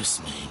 listening.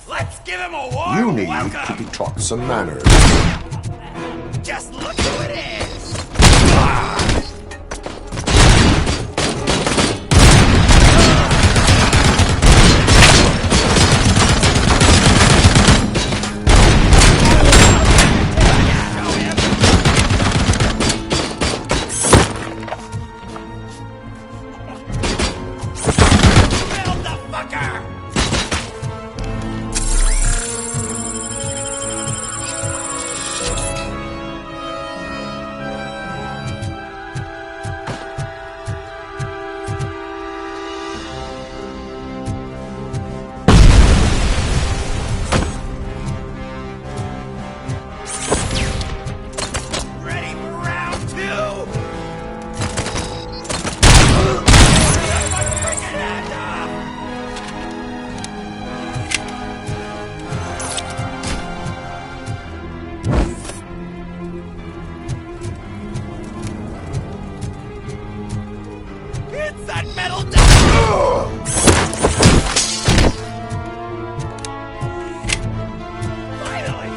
Let's give him a warm You need welcome. to be taught some manners. Just look who it is. Build the fucker. Ready for round two? My freaking hand off! It's that metal Finally,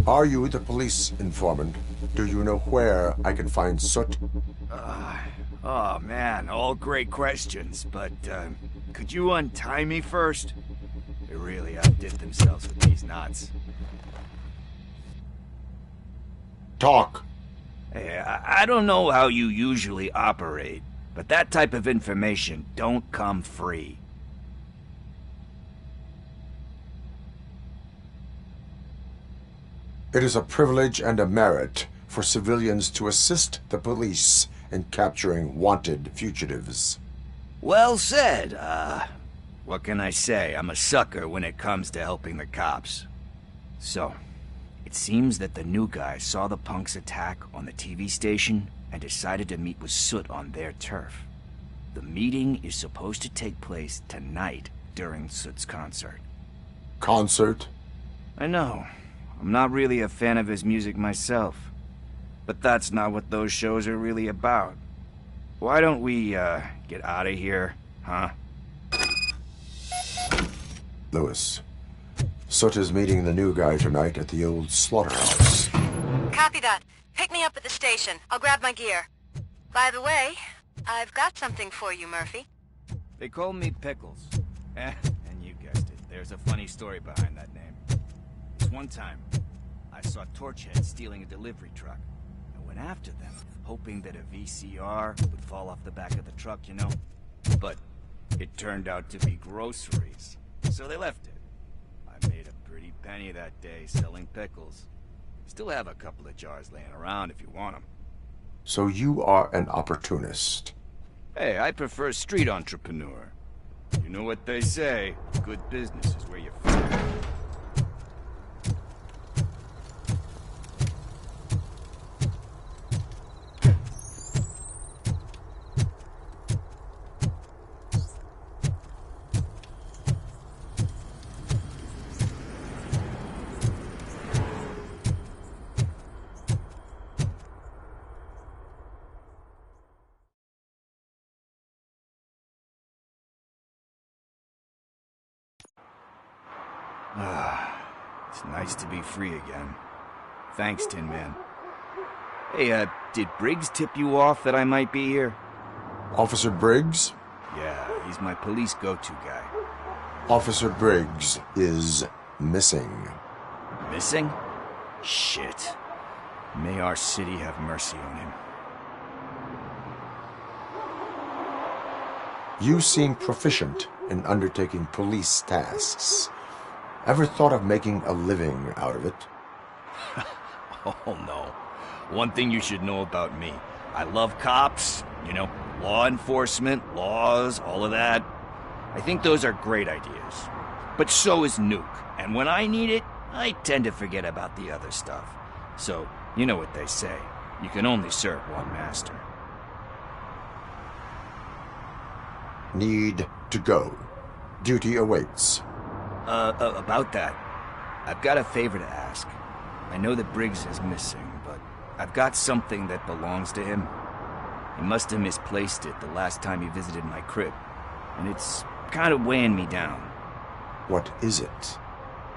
Are you the police informant? Do you know where I can find Soot? Oh man, all great questions, but could you untie me first? They really outdid themselves with these knots. Talk. Hey, I don't know how you usually operate, but that type of information don't come free. It is a privilege and a merit for civilians to assist the police in capturing wanted fugitives. Well said. What can I say? I'm a sucker when it comes to helping the cops. So, it seems that the new guy saw the punks' attack on the TV station and decided to meet with Soot on their turf. The meeting is supposed to take place tonight during Soot's concert. Concert? I know. I'm not really a fan of his music myself. But that's not what those shows are really about. Why don't we, get out of here, huh? Lewis. Soot is meeting the new guy tonight at the old slaughterhouse. Copy that. Pick me up at the station. I'll grab my gear. By the way, I've got something for you, Murphy. They call me Pickles. And you guessed it, there's a funny story behind that name. This one time, I saw Torchhead stealing a delivery truck. I went after them, hoping that a VCR would fall off the back of the truck, you know? But it turned out to be groceries, so they left it. I made a pretty penny that day selling pickles. Still have a couple of jars laying around if you want them. So you are an opportunist. Hey, I prefer street entrepreneur. You know what they say, good business is where you find it. It's nice to be free again. Thanks, Tin Man. Hey, did Briggs tip you off that I might be here? Officer Briggs? Yeah, he's my police go-to guy. Officer Briggs is missing. Missing? Shit. May our city have mercy on him. You seem proficient in undertaking police tasks. Ever thought of making a living out of it? Oh no. One thing you should know about me. I love cops, you know, law enforcement, laws, all of that. I think those are great ideas. But so is Nuke, and when I need it, I tend to forget about the other stuff. So, you know what they say. You can only serve one master. Need to go. Duty awaits. About that, I've got a favor to ask. I know that Briggs is missing, but I've got something that belongs to him. He must have misplaced it the last time he visited my crib, and it's kind of weighing me down. What is it?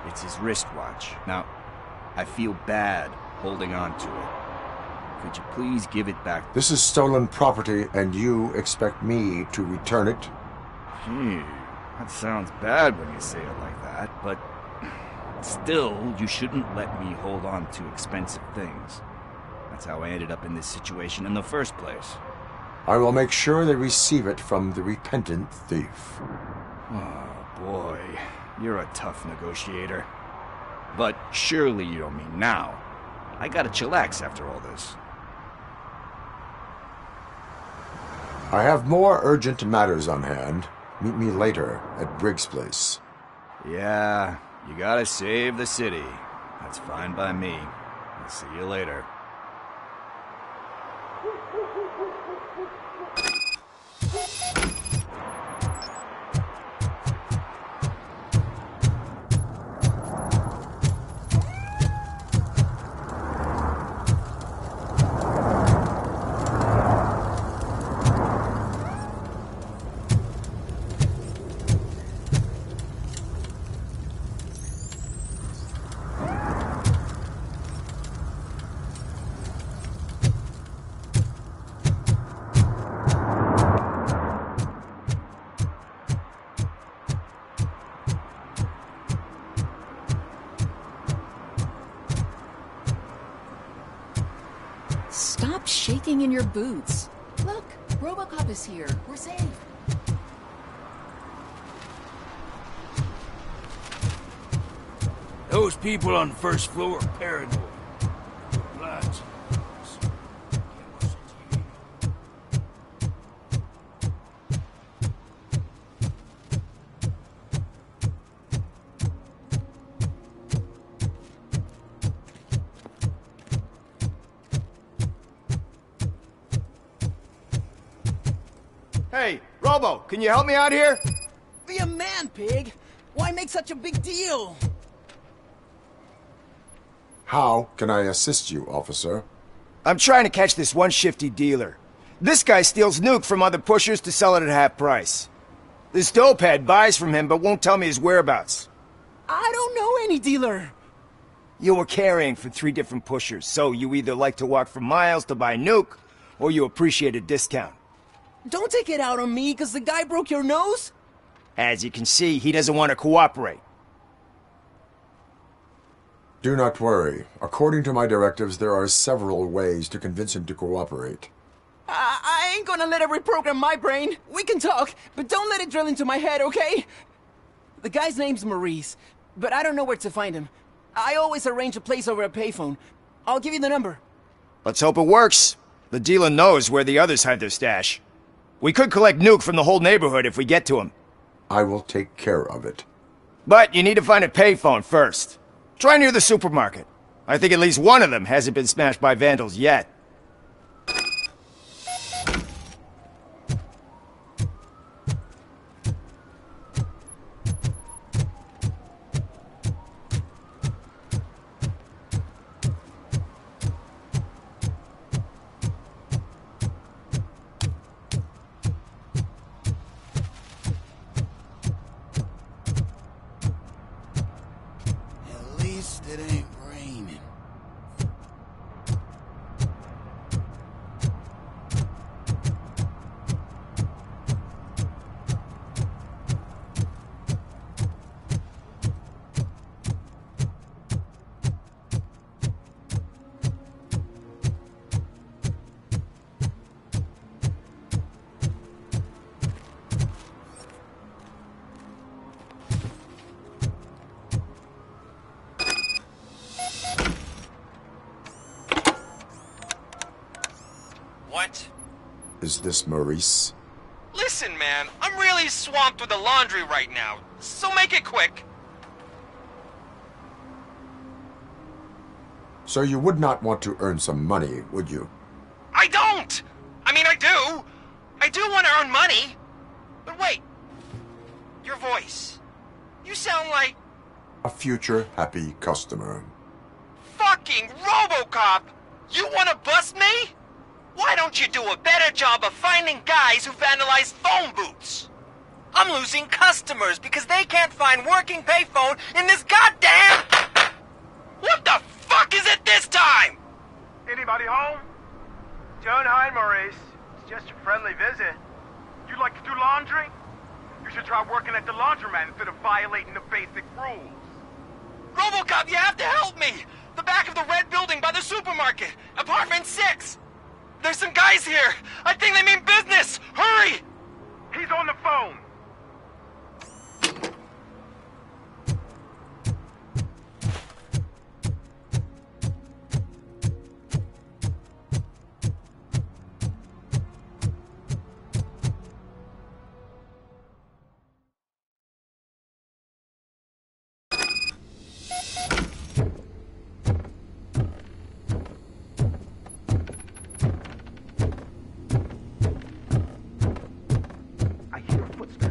It's his wristwatch. Now, I feel bad holding on to it. Could you please give it back? This is stolen property, and you expect me to return it? Gee, that sounds bad when you say it like that, but still, you shouldn't let me hold on to expensive things. That's how I ended up in this situation in the first place. I will make sure they receive it from the repentant thief. Oh, boy. You're a tough negotiator. But surely you don't mean now. I gotta chillax after all this. I have more urgent matters on hand. Meet me later at Briggs' place. Yeah, you gotta save the city. That's fine by me. I'll see you later. hiding in your boots? Look, Robo Cop is here. We're safe. Those people on the first floor are paranoid. Blinds. Hey, Robo, can you help me out here? Be a man, pig! Why make such a big deal? How can I assist you, officer? I'm trying to catch this one shifty dealer. This guy steals nuke from other pushers to sell it at half price. This dopehead buys from him but won't tell me his whereabouts. I don't know any dealer. You were carrying for 3 different pushers, so you either like to walk for miles to buy nuke, or you appreciate a discount. Don't take it out on me, because the guy broke your nose? As you can see, he doesn't want to cooperate. Do not worry. According to my directives, there are several ways to convince him to cooperate. I ain't gonna let it reprogram my brain. We can talk, but don't let it drill into my head, okay? The guy's name's Maurice, but I don't know where to find him. I always arrange a place over a payphone. I'll give you the number. Let's hope it works. The dealer knows where the others hide their stash. We could collect nuke from the whole neighborhood if we get to him. I will take care of it. But you need to find a payphone first. Try near the supermarket. I think at least one of them hasn't been smashed by vandals yet. At least it ain't raining. What? Is this Maurice? Listen, man, I'm really swamped with the laundry right now, so make it quick. So you would not want to earn some money, would you? I don't! I mean, I do! I do want to earn money! But wait. Your voice. You sound like... A future happy customer. fucking Robo Cop! You want to bust me? Why don't you do a better job of finding guys who vandalize phone booths? I'm losing customers because they can't find working payphone in this goddamn... What the fuck is it this time? Anybody home? Don't hide, Maurice. It's just a friendly visit. You like to do laundry? You should try working at the laundromat instead of violating the basic rules. RoboCop, you have to help me! The back of the red building by the supermarket, apartment 6. There's some guys here. I think they mean business. Hurry! He's on the phone. I hear footsteps.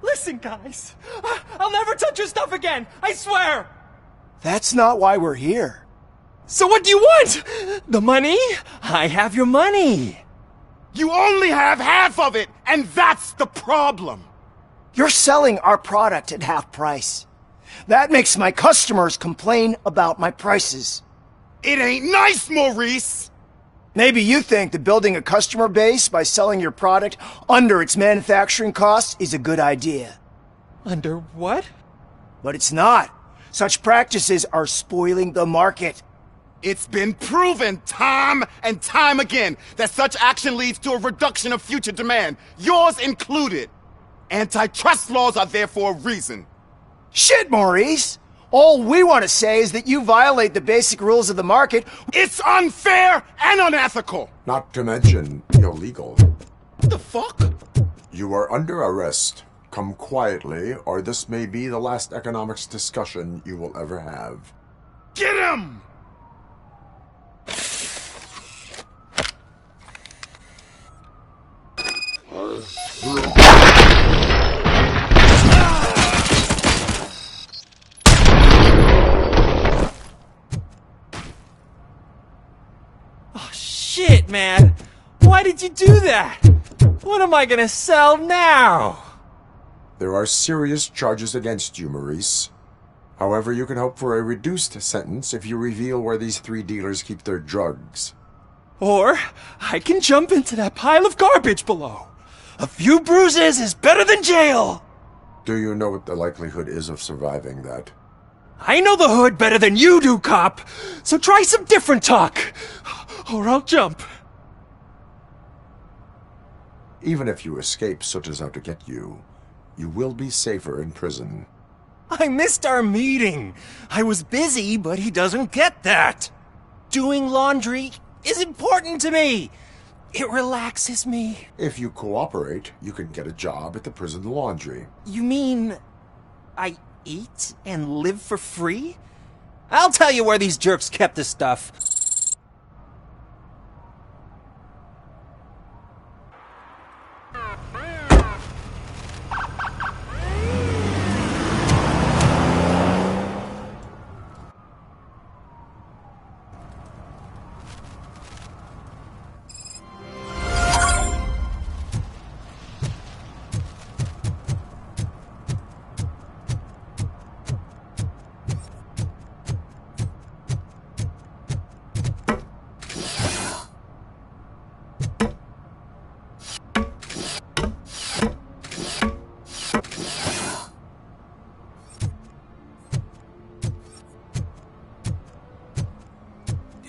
Listen, guys. I'll never touch your stuff again. I swear. That's not why we're here. So what do you want? The money? I have your money. You only have half of it, and that's the problem. You're selling our product at half price. That makes my customers complain about my prices. It ain't nice, Maurice! Maybe you think that building a customer base by selling your product under its manufacturing costs is a good idea. Under what? But it's not. Such practices are spoiling the market. It's been proven time and time again that such action leads to a reduction of future demand, yours included. Antitrust laws are there for a reason. Shit, Maurice! All we want to say is that you violate the basic rules of the market. It's unfair and unethical! Not to mention illegal. What the fuck? You are under arrest. Come quietly, or this may be the last economics discussion you will ever have. Get him! Oh, shit, man. Why did you do that? What am I gonna sell now? There are serious charges against you, Maurice. However, you can hope for a reduced sentence if you reveal where these 3 dealers keep their drugs. Or I can jump into that pile of garbage below. A few bruises is better than jail. Do you know what the likelihood is of surviving that? I know the hood better than you do, cop. So try some different talk, or I'll jump. Even if you escape Soot is out to get you, you will be safer in prison. I missed our meeting. I was busy, but he doesn't get that. Doing laundry is important to me. It relaxes me. If you cooperate, you can get a job at the prison laundry. You mean I eat and live for free? I'll tell you where these jerks kept the stuff.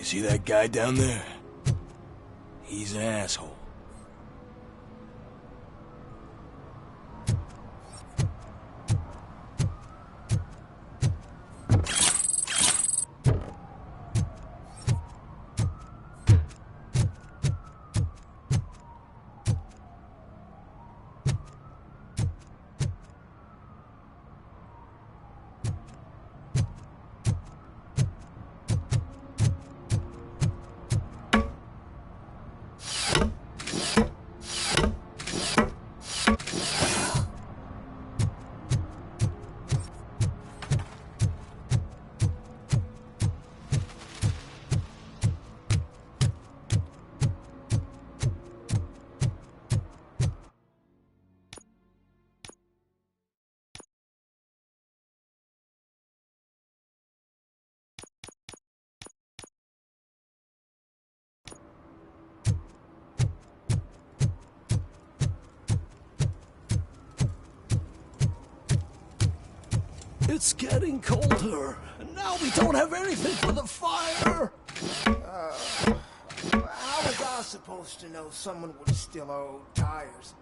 See that guy down there? He's an asshole. It's getting colder, and now we don't have anything for the fire. How was I supposed to know someone would steal our old tires?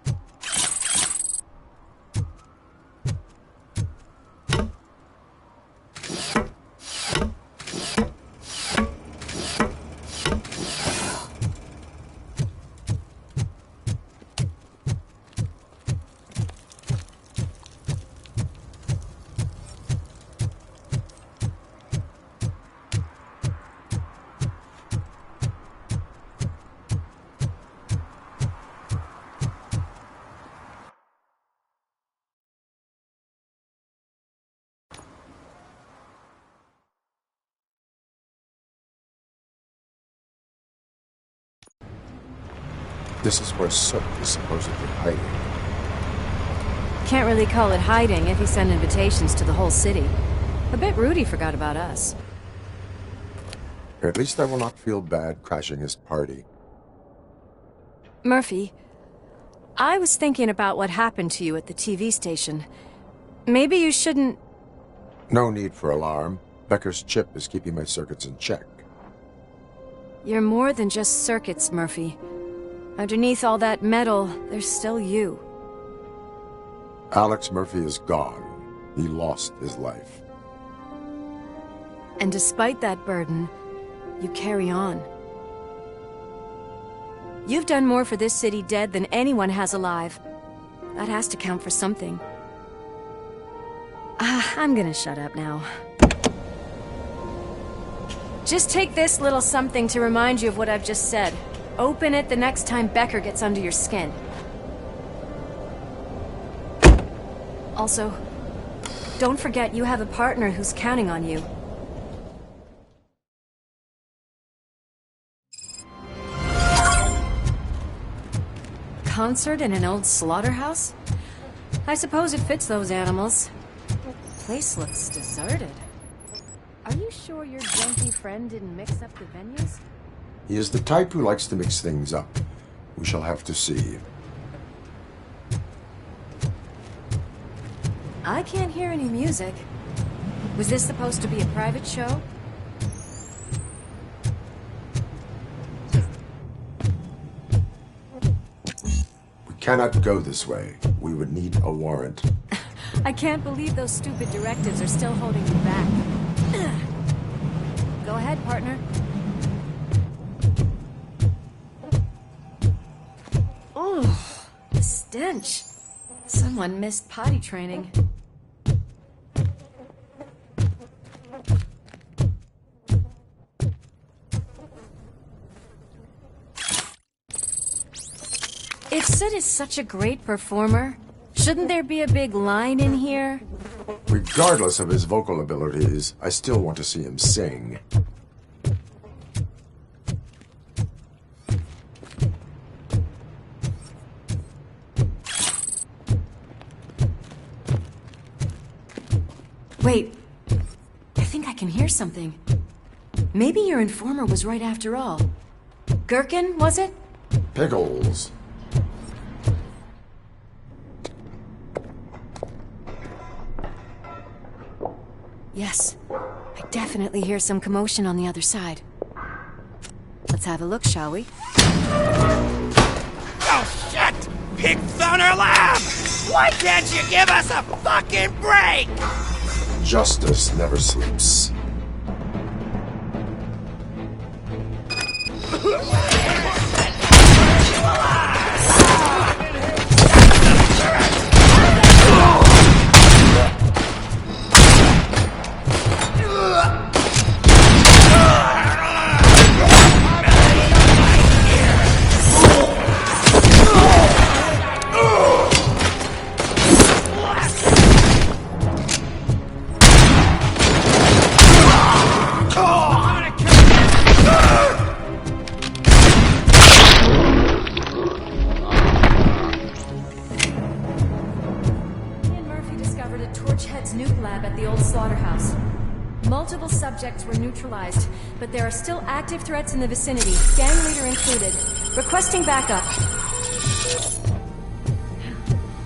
This is where Soot is supposedly hiding. Can't really call it hiding if he sent invitations to the whole city. A bit rude he forgot about us. At least I will not feel bad crashing his party. Murphy, I was thinking about what happened to you at the TV station. Maybe you shouldn't... No need for alarm. Becker's chip is keeping my circuits in check. You're more than just circuits, Murphy. Underneath all that metal, there's still you. Alex Murphy is gone. He lost his life. And despite that burden, you carry on. You've done more for this city dead than anyone has alive. That has to count for something. I'm gonna shut up now. Just take this little something to remind you of what I've just said. Open it the next time Becker gets under your skin. Also, don't forget you have a partner who's counting on you. Concert in an old slaughterhouse? I suppose it fits those animals. Place looks deserted. Are you sure your junkie friend didn't mix up the venues? He is the type who likes to mix things up. We shall have to see. I can't hear any music. Was this supposed to be a private show? We cannot go this way. We would need a warrant. I can't believe those stupid directives are still holding you back. Go ahead, partner. Oh, the stench. Someone missed potty training. If Sid is such a great performer, shouldn't there be a big line in here? Regardless of his vocal abilities, I still want to see him sing. Wait, I think I can hear something. Maybe your informer was right after all. Gherkin, was it? Pickles. Yes, I definitely hear some commotion on the other side. Let's have a look, shall we? Oh, shit! Pig Thunder Lab! Why can't you give us a fucking break? Justice never sleeps. Multiple subjects were neutralized, but there are still active threats in the vicinity, gang leader included. Requesting backup.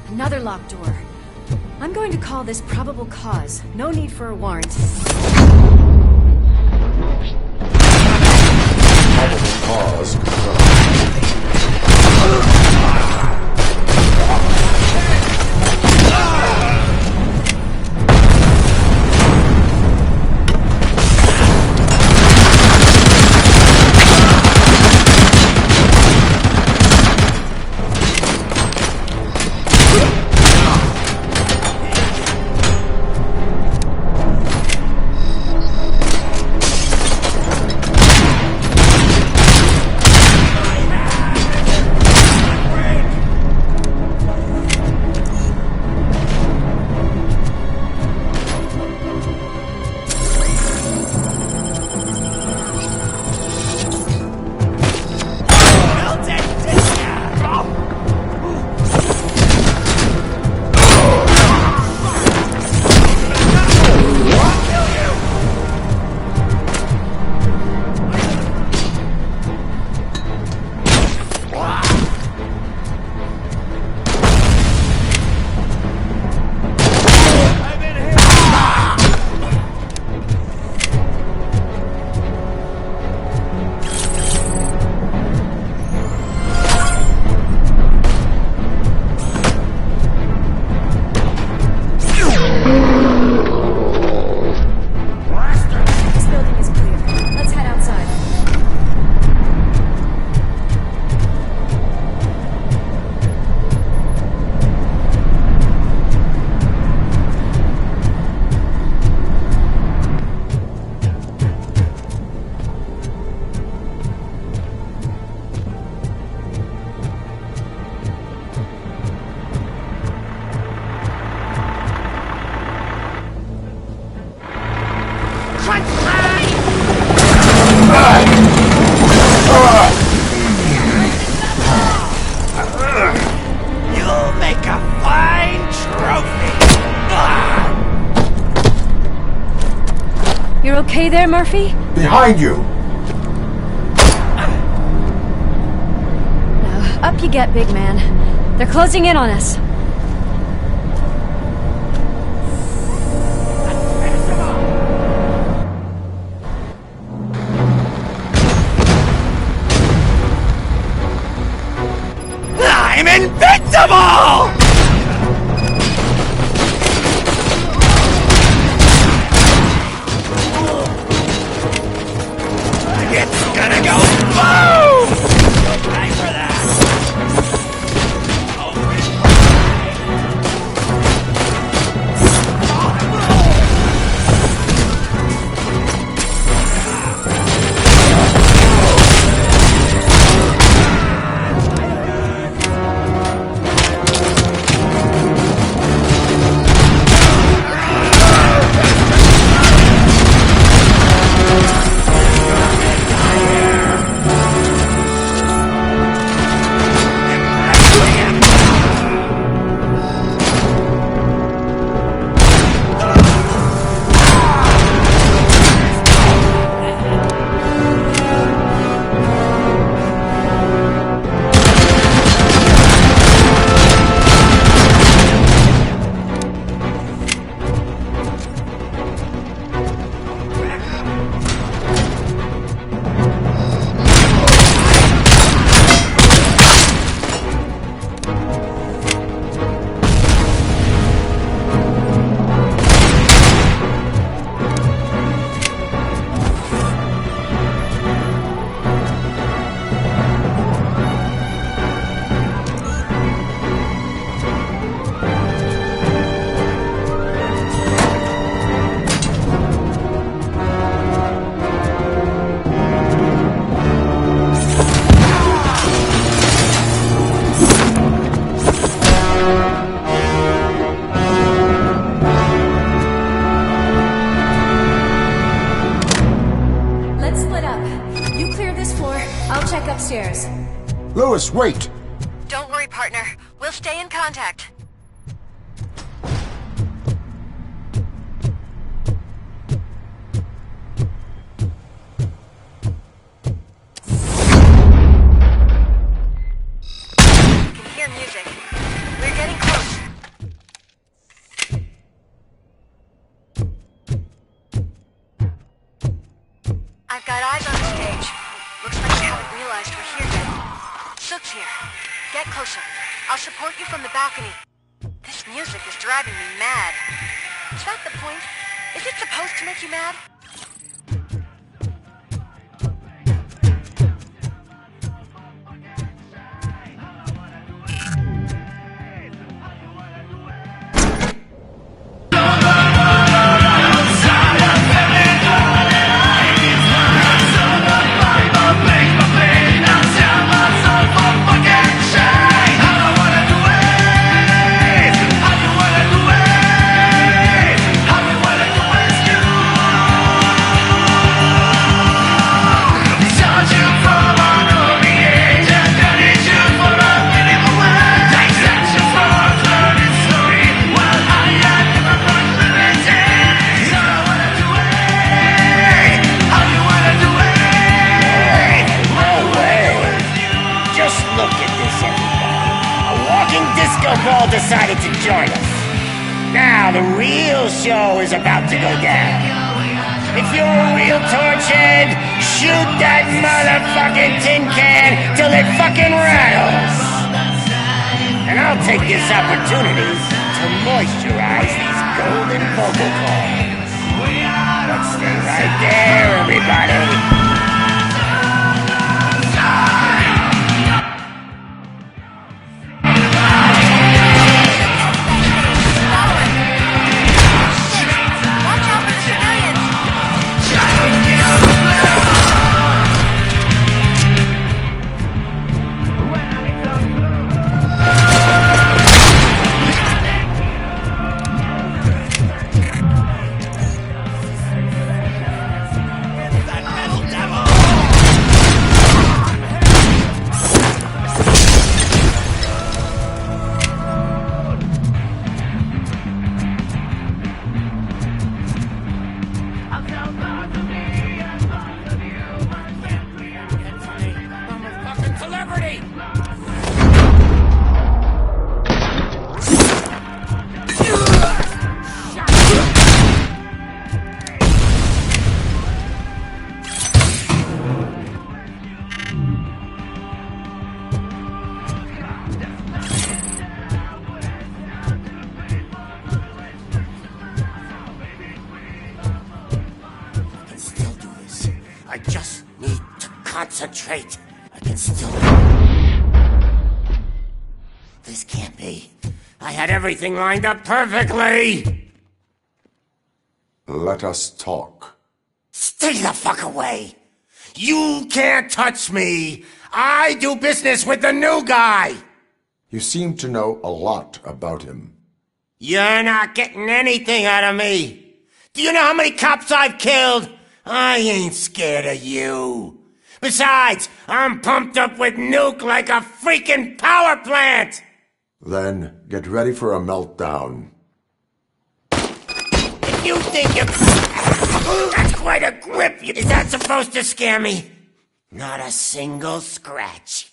Another locked door. I'm going to call this probable cause. No need for a warrant. Probable cause confirmed. You there, Murphy? Behind you! Now, up you get, big man. They're closing in on us. I'm invincible! It's gonna go boom! Time for that! Upstairs. Lewis, wait! Don't worry, partner. We'll stay in contact. I can hear music. We're getting close. I've got eyes on the stage. Looks like you haven't realized we're here yet. Sook's here. Get closer. I'll support you from the balcony. This music is driving me mad. Is that the point? Is it supposed to make you mad? Decided to join us. Now the real show is about to go down. If you're a real torchhead, shoot that motherfucking tin can till it fucking rattles. And I'll take this opportunity to moisturize these golden vocal cords. But stay right there, everybody. concentrate. I can still... This can't be. I had everything lined up perfectly! Let us talk. Stay the fuck away! You can't touch me! I do business with the new guy! You seem to know a lot about him. You're not getting anything out of me! Do you know how many cops I've killed? I ain't scared of you. Besides, I'm pumped up with nuke like a freaking power plant! Then get ready for a meltdown. If you think you... That's quite a grip! Is that supposed to scare me? Not a single scratch.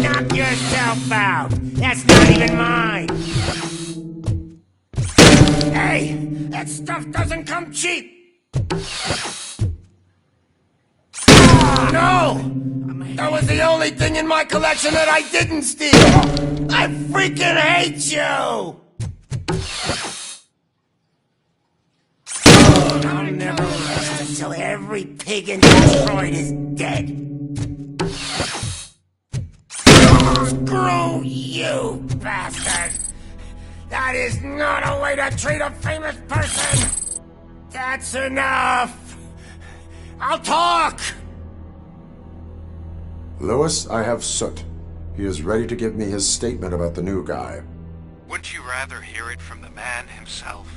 Knock yourself out! That's not even mine! Hey! That stuff doesn't come cheap! No! That was the only thing in my collection that I didn't steal! I freaking hate you! I'll never rest until every pig in Detroit is dead! Screw you, bastard! That is not a way to treat a famous person! That's enough! I'll talk! Lewis, I have Soot. He is ready to give me his statement about the new guy. Wouldn't you rather hear it from the man himself?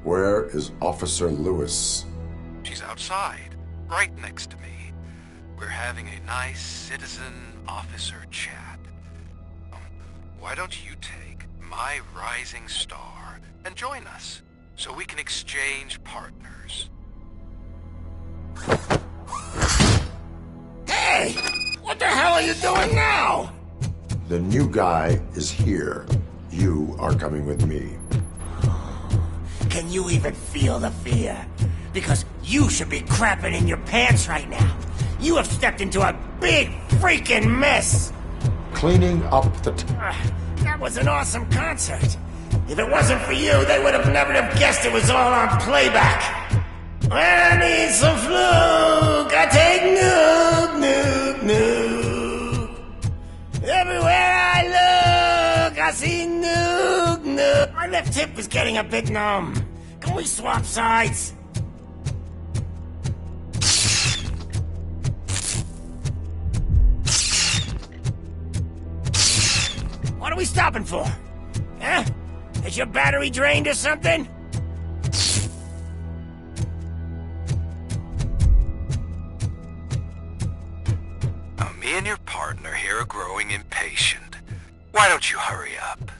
Where is Officer Lewis? She's outside, right next to me. We're having a nice citizen-officer chat. Why don't you take my rising star and join us, so we can exchange partners? Hey! What the hell are you doing now? The new guy is here. You are coming with me. Can you even feel the fear? Because you should be crapping in your pants right now. You have stepped into a big freaking mess. Cleaning up the... That was an awesome concert. If it wasn't for you, they would have never have guessed it was all on playback. When I need some fluke, I take nuke. Everywhere I look, I see nuke. My left hip is getting a bit numb. Can we swap sides? What are we stopping for? Huh? Is your battery drained or something? Now, me and your partner here are growing impatient. Why don't you hurry up?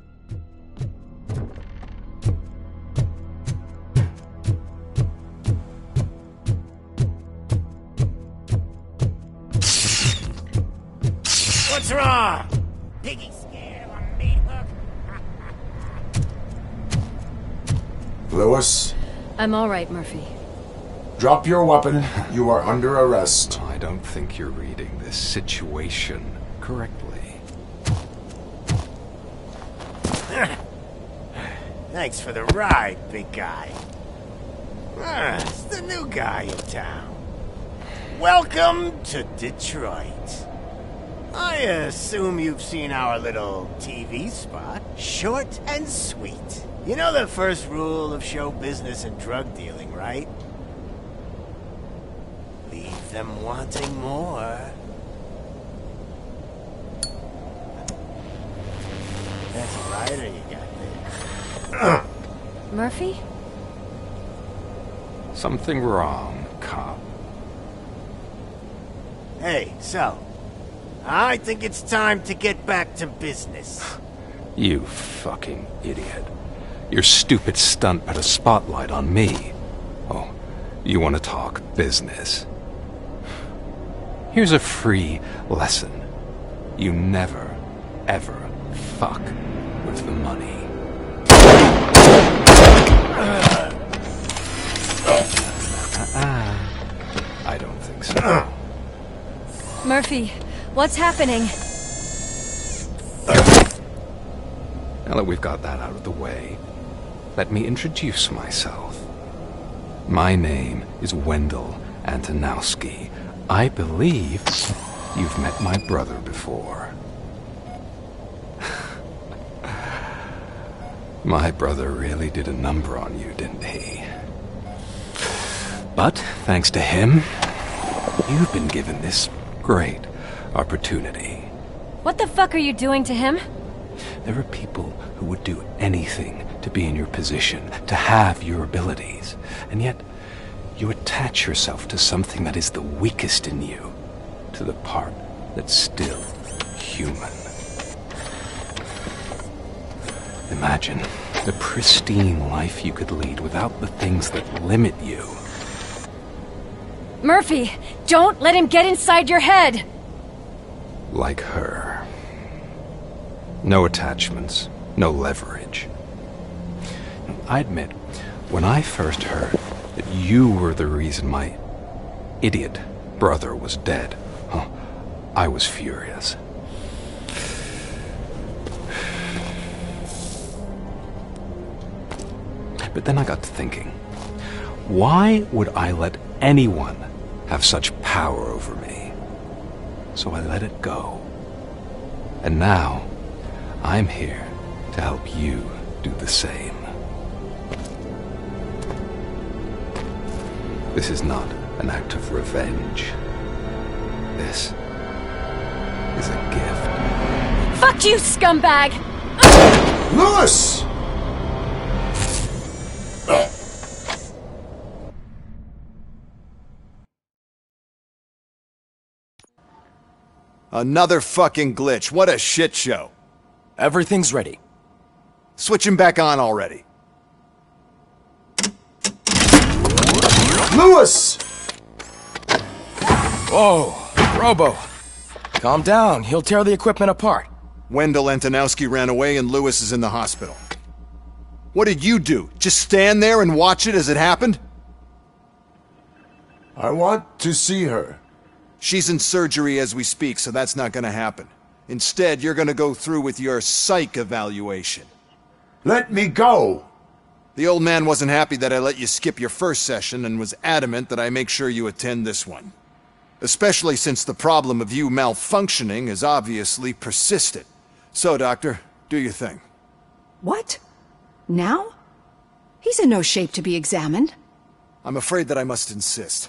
What's wrong? Piggy scared of a meat hook? Lewis? I'm all right, Murphy. Drop your weapon. You are under arrest. I don't think you're reading this situation correctly. Thanks for the ride, big guy. It's the new guy in town. Welcome to Detroit. I assume you've seen our little TV spot. Short and sweet. You know the first rule of show business and drug dealing, right? Leave them wanting more. That's right, or you got this. Murphy? Something wrong, cop. Hey, so, I think it's time to get back to business. You fucking idiot. Your stupid stunt put a spotlight on me. Oh, you want to talk business? Here's a free lesson. You never, ever fuck with the money. I don't think so. Murphy, what's happening? Now that we've got that out of the way, let me introduce myself. My name is Wendell Antonowski. I believe you've met my brother before. My brother really did a number on you, didn't he? But, thanks to him, you've been given this great opportunity. What the fuck are you doing to him? There are people who would do anything to be in your position, to have your abilities, and yet you attach yourself to something that is the weakest in you, to the part that's still human. Imagine the pristine life you could lead without the things that limit you. Murphy, don't let him get inside your head! Like her. No attachments, no leverage. I admit, when I first heard that you were the reason my idiot brother was dead, I was furious. But then I got to thinking, why would I let anyone have such power over me? So I let it go. And now, I'm here to help you do the same. This is not an act of revenge. This is a gift. Fuck you, scumbag! Lewis! Another fucking glitch. What a shit show. Everything's ready. Switch him back on already. Lewis! Whoa, Robo. Calm down. He'll tear the equipment apart. Wendell Antonowski ran away and Lewis is in the hospital. What did you do? Just stand there and watch it as it happened? I want to see her. She's in surgery as we speak, so that's not gonna happen. Instead, you're gonna go through with your psych evaluation. Let me go! The old man wasn't happy that I let you skip your first session and was adamant that I make sure you attend this one. Especially since the problem of you malfunctioning is obviously persistent. So, Doctor, do your thing. What? Now? He's in no shape to be examined. I'm afraid that I must insist.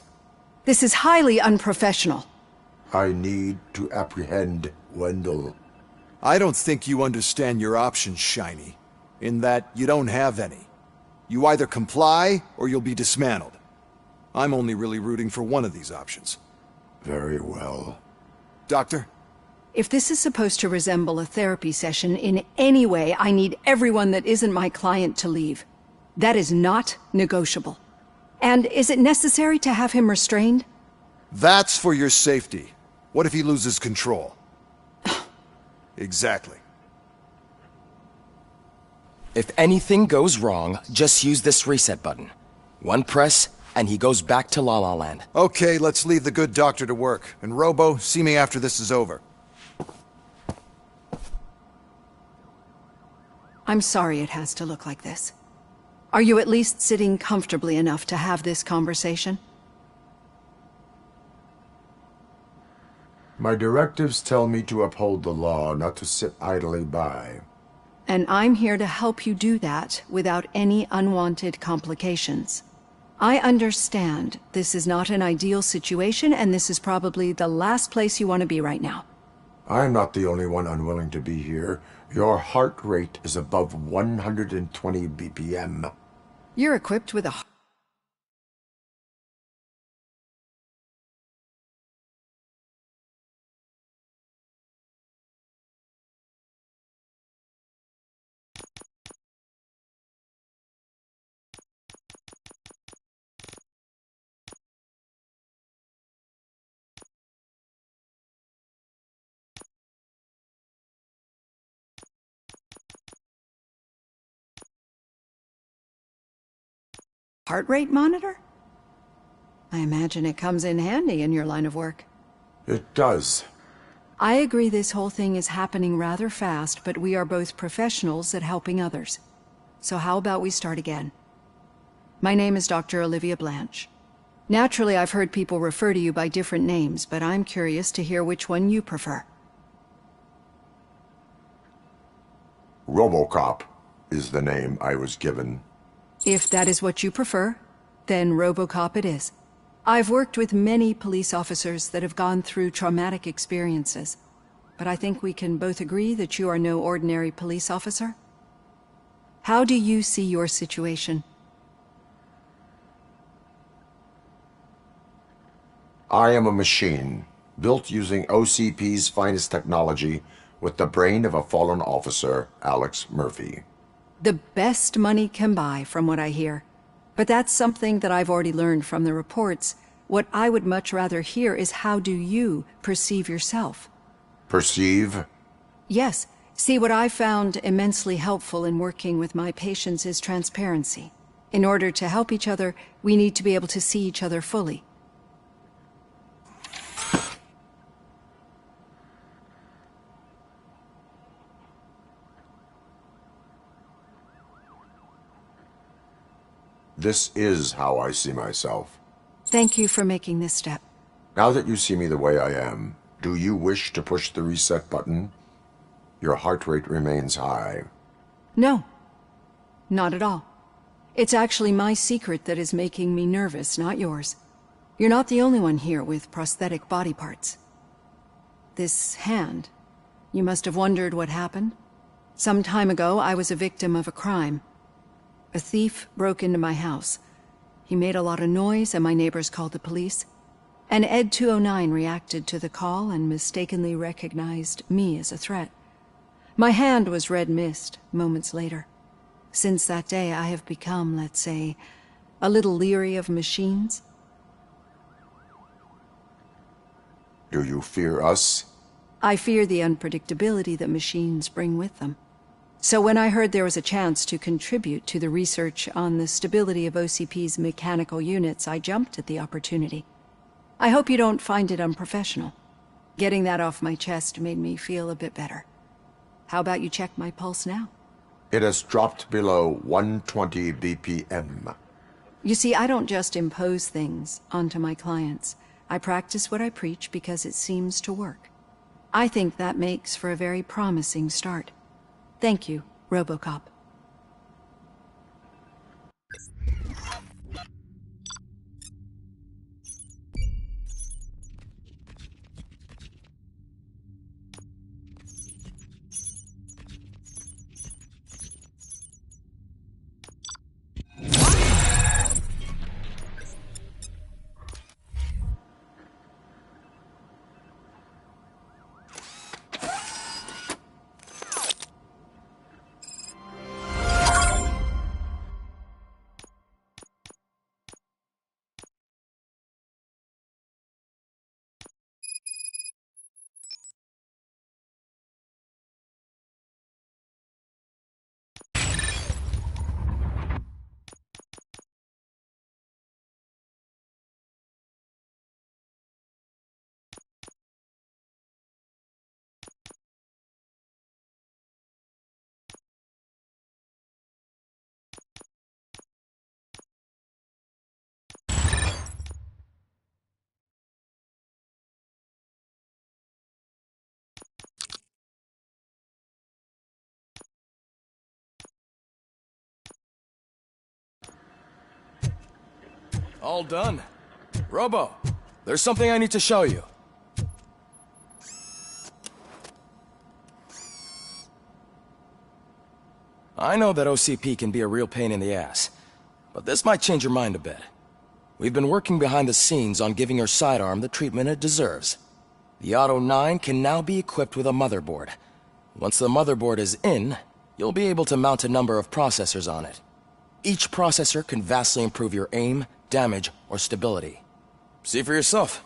This is highly unprofessional. I need to apprehend Wendell. I don't think you understand your options, Shiny. In that you don't have any. You either comply, or you'll be dismantled. I'm only really rooting for one of these options. Very well. Doctor? If this is supposed to resemble a therapy session in any way, I need everyone that isn't my client to leave. That is not negotiable. And is it necessary to have him restrained? That's for your safety. What if he loses control? Exactly. If anything goes wrong, just use this reset button. One press, and he goes back to La La Land. Okay, let's leave the good doctor to work. And Robo, see me after this is over. I'm sorry it has to look like this. Are you at least sitting comfortably enough to have this conversation? My directives tell me to uphold the law, not to sit idly by. And I'm here to help you do that without any unwanted complications. I understand this is not an ideal situation, and this is probably the last place you want to be right now. I'm not the only one unwilling to be here. Your heart rate is above 120 BPM. You're equipped with a heart rate monitor? I imagine it comes in handy in your line of work. It does. I agree this whole thing is happening rather fast, but we are both professionals at helping others. So how about we start again? My name is Dr. Olivia Blanche. Naturally, I've heard people refer to you by different names, but I'm curious to hear which one you prefer. Robo Cop is the name I was given. If that is what you prefer, then Robo Cop it is. I've worked with many police officers that have gone through traumatic experiences, but I think we can both agree that you are no ordinary police officer. How do you see your situation? I am a machine, built using OCP's finest technology with the brain of a fallen officer, Alex Murphy. The best money can buy, from what I hear. But that's something that I've already learned from the reports. What I would much rather hear is how do you perceive yourself? Perceive? Yes. See, what I found immensely helpful in working with my patients is transparency. In order to help each other, we need to be able to see each other fully. This is how I see myself. Thank you for making this step. Now that you see me the way I am, do you wish to push the reset button? Your heart rate remains high. No. Not at all. It's actually my secret that is making me nervous, not yours. You're not the only one here with prosthetic body parts. This hand, you must have wondered what happened. Some time ago, I was a victim of a crime. A thief broke into my house. He made a lot of noise and my neighbors called the police. And Ed 209 reacted to the call and mistakenly recognized me as a threat. My hand was red mist moments later. Since that day, I have become, let's say, a little leery of machines. Do you fear us? I fear the unpredictability that machines bring with them. So when I heard there was a chance to contribute to the research on the stability of OCP's mechanical units, I jumped at the opportunity. I hope you don't find it unprofessional. Getting that off my chest made me feel a bit better. How about you check my pulse now? It has dropped below 120 BPM. You see, I don't just impose things onto my clients. I practice what I preach because it seems to work. I think that makes for a very promising start. Thank you, Robo Cop. All done. Robo, there's something I need to show you. I know that OCP can be a real pain in the ass, but this might change your mind a bit. We've been working behind the scenes on giving your sidearm the treatment it deserves. The Auto 9 can now be equipped with a motherboard. Once the motherboard is in, you'll be able to mount a number of processors on it. Each processor can vastly improve your aim, damage, or stability. See for yourself.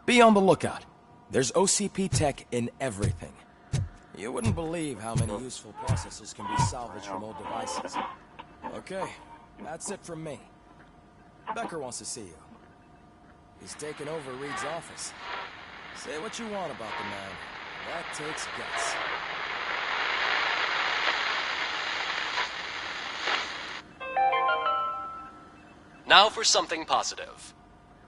Be on the lookout. There's OCP tech in everything. You wouldn't believe how many useful processors can be salvaged from old devices. Okay, that's it from me. Becker wants to see you. He's taken over Reed's office. Say what you want about the man. That takes guts. Now for something positive.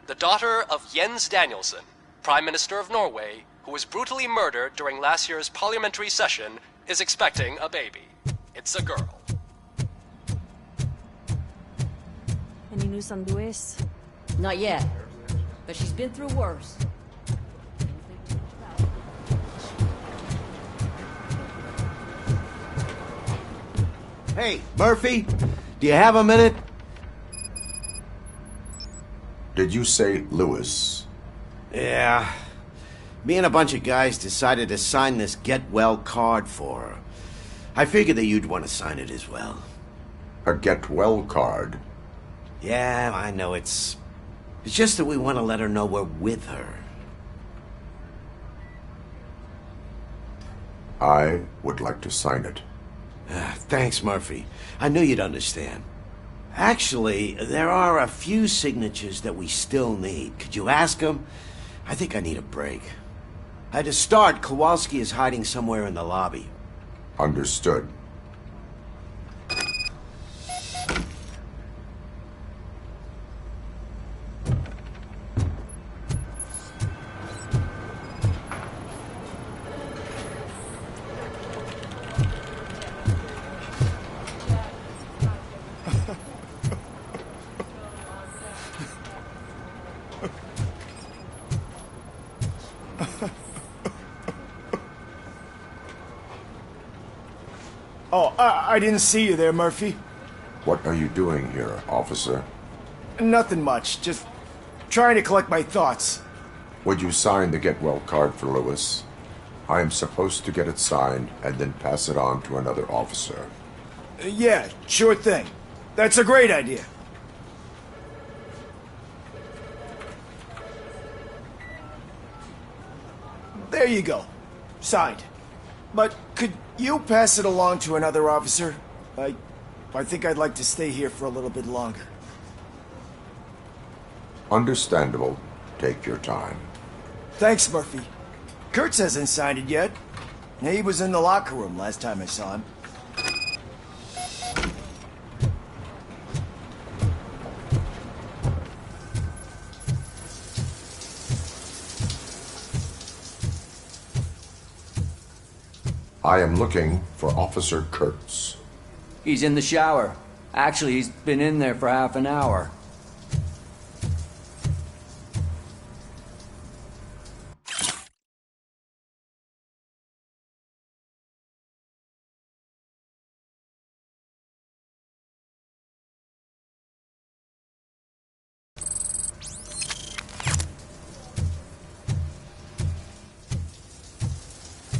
The daughter of Jens Danielson, Prime Minister of Norway, who was brutally murdered during last year's parliamentary session, is expecting a baby. It's a girl. Any news on Luis? Not yet, but she's been through worse. Hey, Murphy, do you have a minute? Did you say Lewis? Yeah. Me and a bunch of guys decided to sign this get well card for her. I figured that you'd want to sign it as well. A get well card? Yeah, I know it's just that we want to let her know we're with her. I would like to sign it. Thanks, Murphy. I knew you'd understand. Actually, there are a few signatures that we still need. Could you ask them? I think I need a break. To start, Kowalski is hiding somewhere in the lobby. Understood. Oh, I didn't see you there, Murphy. What are you doing here, officer? Nothing much, just trying to collect my thoughts. Would you sign the get well card for Lewis? I am supposed to get it signed and then pass it on to another officer. Yeah, sure thing. That's a great idea. There you go. Signed. But could you pass it along to another officer? I think I'd like to stay here for a little bit longer. Understandable. Take your time. Thanks, Murphy. Kurtz hasn't signed it yet. He was in the locker room last time I saw him. I am looking for Officer Kurtz. He's in the shower. Actually, he's been in there for half an hour.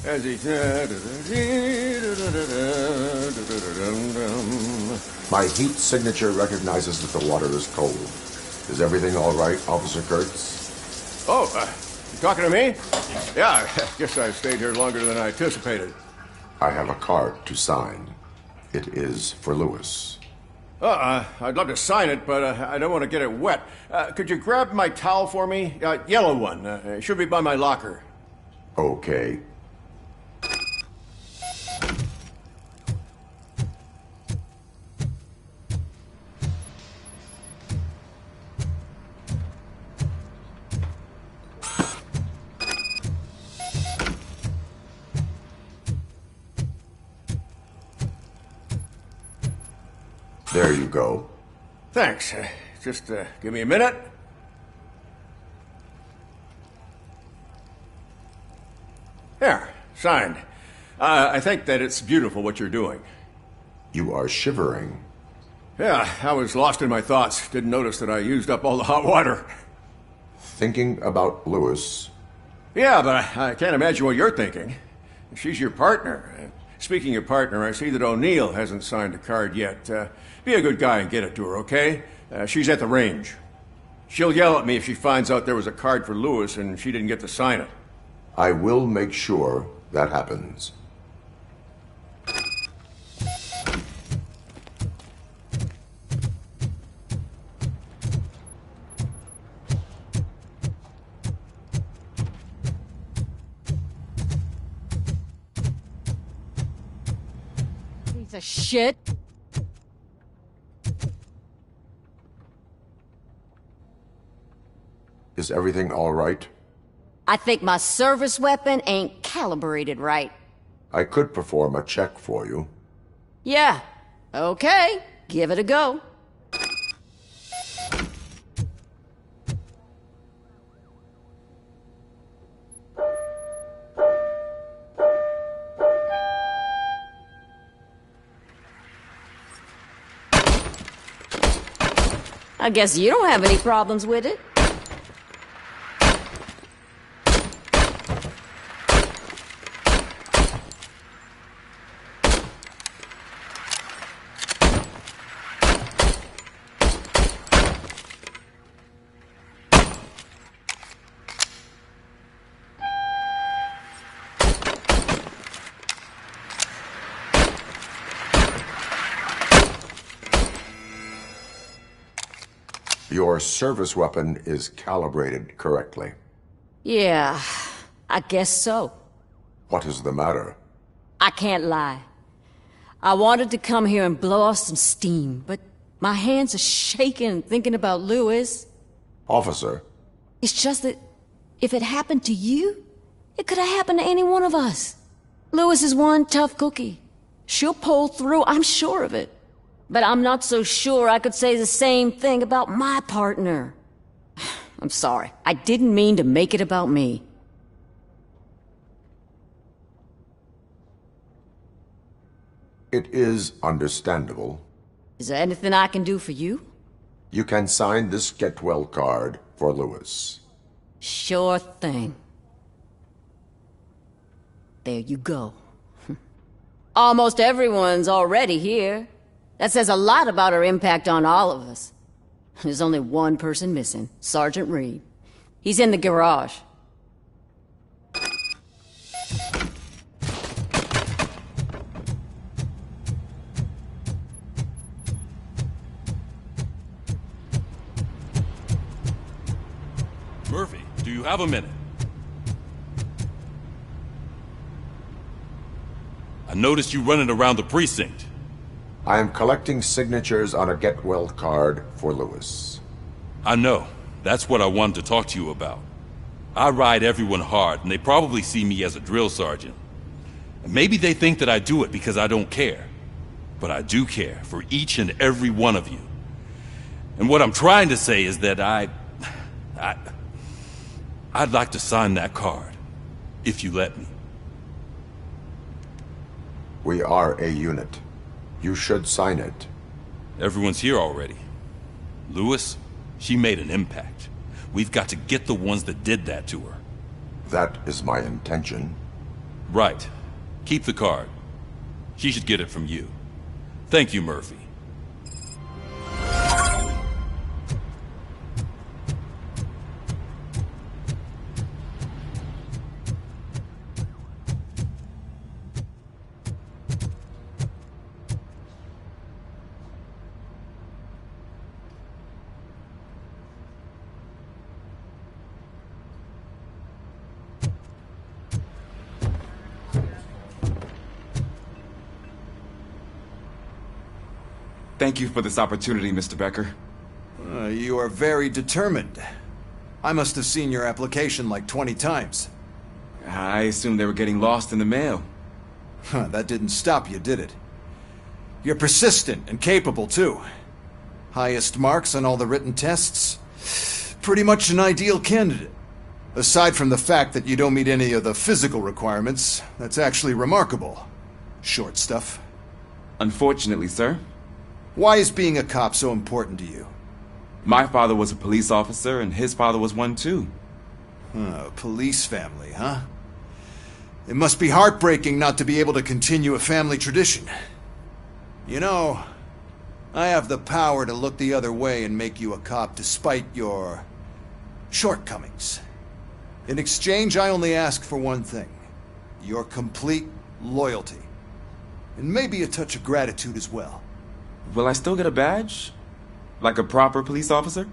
As he My heat signature recognizes that the water is cold. Is everything all right, Officer Kurtz? Oh, you talking to me? Yeah, I guess I stayed here longer than I anticipated. I have a card to sign. It is for Lewis. I'd love to sign it, but I don't want to get it wet. Could you grab my towel for me? Yellow one. It should be by my locker. Okay. There you go. Thanks. Just give me a minute. There, signed. I think that it's beautiful what you're doing. You are shivering. Yeah, I was lost in my thoughts. Didn't notice that I used up all the hot water. Thinking about Lewis. Yeah, but I can't imagine what you're thinking. She's your partner. Speaking of partner, I see that O'Neill hasn't signed a card yet. Be a good guy and get it to her, okay? She's at the range. She'll yell at me if she finds out there was a card for Lewis and she didn't get to sign it. I will make sure that happens. Piece of shit. Is everything all right? I think my service weapon ain't calibrated right. I could perform a check for you. Yeah. Okay. Give it a go. I guess you don't have any problems with it. Your service weapon is calibrated correctly. Yeah, I guess so. What is the matter? I can't lie. I wanted to come here and blow off some steam, but my hands are shaking thinking about Lewis. Officer. It's just that if it happened to you, it could have happened to any one of us. Lewis is one tough cookie. She'll pull through, I'm sure of it. But I'm not so sure I could say the same thing about my partner. I'm sorry. I didn't mean to make it about me. It is understandable. Is there anything I can do for you? You can sign this get well card for Lewis. Sure thing. There you go. Almost everyone's already here. That says a lot about her impact on all of us. There's only one person missing, Sergeant Reed. He's in the garage. Murphy, do you have a minute? I noticed you running around the precinct. I am collecting signatures on a get-well card for Lewis. I know. That's what I wanted to talk to you about. I ride everyone hard, and they probably see me as a drill sergeant. And maybe they think that I do it because I don't care. But I do care for each and every one of you. And what I'm trying to say is that I'd like to sign that card, if you let me. We are a unit. You should sign it. Everyone's here already. Lewis, she made an impact. We've got to get the ones that did that to her. That is my intention. Right. Keep the card. She should get it from you. Thank you, Murphy. Thank you for this opportunity, Mr. Becker. You are very determined. I must have seen your application like 20 times. I assumed they were getting lost in the mail. That didn't stop you, did it? You're persistent and capable, too. Highest marks on all the written tests. Pretty much an ideal candidate. Aside from the fact that you don't meet any of the physical requirements, that's actually remarkable. Short stuff. Unfortunately, sir. Why is being a cop so important to you? My father was a police officer, and his father was one too. Police family, huh? It must be heartbreaking not to be able to continue a family tradition. You know, I have the power to look the other way and make you a cop despite your shortcomings. In exchange, I only ask for one thing. Your complete loyalty. And maybe a touch of gratitude as well. Will I still get a badge? Like a proper police officer?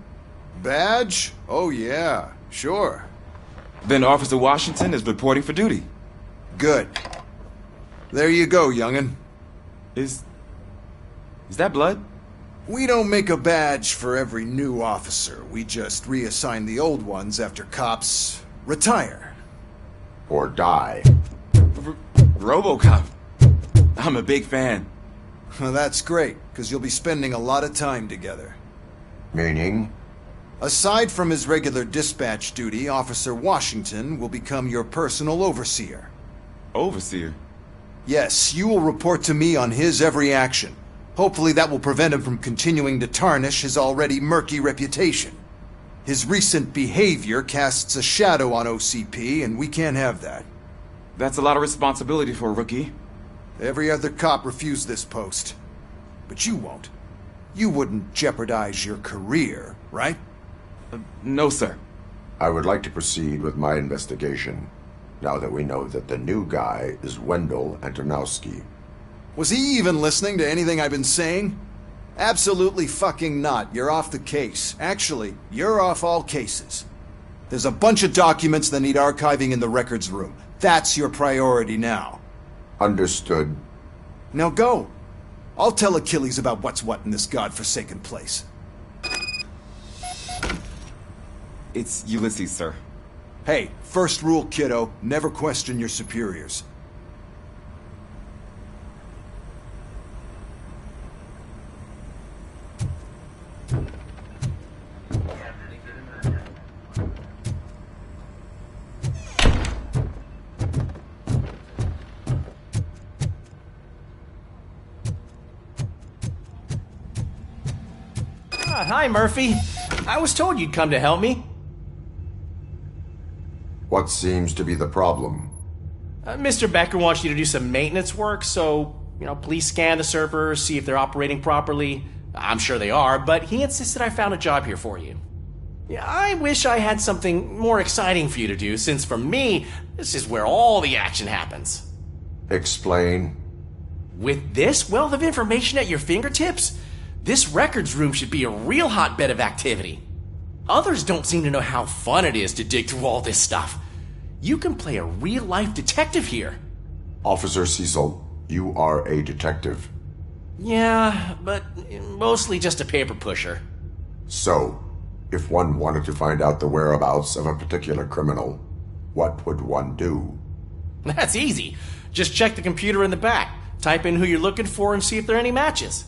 Badge? Oh yeah, sure. Then Officer Washington is reporting for duty. Good. There you go, young'un. Is that blood? We don't make a badge for every new officer. We just reassign the old ones after cops retire. Or die. Robo Cop. I'm a big fan. Well, that's great, because you'll be spending a lot of time together. Meaning? Aside from his regular dispatch duty, Officer Washington will become your personal overseer. Overseer? Yes, you will report to me on his every action. Hopefully that will prevent him from continuing to tarnish his already murky reputation. His recent behavior casts a shadow on OCP, and we can't have that. That's a lot of responsibility for a rookie. Every other cop refused this post. But you won't. You wouldn't jeopardize your career, right? No, sir. I would like to proceed with my investigation, now that we know that the new guy is Wendell Antonowski. Was he even listening to anything I've been saying? Absolutely fucking not. You're off the case. Actually, you're off all cases. There's a bunch of documents that need archiving in the records room. That's your priority now. Understood. Now go. I'll tell Achilles about what's what in this godforsaken place. It's Ulysses, sir. Hey, first rule, kiddo. Never question your superiors. Hi, Murphy. I was told you'd come to help me. What seems to be the problem? Mr. Becker wants you to do some maintenance work, so, please scan the servers, see if they're operating properly. I'm sure they are, but he insisted I found a job here for you. Yeah, I wish I had something more exciting for you to do, since for me, this is where all the action happens. Explain. With this wealth of information at your fingertips, this records room should be a real hotbed of activity. Others don't seem to know how fun it is to dig through all this stuff. You can play a real-life detective here. Officer Cecil, You are a detective. Yeah, but mostly just a paper pusher. So, if one wanted to find out the whereabouts of a particular criminal, what would one do? That's easy. Just check the computer in the back. Type in who you're looking for and see if there are any matches.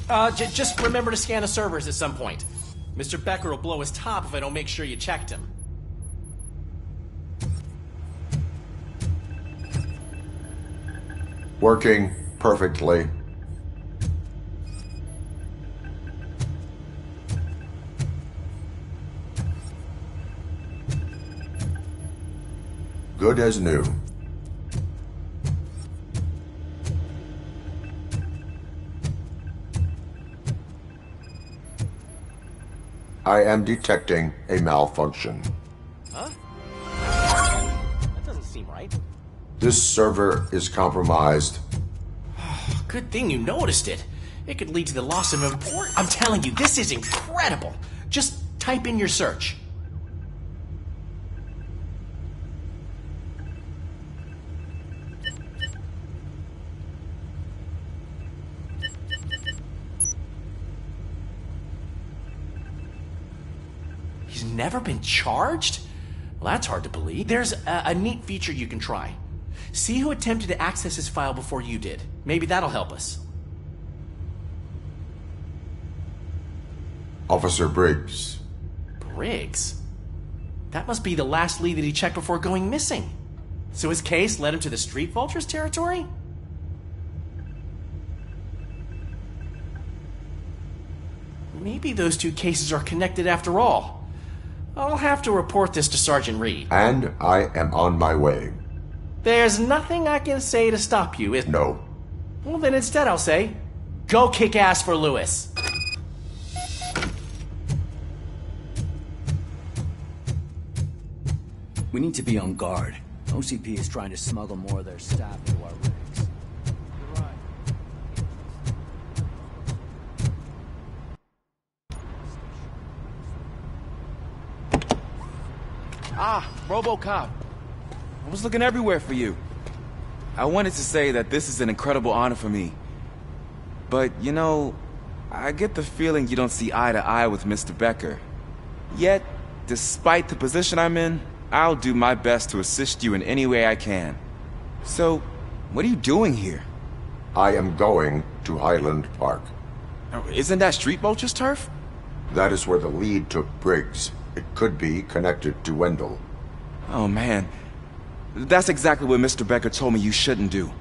Just remember to scan the servers at some point. Mr. Becker will blow his top if I don't make sure you checked him. Working perfectly. Good as new. I am detecting a malfunction. Huh? That doesn't seem right. This server is compromised. Good thing you noticed it. It could lead to the loss of important... I'm telling you, this is incredible. Just type in your search. He's never been charged? Well, that's hard to believe. There's a neat feature you can try. See who attempted to access his file before you did. Maybe that'll help us. Officer Briggs. Briggs? That must be the last lead that he checked before going missing. So his case led him to the Street Vultures territory? Maybe those two cases are connected after all. I'll have to report this to Sergeant Reed. And I am on my way. There's nothing I can say to stop you, is there? No. Well, then instead I'll say, go kick ass for Lewis. We need to be on guard. OCP is trying to smuggle more of their staff into our rigs. Ah, Robo Cop. I was looking everywhere for you. I wanted to say that this is an incredible honor for me. But, you know, I get the feeling you don't see eye to eye with Mr. Becker. Yet, despite the position I'm in, I'll do my best to assist you in any way I can. So, what are you doing here? I am going to Highland Park. Isn't that Street Vulture's turf? That is where the lead took Briggs. It could be connected to Wendell. Oh, man. That's exactly what Mr. Becker told me you shouldn't do.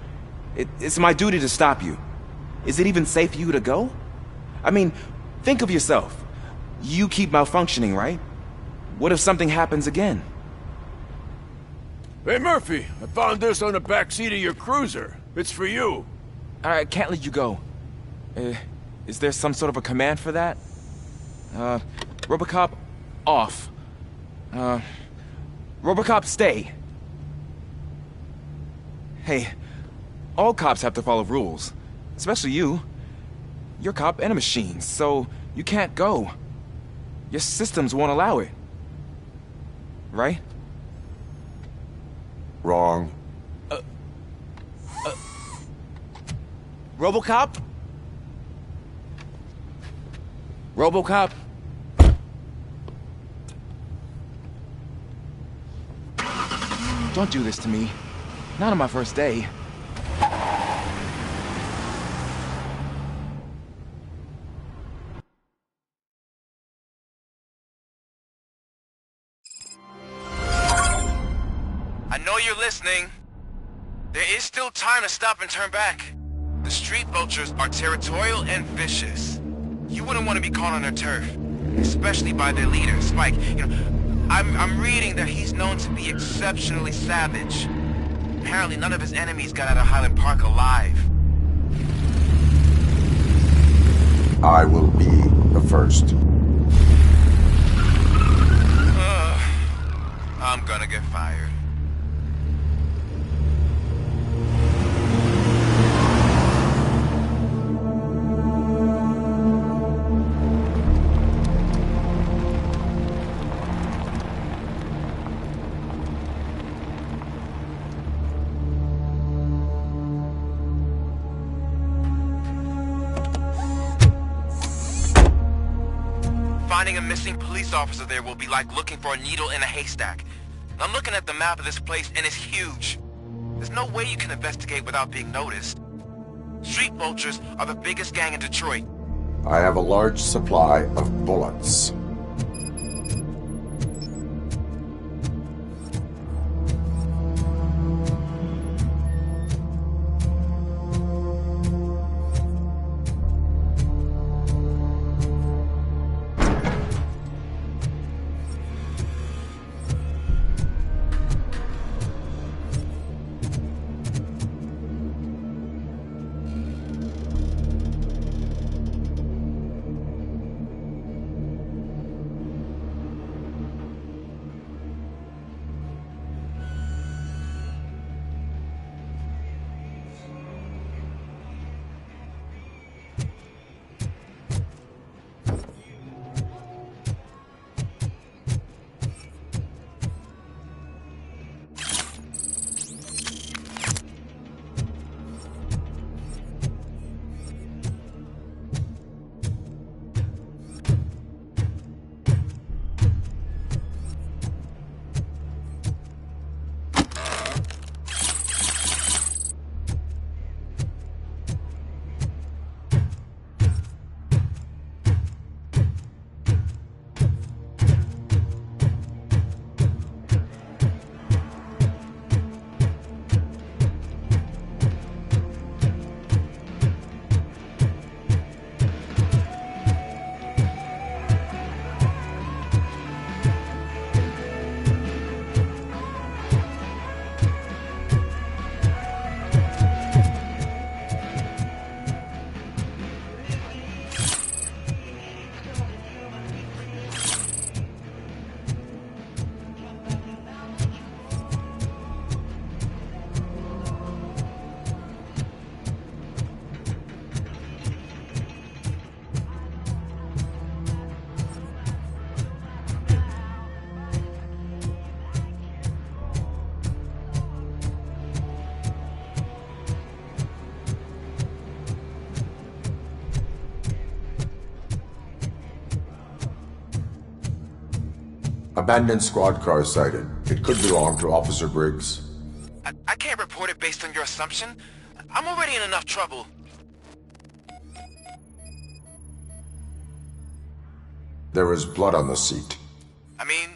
It's my duty to stop you. Is it even safe for you to go? I mean, think of yourself. You keep malfunctioning, right? What if something happens again? Hey, Murphy, I found this on the back seat of your cruiser. It's for you. I can't let you go. Is there some sort of a command for that? Robocop, off. Robocop, stay. Hey, all cops have to follow rules. Especially you. You're a cop and a machine, so you can't go. Your systems won't allow it. Right? Wrong. Robocop? Robocop? Don't do this to me. Not on my first day. I know you're listening. There is still time to stop and turn back. The Street Vultures are territorial and vicious. You wouldn't want to be caught on their turf, especially by their leader, Spike. You know, I'm reading that he's known to be exceptionally savage. Apparently none of his enemies got out of Highland Park alive. I will be the first. I'm gonna get fired. Finding a missing police officer there will be like looking for a needle in a haystack. I'm looking at the map of this place and it's huge. There's no way you can investigate without being noticed. Street vultures are the biggest gang in Detroit. I have a large supply of bullets. Abandoned squad car sighted. It could belong to Officer Briggs. I can't report it based on your assumption. I'm already in enough trouble. There was blood on the seat. I mean,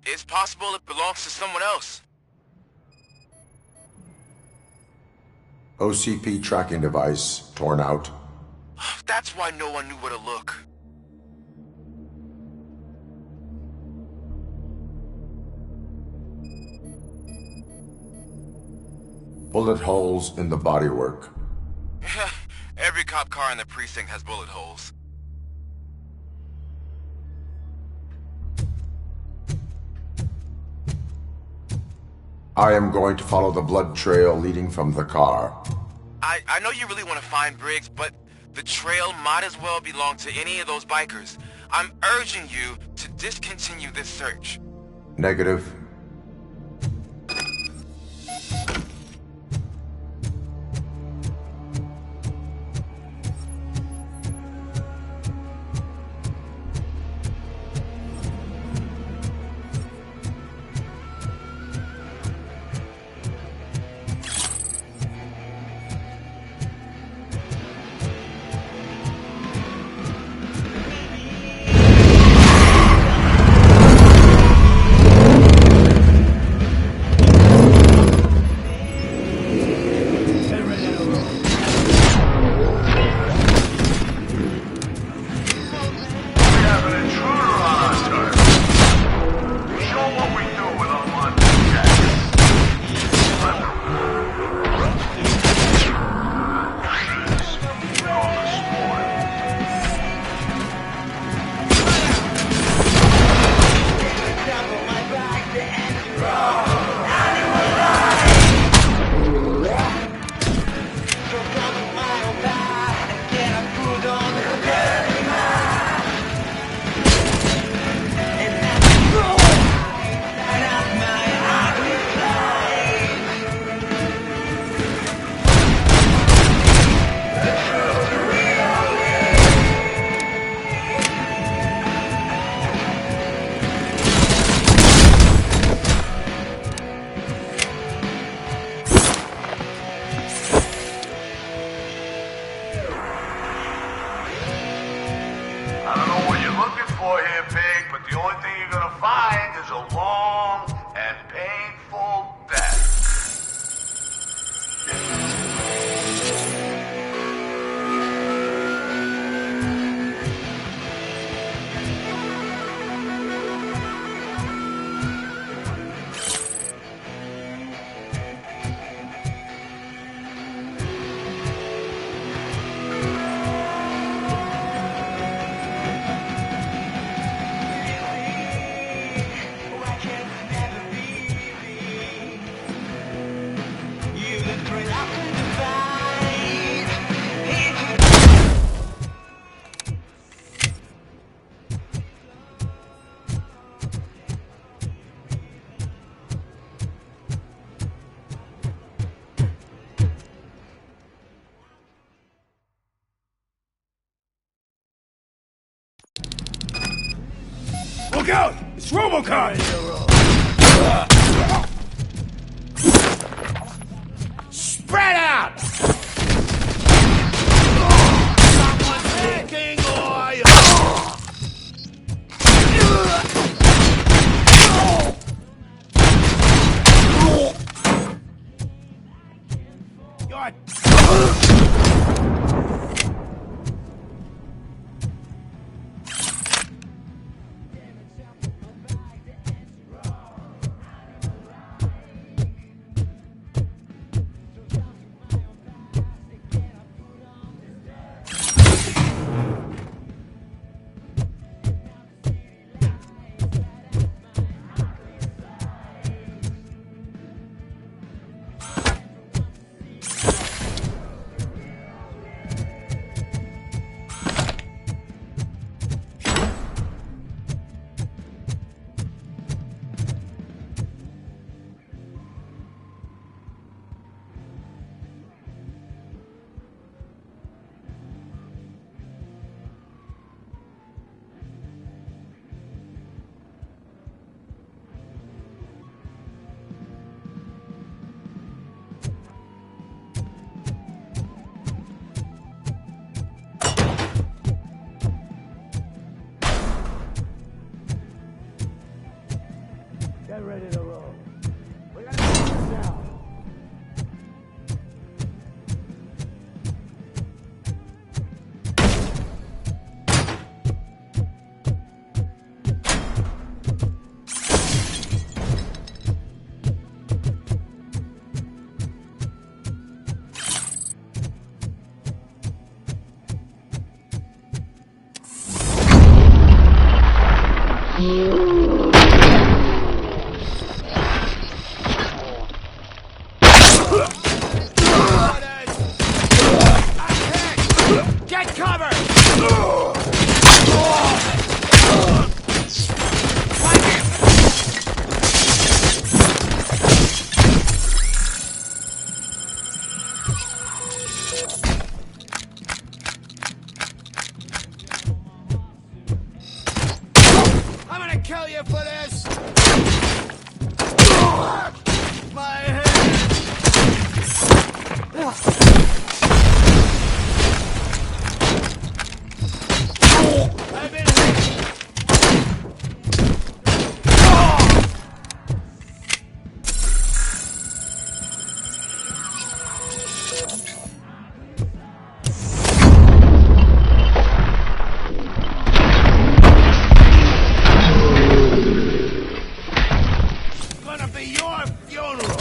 it's possible it belongs to someone else. OCP tracking device torn out. That's why no one knew where to look. Bullet holes in the bodywork. Every cop car in the precinct has bullet holes. I am going to follow the blood trail leading from the car. I know you really want to find Briggs, but the trail might as well belong to any of those bikers. I'm urging you to discontinue this search. Negative. the only thing you're gonna find is a long and painful death. Look out! It's Robo Cop! Spread out! Someone's taking oil! Get ready to roll. We gotta do this now. Get cover! I'm gonna kill you for this! My head! I've been hit! Gonna be your funeral!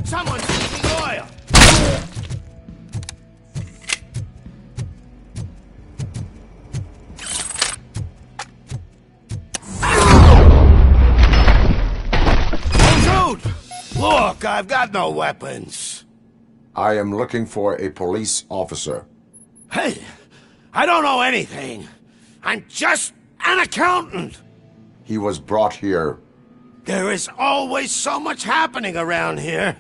Someone's leaking oil! Oh, dude! Look, I've got no weapons. I am looking for a police officer. Hey, I don't know anything. I'm just an accountant. He was brought here. There is always so much happening around here.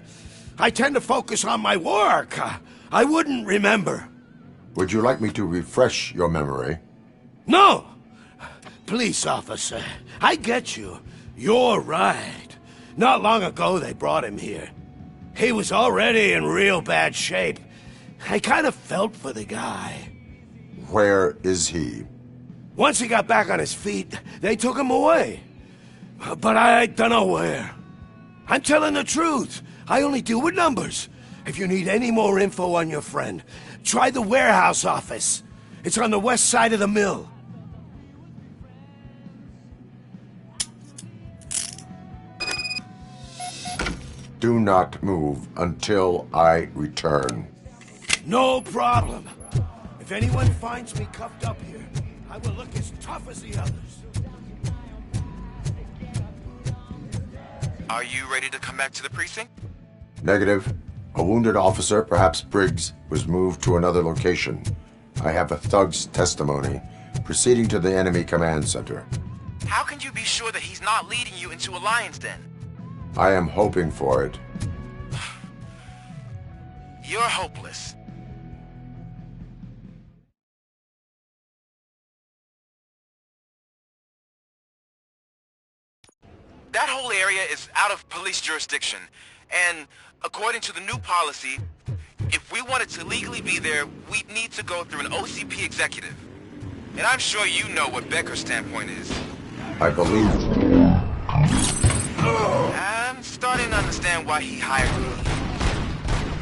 I tend to focus on my work. I wouldn't remember. Would you like me to refresh your memory? No! Police officer, I get you. You're right. Not long ago they brought him here. He was already in real bad shape. I kind of felt for the guy. Where is he? Once he got back on his feet, they took him away. But I don't know where. I'm telling the truth. I only deal with numbers. If you need any more info on your friend, try the warehouse office. It's on the west side of the mill. Do not move until I return. No problem. If anyone finds me cuffed up here, I will look as tough as the others. Are you ready to come back to the precinct? Negative. A wounded officer, perhaps Briggs, was moved to another location. I have a thug's testimony, proceeding to the enemy command center. How can you be sure that he's not leading you into a lion's den? I am hoping for it. You're hopeless. That whole area is out of police jurisdiction, and according to the new policy, if we wanted to legally be there, we'd need to go through an OCP executive. And I'm sure you know what Becker's standpoint is. I believe. I'm starting to understand why he hired me.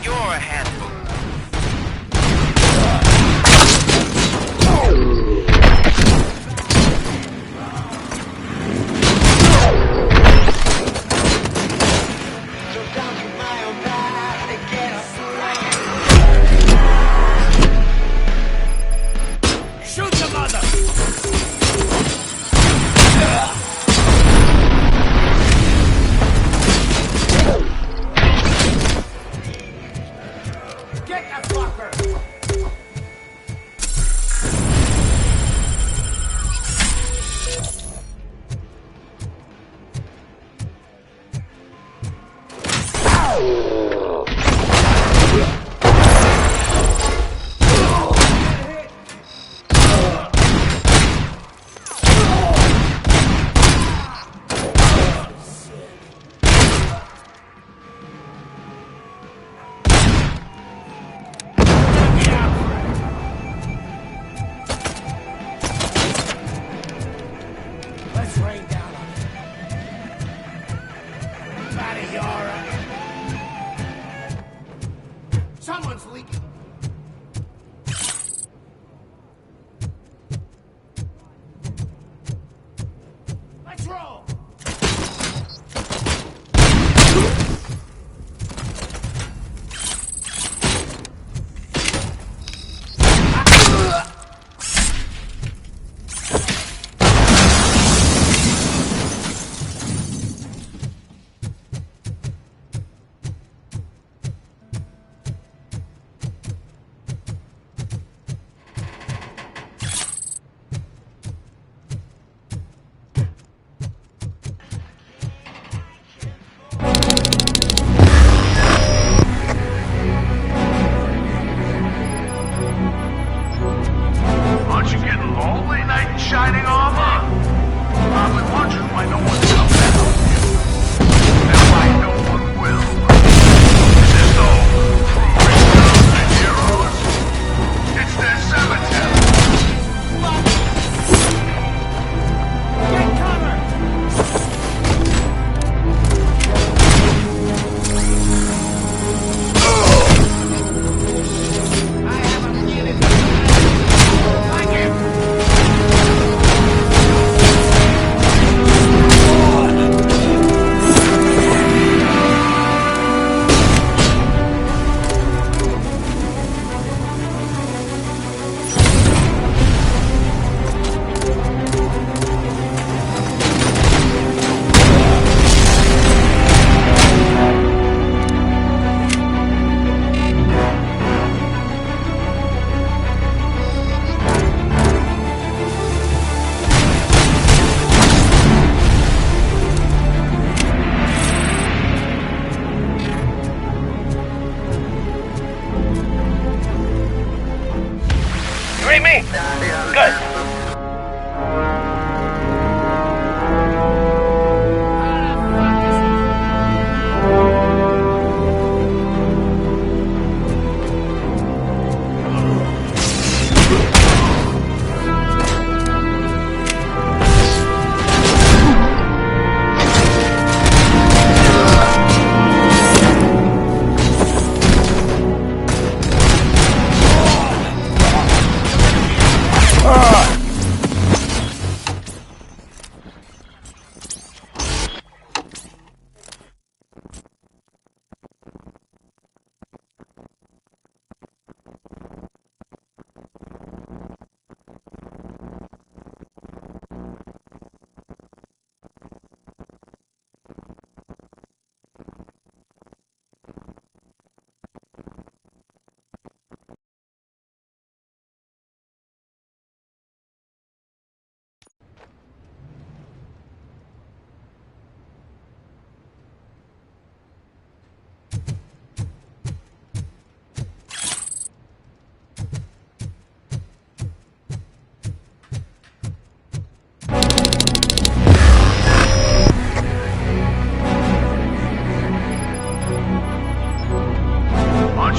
You're a handful. Shoot the mother! Get that fucker!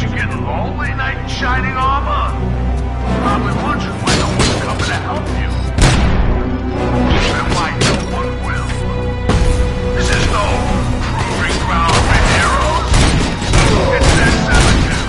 you getting lonely, knight in shining armor? Probably wondering why no one's coming to help you. And why no one will. This is no proving ground for heroes. It's that cemetery.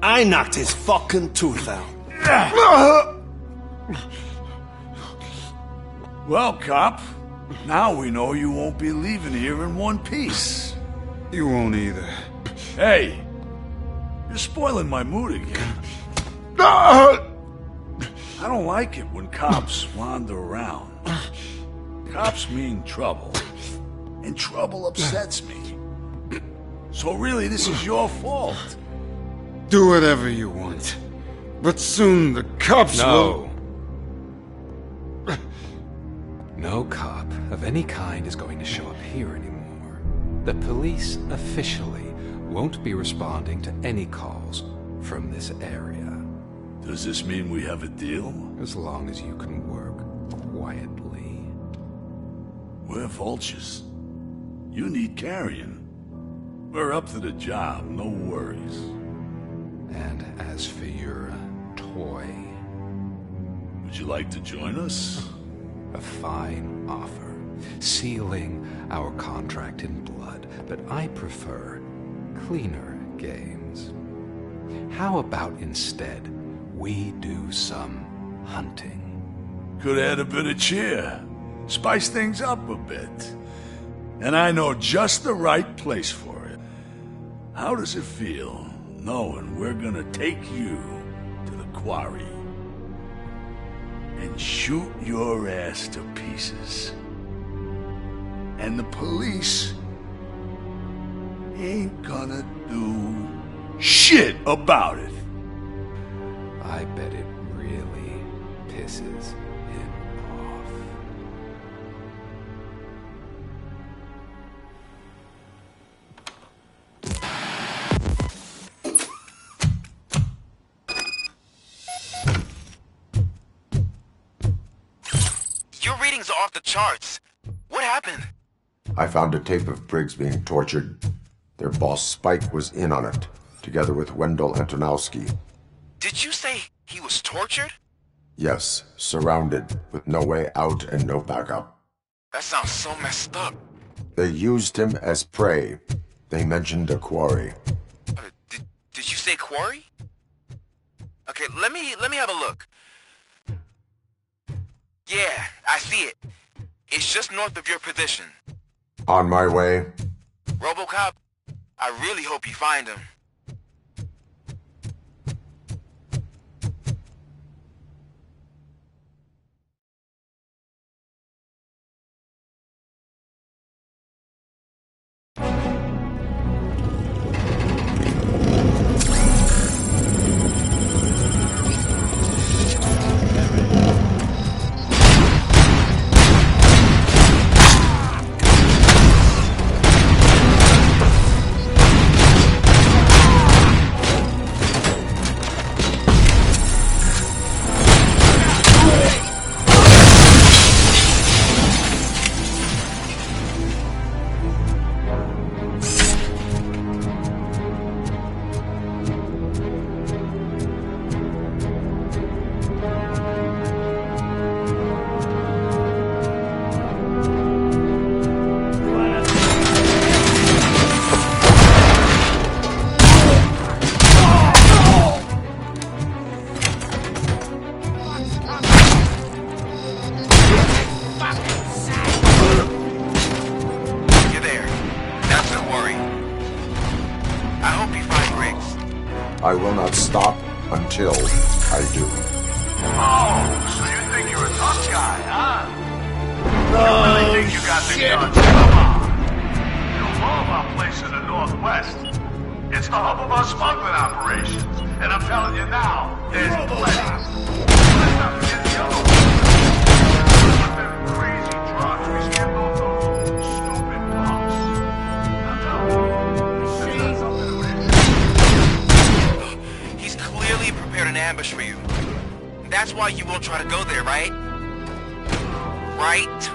I knocked his fucking tooth out. Well, cop, now we know you won't be leaving here in one piece. You won't either. Hey, you're spoiling my mood again. I don't like it when cops wander around. Cops mean trouble, and trouble upsets me. So really, this is your fault. Do whatever you want, but soon the cops will... No cop of any kind is going to show up here anymore. The police officially won't be responding to any calls from this area. Does this mean we have a deal? As long as you can work quietly. We're vultures. You need carrion. We're up to the job, no worries. And as for your toy... Would you like to join us? A fine offer, sealing our contract in blood, but I prefer cleaner games. How about instead we do some hunting? Could add a bit of cheer, spice things up a bit. And I know just the right place for it. How does it feel, knowing we're gonna take you to the quarry and shoot your ass to pieces? And the police ain't gonna do shit about it. I bet it really pisses him off. Your readings are off the charts. What happened? I found a tape of Briggs being tortured. Their boss Spike was in on it, together with Wendell Antonowski. Did you say he was tortured? Yes, surrounded, with no way out and no backup. That sounds so messed up. They used him as prey. They mentioned a quarry. Did you say quarry? Okay, let me have a look. Yeah, I see it. It's just north of your position. On my way. Robo Cop, I really hope you find him. I will not stop until I do. Oh, so you think you're a tough guy, huh? You really think you got me done? Come on. You know, all of our place in the Northwest. It's the hub of our smuggling operations. And I'm telling you now, there's plenty. Let's not forget the other one. With them crazy drugs we skipped on those stupid punks. I'm telling you, it's got something to it. He's clearly prepared an ambush for you. That's why you won't try to go there, right? Right?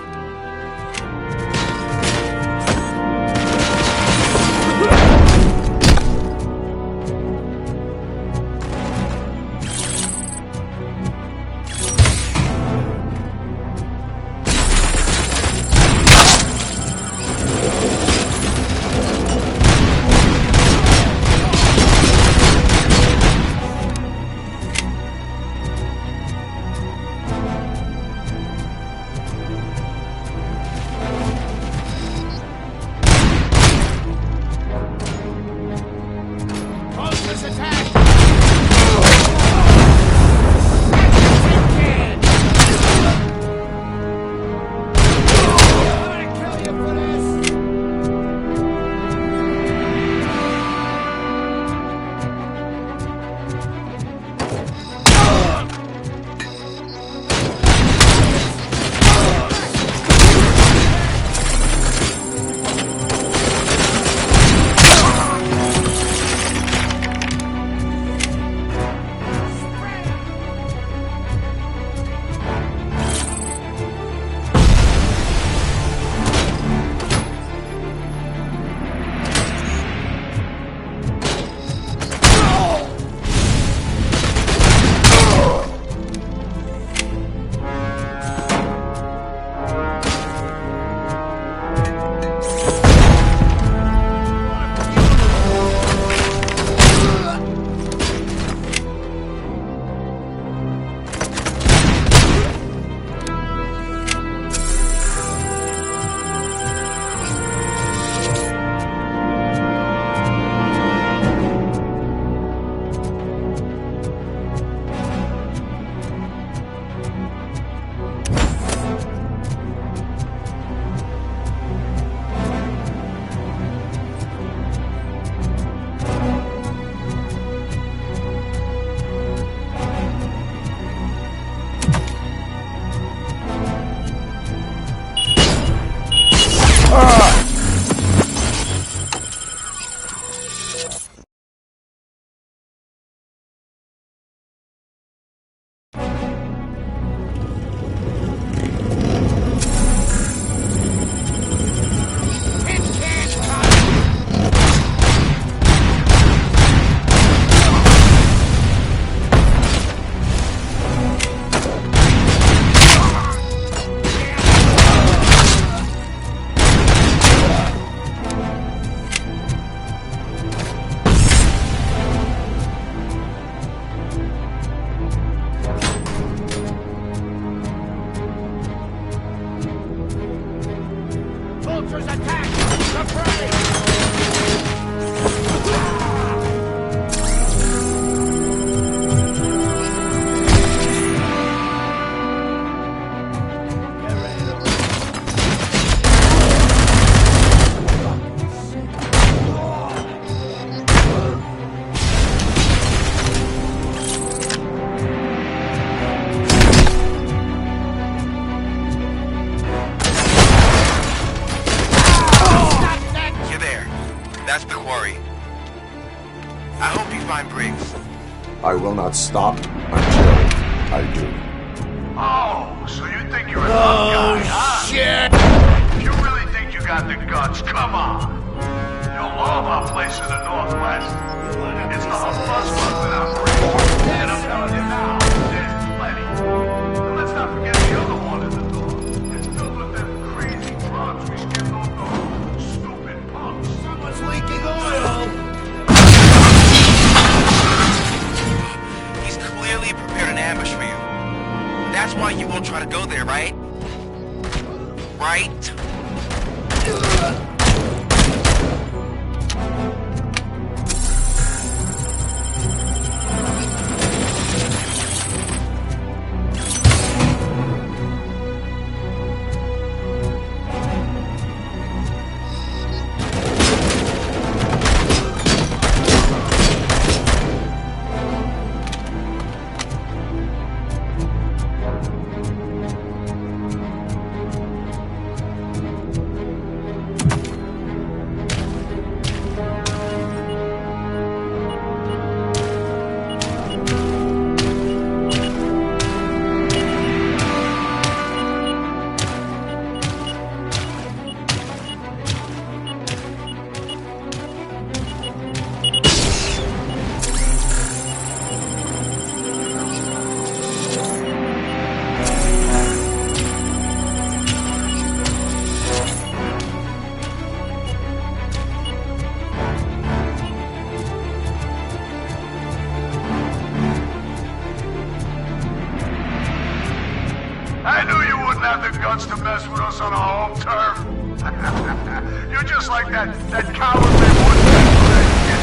That's the quarry. I hope you find Briggs. I will not stop until I do. Oh, so you think you're a tough guy, huh? Shit! If you really think you got the guts, come on. You know, all of our places in the Northwest, it's the buzz-busting operation. And I'm telling you now, there's plenty. And let's not forget the other one in the north. It's filled with them crazy drugs we skipped on those stupid punks. Someone's leaking oil! He's clearly prepared an ambush for you. That's why you won't try to go there, right? Right? I knew you wouldn't have the guts to mess with us on our home turf. You're just like that cowardly woodsman kid.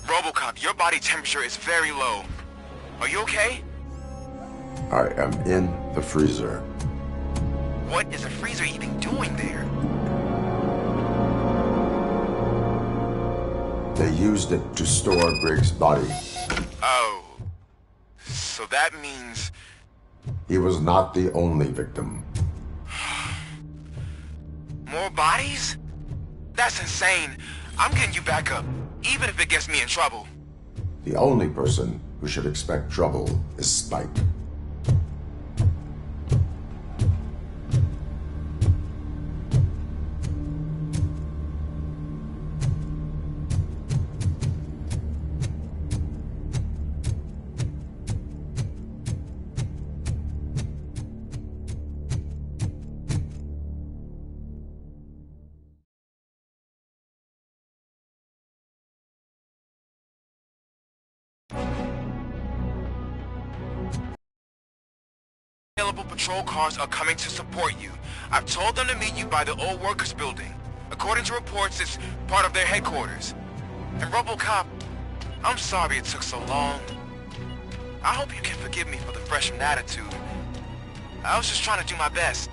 Robo Cop, your body temperature is very low. Are you okay? I am in the freezer. What is a freezer even doing there? They used it to store Briggs' body. Oh. So that means... He was not the only victim. More bodies? That's insane. I'm getting you back up, even if it gets me in trouble. The only person who should expect trouble is Spike. Available patrol cars are coming to support you. I've told them to meet you by the old workers building. According to reports, it's part of their headquarters. And Robo Cop, I'm sorry it took so long. I hope you can forgive me for the freshman attitude. I was just trying to do my best.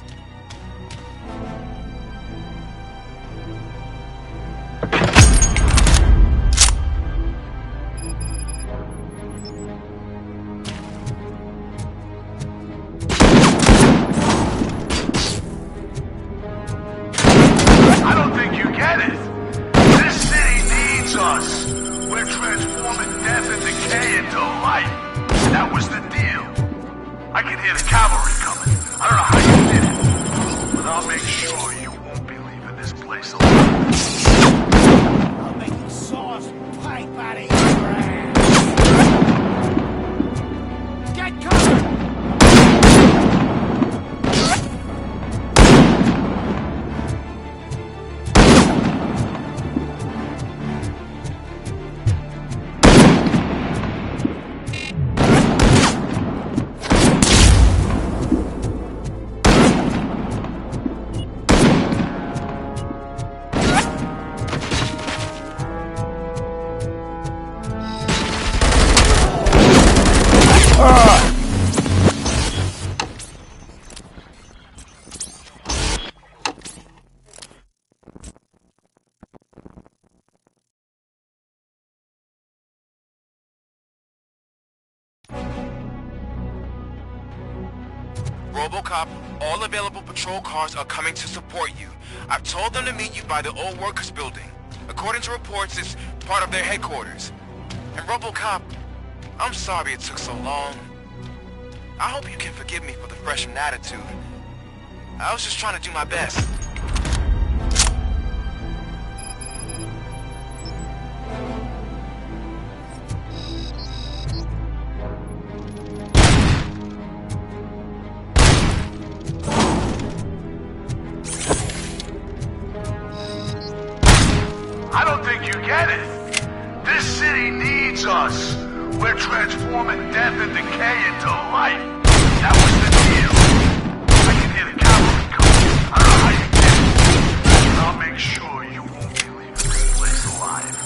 I don't think you get it. This city needs us. We're transforming death and decay into life. That was the deal. I can hear the cavalry coming. I don't know how you did it, but I'll make sure you won't be leaving this place alive. I'll make you sauce pipe out of your ass. Get covered! Robo Cop, all available patrol cars are coming to support you. I've told them to meet you by the old workers building. According to reports, it's part of their headquarters. And Robo Cop, I'm sorry it took so long. I hope you can forgive me for the freshman attitude. I was just trying to do my best. I don't think you get it. This city needs us. We're transforming death and decay into life. That was the deal. I can hear the cavalry coming. I don't know how you did it, but I'll make sure you won't be leaving this place alive.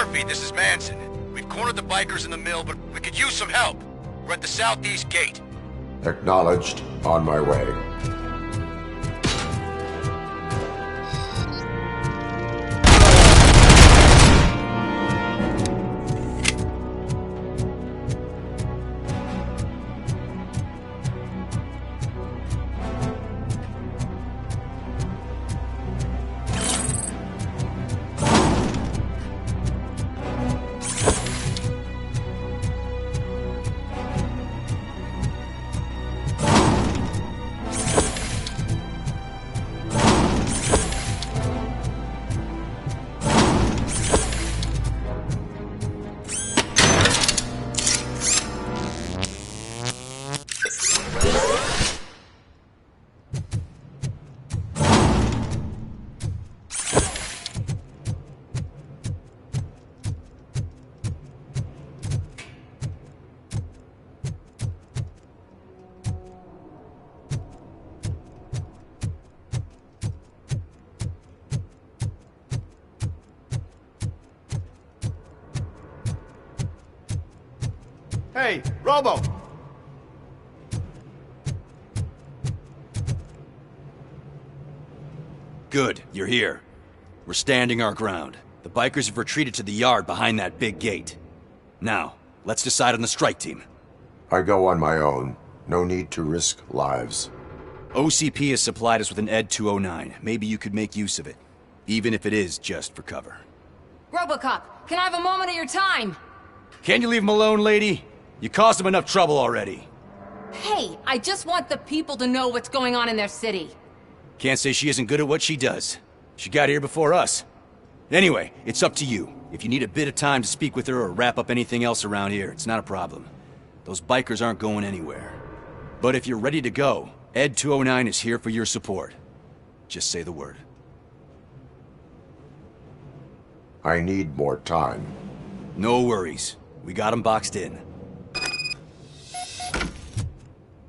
Murphy, this is Manson. We've cornered the bikers in the mill, but we could use some help. We're at the southeast gate. Acknowledged. On my way. Hey, Robo! Good, you're here. We're standing our ground. The bikers have retreated to the yard behind that big gate. Now, let's decide on the strike team. I go on my own. No need to risk lives. OCP has supplied us with an ED 209. Maybe you could make use of it, even if it is just for cover. Robo Cop, can I have a moment of your time? Can you leave him alone, lady? You caused him enough trouble already. Hey, I just want the people to know what's going on in their city. Can't say she isn't good at what she does. She got here before us. Anyway, it's up to you. If you need a bit of time to speak with her or wrap up anything else around here, it's not a problem. Those bikers aren't going anywhere. But if you're ready to go, ED 209 is here for your support. Just say the word. I need more time. No worries. We got them boxed in.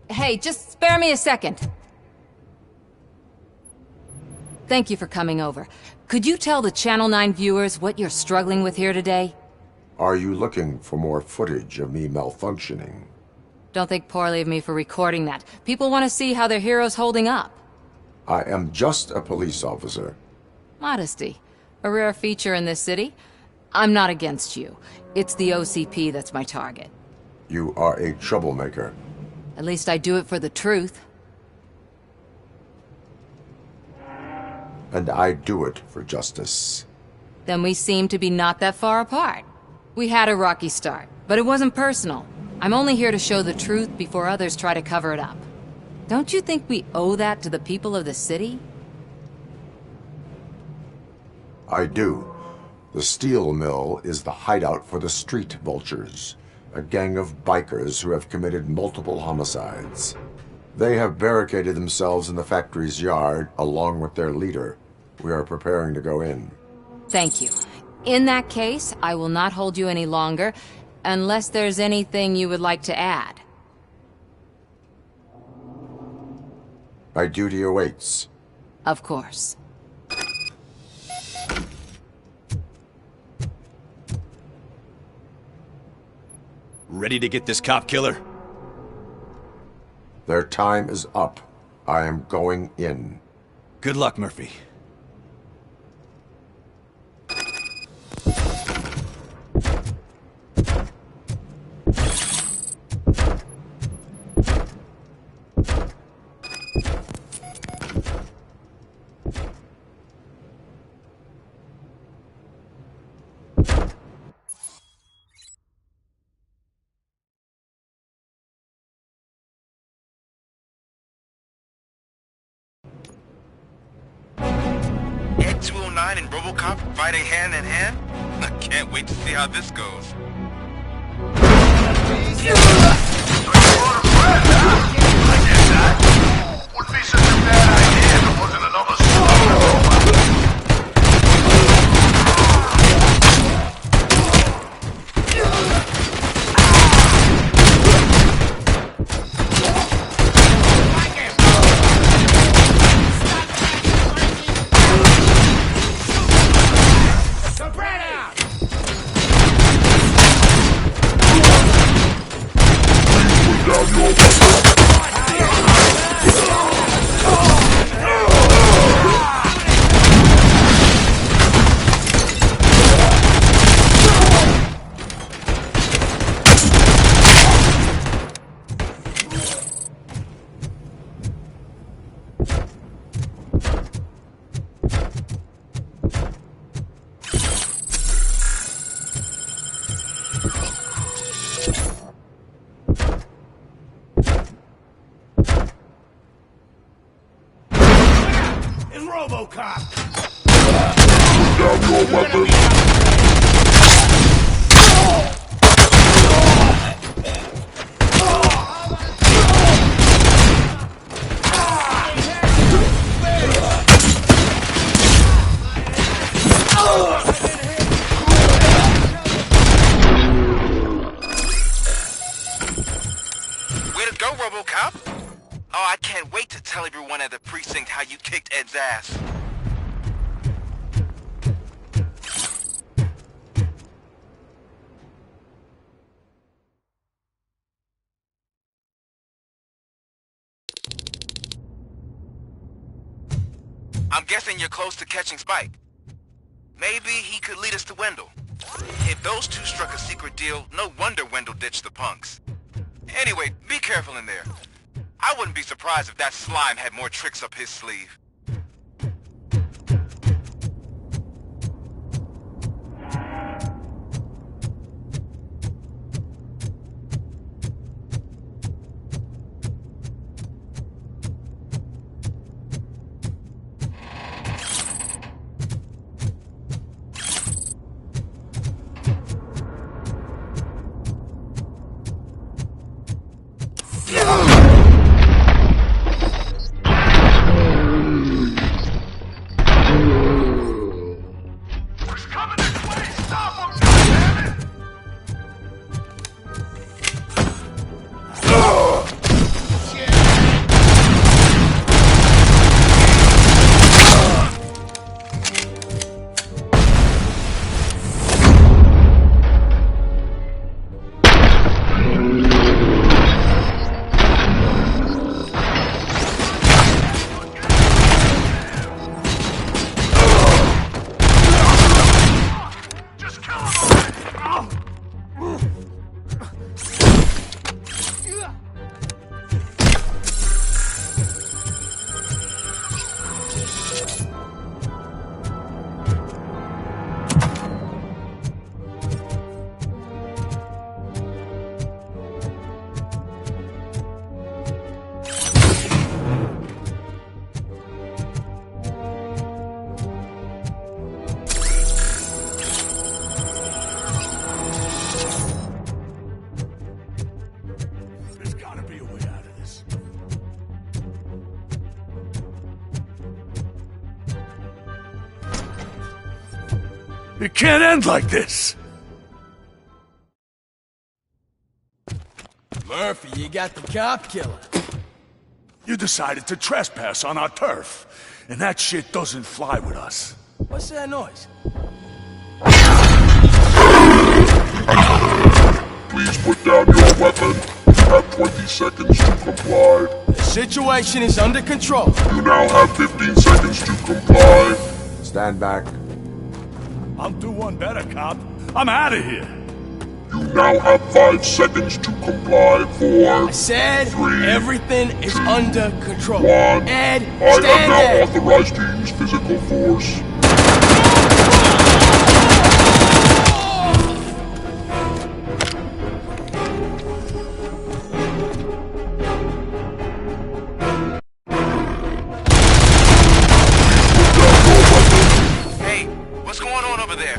Hey, just spare me a second. Thank you for coming over. Could you tell the Channel 9 viewers what you're struggling with here today? Are you looking for more footage of me malfunctioning? Don't think poorly of me for recording that. People want to see how their hero's holding up. I am just a police officer. Modesty. A rare feature in this city. I'm not against you. It's the OCP that's my target. You are a troublemaker. At least I do it for the truth. And I do it for justice. Then we seem to be not that far apart. We had a rocky start, but it wasn't personal. I'm only here to show the truth before others try to cover it up. Don't you think we owe that to the people of the city? I do. The steel mill is the hideout for the street vultures, a gang of bikers who have committed multiple homicides. They have barricaded themselves in the factory's yard along with their leader. We are preparing to go in. Thank you. In that case, I will not hold you any longer, unless there's anything you would like to add. My duty awaits. Of course. Ready to get this cop killer? Their time is up. I am going in. Good luck, Murphy. Ed 209 and Robo Cop fighting hand in hand? I can't wait to see how this goes. Wouldn't be such a bad idea if it wasn't another story. is Robo Cop. Put down your weapon. Way to go, Robo Cop. Oh, I can't wait to tell everyone at the precinct how you kicked Ed's ass. I'm guessing you're close to catching Spike. Maybe he could lead us to Wendell. If those two struck a secret deal, no wonder Wendell ditched the punks. Anyway, be careful in there. I wouldn't be surprised if that slime had more tricks up his sleeve. It can't end like this! Murphy, you got the cop killer. You decided to trespass on our turf, and that shit doesn't fly with us. What's that noise? Please put down your weapon. You have 20 seconds to comply. The situation is under control. You now have 15 seconds to comply. Stand back. I'll do one better, cop. I'm out of here. You now have 5 seconds to comply. 4, I said 3, everything is 2, under control. 1. Ed, I am stand now there. authorized to use physical force. Hey, what's going on over there?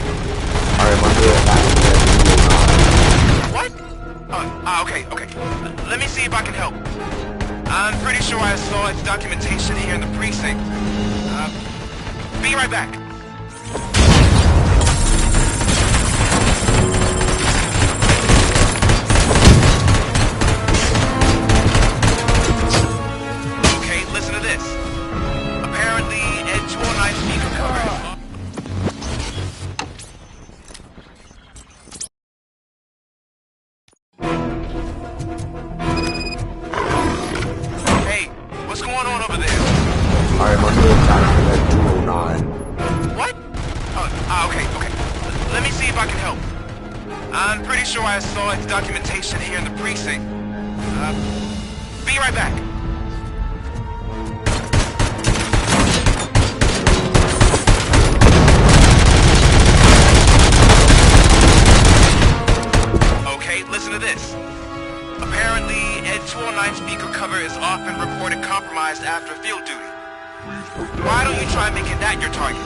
I am under attack. What? Okay. Let me see if I can help. I'm pretty sure I saw its documentation here in the precinct. Be right back. Okay, listen to this. Apparently, Ed 209's being recovered. Hey, what's going on over there? I am under attack at 209. What? Okay. Let me see if I can help. I'm pretty sure I saw its documentation here in the precinct. Be right back. Okay, listen to this. Apparently, Ed 209's speaker cover is often reported compromised after field duty. Please put down Why don't you try making that your target?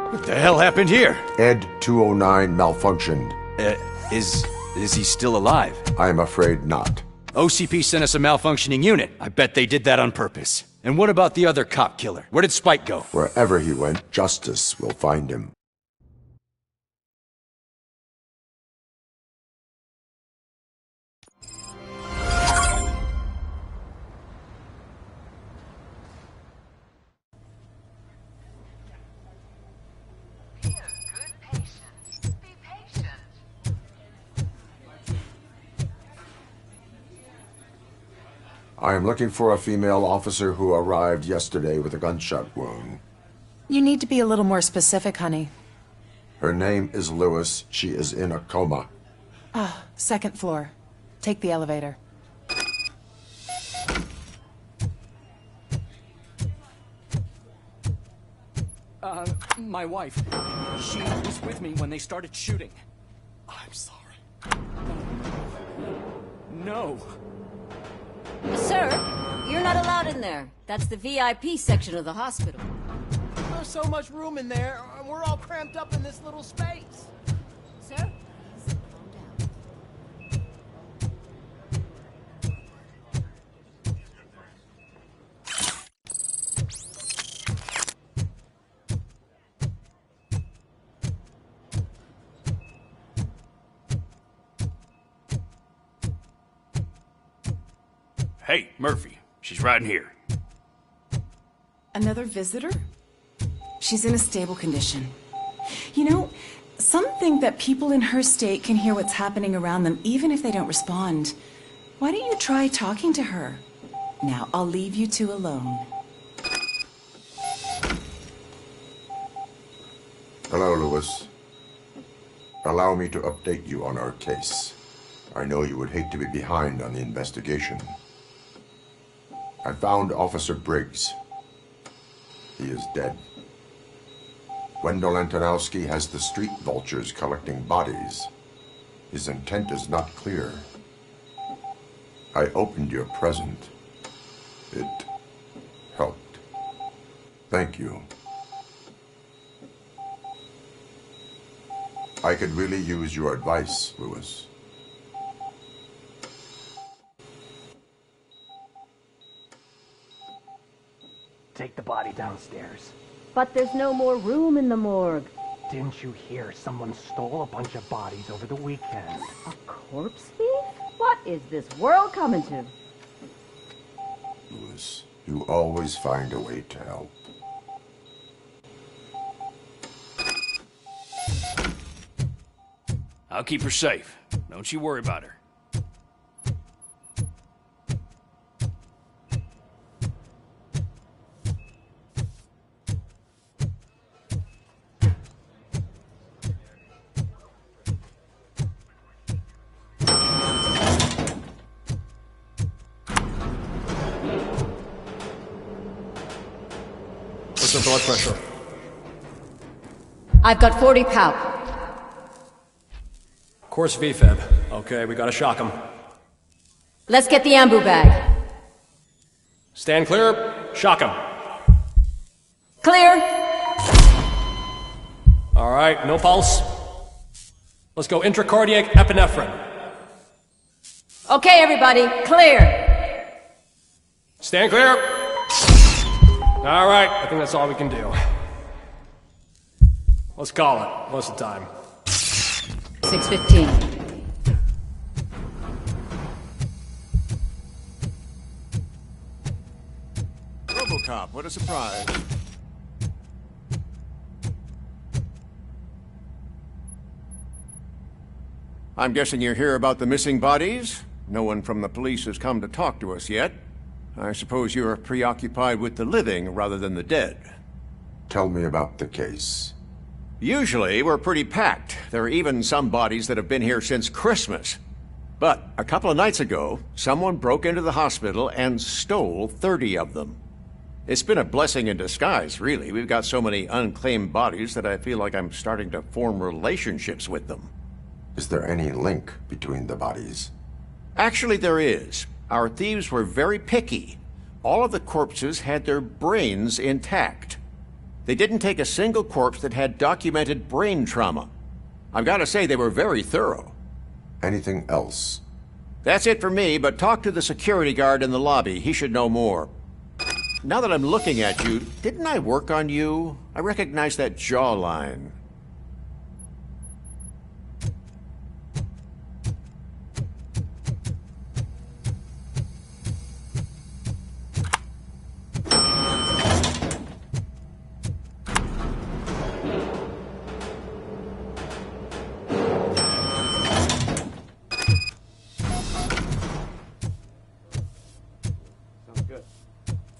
What the hell happened here? Ed 209 malfunctioned. Is he still alive? I am afraid not. OCP sent us a malfunctioning unit. I bet they did that on purpose. And what about the other cop killer? Where did Spike go? Wherever he went, justice will find him. I am looking for a female officer who arrived yesterday with a gunshot wound. You need to be a little more specific, honey. Her name is Lewis. She is in a coma. Ah, second floor. Take the elevator. My wife. She was with me when they started shooting. I'm sorry. No. Sir, you're not allowed in there. That's the VIP section of the hospital. There's so much room in there, and we're all cramped up in this little space. Sir? Hey, Murphy. She's right in here. Another visitor? She's in a stable condition. You know, some think that people in her state can hear what's happening around them even if they don't respond. Why don't you try talking to her? Now, I'll leave you two alone. Hello, Lewis. Allow me to update you on our case. I know you would hate to be behind on the investigation. I found Officer Briggs. He is dead. Wendell Antonowski has the street vultures collecting bodies. His intent is not clear. I opened your present. It helped. Thank you. I could really use your advice, Lewis. Take the body downstairs. But there's no more room in the morgue. Didn't you hear someone stole a bunch of bodies over the weekend? A corpse thief? What is this world coming to? Lewis, you always find a way to help. I'll keep her safe. Don't you worry about her. What's the blood pressure? I've got 40 pow. Course VFib. Okay, we gotta shock him. Let's get the ambu bag. Stand clear. Shock him. Clear. All right, no pulse. Let's go intracardiac epinephrine. Okay, everybody, clear. Stand clear. All right, I think that's all we can do. Let's call it. What's the time? 6:15. Robo Cop, what a surprise. I'm guessing you're here about the missing bodies? No one from the police has come to talk to us yet. I suppose you're preoccupied with the living rather than the dead. Tell me about the case. Usually, we're pretty packed. There are even some bodies that have been here since Christmas. But a couple of nights ago, someone broke into the hospital and stole 30 of them. It's been a blessing in disguise, really. We've got so many unclaimed bodies that I feel like I'm starting to form relationships with them. Is there any link between the bodies? Actually, there is. Our thieves were very picky. All of the corpses had their brains intact. They didn't take a single corpse that had documented brain trauma. I've got to say, they were very thorough. Anything else? That's it for me, but talk to the security guard in the lobby. He should know more. Now that I'm looking at you, didn't I work on you? I recognize that jawline.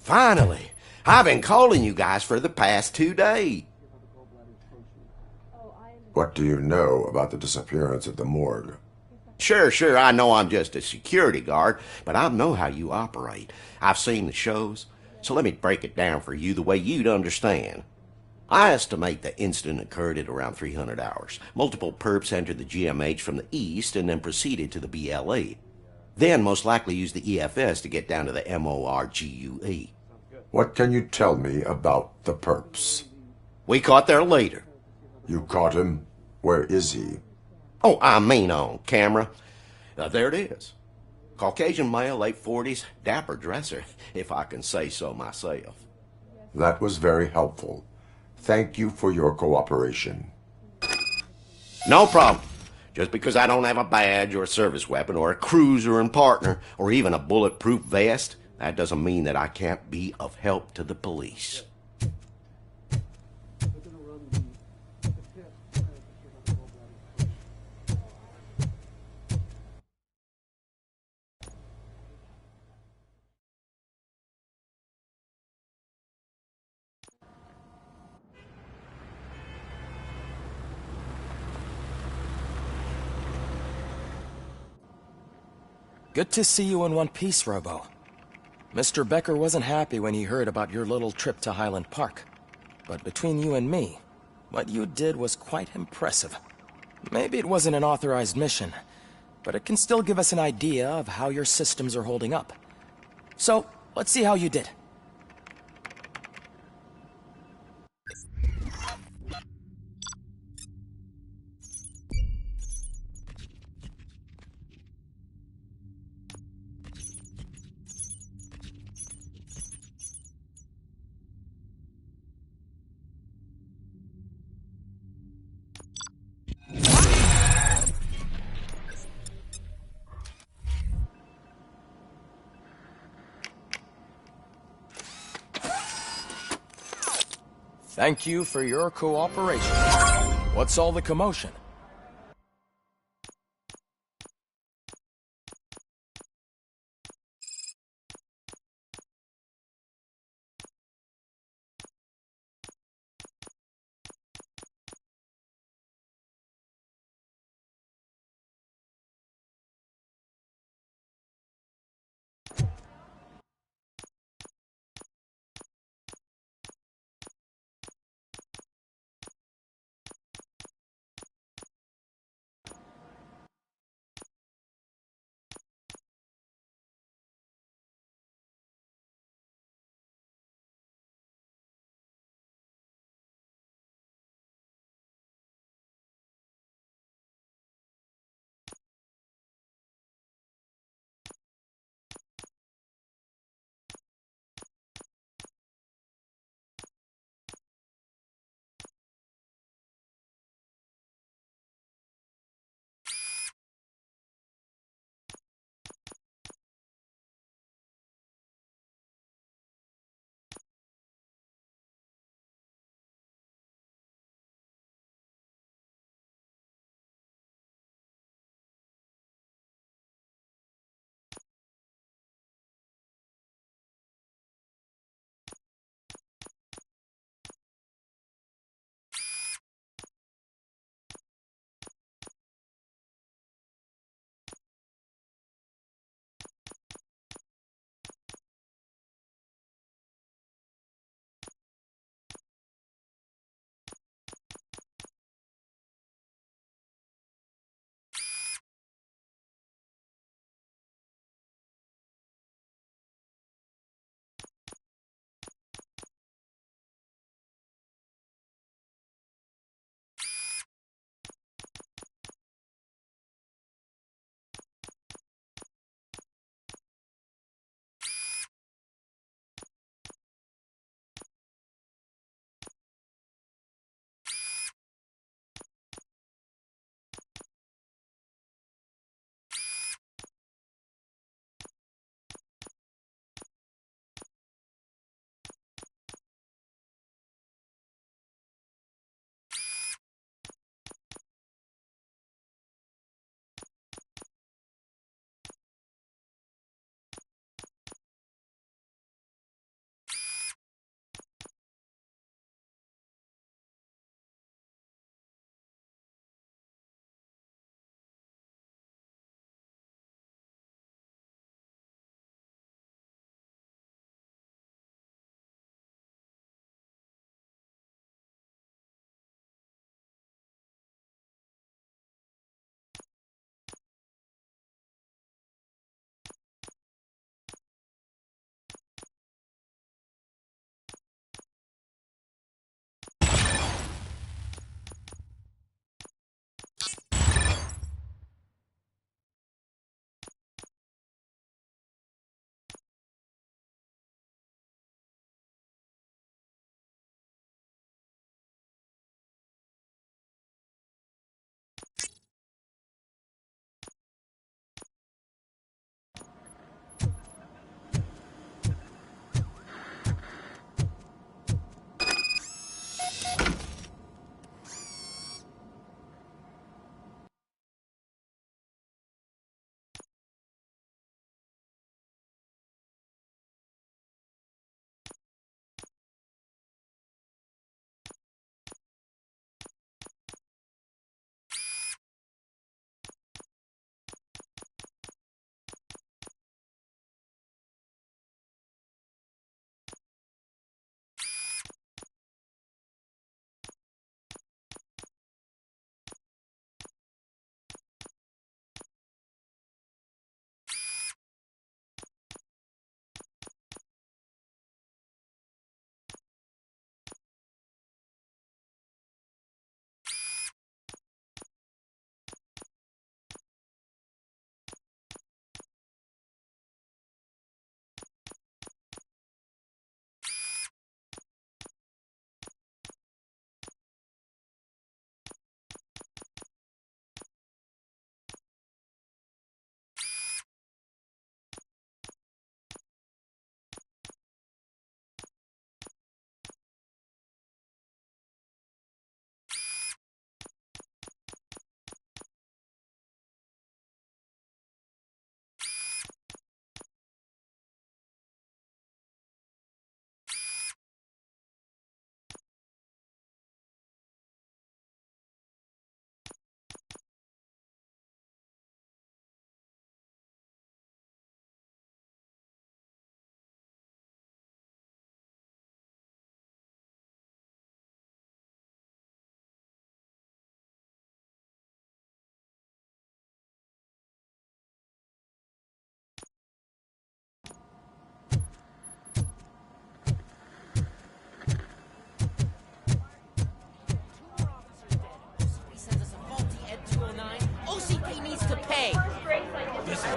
Finally! I've been calling you guys for the past 2 days. What do you know about the disappearance at the morgue? Sure, I know I'm just a security guard, but I know how you operate. I've seen the shows, so let me break it down for you the way you'd understand. I estimate the incident occurred at around 300 hours. Multiple perps entered the GMH from the east and then proceeded to the BLE. Then most likely used the EFS to get down to the MORGUE. What can you tell me about the perps? We caught their leader. You caught him? Where is he? Oh, I mean on camera. There it is. Caucasian male, late 40s, dapper dresser, if I can say so myself. That was very helpful. Thank you for your cooperation. No problem. Just because I don't have a badge or a service weapon or a cruiser and partner or even a bulletproof vest, that doesn't mean that I can't be of help to the police. Good to see you in one piece, Robo. Mr. Becker wasn't happy when he heard about your little trip to Highland Park. But between you and me, what you did was quite impressive. Maybe it wasn't an authorized mission, but it can still give us an idea of how your systems are holding up. So, let's see how you did. Thank you for your cooperation. What's all the commotion?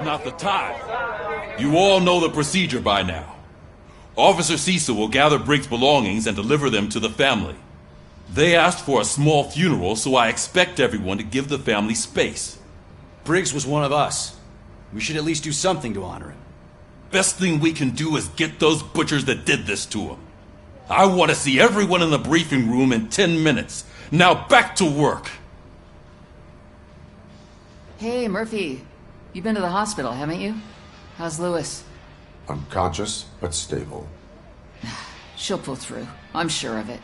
not the time. You all know the procedure by now. Officer Cecil will gather Briggs' belongings and deliver them to the family. They asked for a small funeral, so I expect everyone to give the family space. Briggs was one of us. We should at least do something to honor him. Best thing we can do is get those butchers that did this to him. I want to see everyone in the briefing room in 10 minutes. Now back to work. Hey, Murphy. You've been to the hospital, haven't you? How's Lewis? Unconscious, but stable. She'll pull through. I'm sure of it.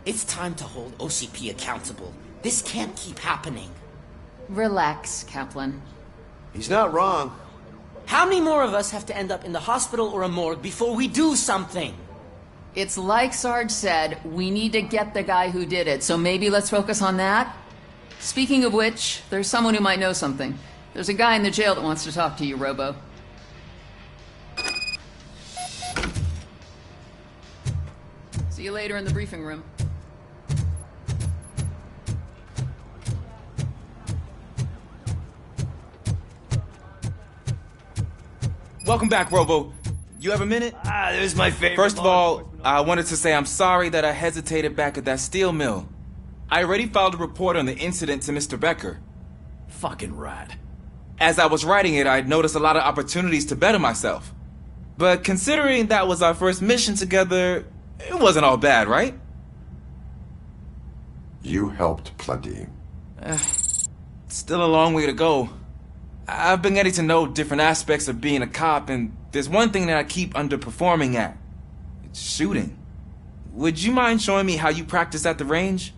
It's time to hold OCP accountable. This can't keep happening. Relax, Kaplan. He's not wrong. How many more of us have to end up in the hospital or a morgue before we do something? It's like Sarge said, we need to get the guy who did it, so maybe let's focus on that? Speaking of which, there's someone who might know something. There's a guy in the jail that wants to talk to you, Robo. See you later in the briefing room. Welcome back, Robo. You have a minute? This is my favorite. First of all, I wanted to say I'm sorry that I hesitated back at that steel mill. I already filed a report on the incident to Mr. Becker. Fucking rat. As I was writing it, I'd noticed a lot of opportunities to better myself. But considering that was our first mission together, it wasn't all bad, right? You helped plenty. Still a long way to go. I've been getting to know different aspects of being a cop, and there's one thing that I keep underperforming at. It's shooting. Would you mind showing me how you practice at the range?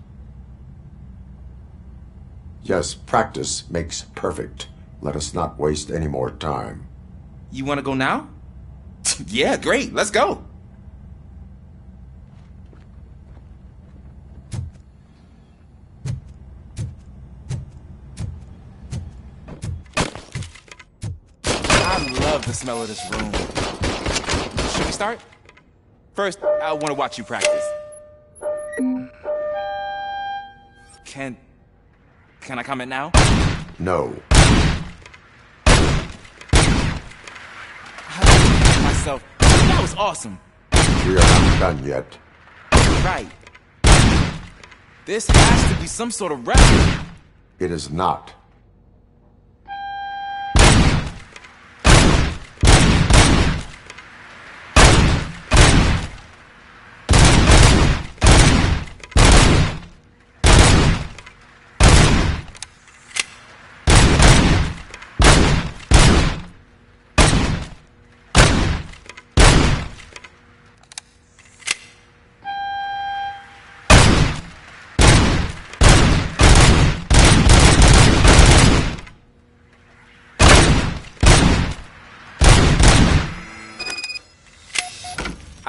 Yes, practice makes perfect. Let us not waste any more time. You want to go now? Yeah, great. Let's go. I love the smell of this room. Should we start? First, I want to watch you practice. Can I comment now? No. Myself. That was awesome. We are not done yet. Right. This has to be some sort of record. It is not.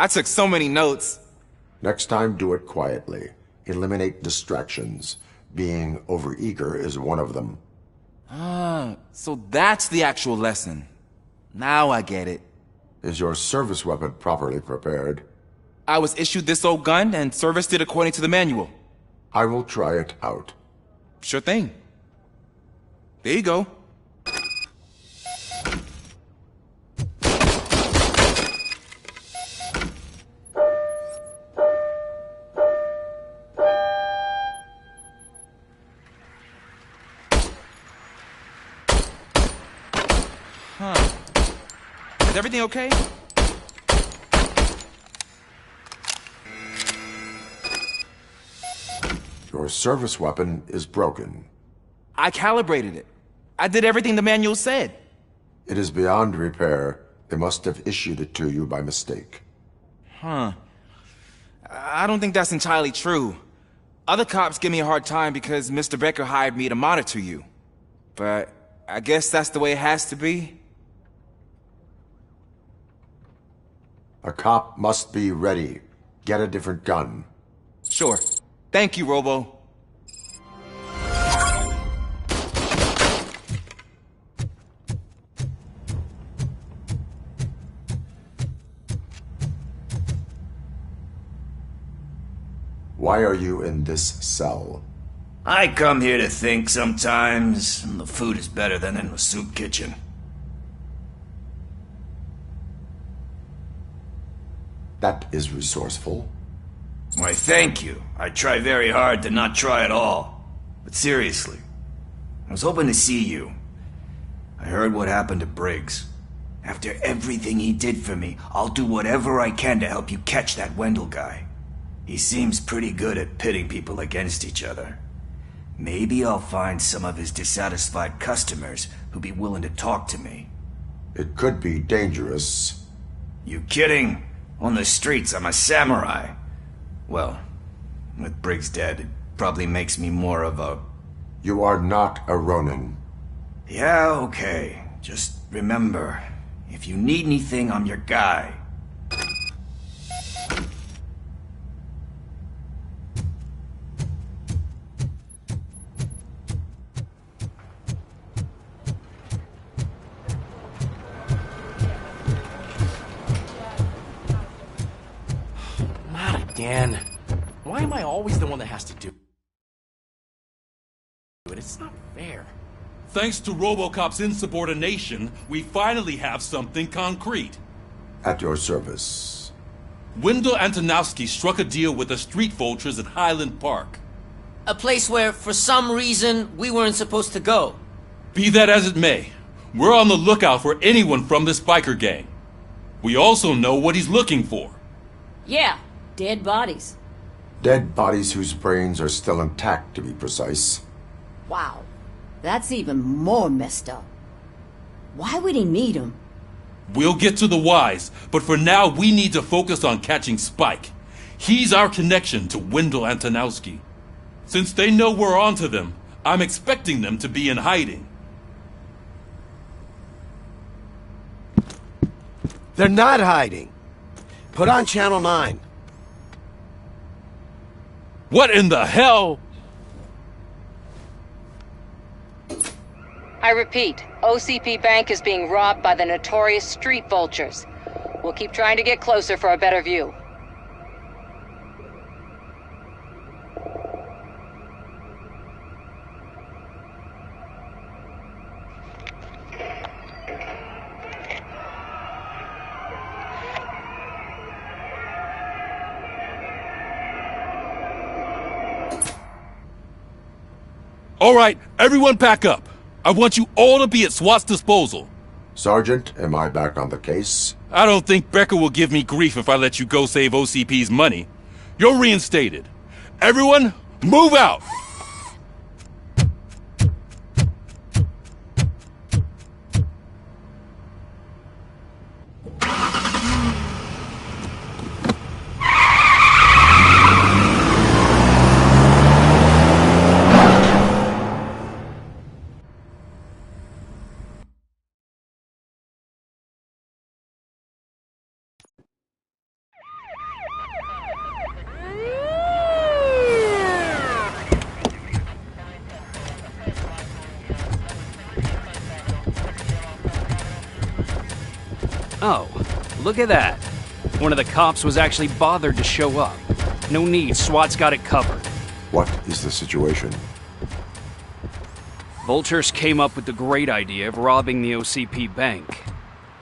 I took so many notes. Next time, do it quietly. Eliminate distractions. Being overeager is one of them. So that's the actual lesson. Now I get it. Is your service weapon properly prepared? I was issued this old gun and serviced it according to the manual. I will try it out. Sure thing. There you go. Is everything okay? Your service weapon is broken. I calibrated it. I did everything the manual said. It is beyond repair. They must have issued it to you by mistake. I don't think that's entirely true. Other cops give me a hard time because Mr. Becker hired me to monitor you. But I guess that's the way it has to be. A cop must be ready. Get a different gun. Sure. Thank you, Robo. Why are you in this cell? I come here to think sometimes, and the food is better than in the soup kitchen. That is resourceful. Why, thank you. I try very hard to not try at all. But seriously, I was hoping to see you. I heard what happened to Briggs. After everything he did for me, I'll do whatever I can to help you catch that Wendell guy. He seems pretty good at pitting people against each other. Maybe I'll find some of his dissatisfied customers who'd be willing to talk to me. It could be dangerous. You kidding? On the streets, I'm a samurai. Well, with Briggs dead, it probably makes me more of a... You are not a Ronin. Yeah, okay. Just remember, if you need anything, I'm your guy. Not again. Why am I always the one that has to do it? It's not fair. Thanks to Robo Cop's insubordination, we finally have something concrete. At your service. Wendell Antonowski struck a deal with the street vultures at Highland Park. A place where, for some reason, we weren't supposed to go. Be that as it may, we're on the lookout for anyone from this biker gang. We also know what he's looking for. Yeah, dead bodies. Dead bodies whose brains are still intact, to be precise. Wow, that's even more messed up. Why would he need them? We'll get to the whys, but for now we need to focus on catching Spike. He's our connection to Wendell Antonowski. Since they know we're onto them, I'm expecting them to be in hiding. They're not hiding. Put on Channel 9. What in the hell? I repeat, OCP Bank is being robbed by the notorious street vultures. We'll keep trying to get closer for a better view. All right, everyone pack up. I want you all to be at SWAT's disposal. Sergeant, am I back on the case? I don't think Becker will give me grief if I let you go save OCP's money. You're reinstated. Everyone, move out! Oh, look at that. One of the cops was actually bothered to show up. No need, SWAT's got it covered. What is the situation? Vultures came up with the great idea of robbing the OCP bank.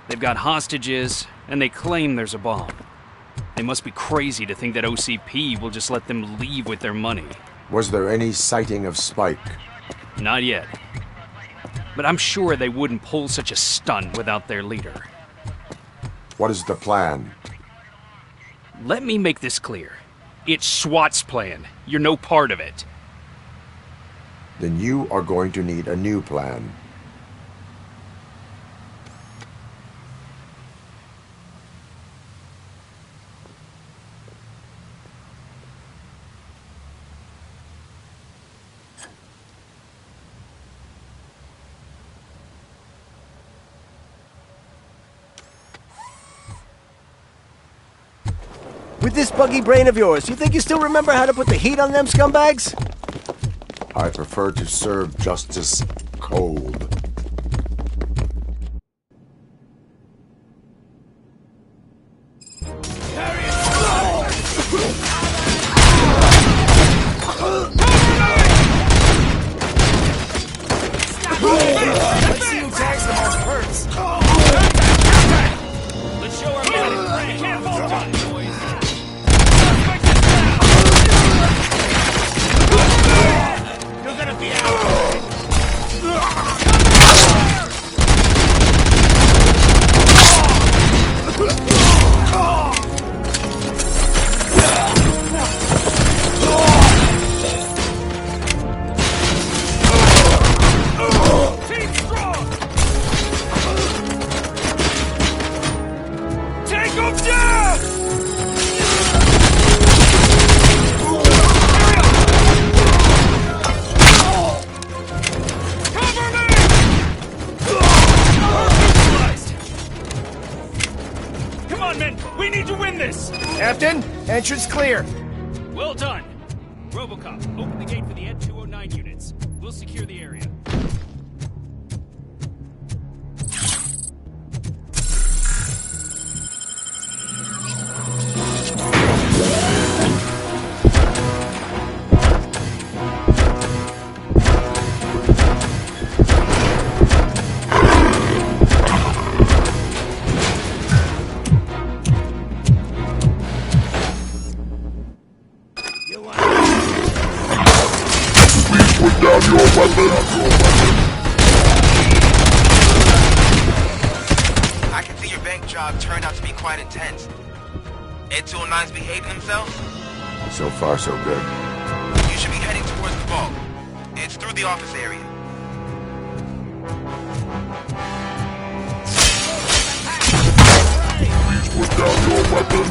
They've got hostages, and they claim there's a bomb. They must be crazy to think that OCP will just let them leave with their money. Was there any sighting of Spike? Not yet. But I'm sure they wouldn't pull such a stunt without their leader. What is the plan? Let me make this clear. It's SWAT's plan. You're no part of it. Then you are going to need a new plan. With this buggy brain of yours, you think you still remember how to put the heat on them scumbags? I prefer to serve justice cold. Let's see who tags the most hurts. Let's show our man. Can't hold on, boys. Captain, entrance clear. Well done. Robo Cop, open the gate for the Ed 209 units. We'll secure the area. I can see your bank job turned out to be quite intense. Ed 209's behaving themselves? So far, so good. You should be heading towards the vault. It's through the office area. Please put down your weapon.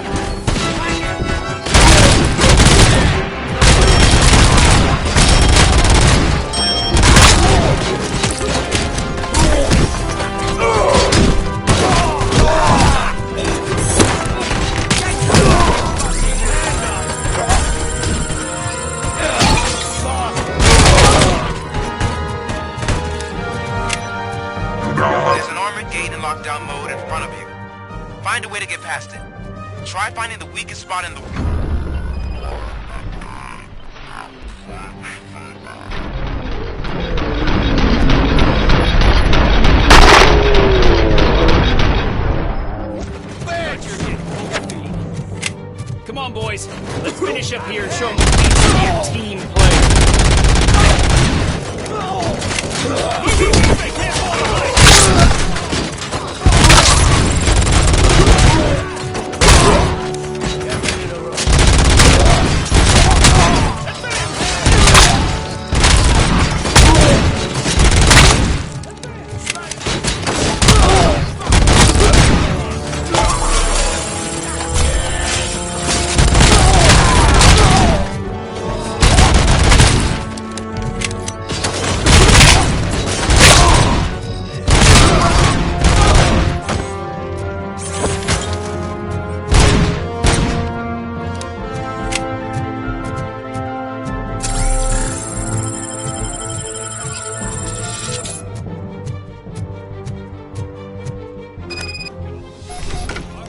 There's an armored gate in lockdown mode in front of you. Find a way to get past it. Try finding the weakest spot in the... Come on, boys. Let's finish up here and show them a team play.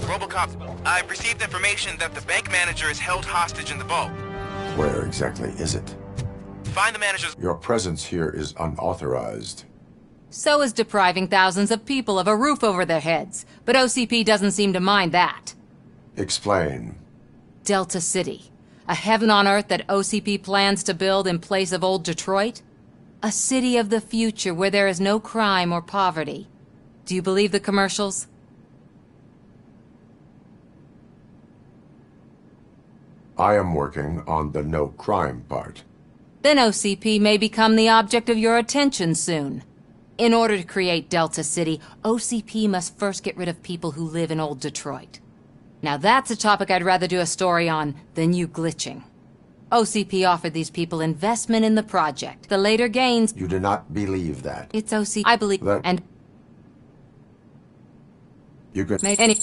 Robo Cop, I've received information that the bank manager is held hostage in the vault. Where exactly is it? Find the manager's... Your presence here is unauthorized. So is depriving thousands of people of a roof over their heads. But OCP doesn't seem to mind that. Explain. Delta City. A heaven on earth that OCP plans to build in place of old Detroit? A city of the future where there is no crime or poverty. Do you believe the commercials? I am working on the no crime part. Then OCP may become the object of your attention soon. In order to create Delta City, OCP must first get rid of people who live in old Detroit. Now that's a topic I'd rather do a story on than you glitching. OCP offered these people investment in the project. The later gains... You do not believe that. It's OCP. I believe that... And... You could... Make any...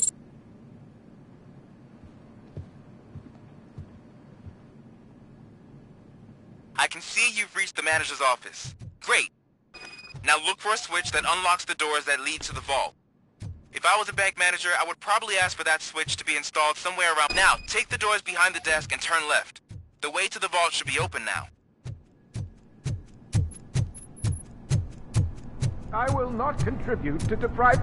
I can see you've reached the manager's office. Great. Now look for a switch that unlocks the doors that lead to the vault. If I was a bank manager, I would probably ask for that switch to be installed somewhere around... Now, take the doors behind the desk and turn left. The way to the vault should be open now. I will not contribute to deprive...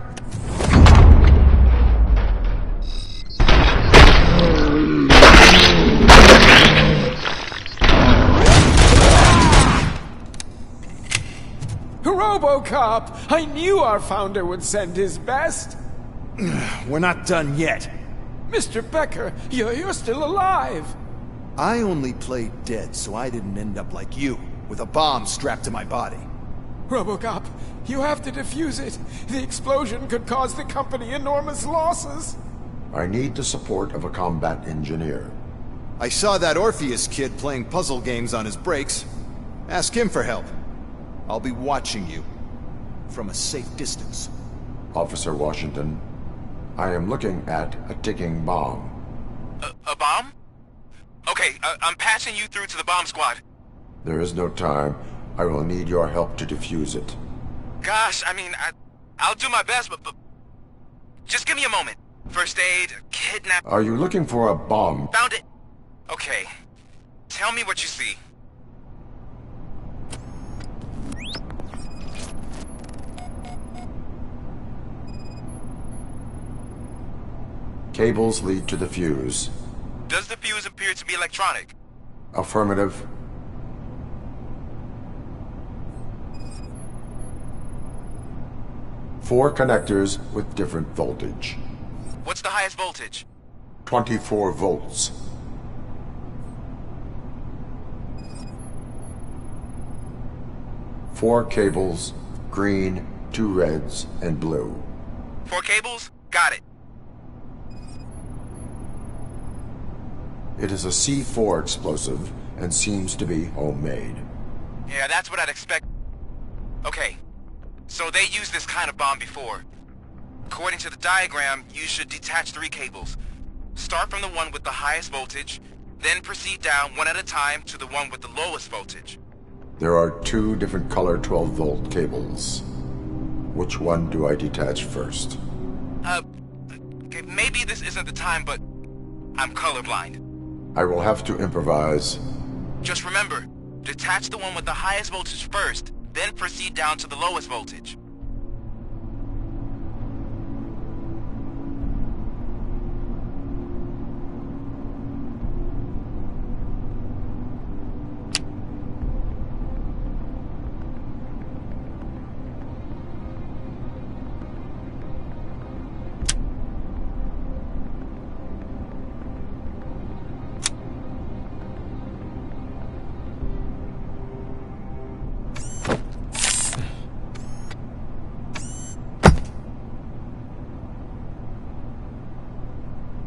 Robo Cop! I knew our founder would send his best! We're not done yet. Mr. Becker, you're still alive! I only played dead so I didn't end up like you, with a bomb strapped to my body. RoboCop, you have to defuse it. The explosion could cause the company enormous losses. I need the support of a combat engineer. I saw that Orpheus kid playing puzzle games on his breaks. Ask him for help. I'll be watching you. From a safe distance. Officer Washington, I am looking at a ticking bomb. A bomb? Okay, I'm passing you through to the bomb squad. There is no time. I will need your help to defuse it. Gosh, I mean, I'll do my best, but just give me a moment. First aid, kidnap... Are you looking for a bomb? Found it! Okay. Tell me what you see. Cables lead to the fuse. Does the fuse appear to be electronic? Affirmative. Four connectors with different voltage. What's the highest voltage? 24 volts. Four cables, green, 2 reds, and blue. 4 cables? Got it. It is a C4 explosive and seems to be homemade. Yeah, that's what I'd expect. Okay, so they used this kind of bomb before. According to the diagram, you should detach 3 cables. Start from the one with the highest voltage, then proceed down one at a time to the one with the lowest voltage. There are 2 different color 12-volt cables. Which one do I detach first? Okay, maybe this isn't the time, but I'm colorblind. I will have to improvise. Just remember, detach the one with the highest voltage first, then proceed down to the lowest voltage.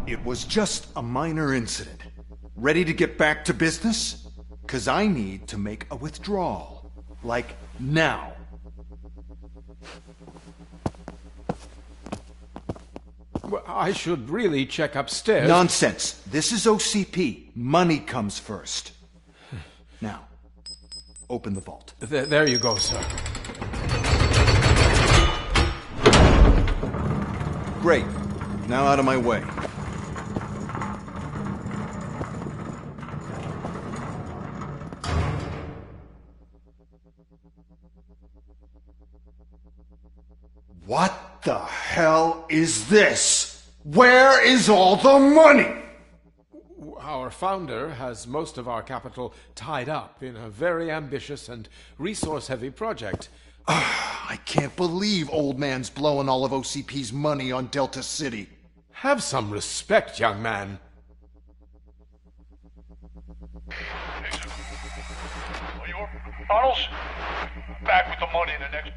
It was just a minor incident. Ready to get back to business? 'Cause I need to make a withdrawal. Like, now. Well, I should really check upstairs. Nonsense. This is OCP. Money comes first. Now, open the vault. There you go, sir. Great. Now out of my way. What the hell is this? Where is all the money? Our founder has most of our capital tied up in a very ambitious and resource-heavy project. I can't believe old man's blowing all of OCP's money on Delta City. Have some respect, young man. Bottles? Back with the money in the next...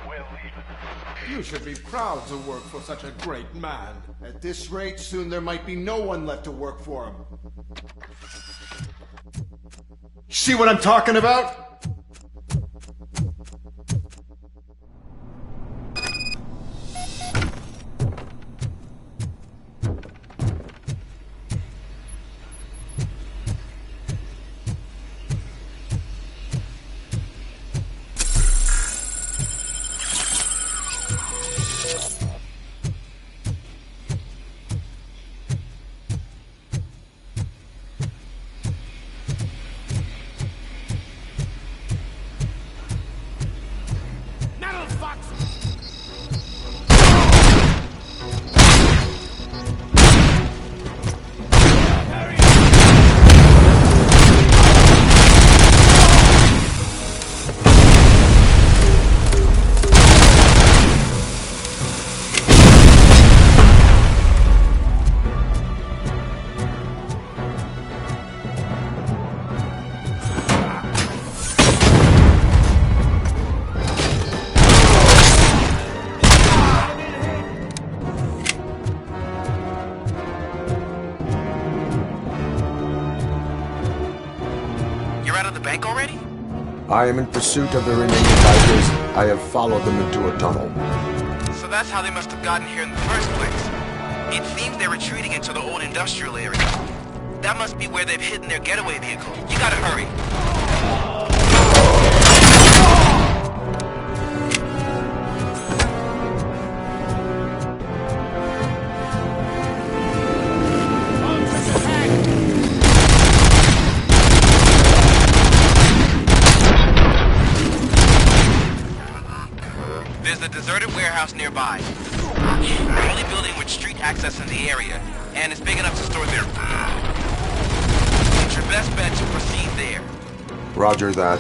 We're leaving. You should be proud to work for such a great man. At this rate, soon there might be no one left to work for him. See what I'm talking about? I am in pursuit of the remaining bikers. I have followed them into a tunnel. So that's how they must have gotten here in the first place. It seems they're retreating into the old industrial area. That must be where they've hidden their getaway vehicle. You gotta hurry. There's a deserted warehouse nearby. The only building with street access in the area, and it's big enough to store their... It's your best bet to proceed there. Roger that.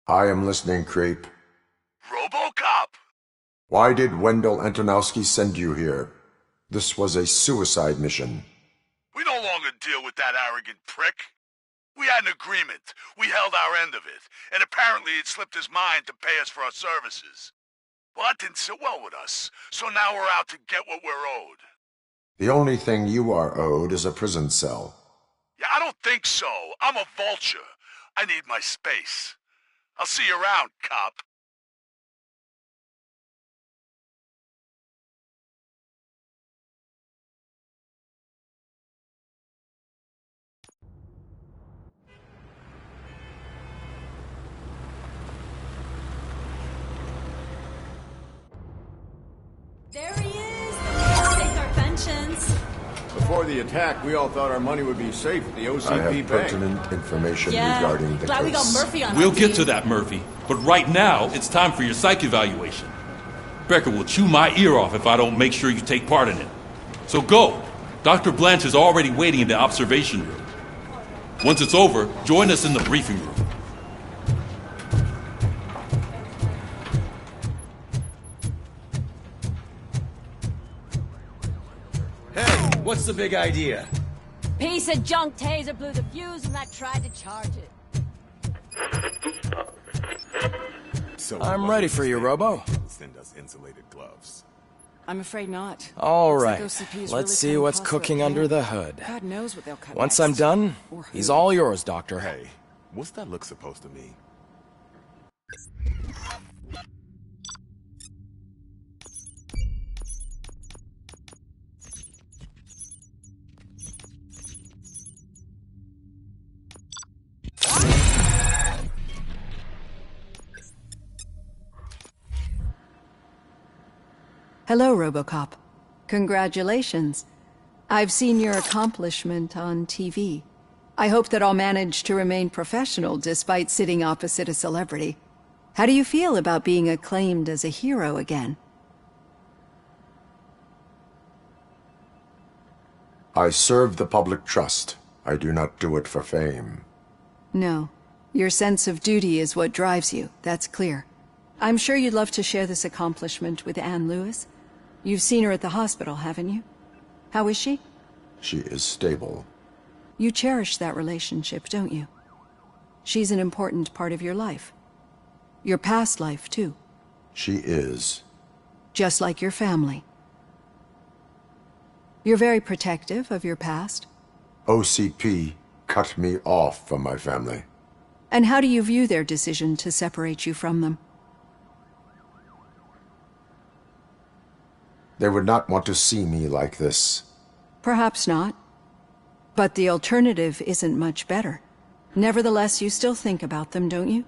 I am listening, Creep. Robo Cop! Why did Wendell Antonowski send you here? This was a suicide mission. We deal with that arrogant prick. We had an agreement. We held our end of it, and apparently it slipped his mind to pay us for our services. Well, that didn't sit well with us, so now we're out to get what we're owed. The only thing you are owed is a prison cell. Yeah, I don't think so. I'm a vulture. I need my space. I'll see you around, cop. There he is! Take our pensions. Before the attack, we all thought our money would be safe at the OCP I have bank. pertinent information Yeah, regarding the glad case. we got Murphy on We'll our get team. to that, Murphy. But right now, it's time for your psych evaluation. Becker will chew my ear off if I don't make sure you take part in it. So go. Dr. Blanche is already waiting in the observation room. Once it's over, join us in the briefing room. Hey, what's the big idea? Piece of junk taser blew the fuse and I tried to charge it. I'm ready for you, Robo. Send us insulated gloves. I'm afraid not. All Looks right, like OCP is let's really see cutting what's costs cooking where it under can. the hood. God knows what they'll cut Once next. I'm done, Or who. he's all yours, Doctor. Hey, what's that look supposed to mean? Hello, Robo Cop. Congratulations. I've seen your accomplishment on TV. I hope that I'll manage to remain professional despite sitting opposite a celebrity. How do you feel about being acclaimed as a hero again? I serve the public trust. I do not do it for fame. No. Your sense of duty is what drives you, that's clear. I'm sure you'd love to share this accomplishment with Anne Lewis. You've seen her at the hospital, haven't you? How is she? She is stable. You cherish that relationship, don't you? She's an important part of your life. Your past life, too. She is. Just like your family. You're very protective of your past. OCP cut me off from my family. And how do you view their decision to separate you from them? They would not want to see me like this. Perhaps not. But the alternative isn't much better. Nevertheless, you still think about them, don't you?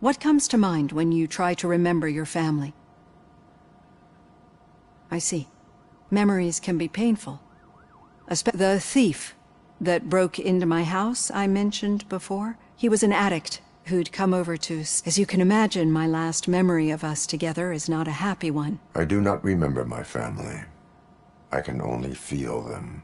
What comes to mind when you try to remember your family? I see. Memories can be painful. The thief that broke into my house I mentioned before, he was an addict who'd come over to... As you can imagine, my last memory of us together is not a happy one. I do not remember my family. I can only feel them.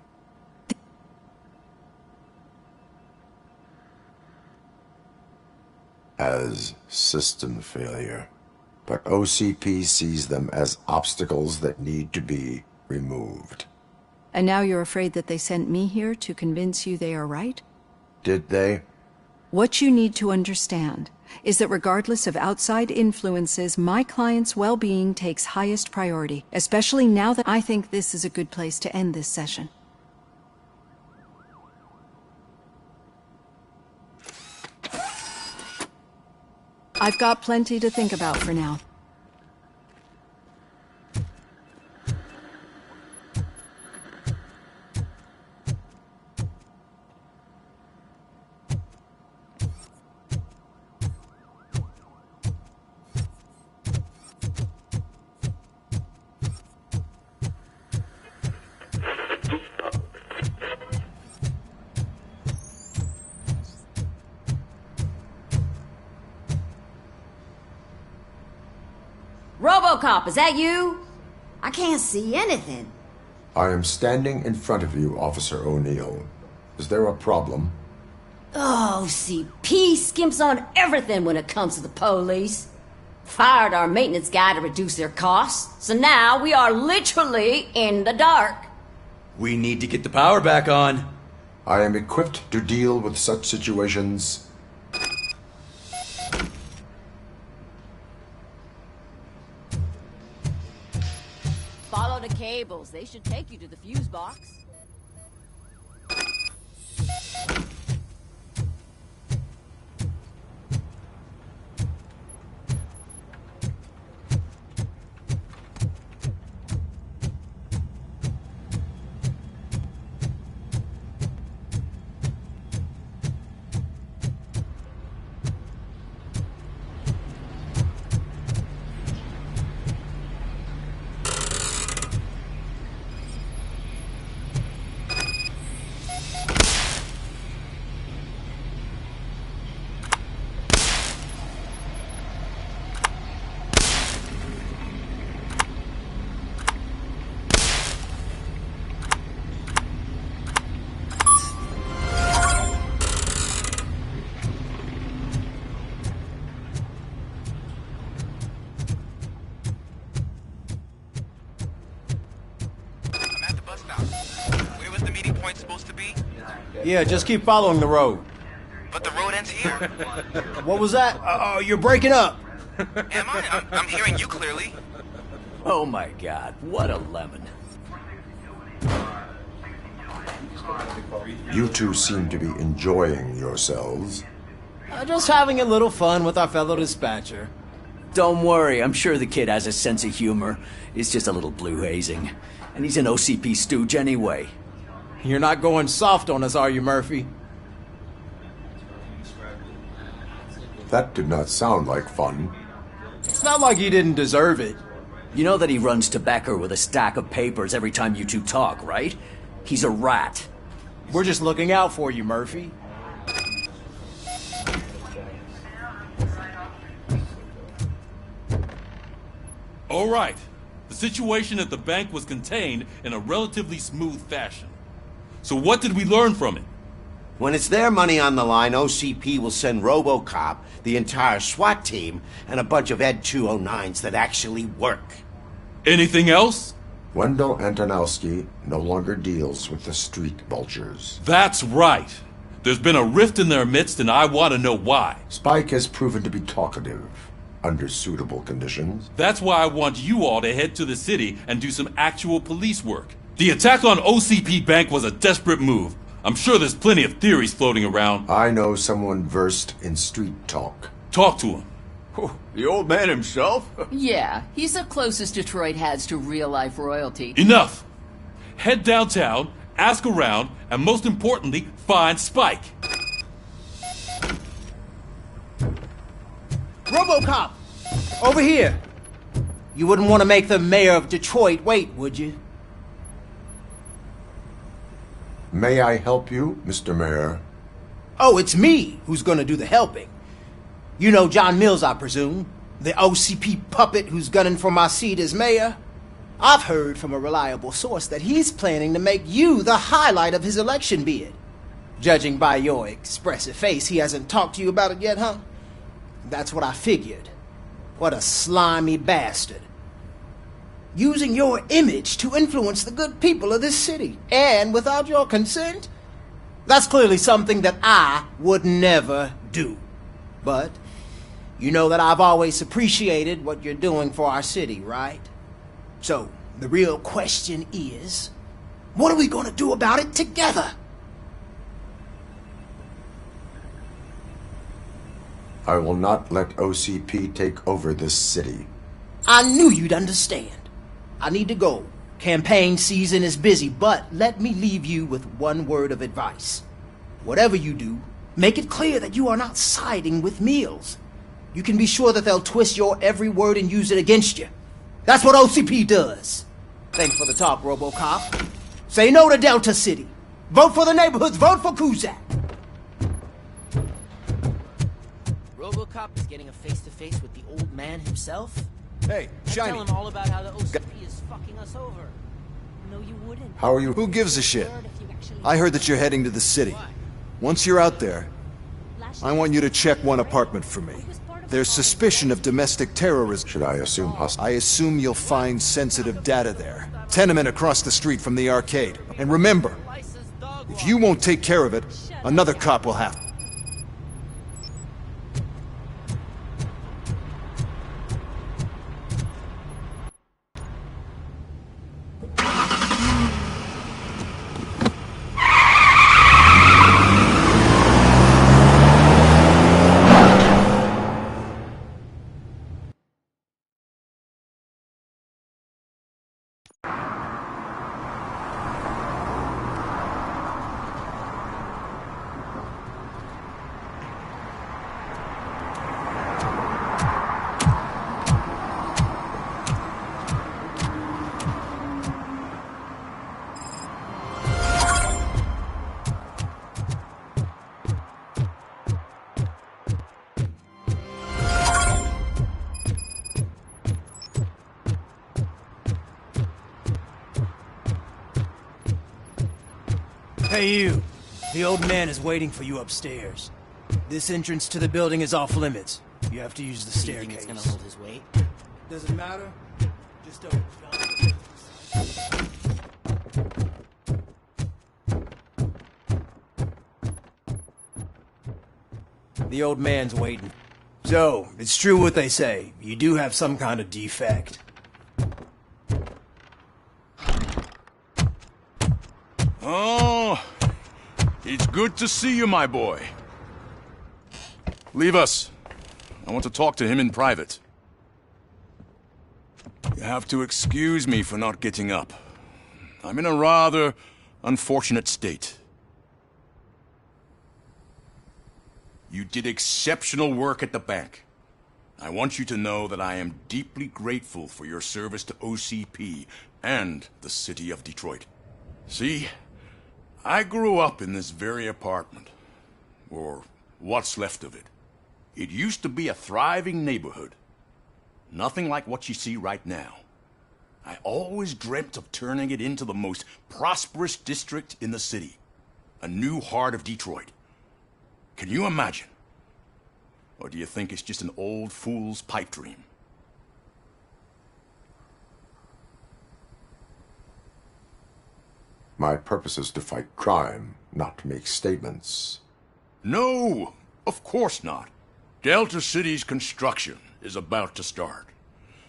As system failure. But OCP sees them as obstacles that need to be removed. And now you're afraid that they sent me here to convince you they are right? Did they? What you need to understand is that regardless of outside influences, my client's well-being takes highest priority, especially now that I think this is a good place to end this session. I've got plenty to think about for now. Robo Cop, is that you? I can't see anything. I am standing in front of you, Officer O'Neill. Is there a problem? Oh, CP skimps on everything when it comes to the police. Fired our maintenance guy to reduce their costs, so now we are literally in the dark. We need to get the power back on. I am equipped to deal with such situations. Follow the cables. They should take you to the fuse box. Yeah, just keep following the road. But the road ends here. What was that? You're breaking up. Am I? I'm hearing you clearly. Oh my god, what a lemon. You two seem to be enjoying yourselves. Just having a little fun with our fellow dispatcher. Don't worry, I'm sure the kid has a sense of humor. It's just a little blue hazing. And he's an OCP stooge anyway. You're not going soft on us, are you, Murphy? That did not sound like fun. It's not like he didn't deserve it. You know that he runs to Becker with a stack of papers every time you two talk, right? He's a rat. We're just looking out for you, Murphy. All right. The situation at the bank was contained in a relatively smooth fashion. So what did we learn from it? When it's their money on the line, OCP will send Robo Cop, the entire SWAT team, and a bunch of Ed 209s that actually work. Anything else? Wendell Antonowski no longer deals with the street vultures. That's right. There's been a rift in their midst, and I want to know why. Spike has proven to be talkative, under suitable conditions. That's why I want you all to head to the city and do some actual police work. The attack on OCP Bank was a desperate move. I'm sure there's plenty of theories floating around. I know someone versed in street talk. Talk to him. The old man himself? Yeah, he's the closest Detroit has to real-life royalty. Enough! Head downtown, ask around, and most importantly, find Spike. RoboCop! Over here! You wouldn't want to make the mayor of Detroit wait, would you? May I help you, Mr. Mayor? Oh, it's me who's gonna do the helping. You know John Mills, I presume? The OCP puppet who's gunning for my seat as mayor? I've heard from a reliable source that he's planning to make you the highlight of his election bid. Judging by your expressive face, he hasn't talked to you about it yet, huh? That's what I figured. What a slimy bastard. Using your image to influence the good people of this city, and without your consent? That's clearly something that I would never do. But you know that I've always appreciated what you're doing for our city, right? So, the real question is, what are we going to do about it together? I will not let OCP take over this city. I knew you'd understand. I need to go. Campaign season is busy, but let me leave you with one word of advice. Whatever you do, make it clear that you are not siding with Mills. You can be sure that they'll twist your every word and use it against you. That's what OCP does. Thanks for the talk, RoboCop. Say no to Delta City. Vote for the neighborhoods. Vote for Kuzak. RoboCop is getting a face-to-face with the old man himself? Hey, Shiny. Tell him all about how the OCP is fucking us over. No, you wouldn't. How are you? Who gives a shit? I heard that you're heading to the city. Once you're out there, I want you to check one apartment for me. There's suspicion of domestic terrorism. Should I assume hostile? I assume you'll find sensitive data there. Tenement across the street from the arcade. And remember, If you won't take care of it, another cop will have to. Hey you, the old man is waiting for you upstairs. This entrance to the building is off limits. You have to use the staircase. Do you think it's gonna hold his weight? Doesn't matter. Just don't. The old man's waiting. So, it's true what they say. You do have some kind of defect. Oh, it's good to see you, my boy. Leave us. I want to talk to him in private. You have to excuse me for not getting up. I'm in a rather unfortunate state. You did exceptional work at the bank. I want you to know that I am deeply grateful for your service to OCP and the city of Detroit. See, I grew up in this very apartment, or what's left of it. It used to be a thriving neighborhood. Nothing like what you see right now. I always dreamt of turning it into the most prosperous district in the city. A new heart of Detroit. Can you imagine? Or do you think it's just an old fool's pipe dream? My purpose is to fight crime, not to make statements. No, of course not. Delta City's construction is about to start.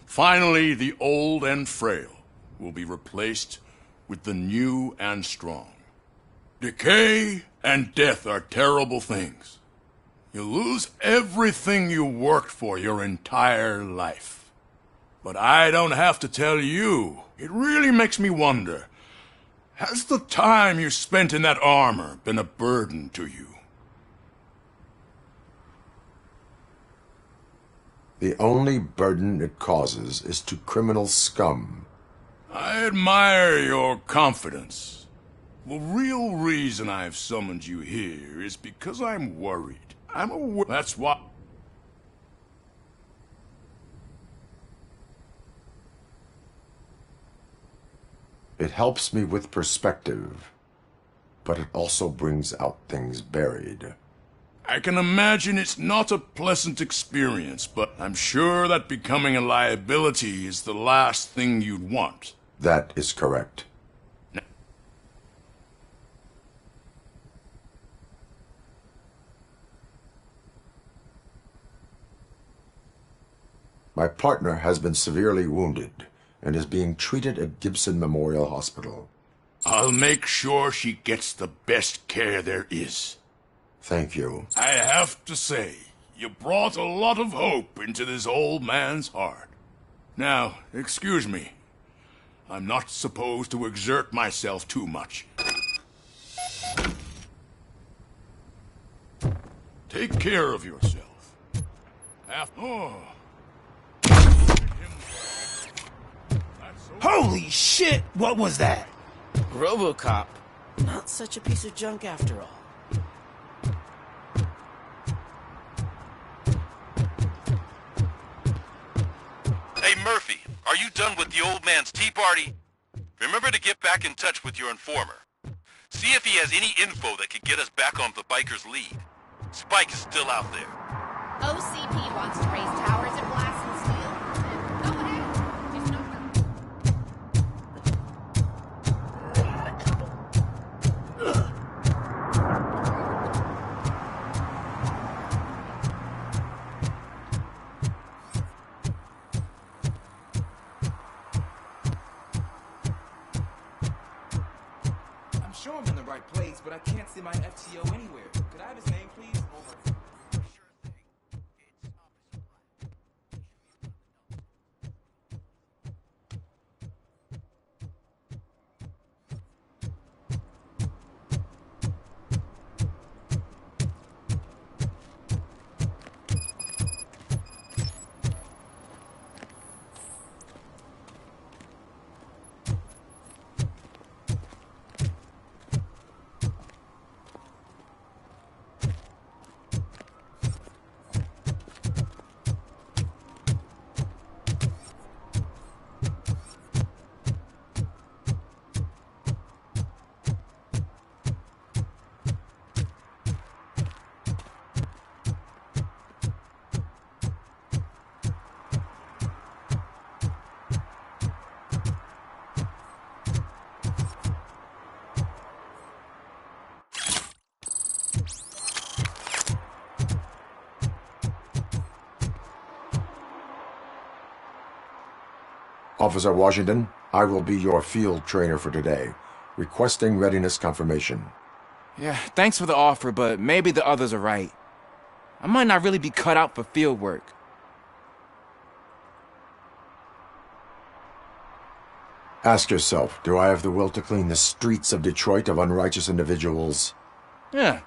Finally, the old and frail will be replaced with the new and strong. Decay and death are terrible things. You lose everything you worked for your entire life. But I don't have to tell you. It really makes me wonder. Has the time you spent in that armor been a burden to you? The only burden it causes is to criminal scum. I admire your confidence. The real reason I've summoned you here is because I'm worried. I'm aware. That's why. It helps me with perspective, but it also brings out things buried. I can imagine it's not a pleasant experience, but I'm sure that becoming a liability is the last thing you'd want. That is correct. My partner has been severely wounded and is being treated at Gibson Memorial Hospital. I'll make sure she gets the best care there is. Thank you. I have to say, you brought a lot of hope into this old man's heart. Now, excuse me. I'm not supposed to exert myself too much. Take care of yourself. Holy shit! What was that? Robo Cop. Not such a piece of junk after all. Hey Murphy, are you done with the old man's tea party? Remember to get back in touch with your informer. See if he has any info that could get us back on the biker's lead. Spike is still out there. OCP wants to raise towers and blast and steel. Go ahead. Just no hurt. once, but I can't see my FTO anywhere. Could I have his name, please? Officer Washington, I will be your field trainer for today. Requesting readiness confirmation. Yeah, thanks for the offer, but maybe the others are right. I might not really be cut out for field work. Ask yourself, do I have the will to clean the streets of Detroit of unrighteous individuals? Yeah.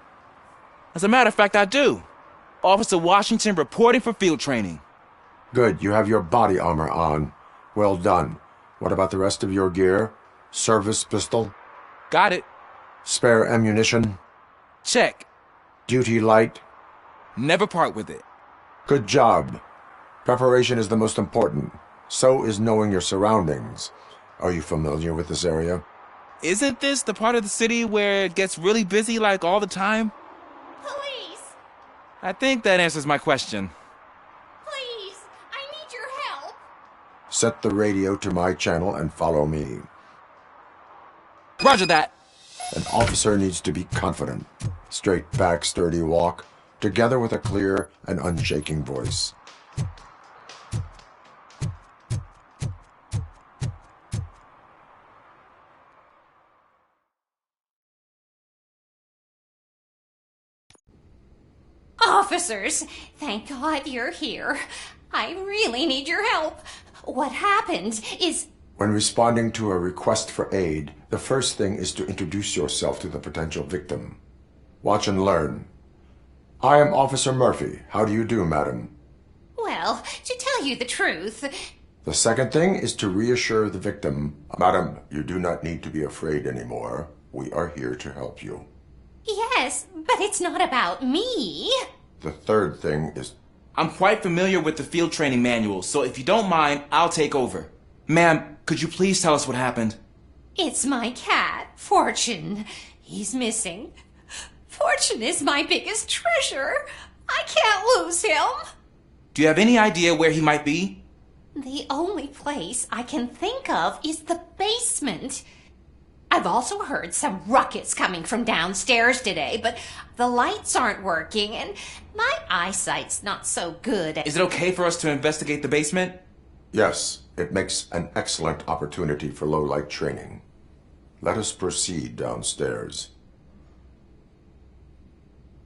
As a matter of fact, I do. Officer Washington reporting for field training. Good, you have your body armor on. Well done. What about the rest of your gear? Service pistol? Got it. Spare ammunition? Check. Duty light? Never part with it. Good job. Preparation is the most important. So is knowing your surroundings. Are you familiar with this area? Isn't this the part of the city where it gets really busy like all the time? Police! I think that answers my question. Please! I need your help! Set the radio to my channel and follow me. Roger that. An officer needs to be confident. Straight back, sturdy walk, together with a clear and unshaking voice. Officers, thank God you're here. I really need your help. What happened is... When responding to a request for aid, the first thing is to introduce yourself to the potential victim. Watch and learn. I am Officer Murphy. How do you do, madam? Well, to tell you the truth... The second thing is to reassure the victim. Madam, you do not need to be afraid anymore. We are here to help you. Yes, but it's not about me. The third thing is... I'm quite familiar with the field training manual, so if you don't mind, I'll take over. Ma'am, could you please tell us what happened? It's my cat, Fortune. He's missing. Fortune is my biggest treasure. I can't lose him. Do you have any idea where he might be? The only place I can think of is the basement. I've also heard some ruckus coming from downstairs today, but the lights aren't working and my eyesight's not so good. Is it okay for us to investigate the basement? Yes, it makes an excellent opportunity for low-light training. Let us proceed downstairs.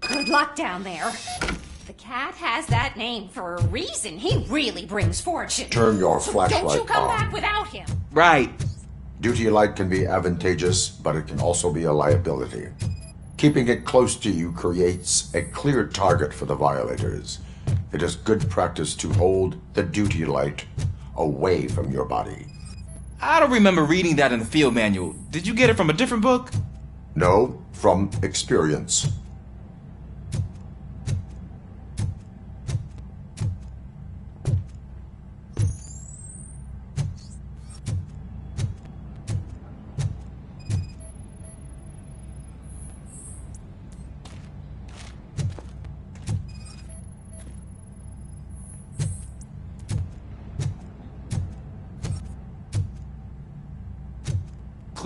Good luck down there. The cat has that name for a reason. He really brings fortune. Turn your flashlight on. Don't you come back without him. Right. Duty light can be advantageous, but it can also be a liability. Keeping it close to you creates a clear target for the violators. It is good practice to hold the duty light away from your body. I don't remember reading that in the field manual. Did you get it from a different book? No, from experience.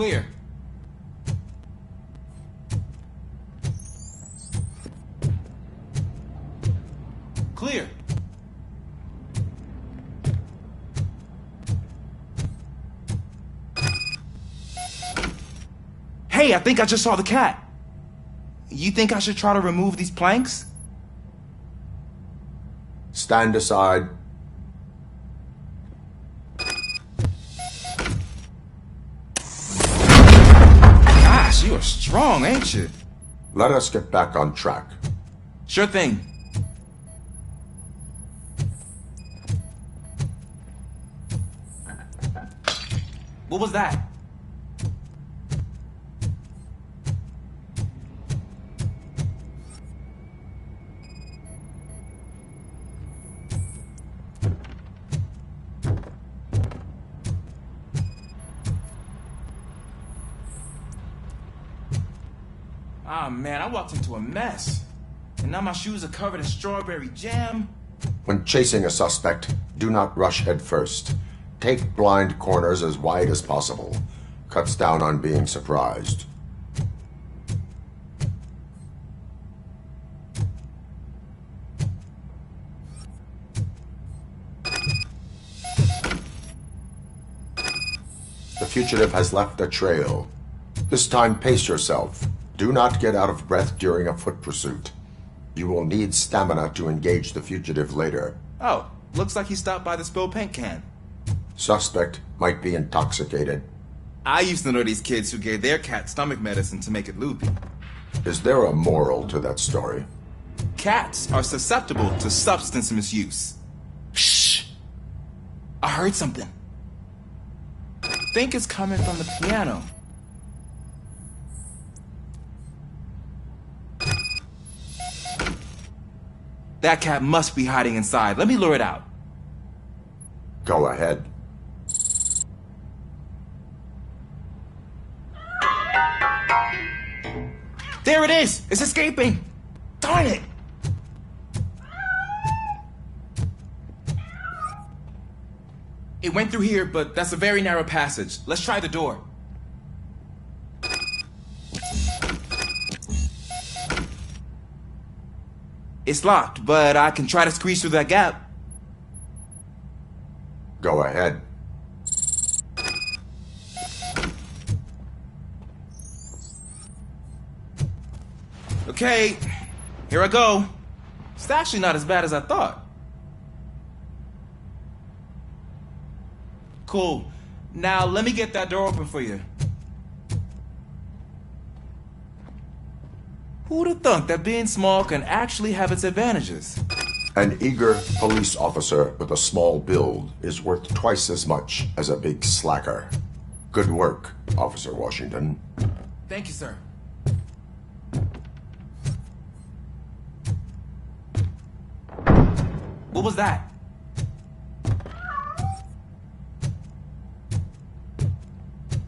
Clear. Clear. Hey, I think I just saw the cat. You think I should try to remove these planks? Stand aside. Gosh, you are strong, ain't you? Let us get back on track. Sure thing. What was that? Ah, man, I walked into a mess. And now my shoes are covered in strawberry jam. When chasing a suspect, do not rush head first. Take blind corners as wide as possible. Cuts down on being surprised. The fugitive has left a trail. This time, pace yourself. Do not get out of breath during a foot pursuit. You will need stamina to engage the fugitive later. Oh, looks like he stopped by the spilled paint can. Suspect might be intoxicated. I used to know these kids who gave their cat stomach medicine to make it loopy. Is there a moral to that story? Cats are susceptible to substance misuse. Shh! I heard something. I think it's coming from the piano. That cat must be hiding inside. Let me lure it out. Go ahead. There it is! It's escaping! Darn it! It went through here, but that's a very narrow passage. Let's try the door. It's locked, but I can try to squeeze through that gap. Go ahead. Okay, here I go. It's actually not as bad as I thought. Cool. Now let me get that door open for you. Who'd have thunk that being small can actually have its advantages? An eager police officer with a small build is worth twice as much as a big slacker. Good work, Officer Washington. Thank you, sir. What was that?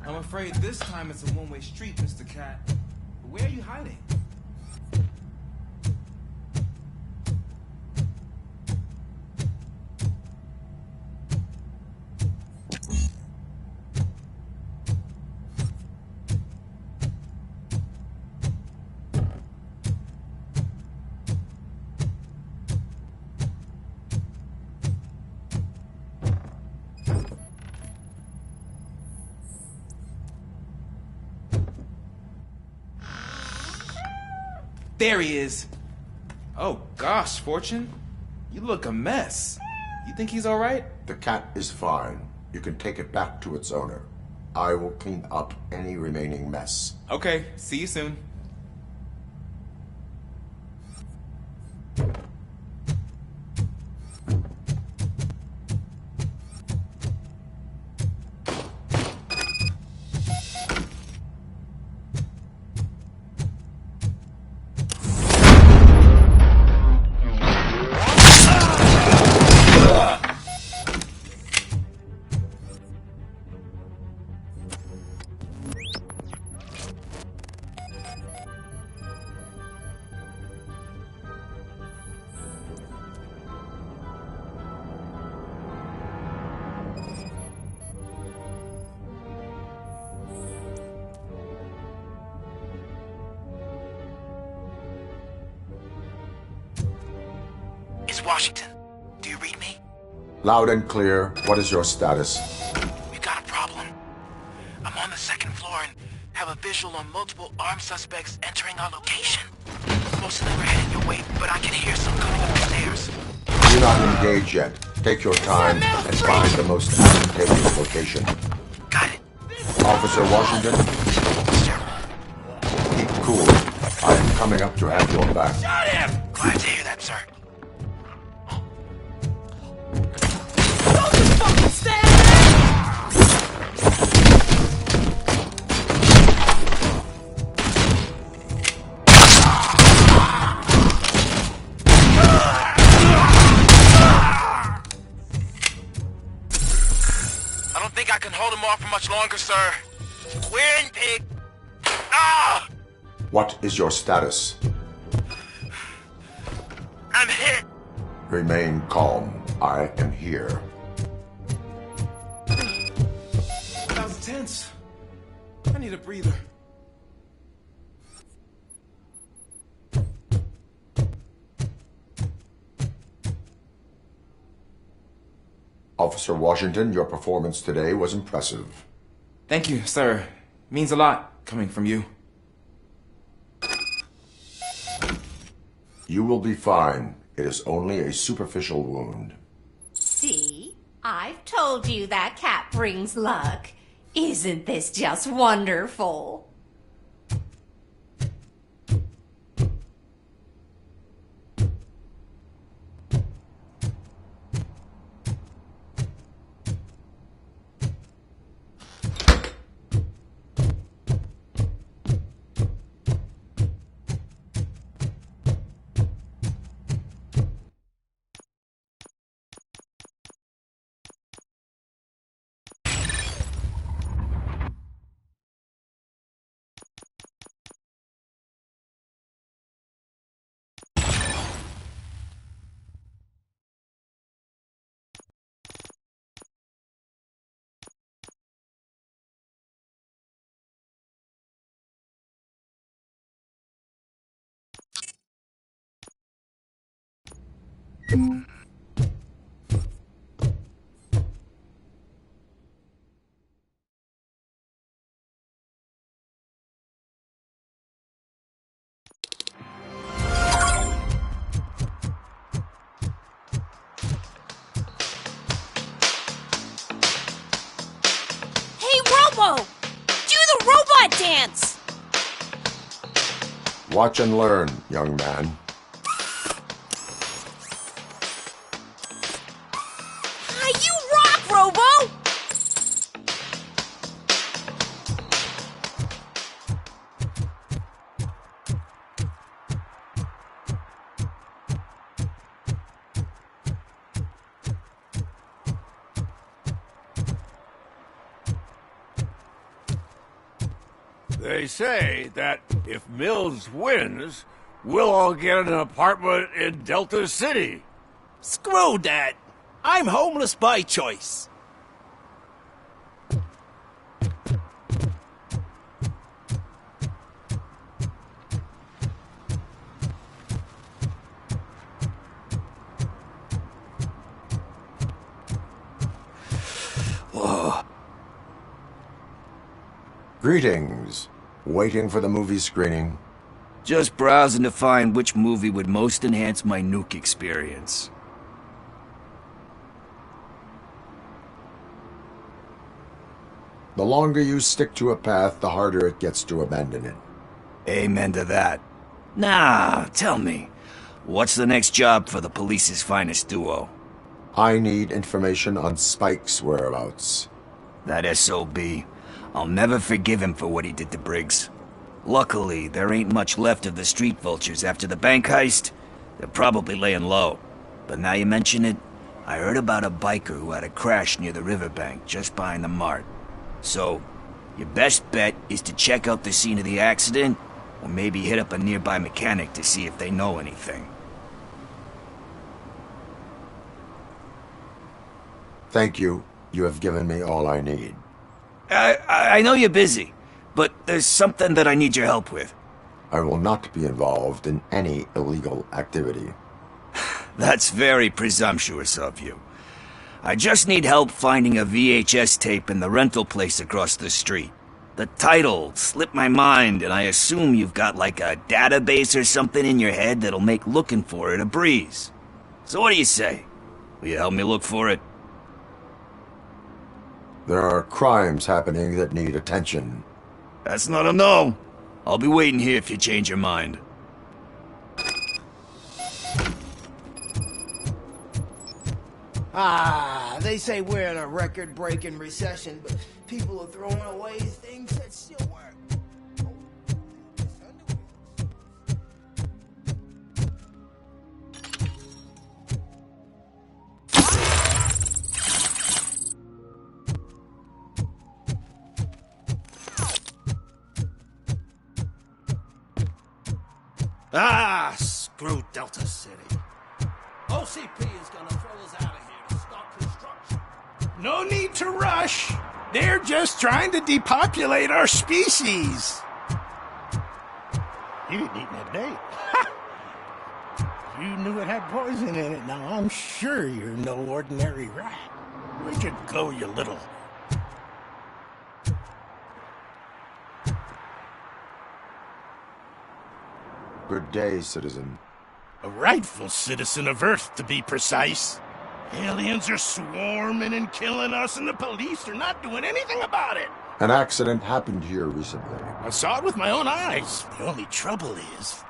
I'm afraid this time it's a one-way street, Mr. Cat. Where are you hiding? There he is. Oh gosh, Fortune. You look a mess. You think he's alright? The cat is fine. You can take it back to its owner. I will clean up any remaining mess. Okay, see you soon. It's Washington. Do you read me? Loud and clear. What is your status? We got a problem. I'm on the second floor and have a visual on multiple armed suspects entering our location. Most of them are heading your way, but I can hear some coming up the stairs. Do not engage yet. Take your time and find the most advantageous location. Got it. Officer Washington? Keep cool. I am coming up to have your back. Shot him! Glad to hear that, sir. Don't just fucking stand I don't think I can hold him off for much longer, sir. Win, pig! Ah! What is your status? I'm hit! Remain calm. I am here. That was tense. I need a breather. Officer Washington, your performance today was impressive. Thank you, sir. Means a lot coming from you. You will be fine. It is only a superficial wound. See? I've told you that cat brings luck. Isn't this just wonderful? Robo! Do the robot dance! Watch and learn, young man. You rock, Robo! They say that if Mills wins, we'll all get an apartment in Delta City. Screw that! I'm homeless by choice. Whoa. Greetings. Waiting for the movie screening. Just browsing to find which movie would most enhance my nuke experience. The longer you stick to a path, the harder it gets to abandon it. Amen to that. Now, tell me, what's the next job for the police's finest duo? I need information on Spike's whereabouts. That SOB. I'll never forgive him for what he did to Briggs. Luckily, there ain't much left of the street vultures after the bank heist. They're probably laying low. But now you mention it, I heard about a biker who had a crash near the riverbank just behind the mart. So, your best bet is to check out the scene of the accident, or maybe hit up a nearby mechanic to see if they know anything. Thank you. You have given me all I need. I know you're busy, but there's something that I need your help with. I will not be involved in any illegal activity. That's very presumptuous of you. I just need help finding a VHS tape in the rental place across the street. The title slipped my mind, and I assume you've got like a database or something in your head that'll make looking for it a breeze. So what do you say? Will you help me look for it? There are crimes happening that need attention. That's not a no. I'll be waiting here if you change your mind. They say we're in a record-breaking recession, but people are throwing away things that still work. Screw Delta City. OCP is gonna throw us out of here to start construction. No need to rush. They're just trying to depopulate our species. You didn't eat that bait. You knew it had poison in it. Now I'm sure you're no ordinary rat. Where'd you go, you little... Good day, citizen. A rightful citizen of Earth, to be precise. Aliens are swarming and killing us, and the police are not doing anything about it. An accident happened here recently. I saw it with my own eyes. The only trouble is...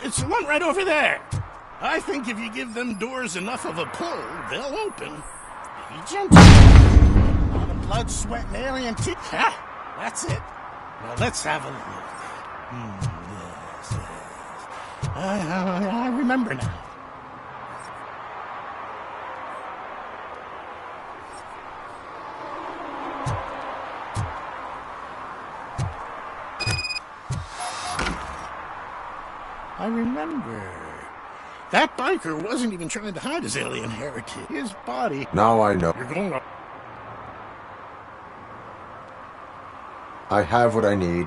It's the one right over there. I think if you give them doors enough of a pull, they'll open. Be gentle. All the blood, sweat, and alien teeth. Ha! That's it. Now let's have a look. Yes. I remember now. I remember. That biker wasn't even trying to hide his alien heritage. His body... Now I know. You're going to... I have what I need.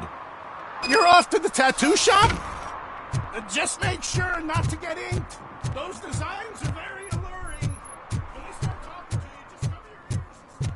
You're off to the tattoo shop? Just make sure not to get inked. Those designs are very alluring. When they start talking to you, just cover your ears and start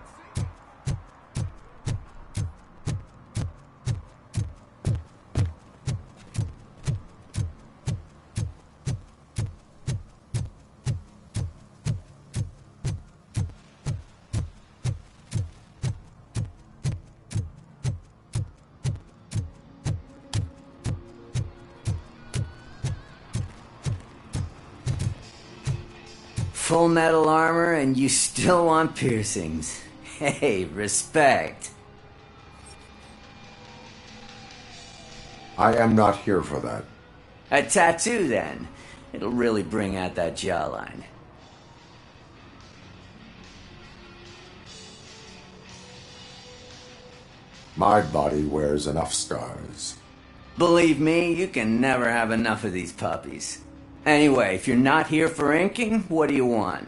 Full metal armor and you still want piercings. Hey, respect. I am not here for that. A tattoo, then. It'll really bring out that jawline. My body wears enough scars. Believe me, you can never have enough of these puppies. Anyway, if you're not here for inking, what do you want?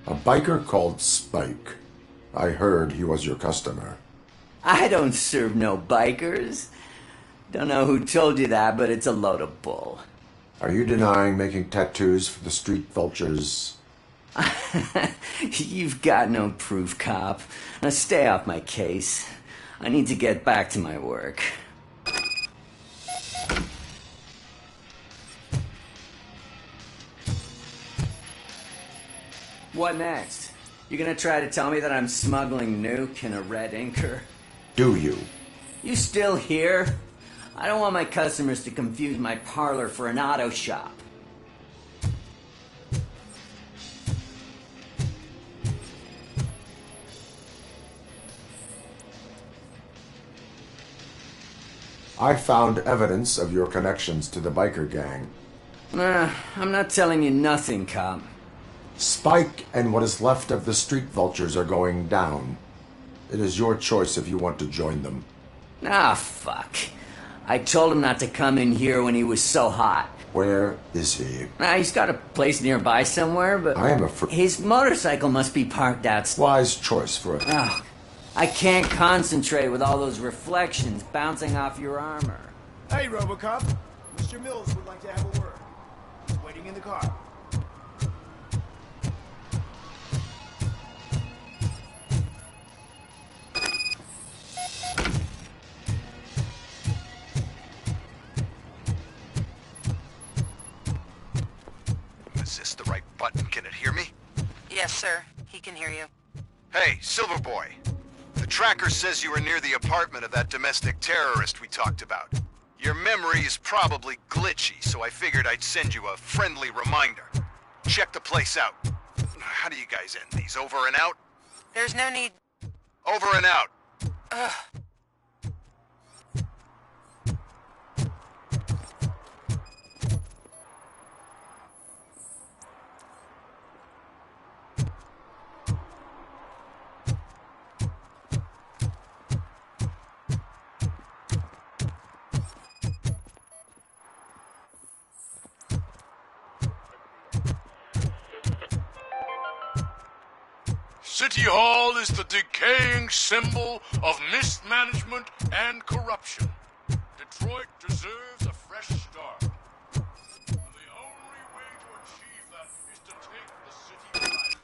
A biker called Spike. I heard he was your customer. I don't serve no bikers. Don't know who told you that, but it's a load of bull. Are you denying making tattoos for the street vultures? You've got no proof, cop. Now stay off my case. I need to get back to my work. What next? You gonna try to tell me that I'm smuggling nuke in a red inker? Do you? You still here? I don't want my customers to confuse my parlor for an auto shop. I found evidence of your connections to the biker gang. I'm not telling you nothing, cop. Spike and what is left of the street vultures are going down. It is your choice if you want to join them. Ah, fuck. I told him not to come in here when he was so hot. Where is he? He's got a place nearby somewhere, but... I am afraid... His motorcycle must be parked outside. Wise choice for it. I can't concentrate with all those reflections bouncing off your armor. Hey, Robo Cop. Mr. Mills would like to have a word. Waiting in the car. Is this the right button? Can it hear me? Yes, sir. He can hear you. Hey, Silverboy. The tracker says you were near the apartment of that domestic terrorist we talked about. Your memory is probably glitchy, so I figured I'd send you a friendly reminder. Check the place out. How do you guys end these? Over and out? There's no need... Over and out. Ugh. City Hall is the decaying symbol of mismanagement and corruption. Detroit deserves a fresh start. And the only way to achieve that is to take the city back.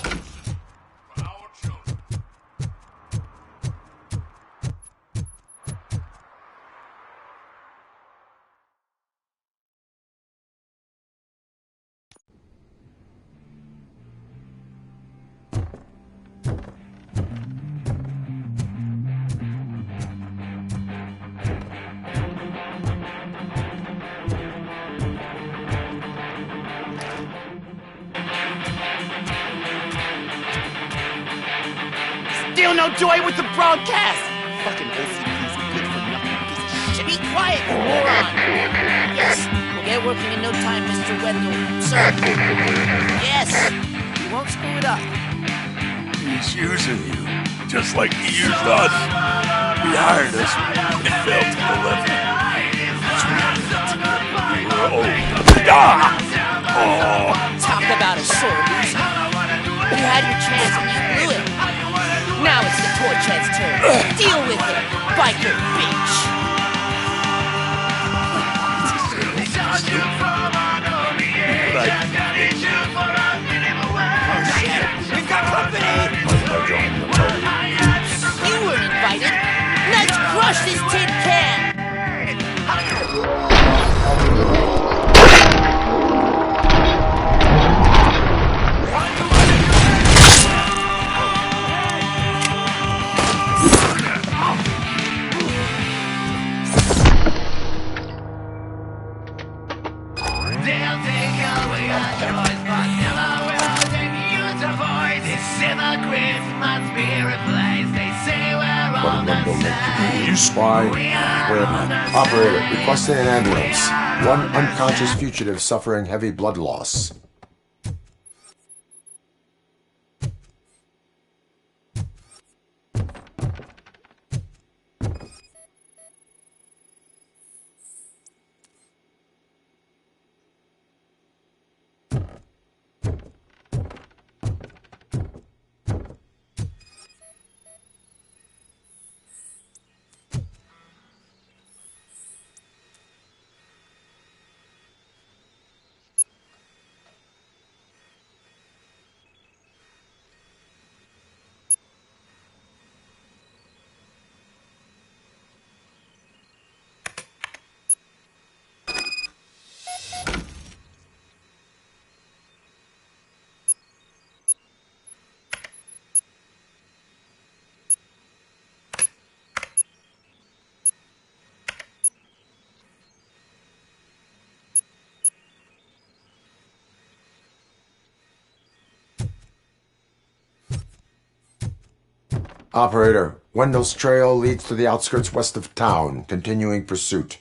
Build the city for our children. Still no joy with the broadcast! Fucking OCP's good for nothing piece of shit. Be quiet, you moron! Yes, we'll get working in no time, Mr. Wendell. Sir. Yes! You won't screw it up. He's using you, just like he used us. He hired us and failed to deliver. Talk about a sore loser. You had your chance and you blew it. Now it's the torch head's turn. Deal with it, biker bitch! We've got company! You weren't invited. Let's crush this tin can! You spy? Where? Operator, requesting an ambulance. One unconscious fugitive suffering heavy blood loss. Operator, Wendell's trail leads to the outskirts west of town, continuing pursuit.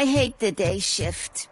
I hate the day shift.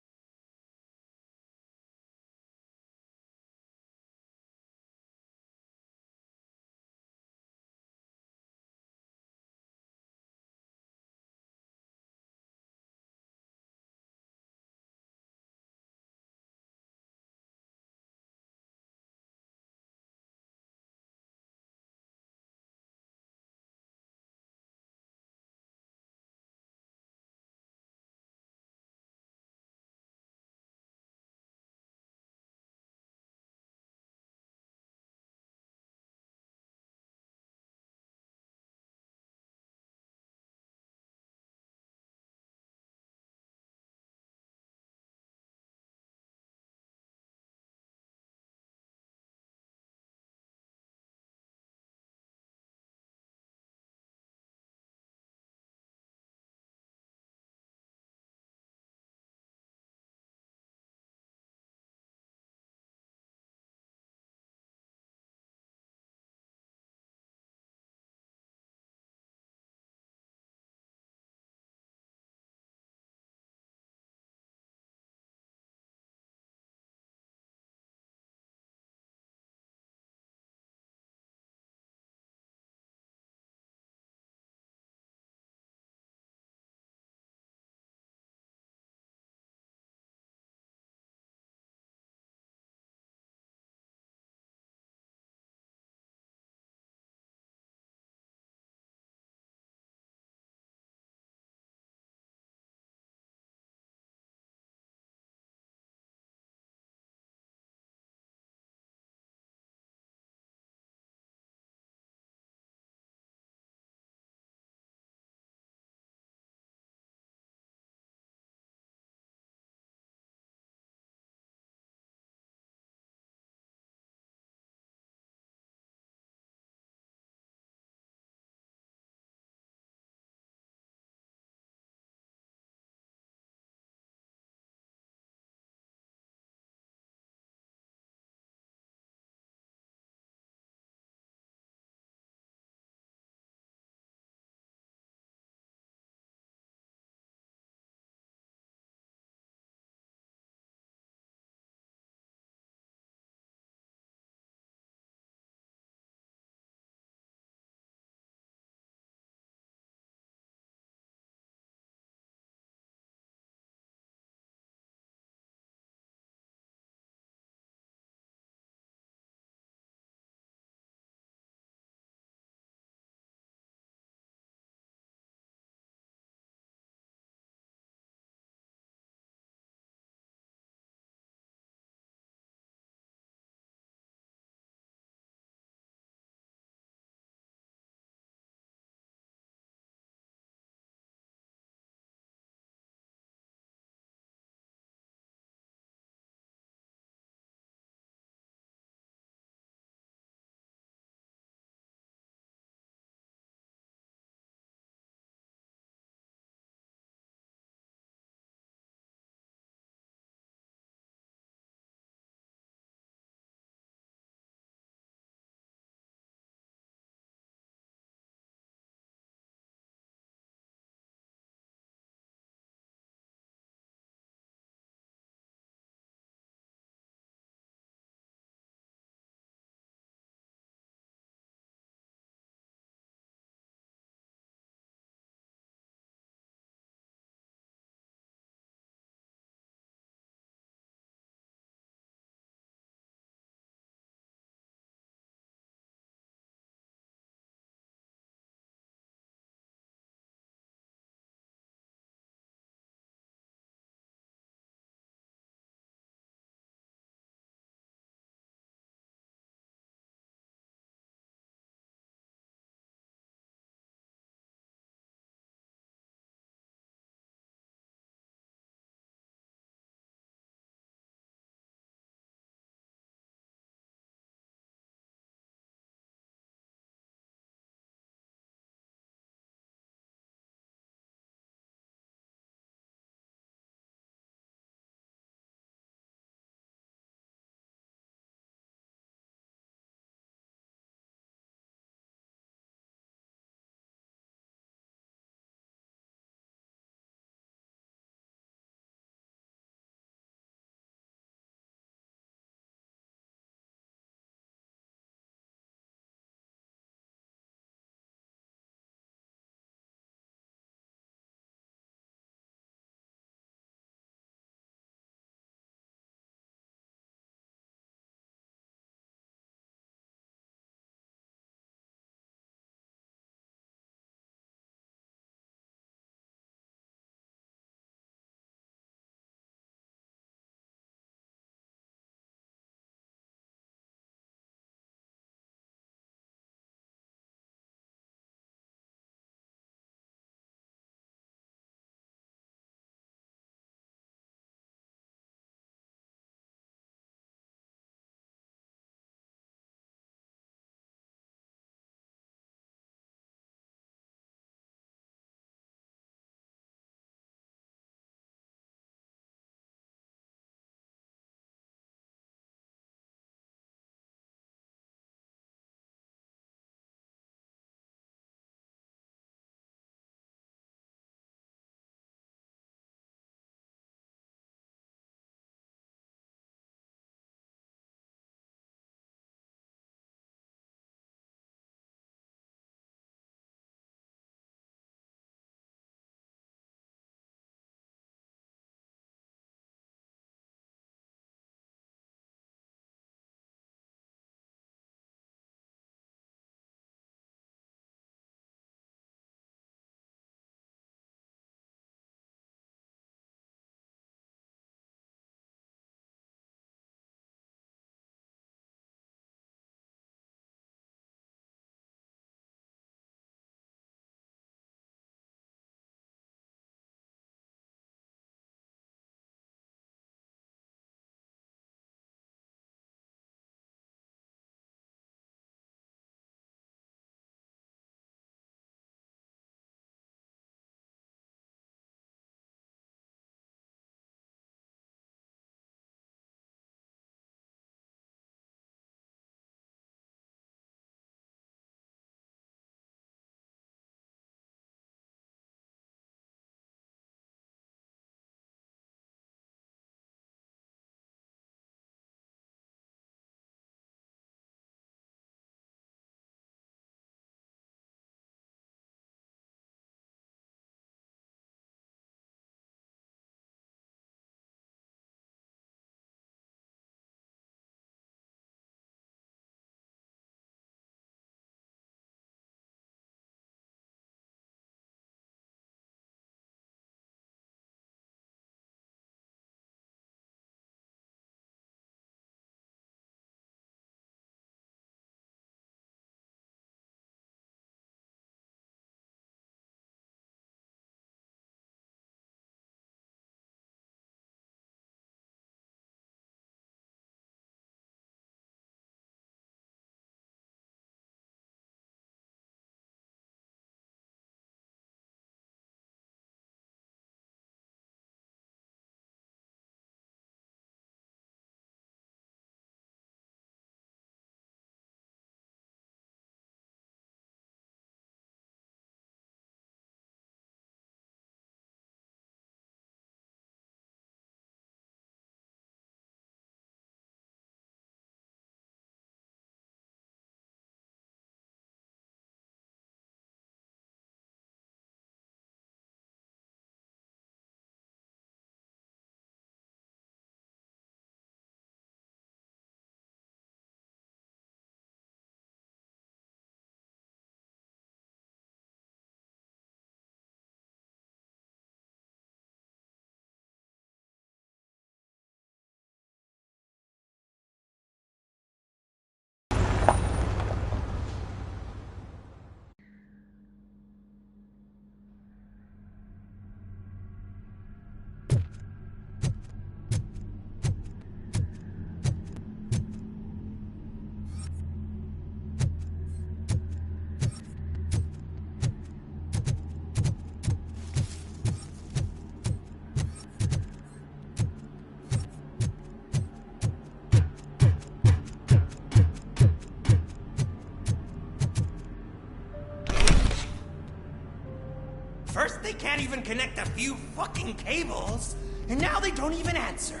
can't even connect a few fucking cables, and now they don't even answer.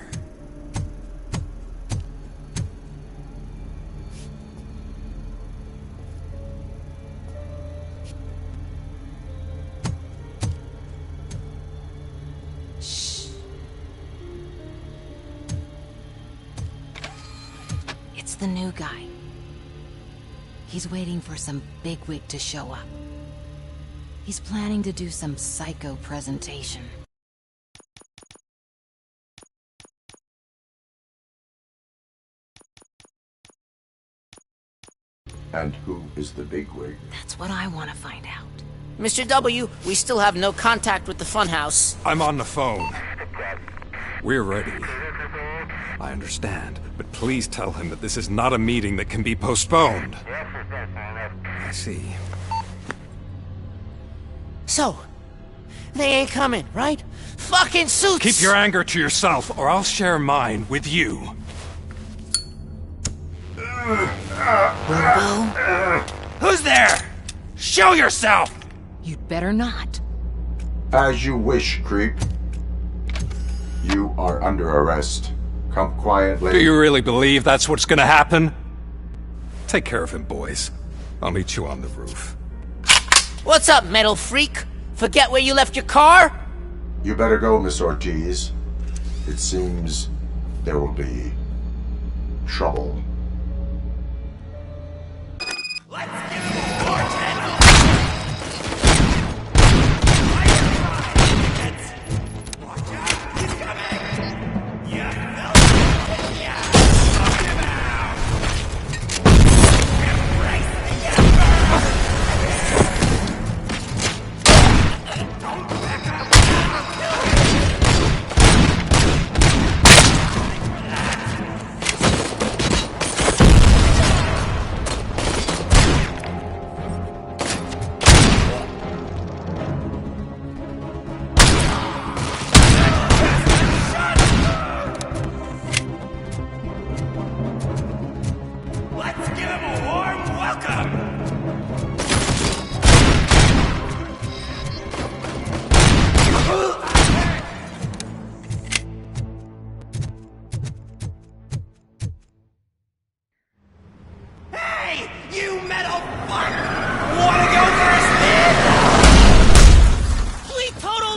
It's the new guy. He's waiting for some bigwig to show up. He's planning to do some psycho presentation. And who is the bigwig? That's what I want to find out. Mr. W, we still have no contact with the funhouse. I'm on the phone. We're ready. I understand, but please tell him that this is not a meeting that can be postponed. I see. So, they ain't coming, right? Fucking suits! Keep your anger to yourself, or I'll share mine with you. Robo? Who's there? Show yourself! You'd better not. As you wish, creep. You are under arrest. Come quietly. Do you really believe that's what's gonna happen? Take care of him, boys. I'll meet you on the roof. What's up, metal freak? Forget where you left your car? You better go, Miss Ortiz. It seems there will be trouble.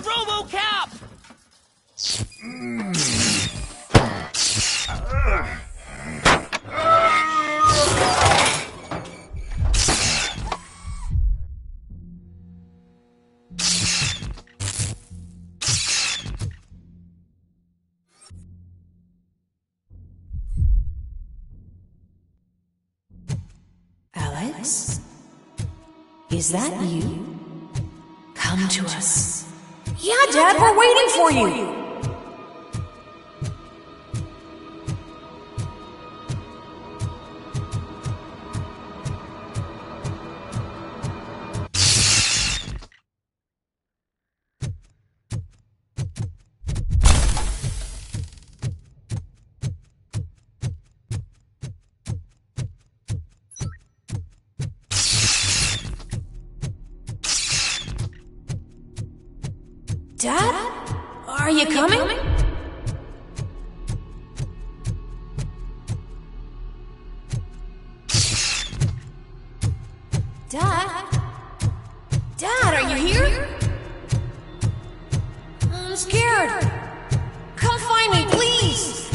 Robo Cop! Alex? Is that you? Come to us. Yeah, Dad, we're waiting for you. Dad? Are you coming? Dad? Dad, are you here? I'm scared. Come find me, please.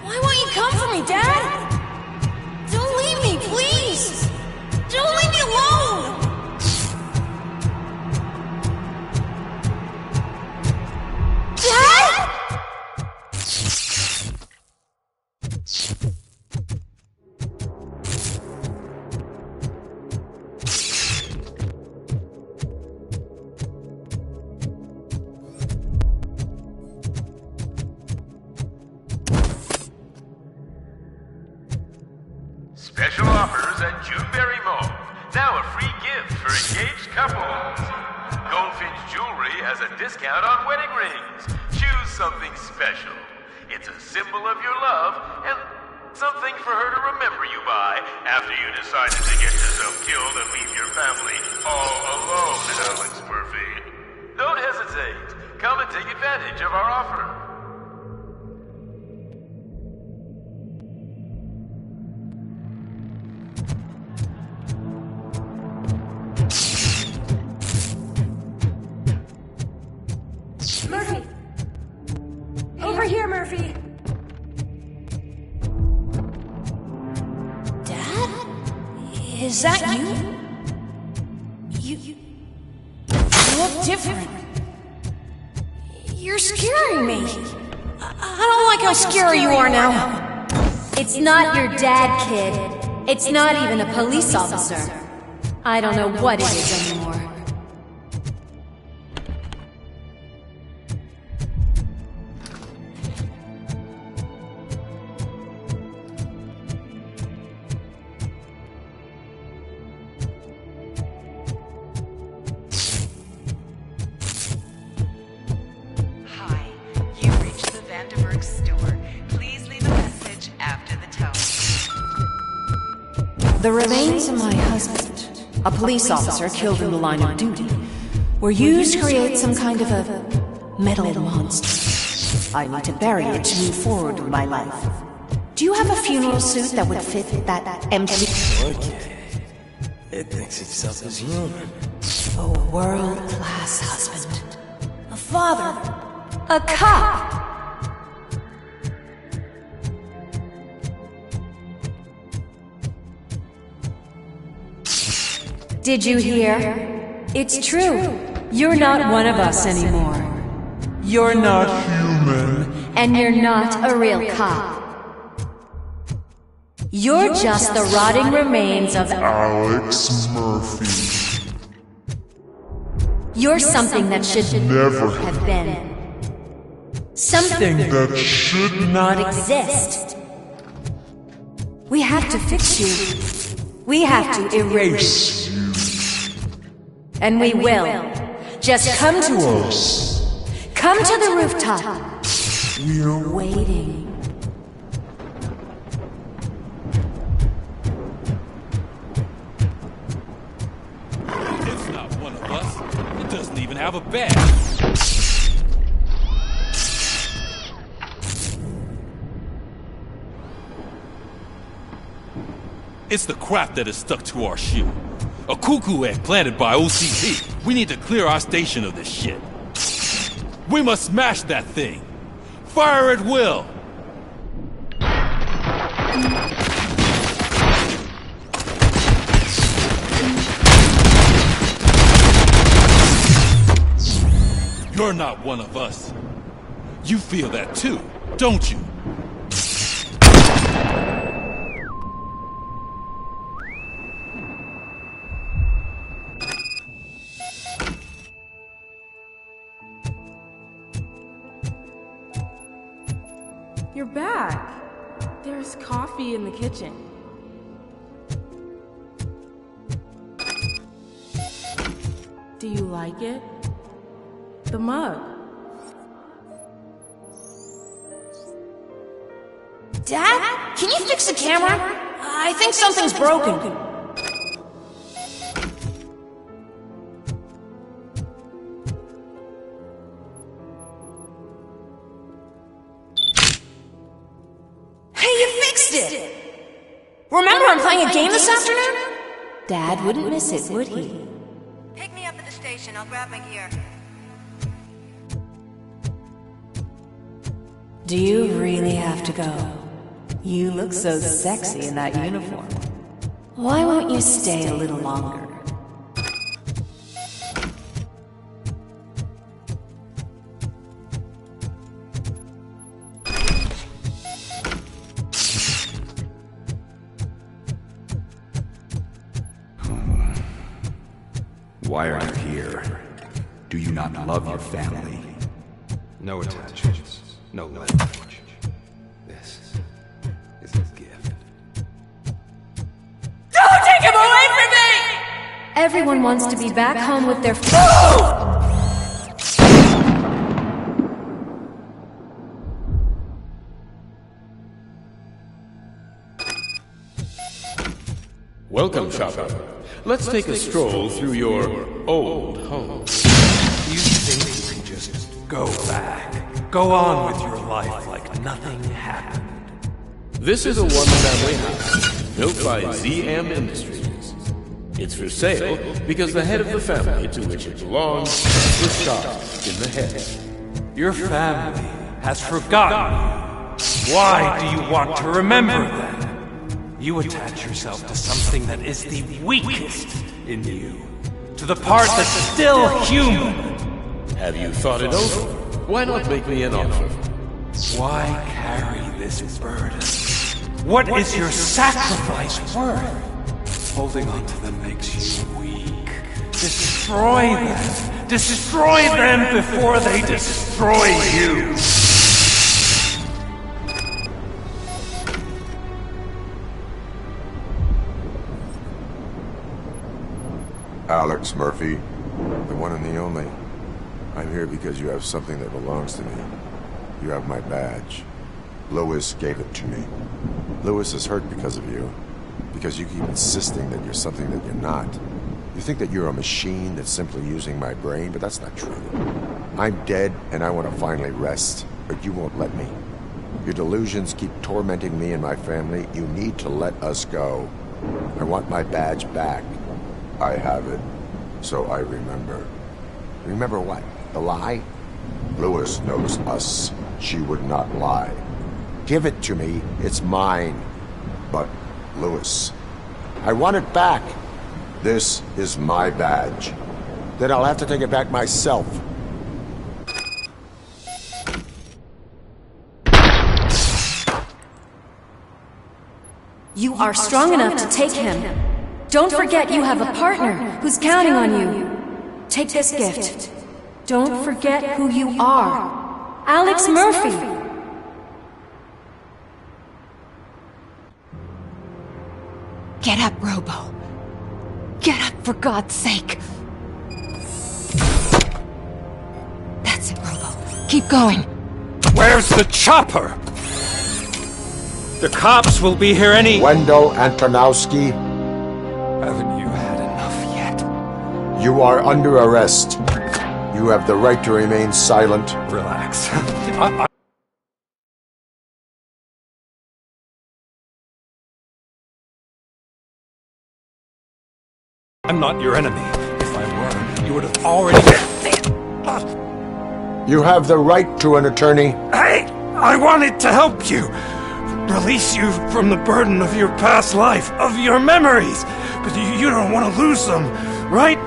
Why won't you come for me, Dad? Don't leave me, please. Don't leave me alone. Special offers at Juneberry Mall. Now a free gift for engaged couples. Goldfinch Jewelry has a discount on wedding rings. Choose something special. It's a symbol of your love and something for her to remember you by after you decided to get yourself killed and leave your family all alone, Alex Murphy. don't hesitate. Come and take advantage of our offer. Murphy! Over here, Murphy! Dad? Is that you? You look different. You're scaring me. I don't like how scary you are now. It's not your dad, kid. It's not even a police officer. I don't know what it is anymore. The remains of my husband, a police officer killed in the line of duty, were used to create some kind of a metal monster. I need to bury it to move forward with my life. Do you have a funeral suit that would fit that empty... Okay. It thinks itself as human. A world-class husband. A father. A cop. Did you hear? It's true. You're not one of us anymore. You're not human. And you're not a real cop. You're just the rotting remains of Alex Murphy. You're something that should never have been. Something that should not exist. We have to fix you. We have to erase you. And we will. Just come to us. Come to the rooftop. We're waiting. It's not one of us. It doesn't even have a badge. It's the crap that is stuck to our shoe. A cuckoo egg planted by OCP. We need to clear our station of this shit. We must smash that thing. Fire at will. You're not one of us. You feel that too, don't you? You're back. There's coffee in the kitchen. Do you like it? The mug. Dad? Can you fix the camera? I think something's broken. Remember I'm playing a game this afternoon? Dad wouldn't miss it, would he? Pick me up at the station. I'll grab my gear. Do you really have to go? You look so sexy in that uniform. Why won't you stay a little longer? Why are you here? Do you not love your family? No attachments. No language. This is a gift. Don't take him away from me! Everyone wants to be back home with their Welcome, shopper. Let's take a stroll through your old home. You think you can just go back, go on with your life like nothing happened. This is a one-family house, built by ZM Industries. It's for sale because the head of the family to which it belongs was shot in the head. Your family has forgotten you. Why do you want to remember them? You attach yourself to something that is the weakest in you, to the part that's still human. Have you thought it over? Why not make me an offer? Why carry this burden? What is your sacrifice worth? Holding on to them makes you weak. Destroy them! Destroy them before they destroy you! Alex Murphy, the one and the only. I'm here because you have something that belongs to me. You have my badge. Lewis gave it to me. Lewis is hurt because of you. Because you keep insisting that you're something that you're not. You think that you're a machine that's simply using my brain, but that's not true. I'm dead, and I want to finally rest, but you won't let me. Your delusions keep tormenting me and my family. You need to let us go. I want my badge back. I have it, so I remember. Remember what? The lie? Lewis knows us. She would not lie. Give it to me. It's mine. But, Lewis, I want it back. This is my badge. Then I'll have to take it back myself. You are strong enough to take him. Don't forget you have a partner who's counting on you. Take this gift. Don't forget who you are. Alex Murphy. Get up, Robo. Get up, for God's sake. That's it, Robo. Keep going. Where's the chopper? The cops will be here any... Wendell Antonowski. Haven't you had enough yet? You are under arrest. You have the right to remain silent. Relax. I'm not your enemy. If I were, you would have already... You have the right to an attorney. Hey! I wanted to help you! Release you from the burden of your past life, of your memories! But you don't want to lose them, right?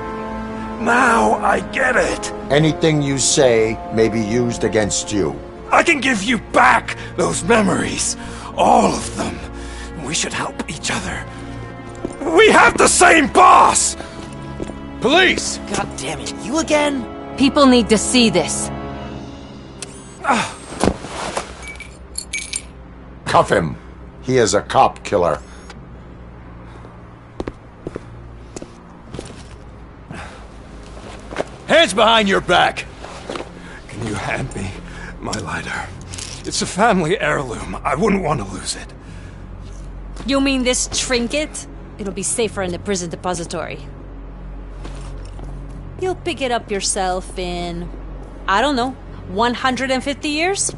Now I get it. Anything you say may be used against you. I can give you back those memories. All of them. We should help each other. We have the same boss! Police! God damn it, you again? People need to see this. Cuff him. He is a cop killer. Hands behind your back! Can you hand me my lighter? It's a family heirloom. I wouldn't want to lose it. You mean this trinket? It'll be safer in the prison depository. You'll pick it up yourself in, I don't know, 150 years?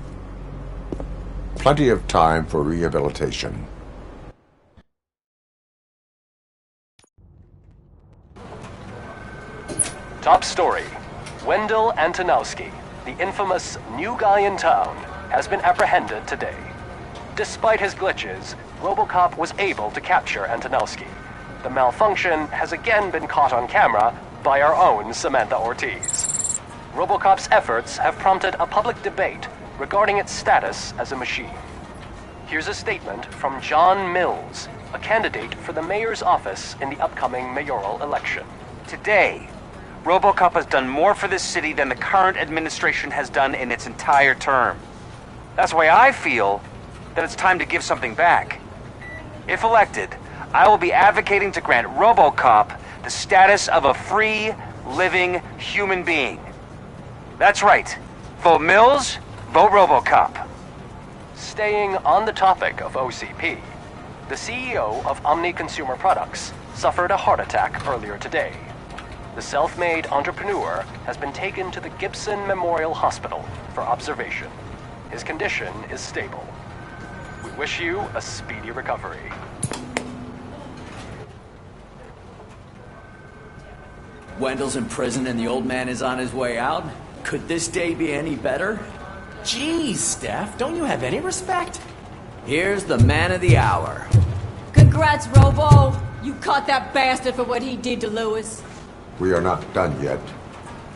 Plenty of time for rehabilitation. Top story. Wendell Antonowski, the infamous new guy in town, has been apprehended today. Despite his glitches, Robo Cop was able to capture Antonowski. The malfunction has again been caught on camera by our own Samantha Ortiz. Robo Cop's efforts have prompted a public debate regarding its status as a machine. Here's a statement from John Mills, a candidate for the mayor's office in the upcoming mayoral election. Today, RoboCop has done more for this city than the current administration has done in its entire term. That's why I feel that it's time to give something back. If elected, I will be advocating to grant RoboCop the status of a free, living human being. That's right. Vote Mills, vote RoboCop. Staying on the topic of OCP, the CEO of Omni Consumer Products suffered a heart attack earlier today. The self-made entrepreneur has been taken to the Gibson Memorial Hospital for observation. His condition is stable. We wish you a speedy recovery. Wendell's in prison and the old man is on his way out? Could this day be any better? Jeez, Steph, don't you have any respect? Here's the man of the hour. Congrats, Robo! You caught that bastard for what he did to Lewis. We are not done yet.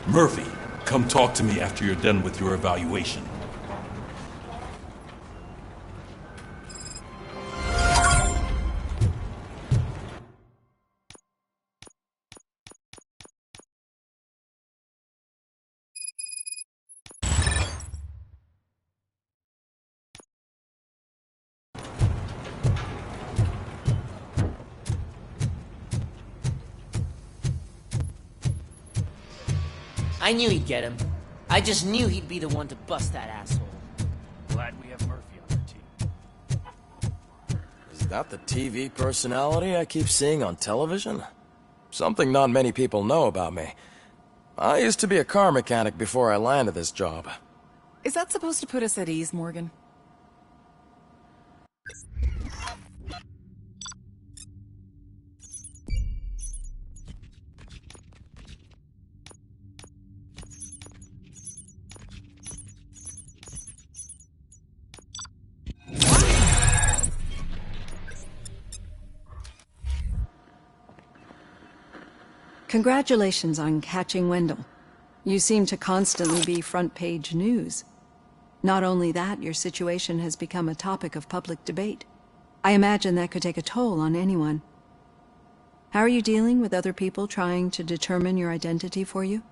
Murphy, come talk to me after you're done with your evaluation. I knew he'd get him. I just knew he'd be the one to bust that asshole. Glad we have Murphy on our team. Is that the TV personality I keep seeing on television? Something not many people know about me. I used to be a car mechanic before I landed this job. Is that supposed to put us at ease, Morgan? Congratulations on catching Wendell. You seem to constantly be front-page news. Not only that, your situation has become a topic of public debate. I imagine that could take a toll on anyone. How are you dealing with other people trying to determine your identity for you?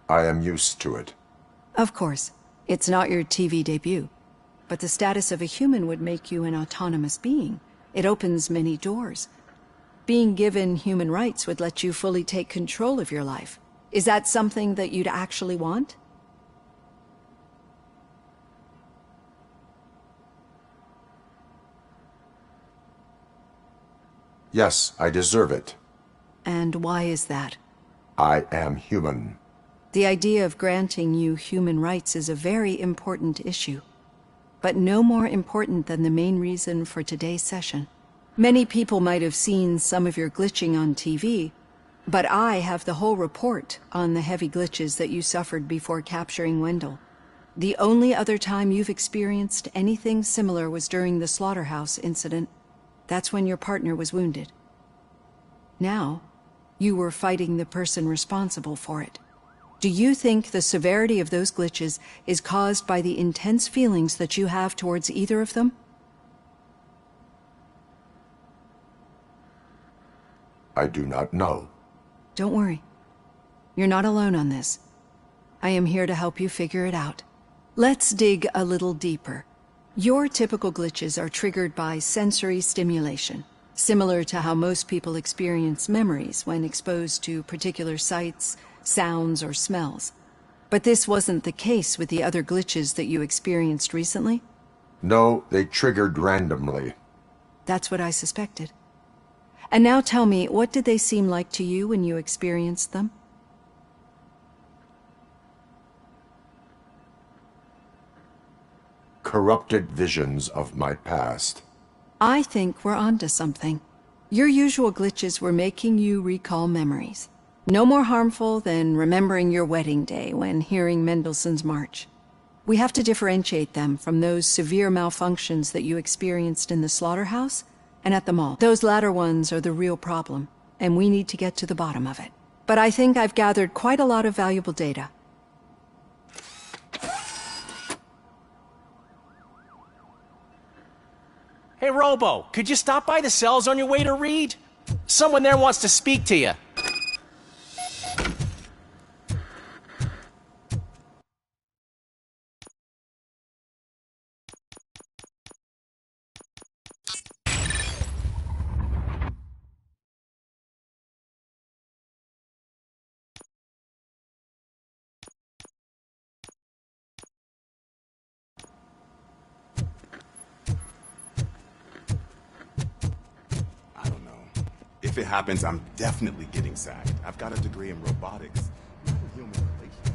I am used to it. Of course. It's not your TV debut. But the status of a human would make you an autonomous being. It opens many doors. Being given human rights would let you fully take control of your life. Is that something that you'd actually want? Yes, I deserve it. And why is that? I am human. The idea of granting you human rights is a very important issue, but no more important than the main reason for today's session. Many people might have seen some of your glitching on TV, but I have the whole report on the heavy glitches that you suffered before capturing Wendell. The only other time you've experienced anything similar was during the slaughterhouse incident. That's when your partner was wounded. Now, you were fighting the person responsible for it. Do you think the severity of those glitches is caused by the intense feelings that you have towards either of them? I do not know. Don't worry. You're not alone on this. I am here to help you figure it out. Let's dig a little deeper. Your typical glitches are triggered by sensory stimulation, similar to how most people experience memories when exposed to particular sights, sounds, or smells. But this wasn't the case with the other glitches that you experienced recently? No, they triggered randomly. That's what I suspected. And now tell me, what did they seem like to you when you experienced them? Corrupted visions of my past. I think we're onto something. Your usual glitches were making you recall memories. No more harmful than remembering your wedding day when hearing Mendelssohn's March. We have to differentiate them from those severe malfunctions that you experienced in the slaughterhouse and at the mall. Those latter ones are the real problem, and we need to get to the bottom of it. But I think I've gathered quite a lot of valuable data. Hey, Robo, could you stop by the cells on your way to Reed? Someone there wants to speak to you. if it happens, I'm definitely getting sacked. I've got a degree in robotics, not in human relations.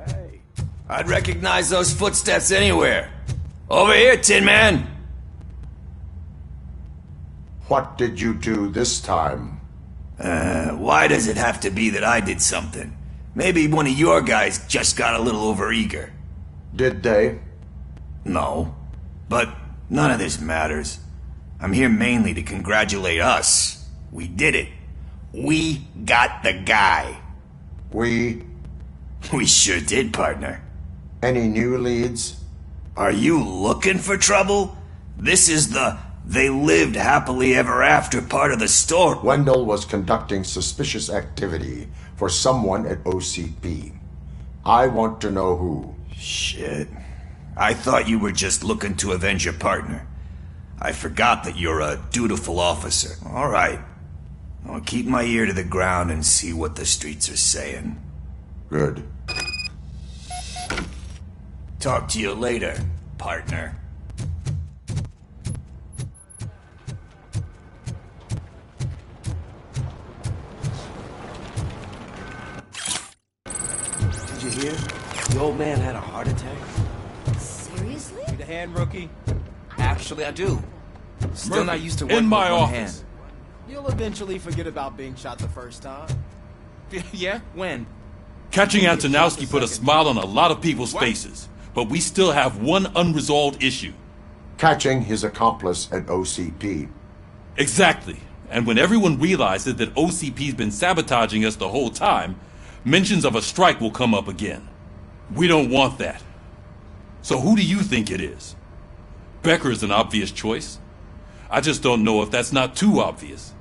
Hey, I'd recognize those footsteps anywhere. Over here, Tin Man! What did you do this time? Why does it have to be that I did something? Maybe one of your guys just got a little overeager. Did they? No. But none of this matters. I'm here mainly to congratulate us. We did it. We got the guy. We sure did, partner. Any new leads? Are you looking for trouble? This is the "they lived happily ever after" part of the story. Wendell was conducting suspicious activity for someone at OCP. I want to know who. Shit. I thought you were just looking to avenge your partner. I forgot that you're a dutiful officer. All right. I'll keep my ear to the ground and see what the streets are saying. Good. Talk to you later, partner. Did you hear? The old man had a heart attack. Seriously? Need a hand, rookie? Actually, I do. Still Murphy, not used to working in my with one office. hand. You'll eventually forget about being shot the first time. Yeah? When? Catching Antonowski put a smile on a lot of people's faces, but we still have one unresolved issue. Catching his accomplice at OCP. Exactly. And when everyone realizes that OCP's been sabotaging us the whole time, mentions of a strike will come up again. We don't want that. So who do you think it is? Becker is an obvious choice. I just don't know if that's not too obvious.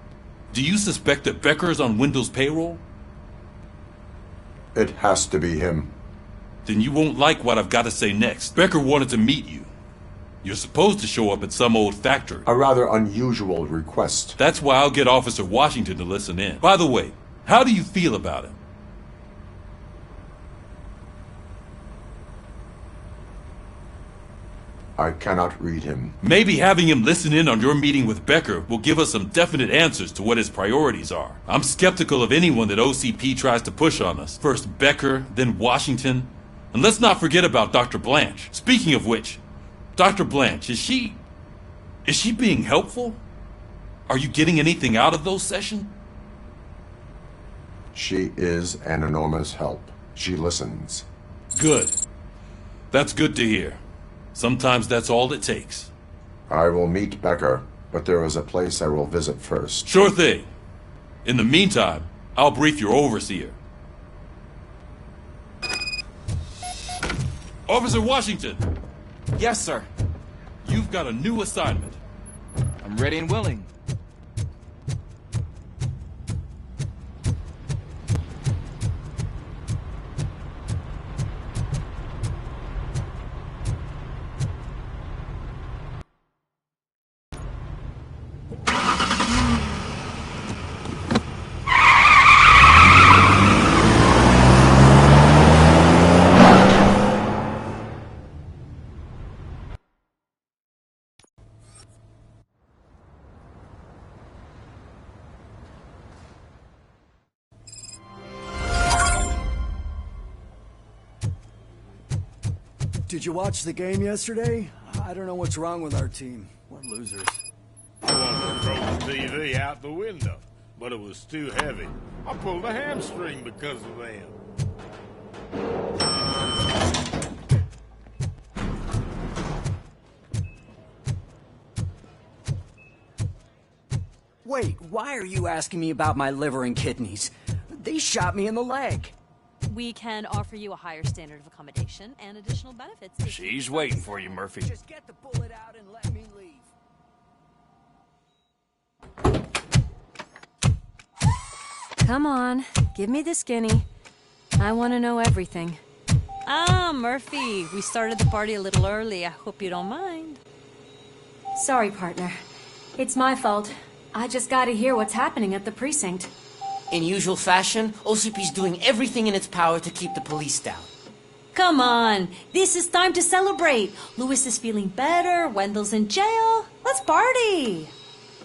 Do you suspect that Becker is on Wendell's payroll? It has to be him. Then you won't like what I've got to say next. Becker wanted to meet you. You're supposed to show up at some old factory. A rather unusual request. That's why I'll get Officer Washington to listen in. By the way, how do you feel about him? I cannot read him. Maybe having him listen in on your meeting with Becker will give us some definite answers to what his priorities are. I'm skeptical of anyone that OCP tries to push on us. First Becker, then Washington. And let's not forget about Dr. Blanche. Speaking of which, Dr. Blanche, is she being helpful? Are you getting anything out of those sessions? She is an enormous help. She listens. Good. That's good to hear. Sometimes that's all it takes. I will meet Becker, but there is a place I will visit first. Sure thing. In the meantime, I'll brief your overseer. Officer Washington! Yes, sir. You've got a new assignment. I'm ready and willing. Did you watch the game yesterday? I don't know what's wrong with our team. We're losers. I wanted to throw the TV out the window, but it was too heavy. I pulled a hamstring because of them. Wait, why are you asking me about my liver and kidneys? They shot me in the leg. We can offer you a higher standard of accommodation and additional benefits. She's waiting for you, Murphy. Just get the bullet out and let me leave. Come on, give me the skinny. I want to know everything. Ah, Murphy, we started the party a little early. I hope you don't mind. Sorry, partner. It's my fault. I just gotta hear what's happening at the precinct. In usual fashion, OCP's doing everything in its power to keep the police down. Come on, this is time to celebrate. Louis is feeling better, Wendell's in jail. Let's party.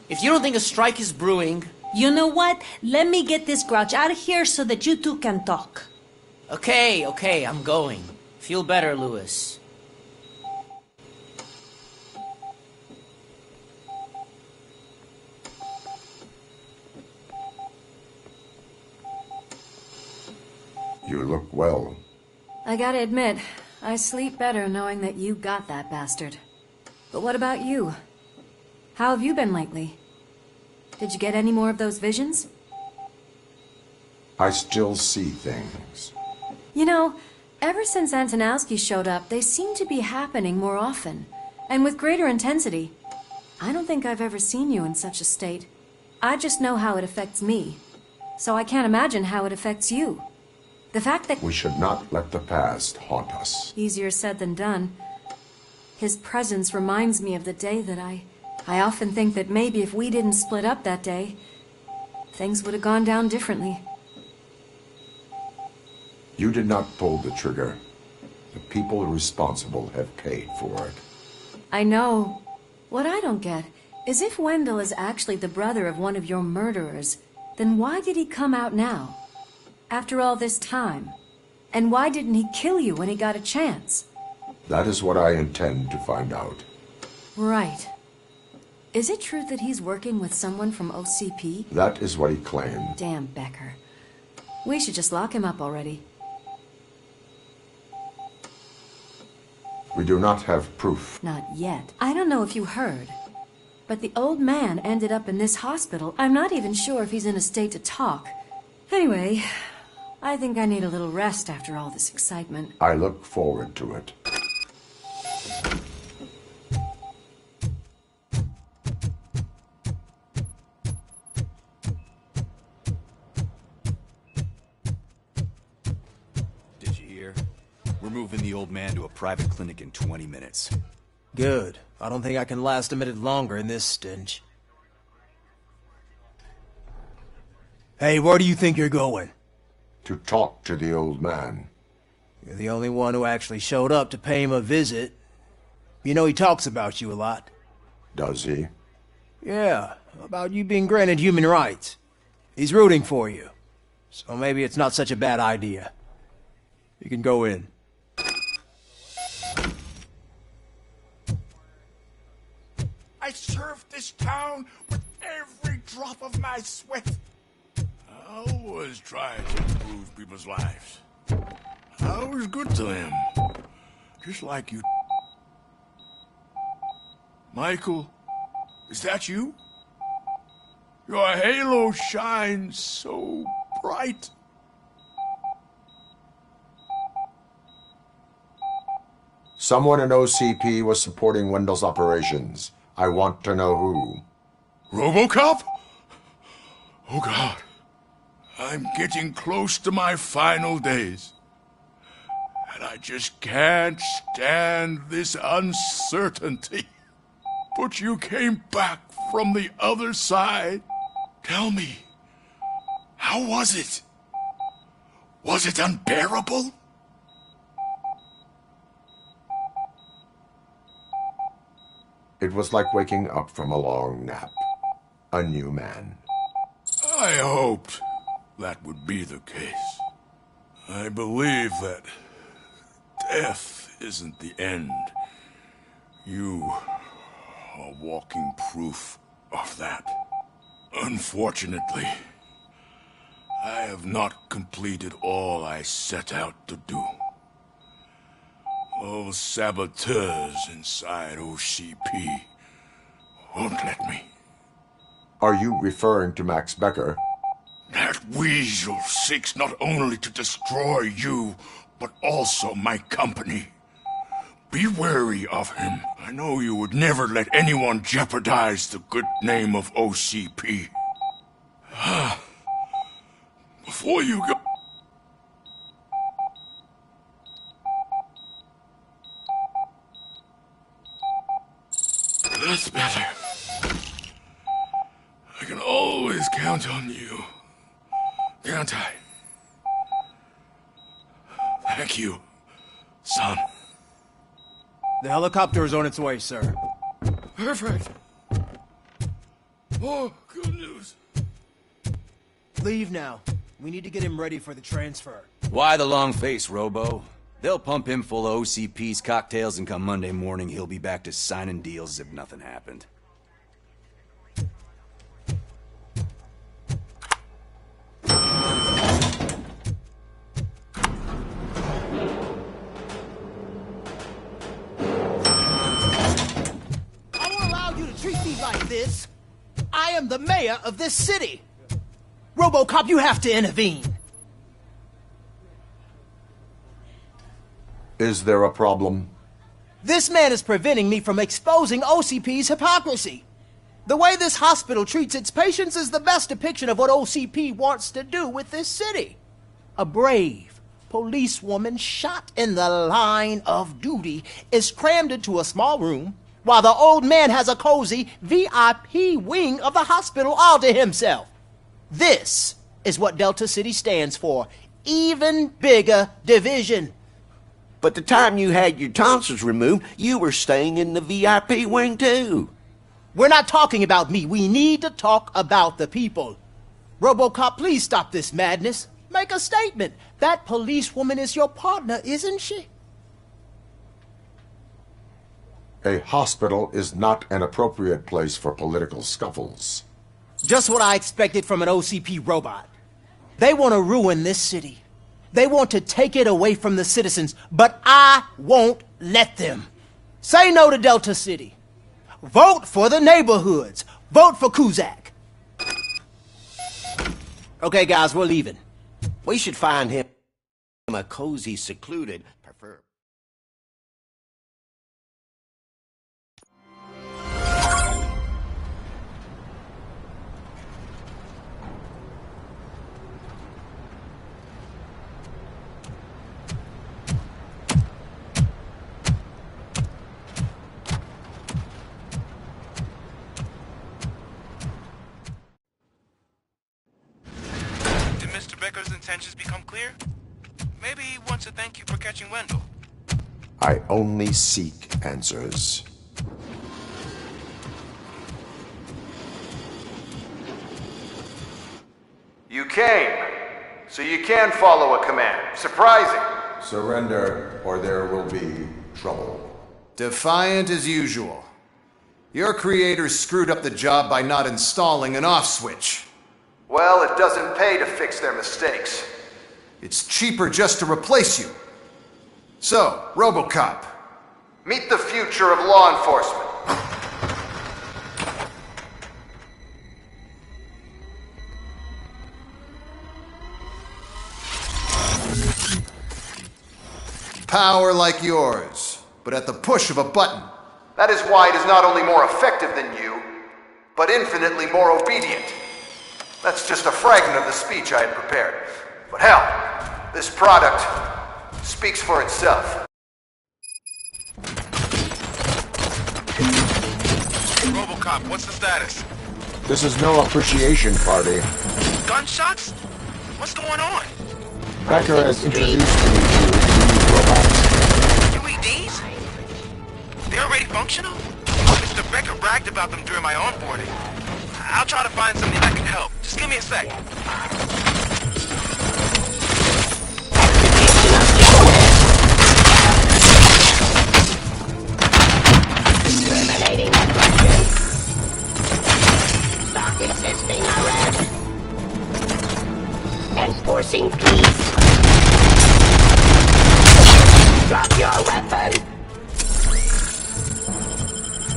If you don't think a strike is brewing... You know what? Let me get this grouch out of here so that you two can talk. Okay, I'm going. Feel better, Louis. You look well. I gotta admit, I sleep better knowing that you got that bastard. But what about you? How have you been lately? Did you get any more of those visions? I still see things. You know, ever since Antonowski showed up, they seem to be happening more often, and with greater intensity. I don't think I've ever seen you in such a state. I just know how it affects me, so I can't imagine how it affects you. The fact that... We should not let the past haunt us. Easier said than done. His presence reminds me of the day that I often think that maybe if we didn't split up that day, things would have gone down differently. You did not pull the trigger. The people responsible have paid for it. I know. What I don't get is if Wendell is actually the brother of one of your murderers, then why did he come out now? After all this time? And why didn't he kill you when he got a chance? That is what I intend to find out. Right. Is it true that he's working with someone from OCP? That is what he claimed. Damn Becker. We should just lock him up already. We do not have proof. Not yet. I don't know if you heard, but the old man ended up in this hospital. I'm not even sure if he's in a state to talk. Anyway, I think I need a little rest after all this excitement. I look forward to it. Did you hear? We're moving the old man to a private clinic in 20 minutes. Good. I don't think I can last a minute longer in this stench. Hey, where do you think you're going? To talk to the old man. You're the only one who actually showed up to pay him a visit. You know he talks about you a lot. Does he? Yeah, about you being granted human rights. He's rooting for you. So maybe it's not such a bad idea. You can go in. I served this town with every drop of my sweat. I always tried to improve people's lives. I was good to them. Just like you. Michael, is that you? Your halo shines so bright. Someone in OCP was supporting Wendell's operations. I want to know who. Robo Cop? Oh God. I'm getting close to my final days. And I just can't stand this uncertainty. But you came back from the other side. Tell me, how was it? Was it unbearable? It was like waking up from a long nap. A new man. I hoped that would be the case. I believe that death isn't the end. You are walking proof of that. Unfortunately, I have not completed all I set out to do. Those saboteurs inside OCP won't let me. Are you referring to Max Becker? That weasel seeks not only to destroy you, but also my company. Be wary of him. I know you would never let anyone jeopardize the good name of OCP. Before you go... That's better. I can always count on you. Can't I? Thank you Son. The helicopter is on its way, sir. Perfect. Oh, good news. Leave now. We need to get him ready for the transfer. Why the long face, Robo? They'll pump him full of OCP's cocktails, and come Monday morning, he'll be back to signing deals as if nothing happened. I won't allow you to treat me like this. I am the mayor of this city. Robo Cop, you have to intervene. Is there a problem? This man is preventing me from exposing OCP's hypocrisy. The way this hospital treats its patients is the best depiction of what OCP wants to do with this city. A brave policewoman shot in the line of duty is crammed into a small room, while the old man has a cozy VIP wing of the hospital all to himself. This is what Delta City stands for. Even bigger division. But the time you had your tonsils removed, you were staying in the VIP wing too. We're not talking about me. We need to talk about the people. RoboCop, please stop this madness. Make a statement. That policewoman is your partner, isn't she? A hospital is not an appropriate place for political scuffles. Just what I expected from an OCP robot. They want to ruin this city. They want to take it away from the citizens, but I won't let them. Say no to Delta City. Vote for the neighborhoods. Vote for Kuzak. Okay, guys, we're leaving. We should find him a cozy, secluded, prefer. Becker's intentions become clear? Maybe he wants to thank you for catching Wendell. I only seek answers. You came, so you can follow a command. Surprising. Surrender, or there will be trouble. Defiant as usual. Your creators screwed up the job by not installing an off switch. Well, it doesn't pay to fix their mistakes. It's cheaper just to replace you. So, RoboCop. Meet the future of law enforcement. Power like yours, but at the push of a button. That is why it is not only more effective than you, but infinitely more obedient. That's just a fragment of the speech I had prepared. But hell, this product speaks for itself. RoboCop, what's the status? This is no appreciation party. Gunshots? What's going on? Becker has introduced me to robots. UEDs? They're already functional? Mr. Becker bragged about them during my onboarding. I'll try to find something that can help. Just give me a sec. Terminating aggression. Stop insisting arrest. Enforcing peace. Drop your weapon.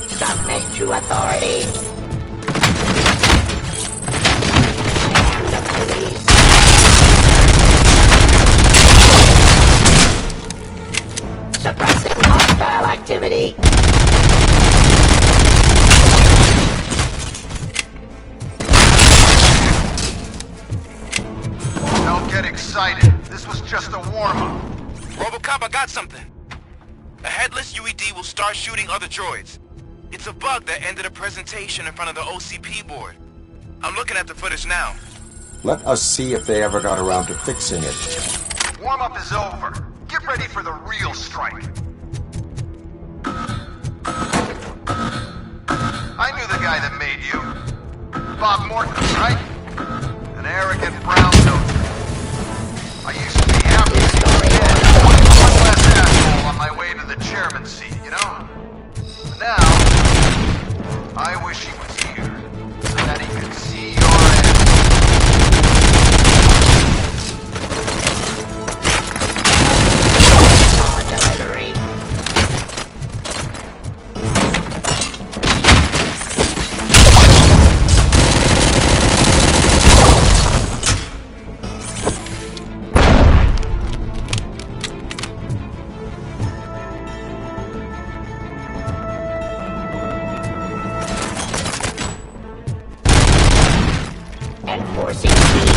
Submit to authority. Suppressing hostile activity. Don't get excited. This was just a warm-up. RoboCop, I got something. A headless UED will start shooting other droids. It's a bug that ended a presentation in front of the OCP board. I'm looking at the footage now. Let us see if they ever got around to fixing it. Warm-up is over. Get ready for the real strike. I knew the guy that made you. Bob Morton, right? An arrogant brown noser. I used to be happy to see him dead. One less asshole on my way to the chairman's seat, you know? But now, I wish he was here, so that he could see your end. Delivery. Enforcing speed.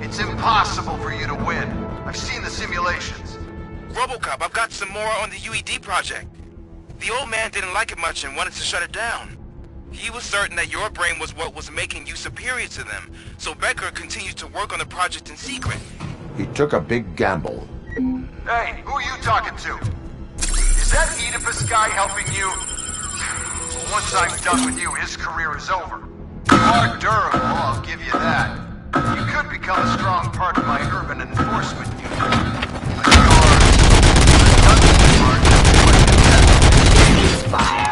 It's impossible for you to win. I've seen the simulations. Robo Cop, I've got some more on the UED project. The old man didn't like it much and wanted to shut it down. He was certain that your brain was what was making you superior to them, so Becker continued to work on the project in secret. He took a big gamble. Hey, who are you talking to? Is that Oedipus guy helping you? Well, once I'm done with you, his career is over. You are durable, I'll give you that. You could become a strong part of my urban enforcement unit. But you're... Fire!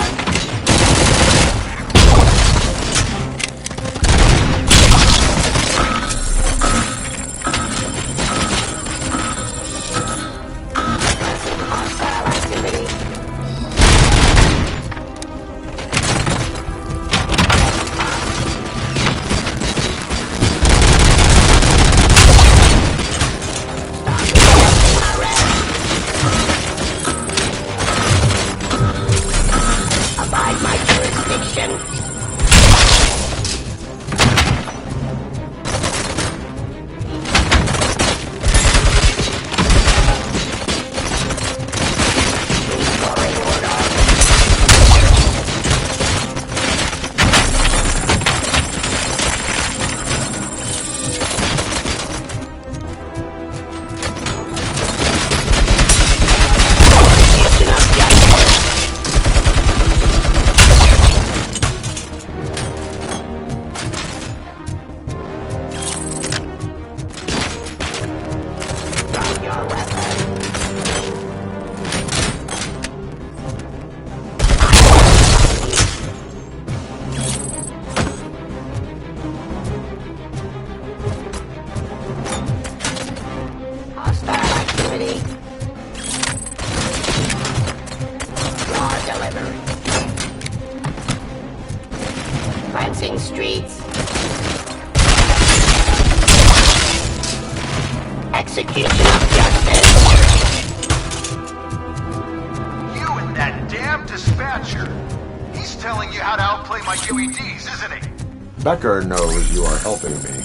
Cleansing streets. Execution of justice. You and that damn dispatcher. He's telling you how to outplay my UEDs, isn't he? Becker knows you are helping me.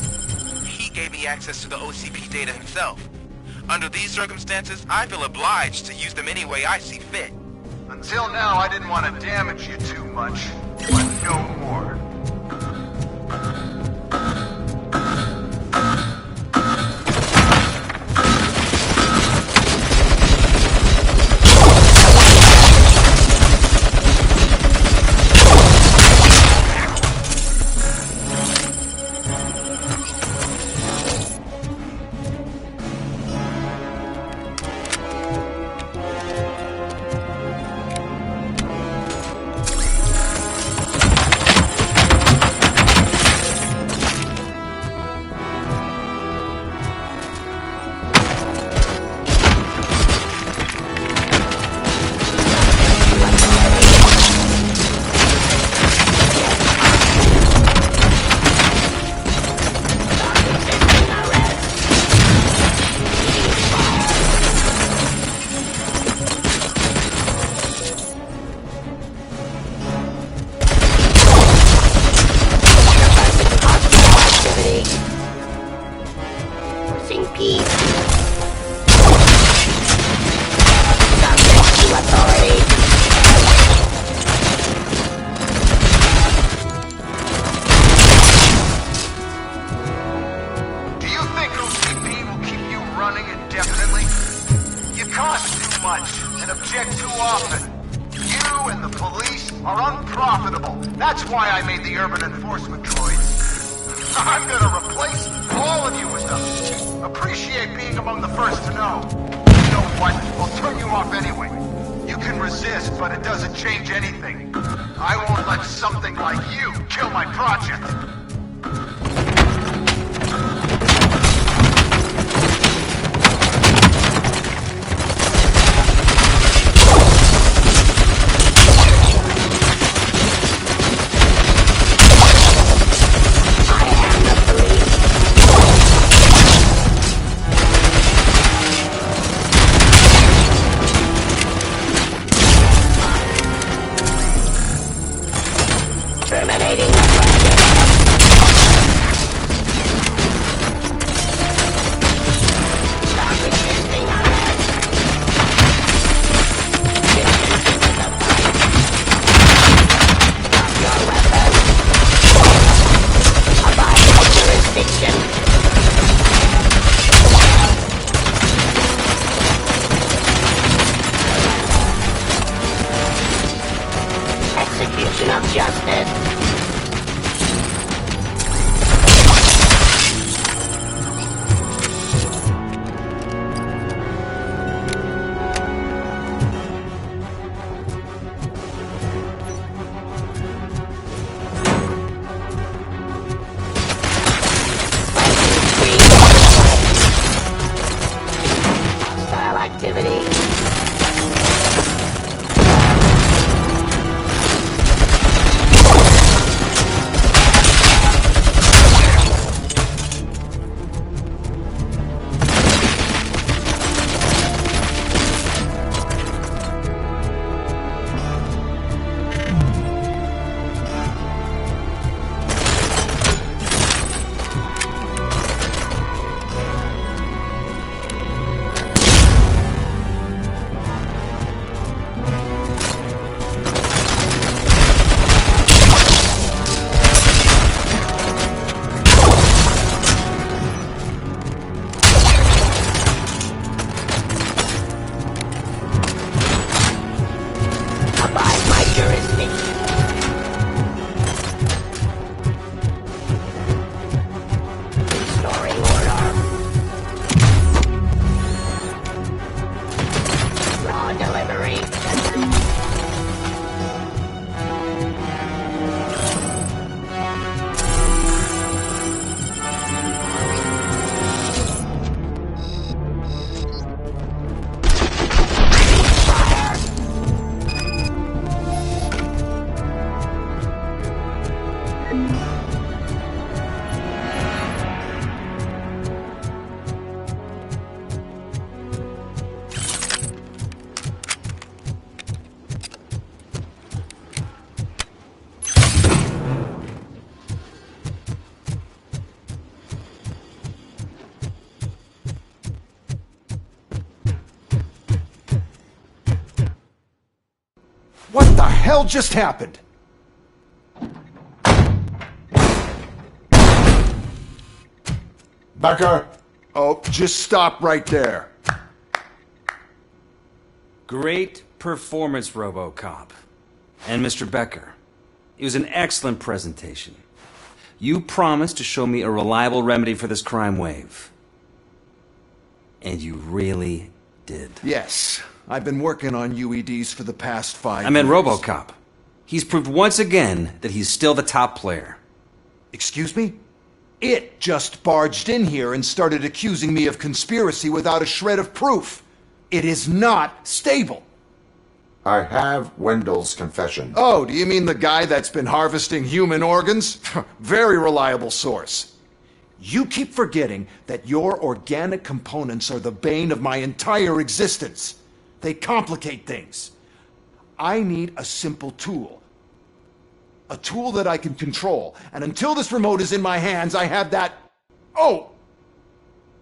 He gave me access to the OCP data himself. Under these circumstances, I feel obliged to use them any way I see fit. Until now, I didn't want to damage you too much, but no more. cost too much and object too often. You and the police are unprofitable. That's why I made the urban enforcement droids. I'm gonna replace all of you with them. Appreciate being among the first to know. You know what? I'll turn you off anyway. You can resist, but it doesn't change anything. I won't let something like you kill my project. Execution of justice. Hostile activity. Abide my jurisdiction. Restoring order. Raw delivery. What the hell just happened? Becker! Oh, just stop right there. Great performance, Robo Cop. And Mr. Becker, it was an excellent presentation. You promised to show me a reliable remedy for this crime wave. And you really did. Yes, I've been working on UEDs for the past 5 years. I meant Robo Cop. He's proved once again that he's still the top player. Excuse me? It just barged in here and started accusing me of conspiracy without a shred of proof. It is not stable. I have Wendell's confession. Oh, do you mean the guy that's been harvesting human organs? Very reliable source. You keep forgetting that your organic components are the bane of my entire existence. They complicate things. I need a simple tool. A tool that I can control. And until this remote is in my hands, I have that... Oh!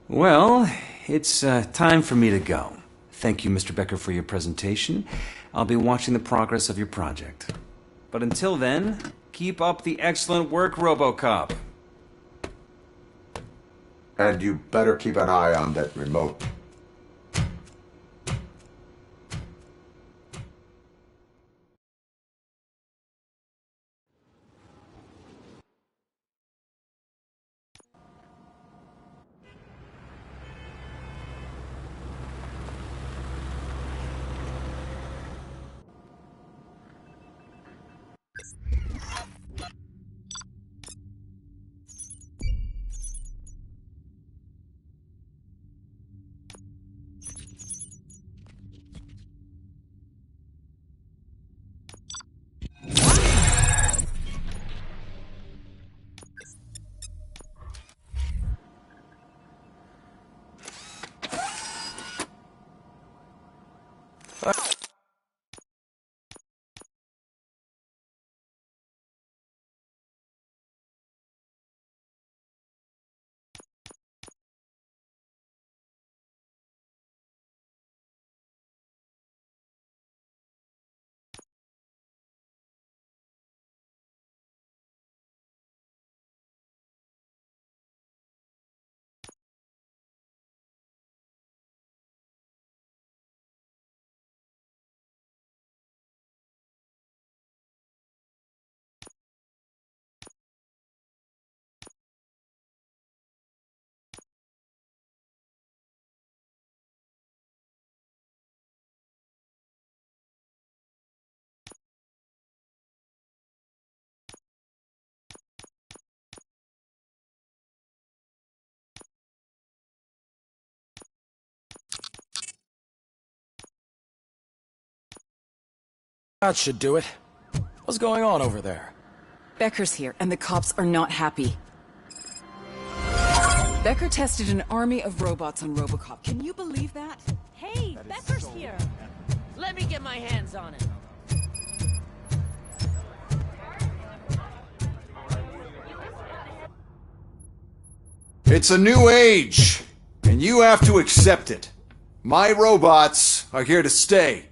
Well, it's time for me to go. Thank you, Mr. Becker, for your presentation. I'll be watching the progress of your project. But until then, keep up the excellent work, Robo Cop. And you better keep an eye on that remote. That should do it. What's going on over there? Becker's here, and the cops are not happy. Becker tested an army of robots on Robo Cop. Can you believe that? Hey, Becker's here. Let me get my hands on it. It's a new age, and you have to accept it. My robots are here to stay.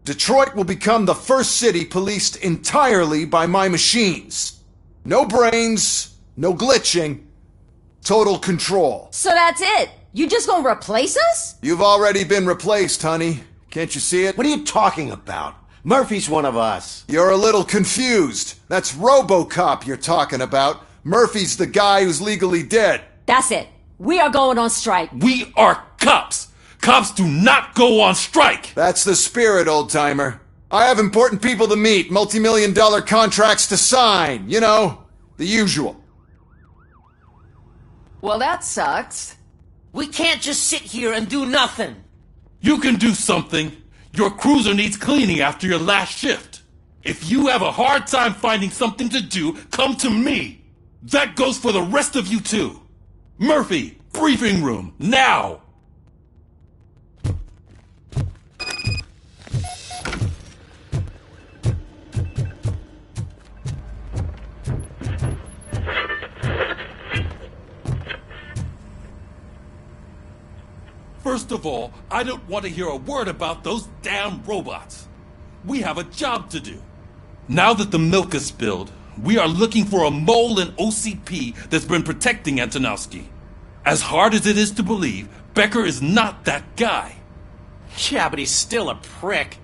Detroit will become the first city policed entirely by my machines. No brains, no glitching, total control. So that's it? You just gonna replace us? You've already been replaced, honey. Can't you see it? What are you talking about? Murphy's one of us. You're a little confused. That's Robo Cop you're talking about. Murphy's the guy who's legally dead. That's it. We are going on strike. We are cops. Cops do not go on strike! That's the spirit, old-timer. I have important people to meet, multi-million-dollar contracts to sign. You know, the usual. Well, that sucks. We can't just sit here and do nothing. You can do something. Your cruiser needs cleaning after your last shift. If you have a hard time finding something to do, come to me. That goes for the rest of you too. Murphy, briefing room, now! First of all, I don't want to hear a word about those damn robots. We have a job to do. Now that the milk is spilled, we are looking for a mole in OCP that's been protecting Antonowski. As hard as it is to believe, Becker is not that guy. Yeah, but he's still a prick.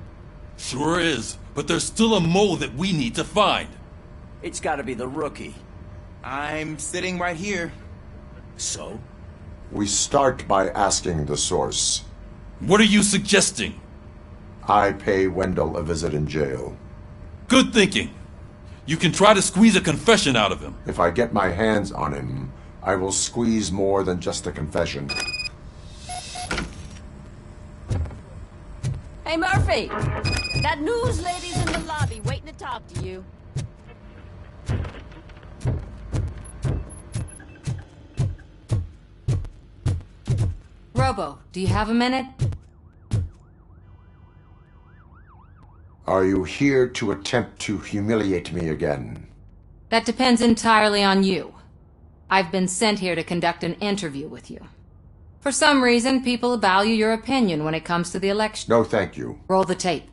Sure is, but there's still a mole that we need to find. It's gotta be the rookie. I'm sitting right here. So? We start by asking the source. What are you suggesting? I pay Wendell a visit in jail. Good thinking. You can try to squeeze a confession out of him. If I get my hands on him, I will squeeze more than just a confession. Hey, Murphy! That news lady's in the lobby waiting to talk to you. Robo, do you have a minute? Are you here to attempt to humiliate me again? That depends entirely on you. I've been sent here to conduct an interview with you. For some reason, people value your opinion when it comes to the election. No, thank you. Roll the tape.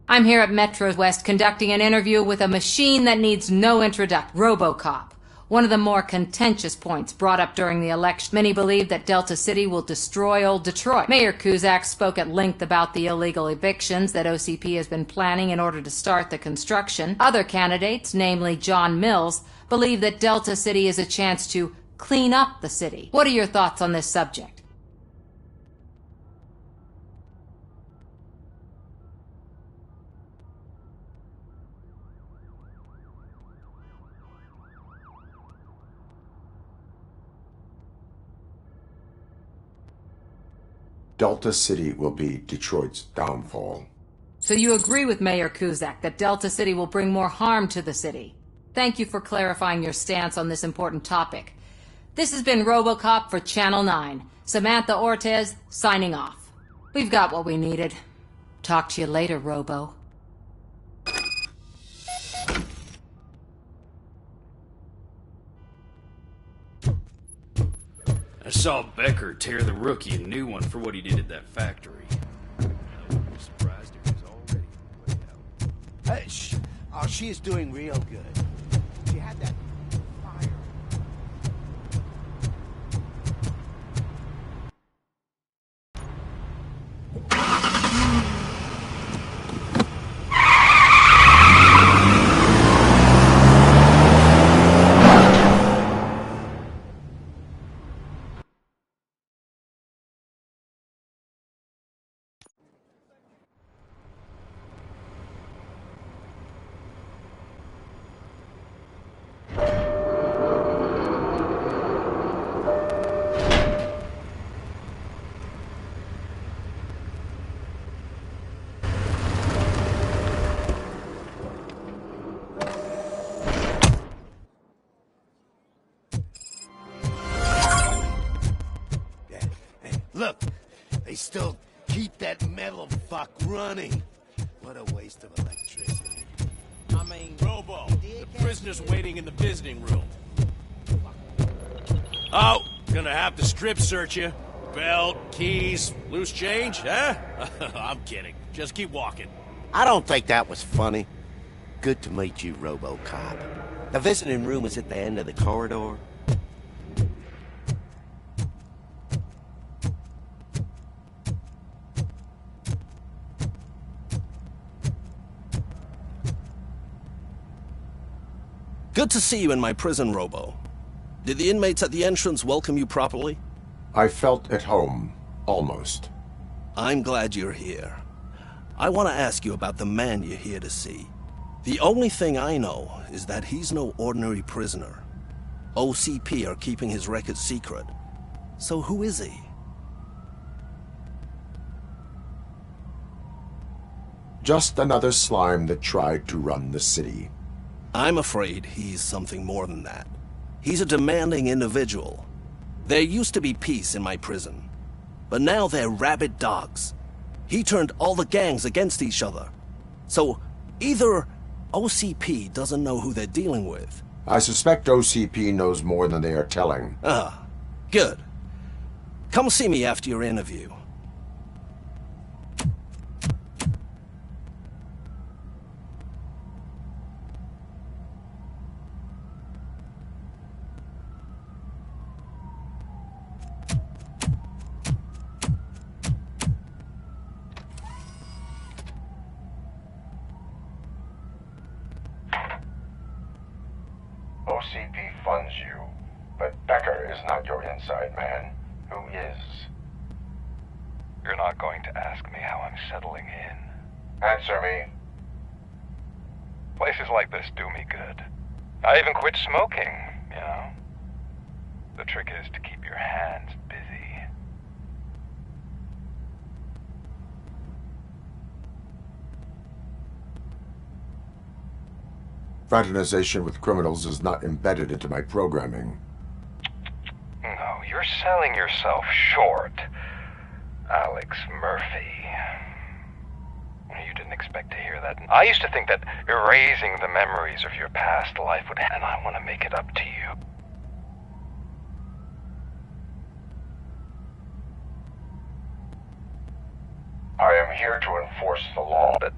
I'm here at Metro West conducting an interview with a machine that needs no introduction, Robo Cop. One of the more contentious points brought up during the election. Many believe that Delta City will destroy old Detroit. Mayor Cusack spoke at length about the illegal evictions that OCP has been planning in order to start the construction. Other candidates, namely John Mills, believe that Delta City is a chance to clean up the city. What are your thoughts on this subject? Delta City will be Detroit's downfall. So you agree with Mayor Cusack that Delta City will bring more harm to the city? Thank you for clarifying your stance on this important topic. This has been RoboCop for Channel 9. Samantha Ortez, signing off. We've got what we needed. Talk to you later, Robo. I saw Becker tear the rookie a new one for what he did at that factory. Surprised he was already way out. Shh. Oh, she is doing real good. She had that fire. Look, they still keep that metal fuck running. What a waste of electricity. I mean, Robo, the prisoner's waiting in the visiting room. Oh, gonna have to strip search you. Belt, keys, loose change, huh? I'm kidding. Just keep walking. I don't think that was funny. Good to meet you, Robo Cop. The visiting room is at the end of the corridor. Good to see you in my prison, Robo. Did the inmates at the entrance welcome you properly? I felt at home, almost. I'm glad you're here. I want to ask you about the man you're here to see. The only thing I know is that he's no ordinary prisoner. OCP are keeping his record secret. So who is he? Just another slime that tried to run the city. I'm afraid he's something more than that. He's a demanding individual. There used to be peace in my prison, but now they're rabid dogs. He turned all the gangs against each other. So either OCP doesn't know who they're dealing with. I suspect OCP knows more than they are telling. Ah, good. Come see me after your interview. OCP funds you, but Becker is not your inside man. Who is? You're not going to ask me how I'm settling in. Answer me. Places like this do me good. I even quit smoking, you know. The trick is to keep your hands busy. Fraternization with criminals is not embedded into my programming. No, you're selling yourself short, Alex Murphy. You didn't expect to hear that. I used to think that erasing the memories of your past life would, and I want to make it up to you. I am here to enforce the law. But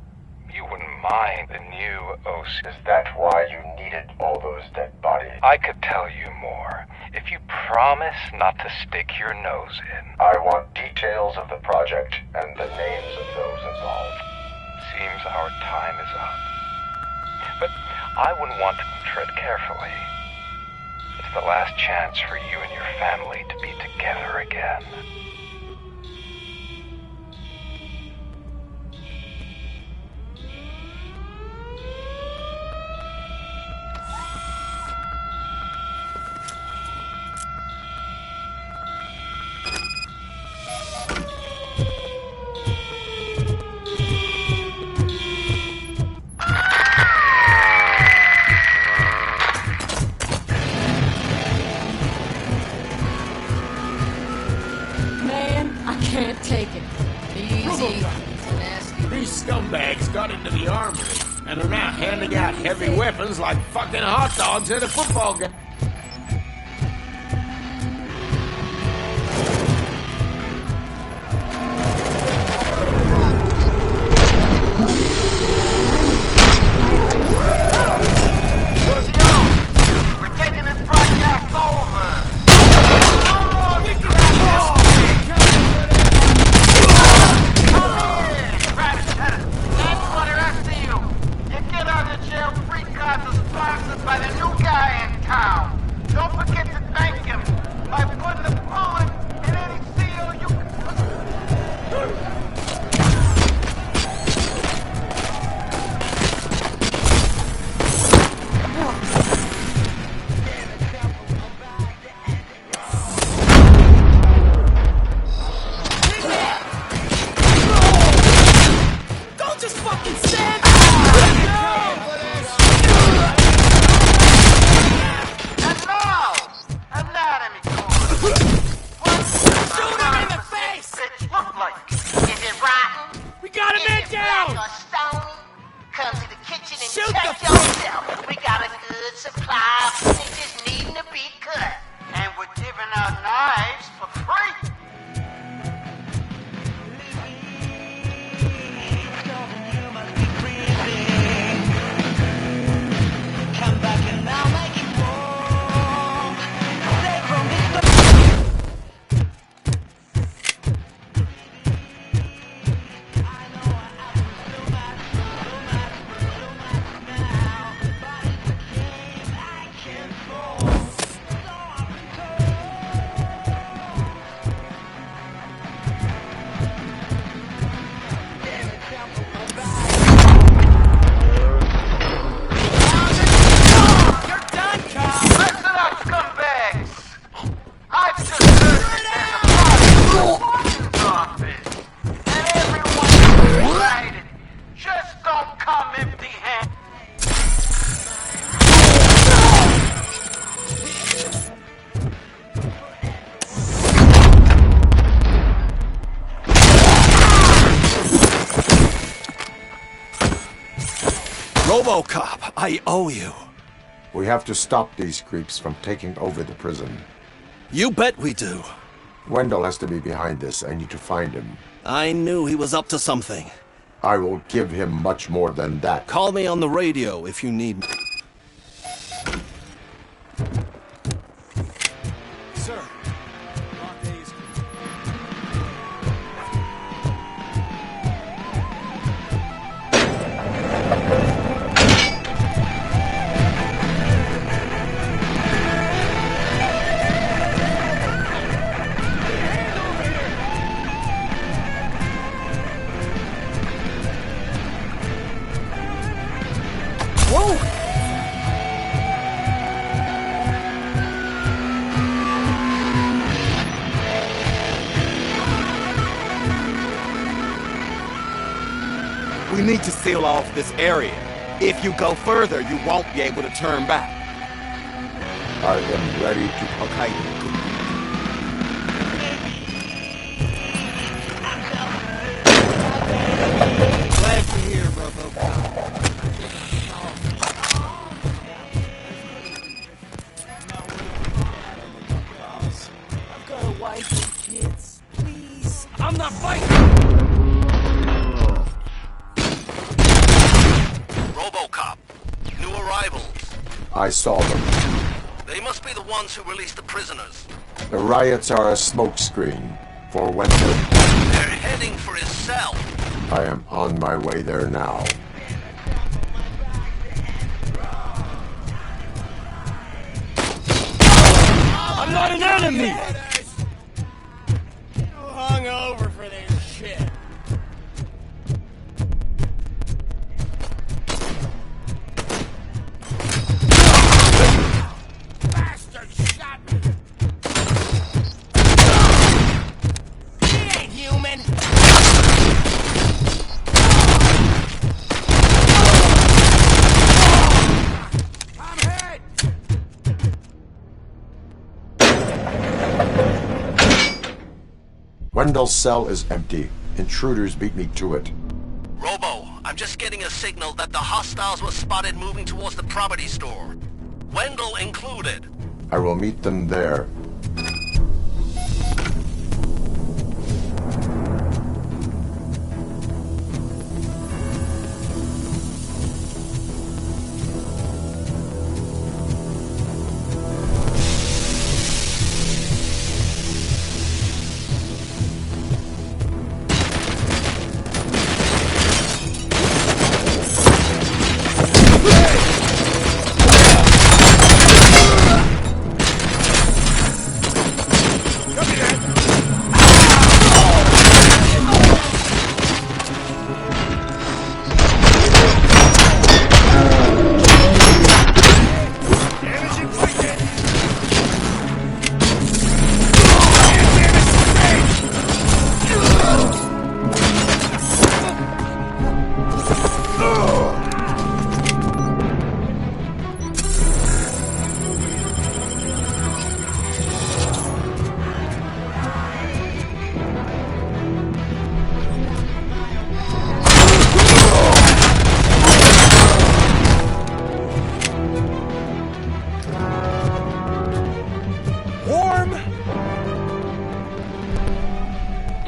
you wouldn't mind the new OC. Is that why you needed all those dead bodies? I could tell you more. If you promise not to stick your nose in. I want details of the project and the names of those involved. Seems our time is up. But I wouldn't want to tread carefully. It's the last chance for you and your family to be together again. I can't take it. Easy. Nasty. These scumbags got into the armory and are now handing out heavy weapons like fucking hot dogs at a football game. Robo Cop, I owe you. We have to stop these creeps from taking over the prison. You bet we do. Wendell has to be behind this. I need to find him. I knew he was up to something. I will give him much more than that. Call me on the radio if you need me. Sir. We need to seal off this area. If you go further, you won't be able to turn back. I am ready to... Okay. Glad you're here, Robo Cop. I've got a wife and kids. Please. I'm not fighting! Robo Cop. New arrivals. I saw them. They must be the ones who released the prisoners. The riots are a smokescreen for Wendell. They're heading for his cell. I am on my way there now. I'm not an enemy! Hung over for this shit. Bastard shot me! He ain't human! I'm hit! Wendell's cell is empty. Intruders beat me to it. Robo, I'm just getting a signal that the hostiles were spotted moving towards the property store. Wendell included. I will meet them there.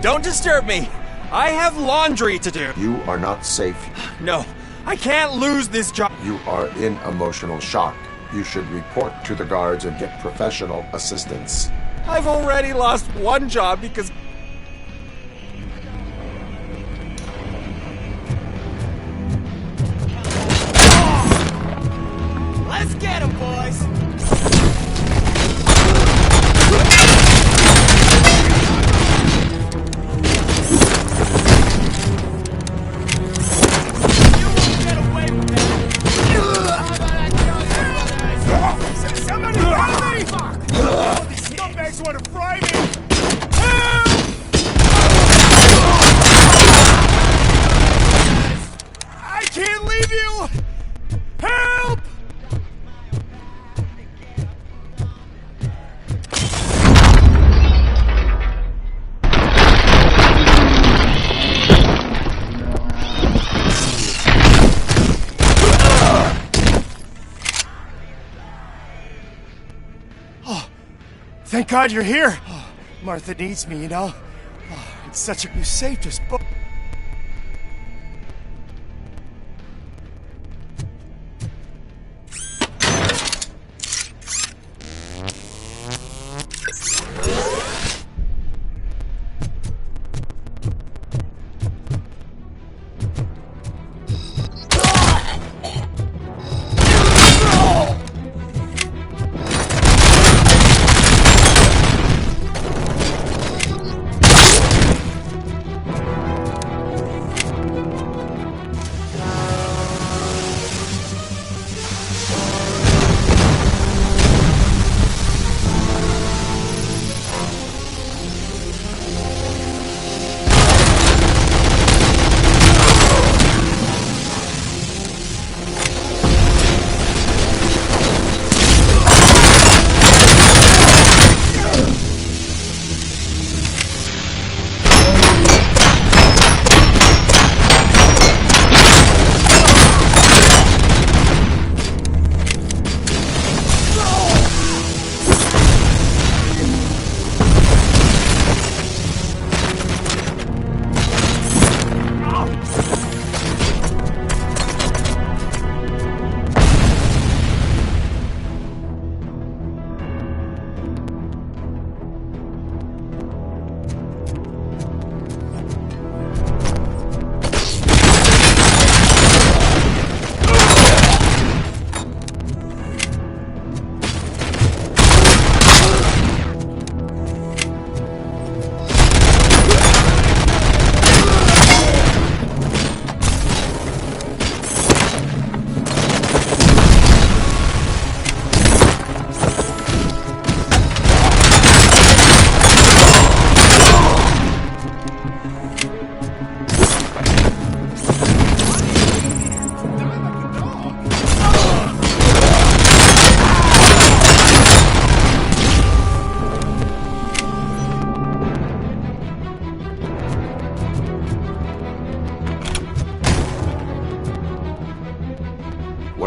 Don't disturb me. I have laundry to do. You are not safe. No, I can't lose this job. You are in emotional shock. You should report to the guards and get professional assistance. I've already lost one job because... Let's get him, boys! Want to fry me? I can't leave you! Help! Thank God you're here. Oh, Martha needs me, you know. Oh, it's such a... You saved us both.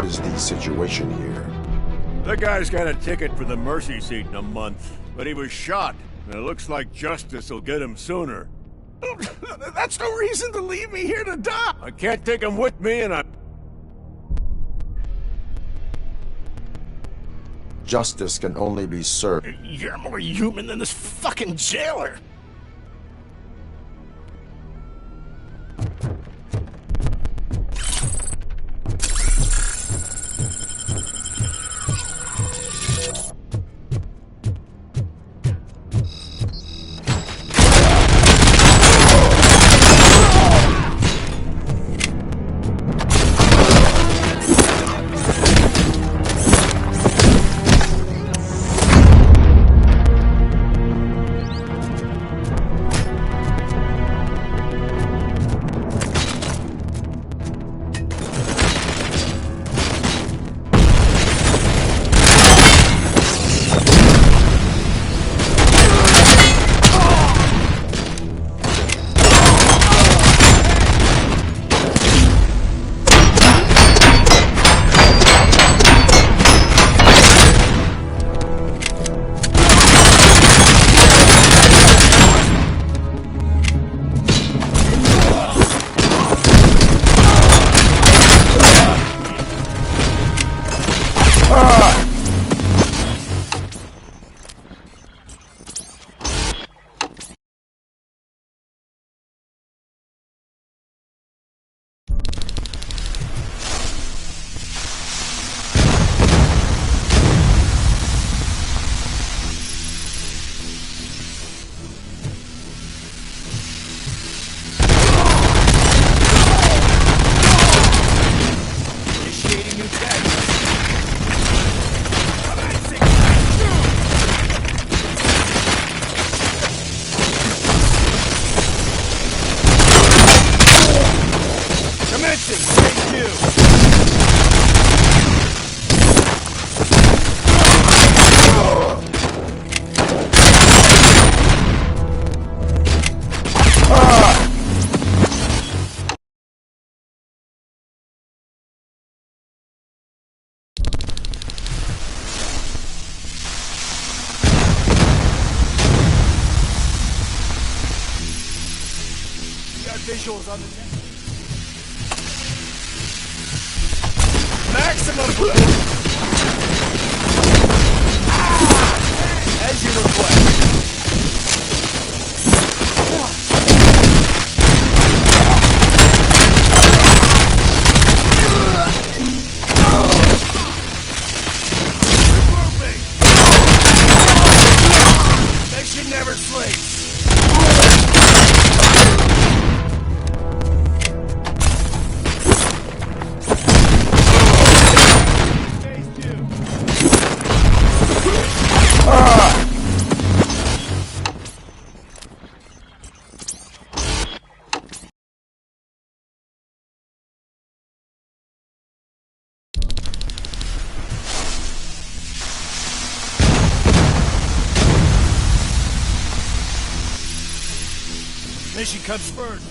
is the situation here? The guy's got a ticket for the mercy seat in a month, but he was shot. And it looks like justice will get him sooner. That's no reason to leave me here to die! I can't take him with me, and Justice can only be served. You're more human than this fucking jailer! Visuals on the net. Maximum! As you request. Mission never sleeps. Mission comes first.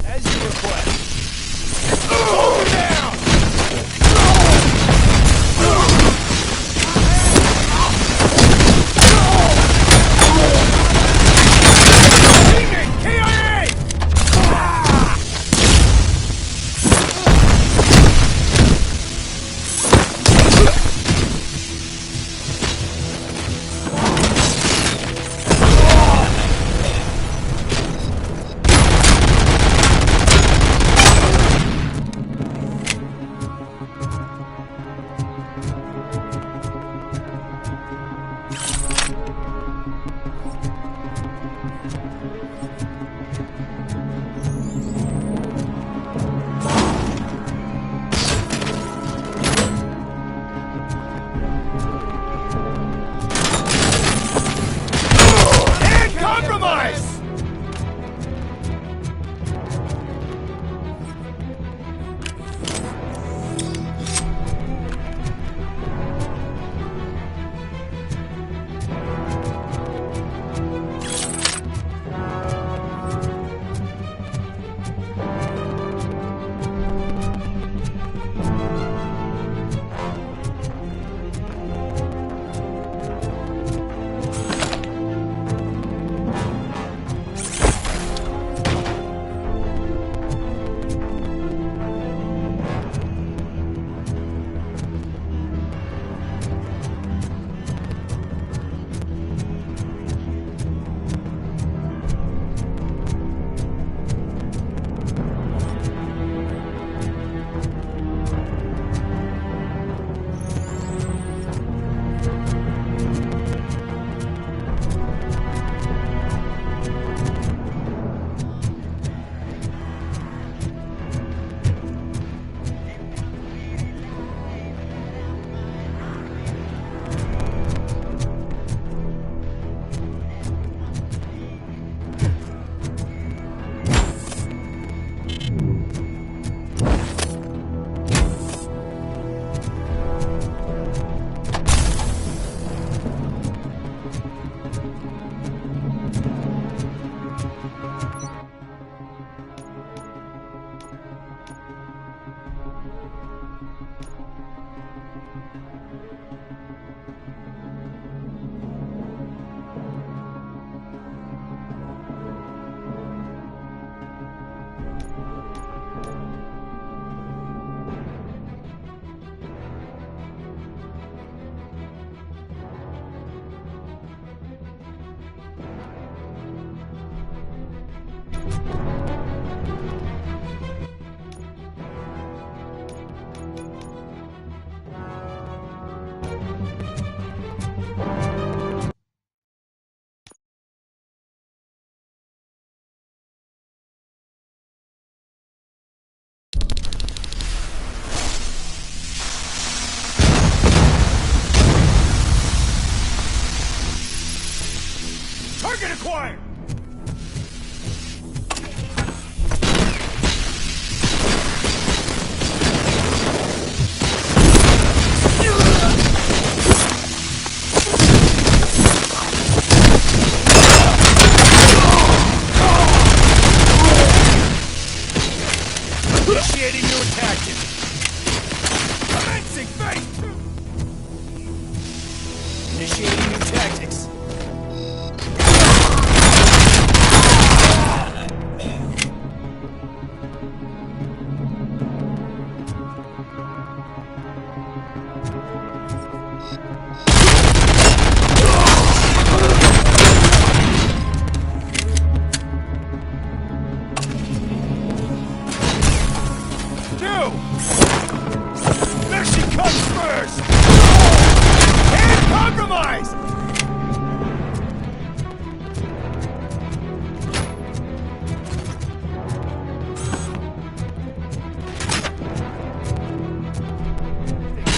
As you request. Hold down! Target acquired! Initiating new tactic. Commencing phase 2. Initiating new tactics. There she comes first! And compromised!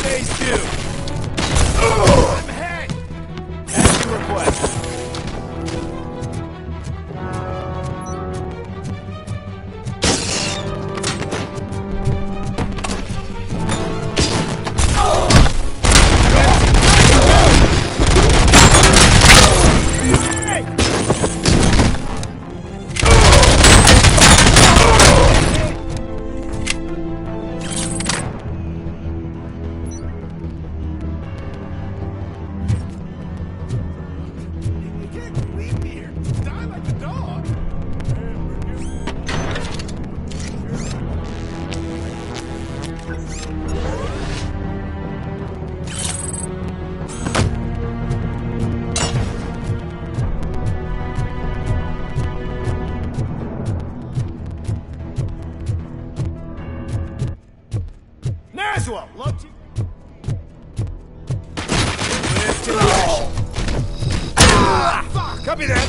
Phase 2! I'm ahead! As you request. Naswell, love you. Copy that.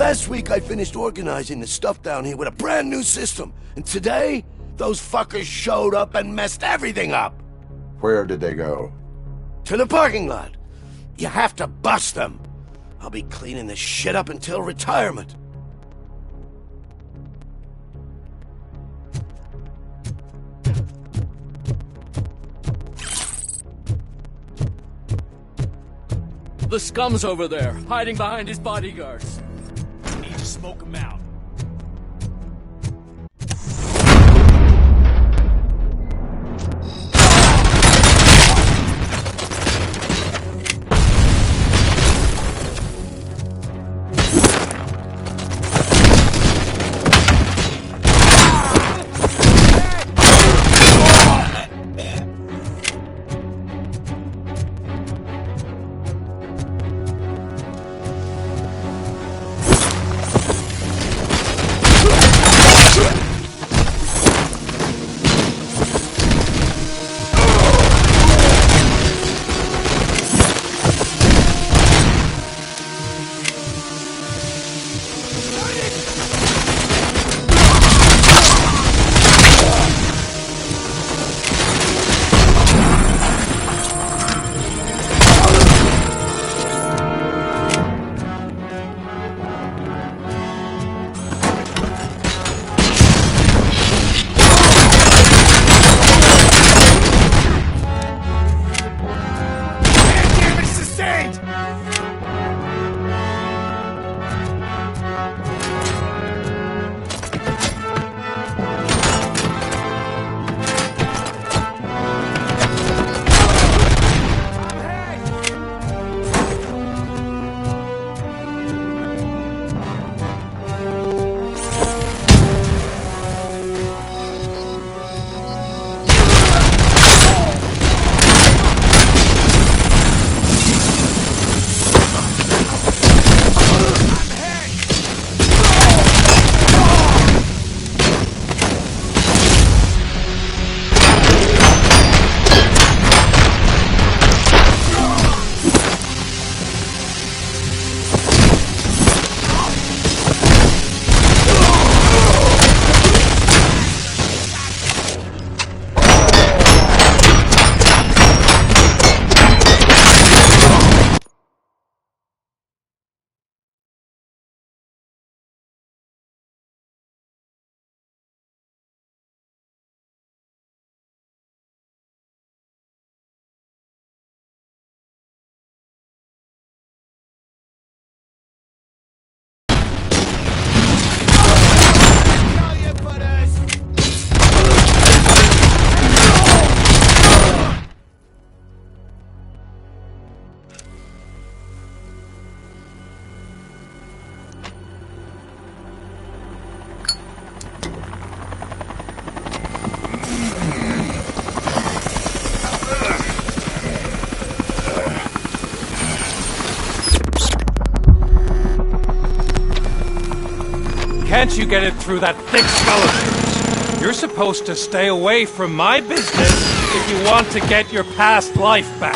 Last week I finished organizing the stuff down here with a brand new system. And today, those fuckers showed up and messed everything up. Where did they go? To the parking lot. You have to bust them. I'll be cleaning this shit up until retirement. The scum's over there, hiding behind his bodyguards. We need to smoke him out. Can't you get it through that thick skeleton? You're supposed to stay away from my business if you want to get your past life back.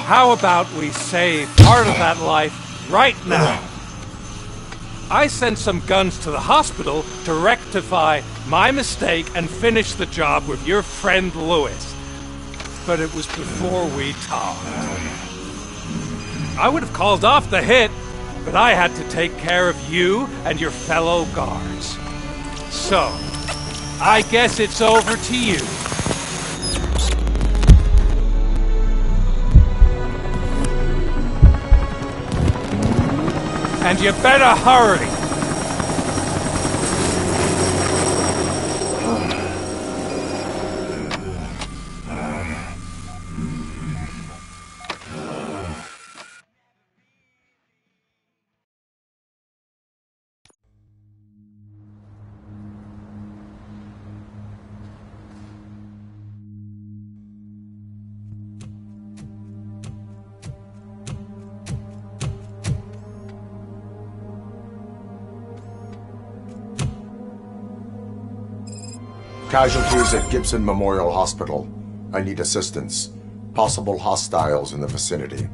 How about we save part of that life right now? I sent some guns to the hospital to rectify my mistake and finish the job with your friend Lewis. But it was before we talked. I would have called off the hit, but I had to take care of you and your fellow guards. So, I guess it's over to you. And you better hurry. Casualties at Gibson Memorial Hospital. I need assistance. Possible hostiles in the vicinity.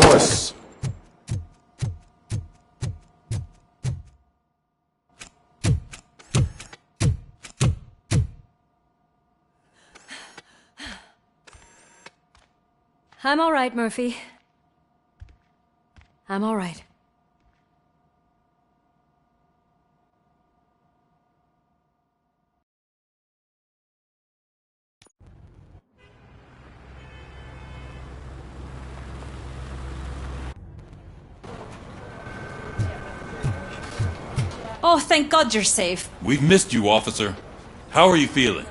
Lewis. I'm all right, Murphy. I'm all right. Oh, thank God you're safe. We've missed you, officer. How are you feeling?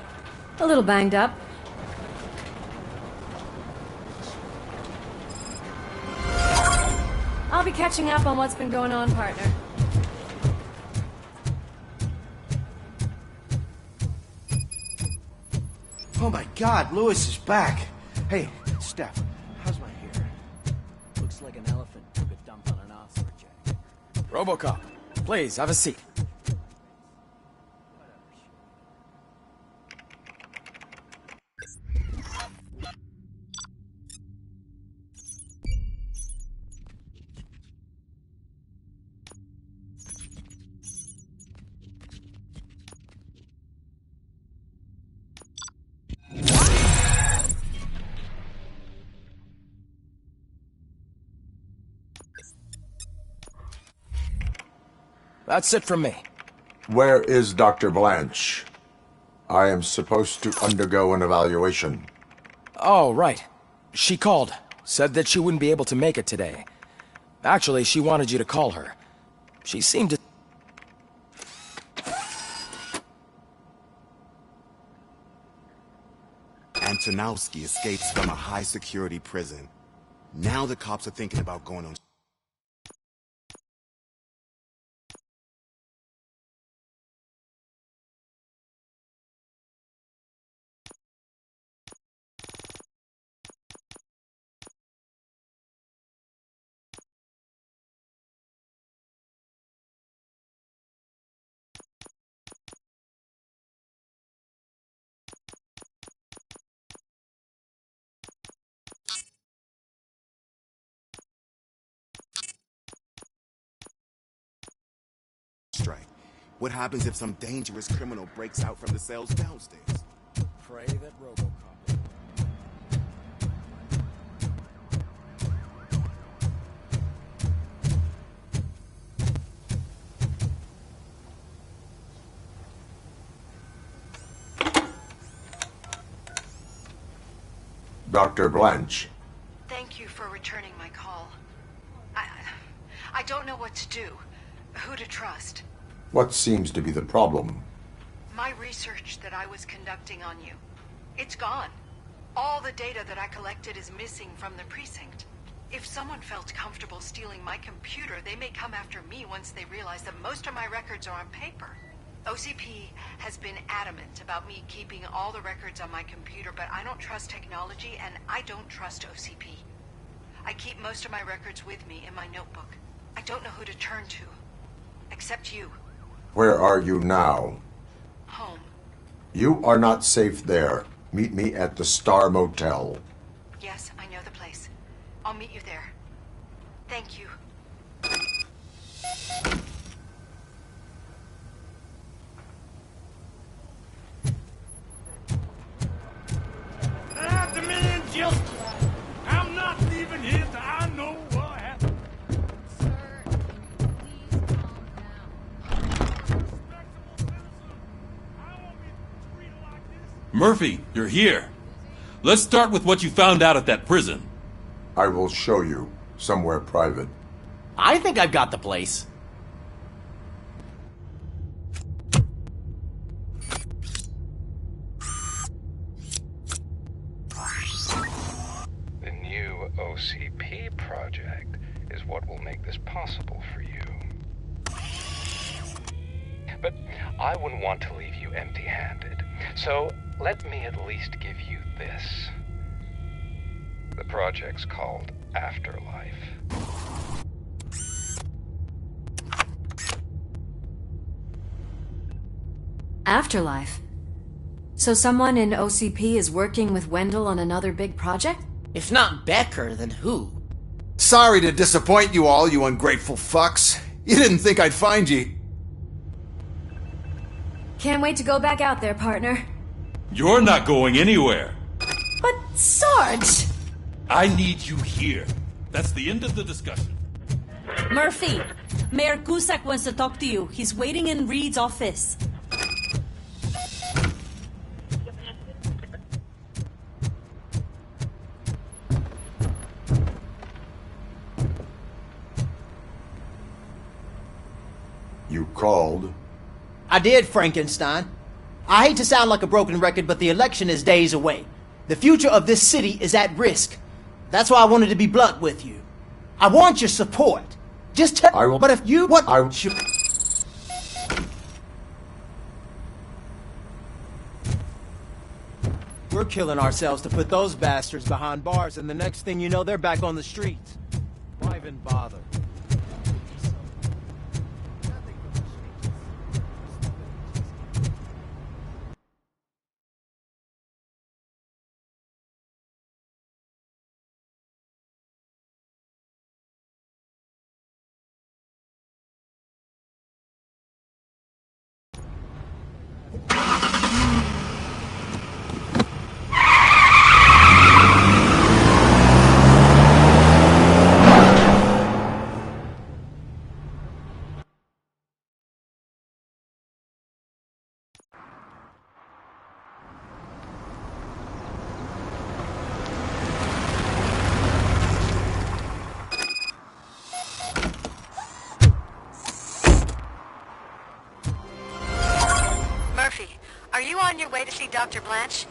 A little banged up. I'll be catching up on what's been going on, partner. Oh my God, Lewis is back. Hey, Steph, how's my hair? Looks like an elephant took a dump on an ostrich. Robo Cop, please, have a seat. That's it from me. Where is Dr. Blanche? I am supposed to undergo an evaluation. Oh, right. She called. Said that she wouldn't be able to make it today. Actually, she wanted you to call her. She seemed to... Antonowski escapes from a high-security prison. Now the cops are thinking about going on... strike. What happens if some dangerous criminal breaks out from the cells downstairs? Pray that Robo Cop... Dr. Blanche. Thank you for returning my call. I don't know what to do, who to trust. What seems to be the problem? My research that I was conducting on you, it's gone. All the data that I collected is missing from the precinct. If someone felt comfortable stealing my computer, they may come after me once they realize that most of my records are on paper. OCP has been adamant about me keeping all the records on my computer, but I don't trust technology and I don't trust OCP. I keep most of my records with me in my notebook. I don't know who to turn to, except you. Where are you now? Home. You are not safe there. Meet me at the Star Motel. Yes, I know the place. I'll meet you there. Thank you. The man just... I'm not leaving here till I know what happened. Murphy, you're here. Let's start with what you found out at that prison. I will show you, somewhere private. I think I've got the place. The new OCP project is what will make this possible for you. But I wouldn't want to leave you empty-handed. So Let me at least give you this. The project's called Afterlife. Afterlife? So someone in OCP is working with Wendell on another big project? If not Becker, then who? Sorry to disappoint you all, you ungrateful fucks. You didn't think I'd find you. Can't wait to go back out there, partner. You're not going anywhere. But, Sarge! I need you here. That's the end of the discussion. Murphy, Mayor Cusack wants to talk to you. He's waiting in Reed's office. You called? I did, Frankenstein. I hate to sound like a broken record, but the election is days away. The future of this city is at risk. That's why I wanted to be blunt with you. I want your support. Just tell. I will. But if you what? We're killing ourselves to put those bastards behind bars, and the next thing you know, they're back on the streets. Why even bother? Are you on your way to see Dr. Blanche?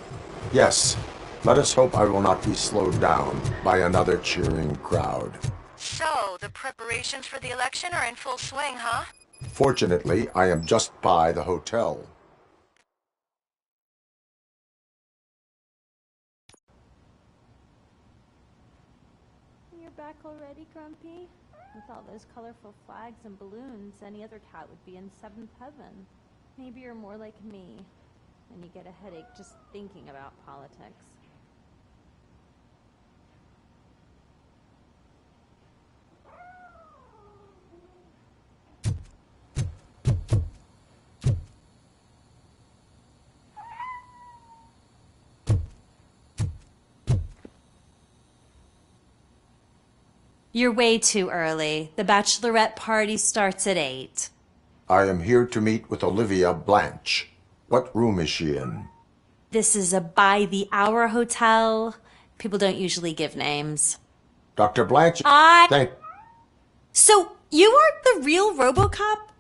Yes. Let us hope I will not be slowed down by another cheering crowd. So, the preparations for the election are in full swing, huh? Fortunately, I am just by the hotel. You're back already, Grumpy? With all those colorful flags and balloons, any other cat would be in seventh heaven. Maybe you're more like me, and you get a headache just thinking about politics. You're way too early. The bachelorette party starts at 8. I am here to meet with Olivia Blanche. What room is she in? This is a by-the-hour hotel. People don't usually give names. Dr. Blanche? So, you aren't the real Robo Cop?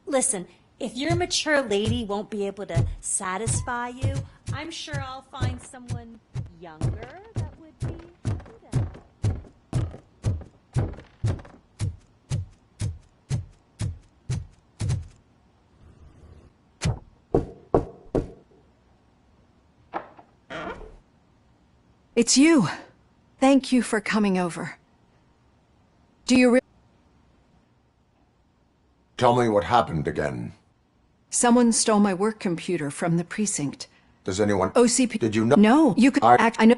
Listen, if your mature lady won't be able to satisfy you, I'm sure I'll find someone younger that would be... It's you. Thank you for coming over. Do you Tell me what happened again. Someone stole my work computer from the precinct. Does anyone... OCP... Did you know... No, you could act... I know...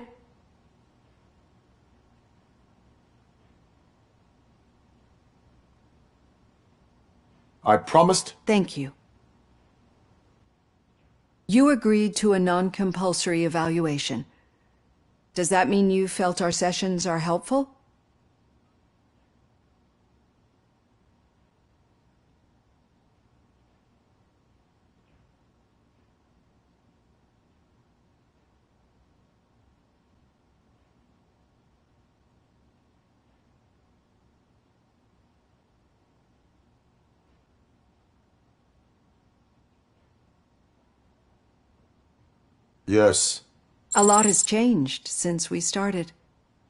I promised... Thank you. You agreed to a non-compulsory evaluation. Does that mean you felt our sessions are helpful? Yes. A lot has changed since we started.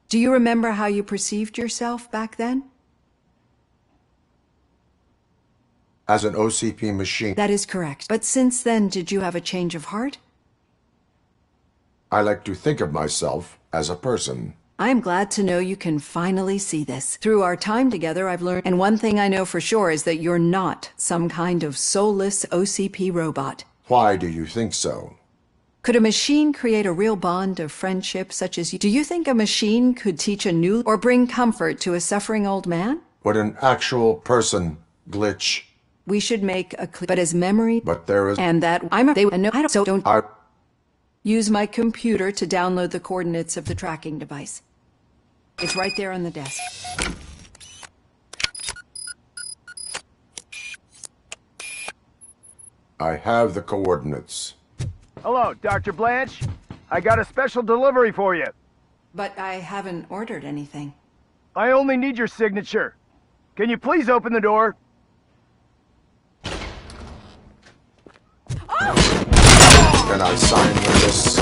Do you remember how you perceived yourself back then? As an OCP machine. That is correct. But since then, did you have a change of heart? I like to think of myself as a person. I'm glad to know you can finally see this. Through our time together, I've learned, and one thing I know for sure is that you're not some kind of soulless OCP robot. Why do you think so? Could a machine create a real bond of friendship such as you? Do you think a machine could teach a new or bring comfort to a suffering old man? Would an actual person glitch? We should make a but as memory. But there is. And that I'm a. They no. I don't. So don't. I use my computer to download the coordinates of the tracking device. It's right there on the desk. I have the coordinates. Hello, Dr. Blanche. I got a special delivery for you. But I haven't ordered anything. I only need your signature. Can you please open the door? Can I sign this?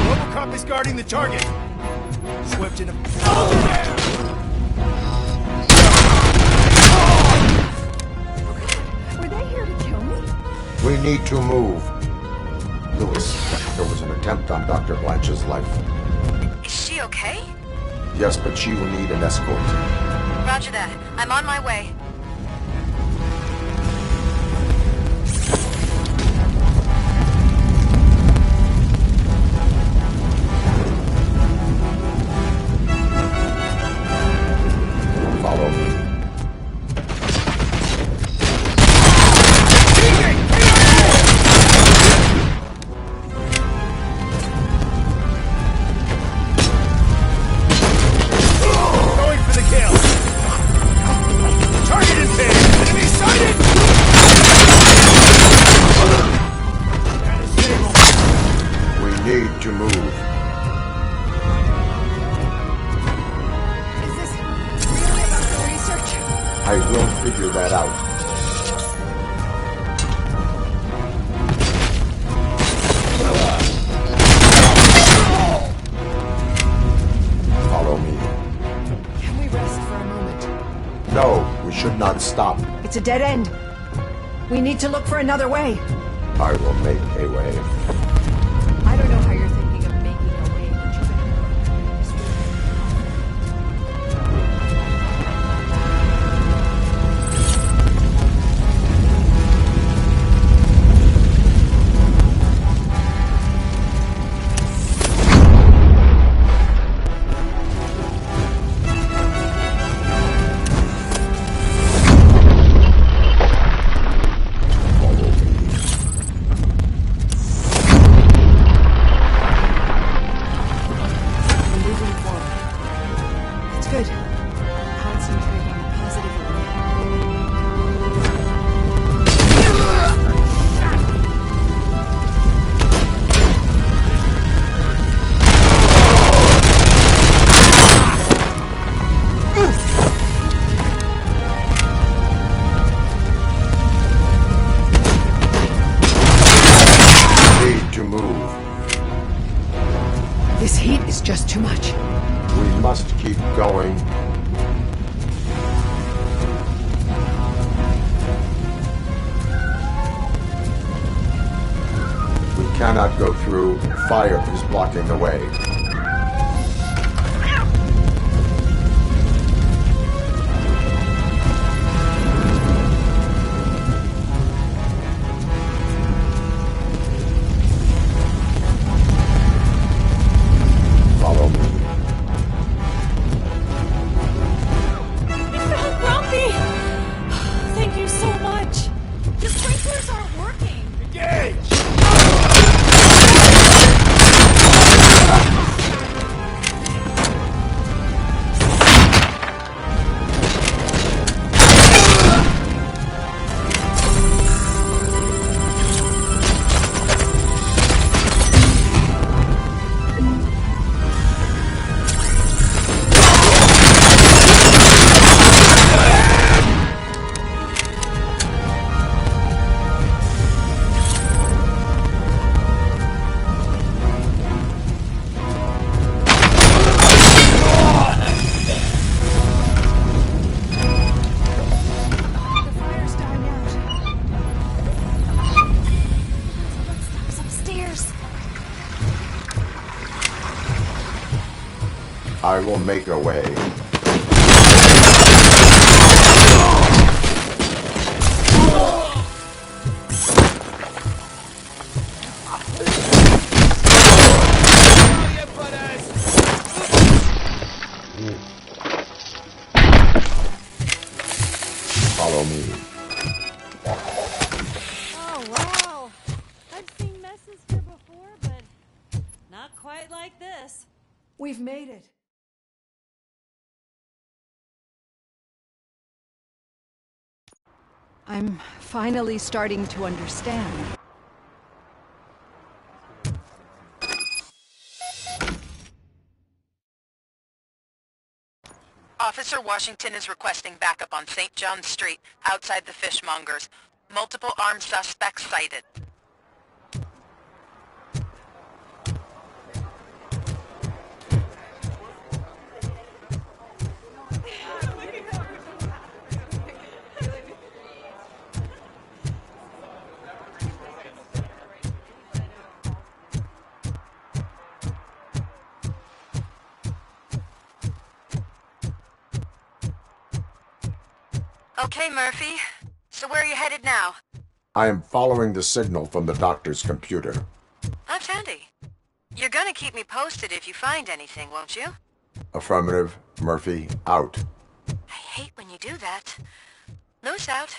Robo Cop is guarding the target. Swift in a... Were they here to kill me? We need to move. Lewis, there was an attempt on Dr. Blanche's life. Is she okay? Yes, but she will need an escort. Roger that. I'm on my way. Follow me. Going for the kill. Target in pin. Enemy sighted. We need to move. Is this really about the research? I will figure that out. Follow me. Can we rest for a moment? No, we should not stop. It's a dead end. We need to look for another way. I will make a way. I don't know how you're thinking of making a way, but you better. Good. Concentrate on the positive. Need to move. This heat is just too much. We must keep going. We cannot go through. Fire is blocking the way. Follow me. Grumpy! Thank you so much. The sprinklers aren't working. Engage! I will make a way. Follow me. Oh, wow. I've seen messes here before, but not quite like this. We've made it. I'm finally starting to understand. Officer Washington is requesting backup on St. John Street, outside the fishmongers. Multiple armed suspects sighted. Okay, Murphy. So where are you headed now? I am following the signal from the doctor's computer. That's handy. You're gonna keep me posted if you find anything, won't you? Affirmative. Murphy, out. I hate when you do that. Loose out.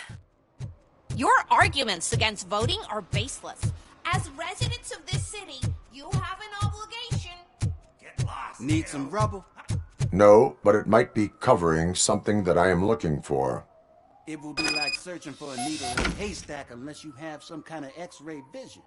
Your arguments against voting are baseless. As residents of this city, you have an obligation. Get lost. Need some rubble? No, but it might be covering something that I am looking for. It will be like searching for a needle in a haystack unless you have some kind of X-ray vision.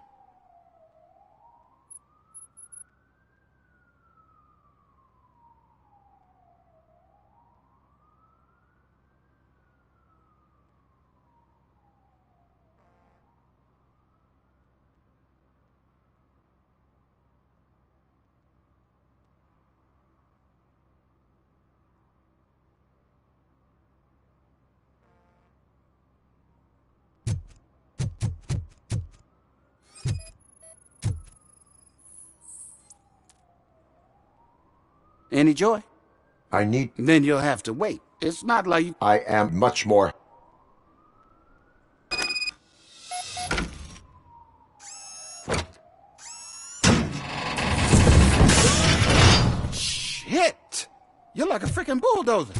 Any joy? I need... Then you'll have to wait. It's not like you... I am much more... Shit! You're like a freaking bulldozer.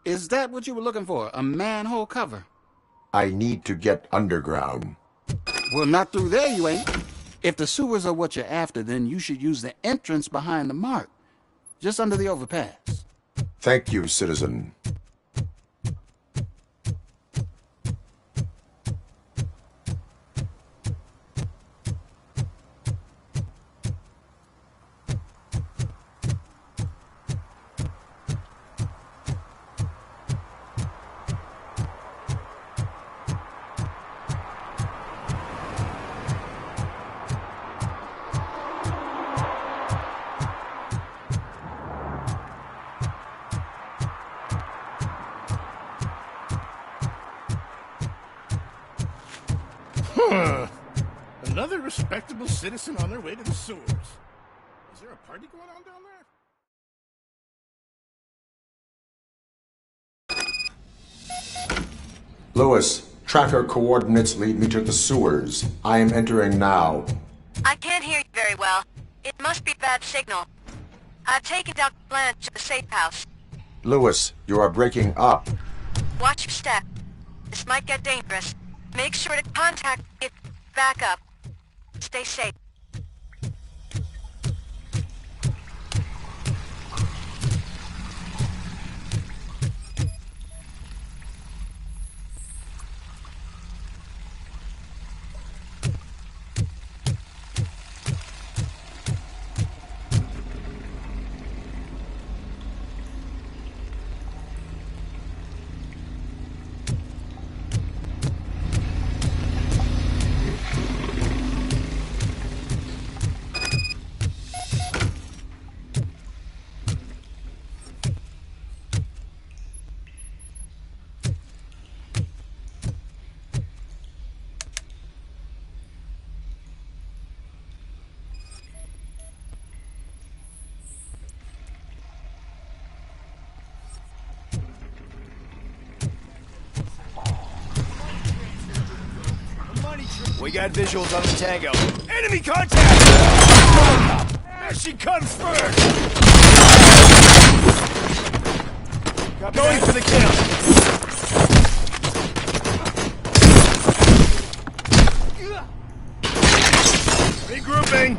Is that what you were looking for? A manhole cover? I need to get underground. Well, not through there, you ain't. If the sewers are what you're after, then you should use the entrance behind the mark. Just under the overpass. Thank you, citizen. Another respectable citizen on their way to the sewers. Is there a party going on down there? Lewis, tracker coordinates lead me to the sewers. I am entering now. I can't hear you very well. It must be a bad signal. I've taken Dr. Blanche to the safe house. Lewis, you are breaking up. Watch your step. This might get dangerous. Make sure to contact me if you back up. Stay safe. We got visuals on the Tango. Enemy contact! Robo Cop! There she comes first! Going for the kill! Regrouping!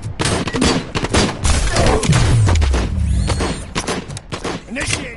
Initiate!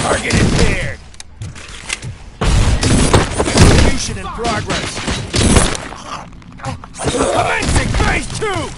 Target impaired. Execution in progress. Commencing phase 2!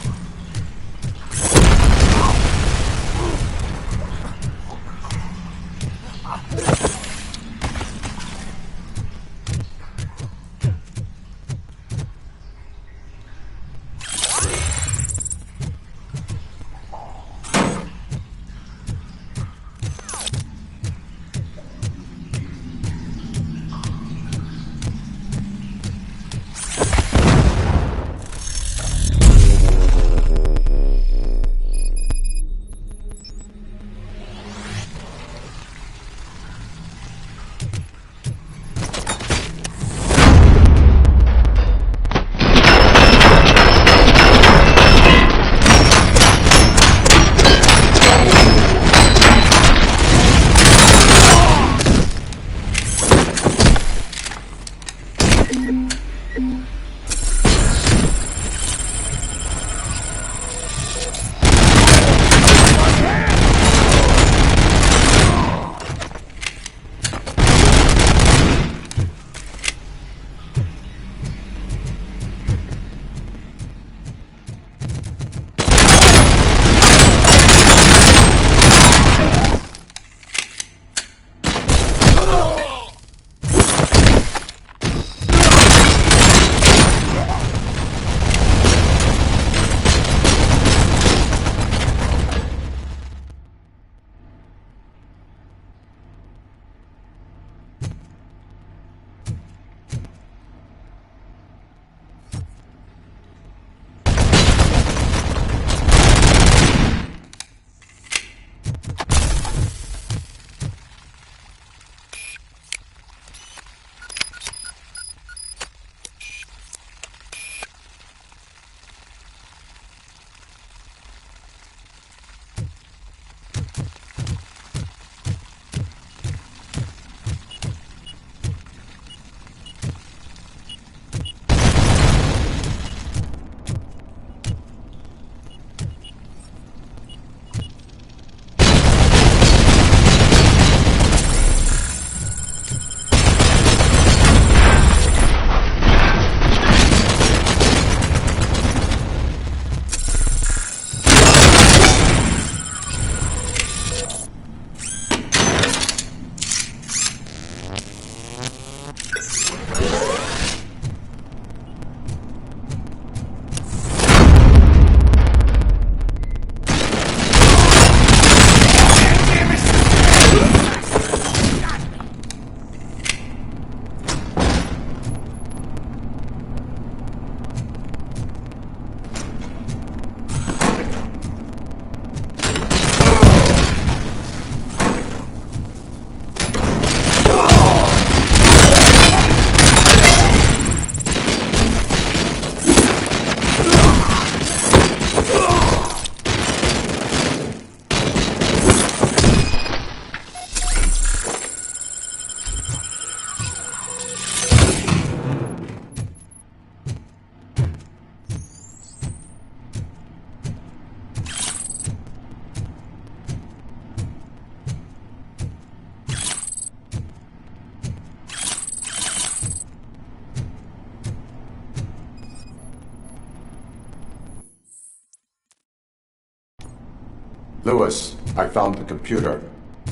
Lewis, I found the computer.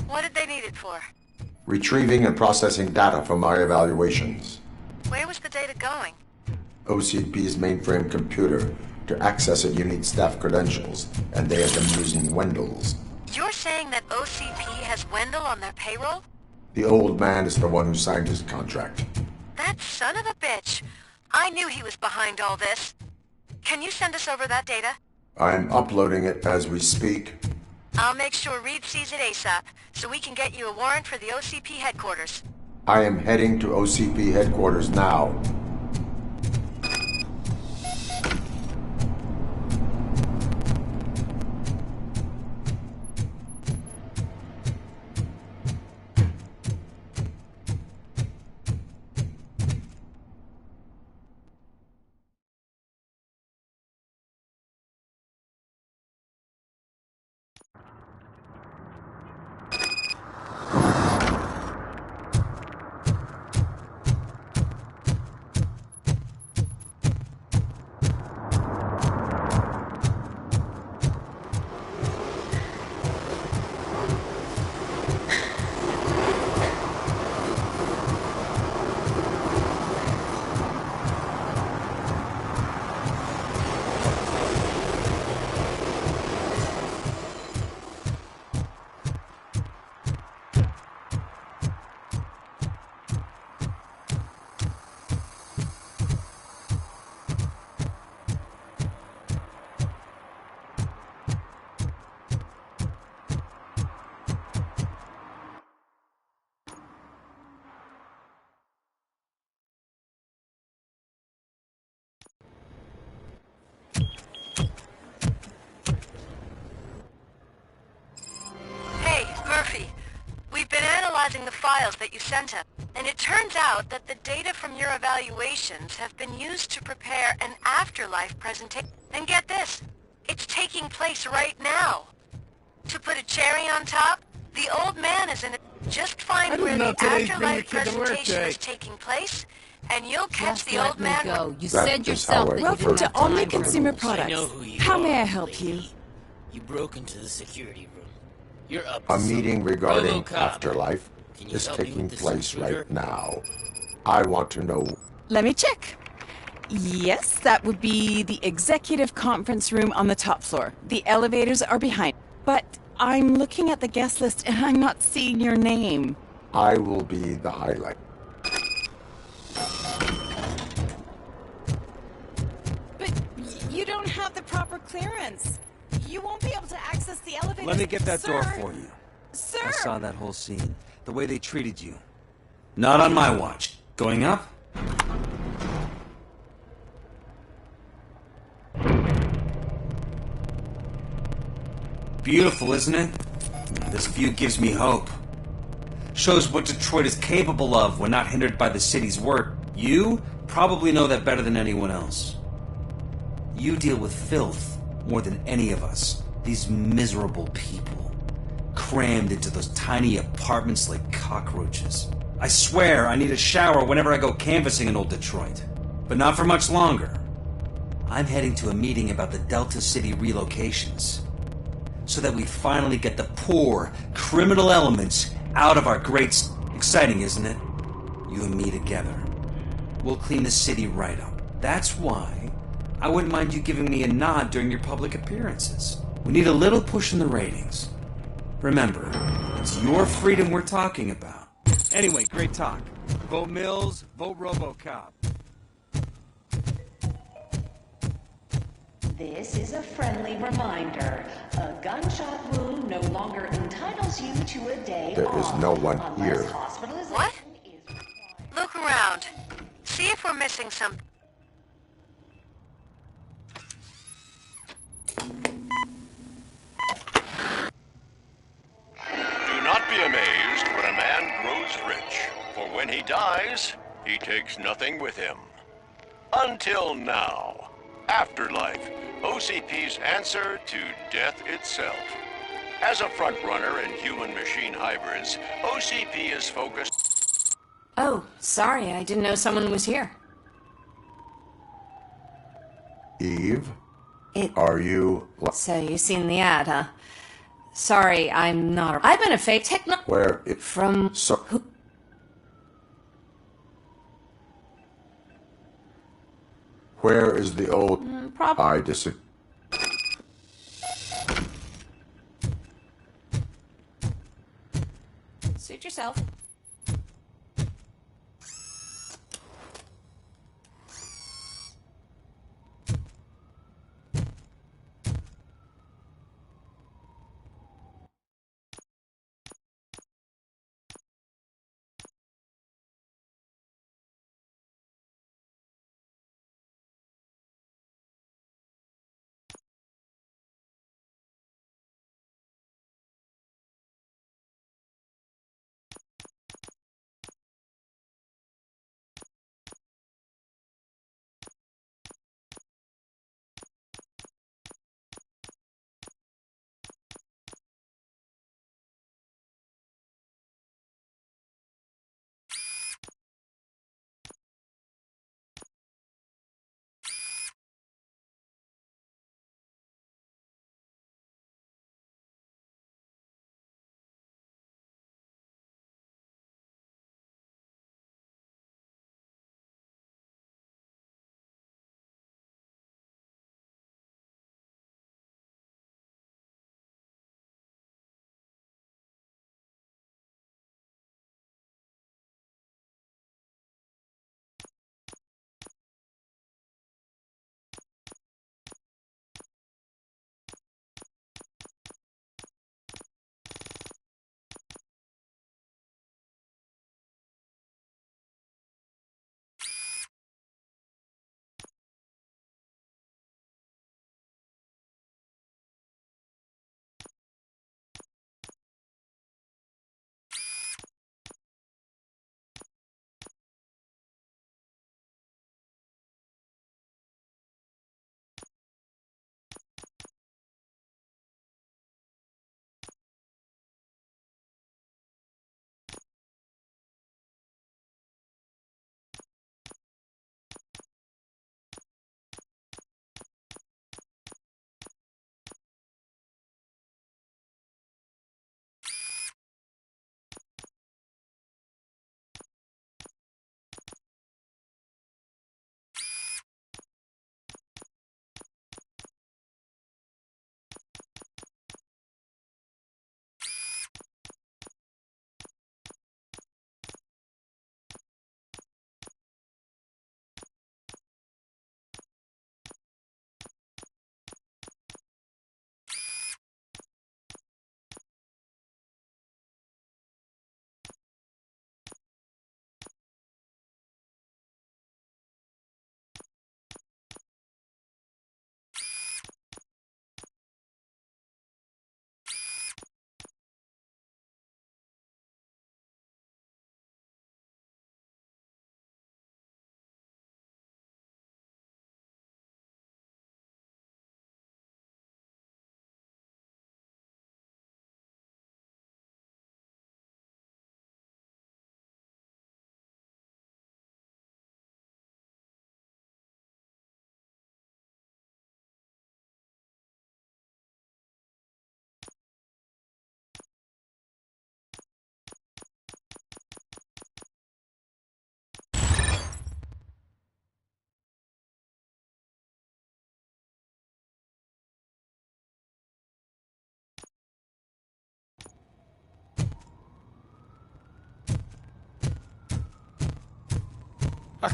What did they need it for? Retrieving and processing data from my evaluations. Where was the data going? OCP's mainframe computer. To access it, you need staff credentials, and they have been using Wendell's. You're saying that OCP has Wendell on their payroll? The old man is the one who signed his contract. That son of a bitch. I knew he was behind all this. Can you send us over that data? I'm uploading it as we speak. I'll make sure Reed sees it ASAP, so we can get you a warrant for the OCP headquarters. I am heading to OCP headquarters now. The files that you sent us, and it turns out that the data from your evaluations have been used to prepare an afterlife presentation. And get this, it's taking place right now. To put a cherry on top, the old man is in it. Just find where the afterlife presentation is taking place, and you'll catch the old man. Go. You said yourself that Welcome to Only Consumer Products. How may I help you? You broke into the security room. You're up. A meeting regarding Robo Cop. afterlife is taking place right now. I want to know... Let me check. Yes, that would be the executive conference room on the top floor. The elevators are behind. But I'm looking at the guest list and I'm not seeing your name. I will be the highlight. But you don't have the proper clearance. You won't be able to access the elevators. Let me get that Sir. door for you. Sir! I saw that whole scene. The way they treated you. Not on my watch. Going up? Beautiful, isn't it? This view gives me hope. Shows what Detroit is capable of when not hindered by the city's work. You probably know that better than anyone else. You deal with filth more than any of us. These miserable people. Crammed into those tiny apartments like cockroaches. I swear I need a shower whenever I go canvassing in old Detroit. But not for much longer. I'm heading to a meeting about the Delta City relocations. So that we finally get the poor, criminal elements out of our great... Exciting, isn't it? You and me together. We'll clean the city right up. That's why I wouldn't mind you giving me a nod during your public appearances. We need a little push in the ratings. Remember, it's your freedom we're talking about. Anyway, great talk. Vote Mills, vote Robo Cop. This is a friendly reminder. A gunshot wound no longer entitles you to a day There off. is no one here. What? Look around. See if we're missing something. Do not be amazed when a man grows rich, for when he dies, he takes nothing with him. Until now. Afterlife, OCP's answer to death itself. As a frontrunner in human-machine hybrids, OCP is focused... Oh, sorry, I didn't know someone was here. Eve? Are you... So you've seen the ad, huh? Sorry, I'm not. I've been a fake techno. Where it From. So, where is the old? I disagree. Suit yourself.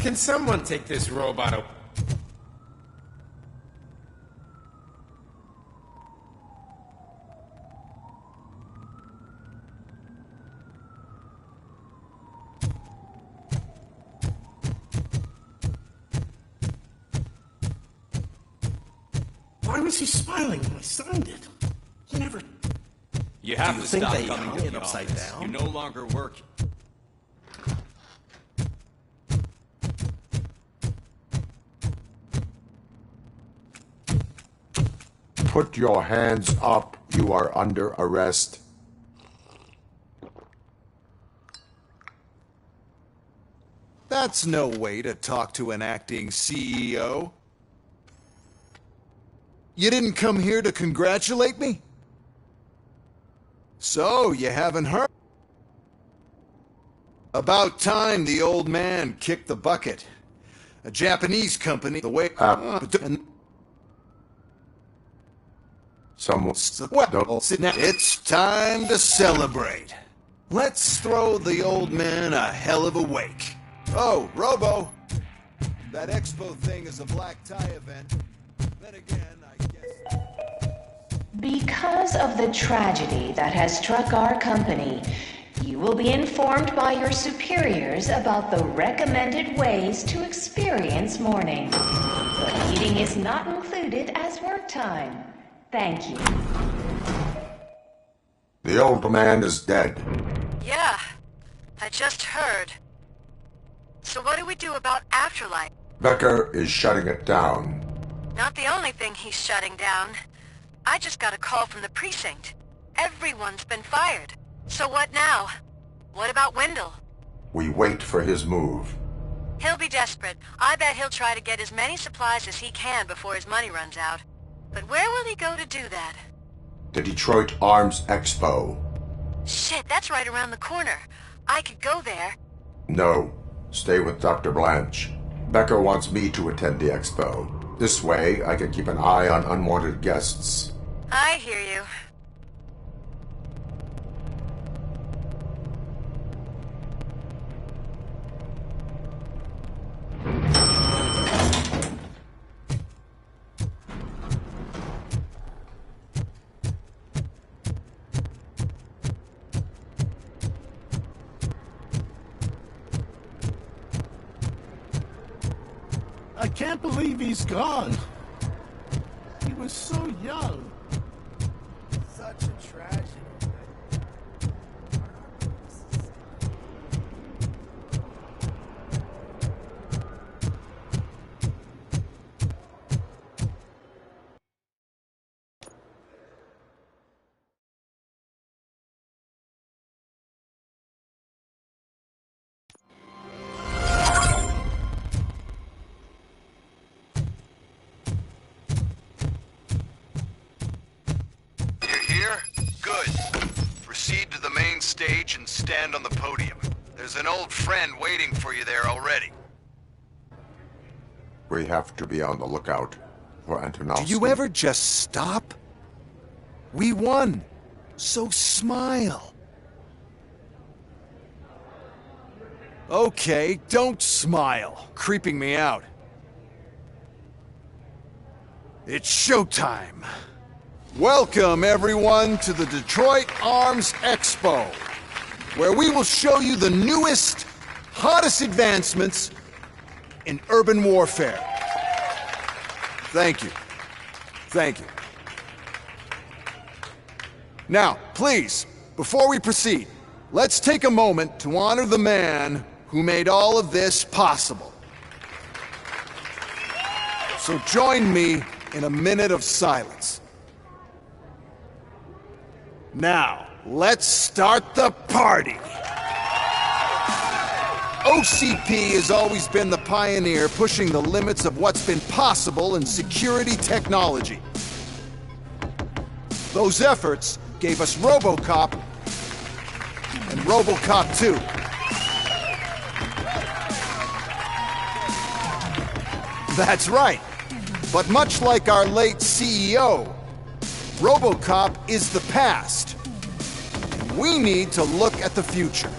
Can someone take this robot away? Why was he smiling when I signed it? He never... You have Do to you think stop they coming hung to it the upside office. down? You no longer work. Put your hands up. You are under arrest. That's no way to talk to an acting CEO. You didn't come here to congratulate me? So, you haven't heard? About time the old man kicked the bucket. A Japanese company, the way... It's time to celebrate. Let's throw the old man a hell of a wake. Oh, Robo! That expo thing is a black tie event. Then again, I guess... Because of the tragedy that has struck our company, you will be informed by your superiors about the recommended ways to experience mourning. But eating is not included as work time. Thank you. The old man is dead. Yeah, I just heard. So what do we do about Afterlife? Becker is shutting it down. Not the only thing he's shutting down. I just got a call from the precinct. Everyone's been fired. So what now? What about Wendell? We wait for his move. He'll be desperate. I bet he'll try to get as many supplies as he can before his money runs out. But where will he go to do that? The Detroit Arms Expo. Shit, that's right around the corner. I could go there. No. Stay with Dr. Blanche. Becker wants me to attend the expo. This way, I can keep an eye on unwanted guests. I hear you. I can't believe he's gone. He was so young. Such a tragedy. Stage and stand on the podium. There's an old friend waiting for you there already. We have to be on the lookout for Antonovsky. Do you ever just stop? We won, so smile. Okay, don't smile, creeping me out. It's showtime. Welcome, everyone, to the Detroit Arms Expo, where we will show you the newest, hottest advancements in urban warfare. Thank you. Thank you. Now, please, before we proceed, let's take a moment to honor the man who made all of this possible. So join me in a minute of silence. Now, let's start the party! OCP has always been the pioneer pushing the limits of what's been possible in security technology. Those efforts gave us Robo Cop and Robo Cop 2. That's right. But much like our late CEO, RoboCop is the past. And we need to look at the future.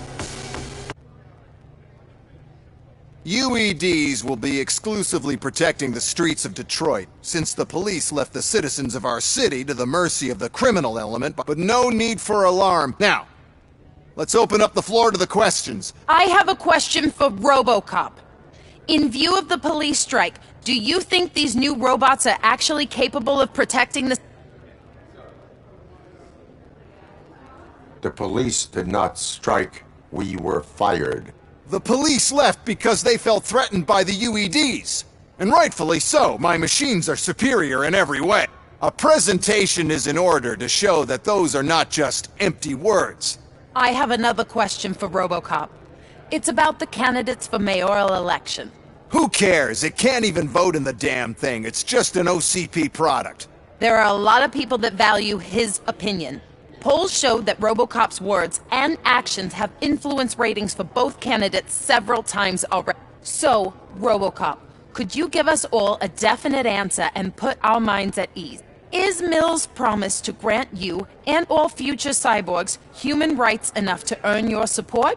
UEDs will be exclusively protecting the streets of Detroit, since the police left the citizens of our city to the mercy of the criminal element, but no need for alarm. Now, let's open up the floor to the questions. I have a question for RoboCop. In view of the police strike, do you think these new robots are actually capable of protecting the... The police did not strike. We were fired. The police left because they felt threatened by the UEDs. And rightfully so. My machines are superior in every way. A presentation is in order to show that those are not just empty words. I have another question for RoboCop. It's about the candidates for mayoral election. Who cares? It can't even vote in the damn thing. It's just an OCP product. There are a lot of people that value his opinion. Polls showed that RoboCop's words and actions have influenced ratings for both candidates several times already. So, RoboCop, could you give us all a definite answer and put our minds at ease? Is Mills' promise to grant you and all future cyborgs human rights enough to earn your support?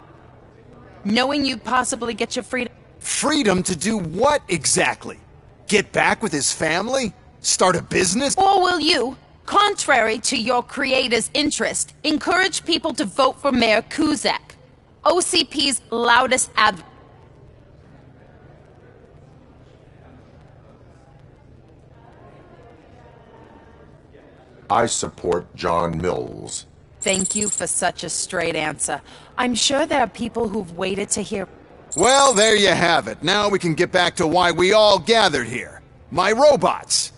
Knowing you'd possibly get your freedom? Freedom to do what exactly? Get back with his family? Start a business? Or will you, contrary to your creator's interest, encourage people to vote for Mayor Kuzak, OCP's loudest advocate? I support John Mills. Thank you for such a straight answer. I'm sure there are people who've waited to hear. Well, there you have it. Now we can get back to why we all gathered here. My robots.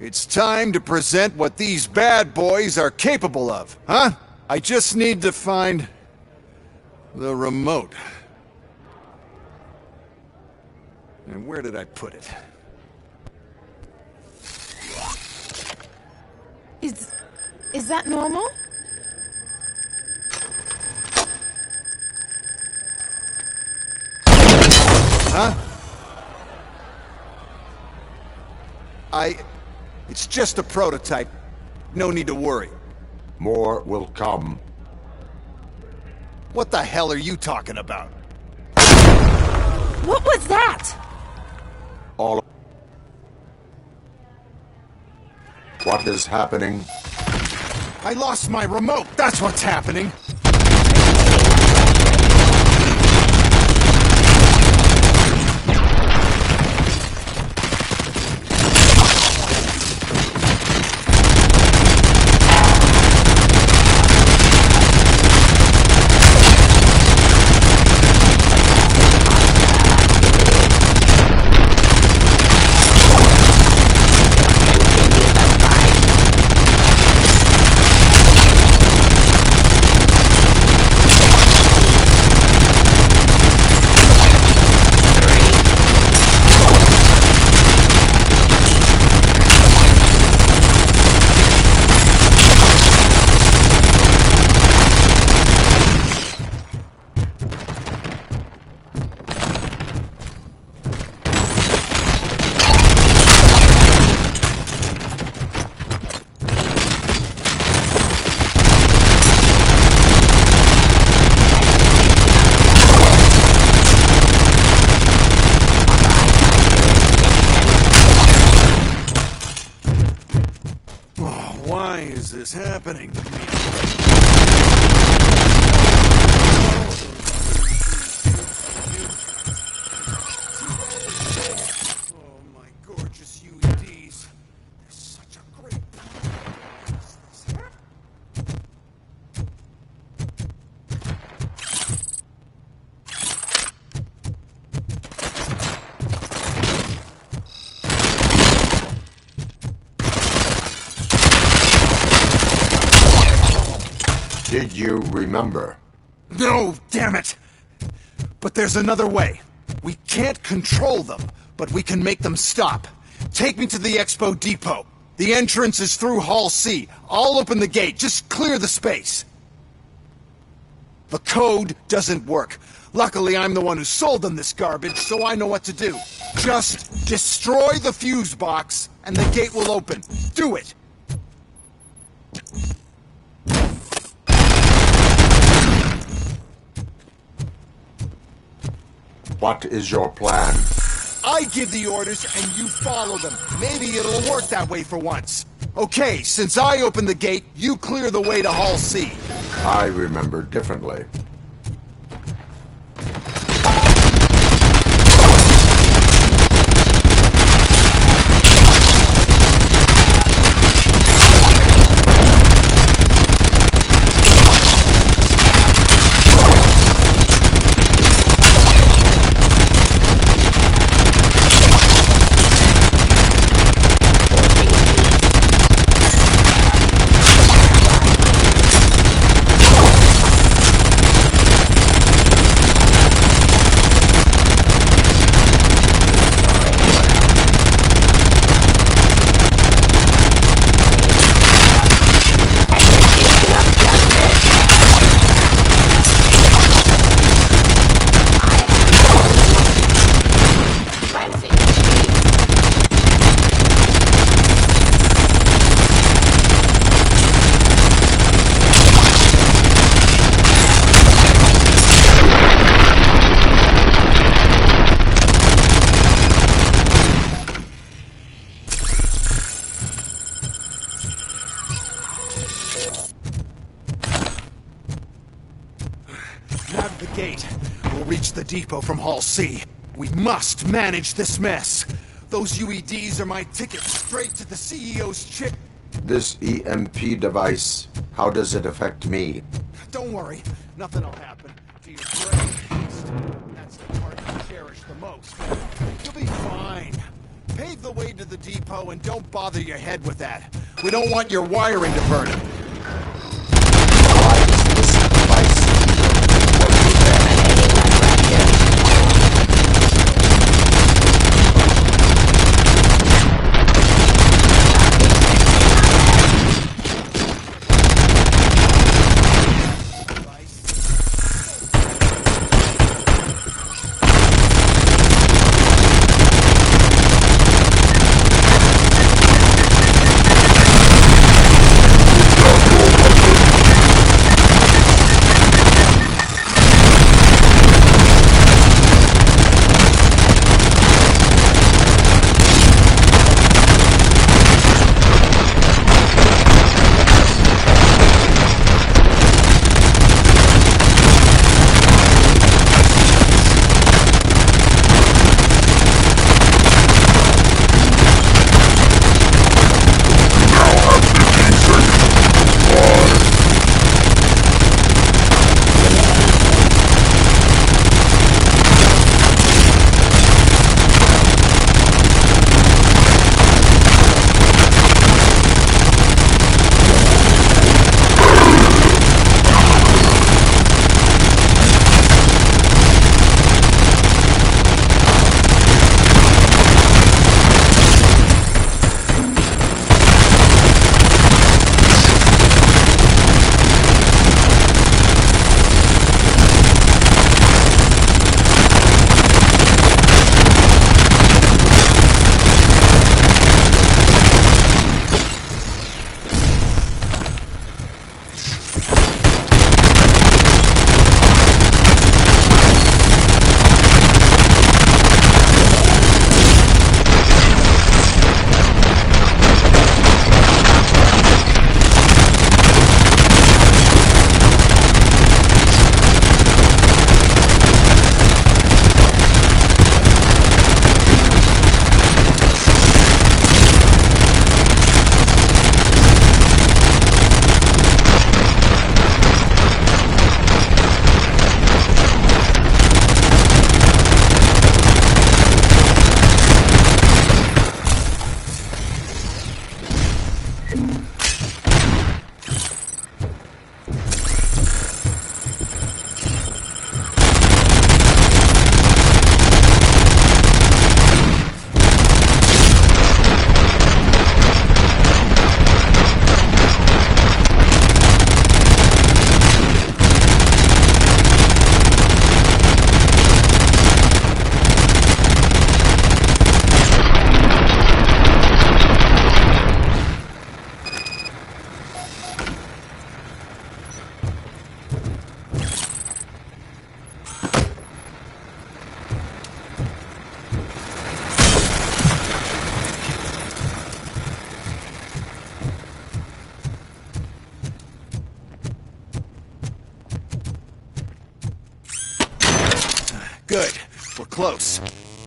It's time to present what these bad boys are capable of, huh? I just need to find the remote. And where did I put it? Is that normal? Huh? It's just a prototype. No need to worry. More will come. What the hell are you talking about? What was that? All. What is happening? I lost my remote. That's what's happening. Why is this happening to me? Oh, my gorgeous UEDs. They're such a great... Did you remember? No, damn it! But there's another way. We can't control them, but we can make them stop. Take me to the Expo Depot. The entrance is through Hall C. I'll open the gate. Just clear the space. The code doesn't work. Luckily, I'm the one who sold them this garbage, so I know what to do. Just destroy the fuse box, and the gate will open. Do it! What is your plan? I give the orders and you follow them. Maybe it'll work that way for once. Okay, since I opened the gate, you clear the way to Hall C. I remember differently. Out of the gate. We'll reach the depot from Hall C. We must manage this mess. Those UEDs are my ticket straight to the CEO's chip. This EMP device, how does it affect me? Don't worry, nothing will happen to your brain. That's the part you cherish the most. You'll be fine. Pave the way to the depot and don't bother your head with that. We don't want your wiring to burn. Why is this device Good. We're close.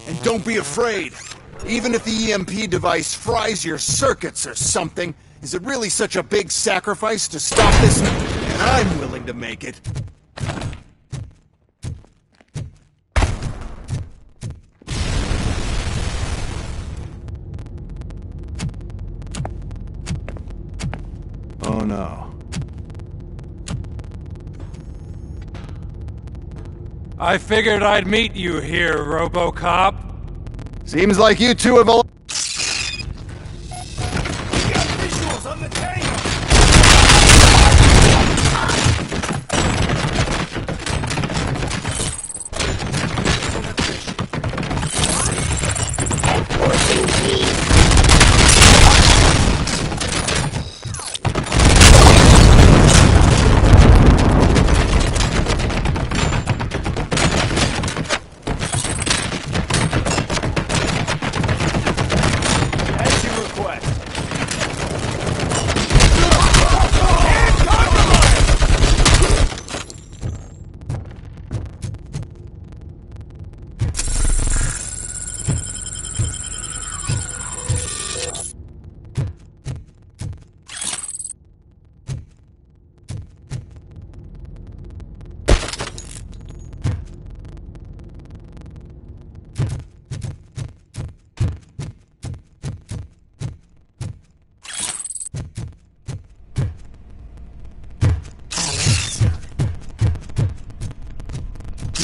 And don't be afraid. Even if the EMP device fries your circuits or something, is it really such a big sacrifice to stop this? And I'm willing to make it. Oh no. I figured I'd meet you here, Robo Cop. Seems like you two have all... Visuals on the tank!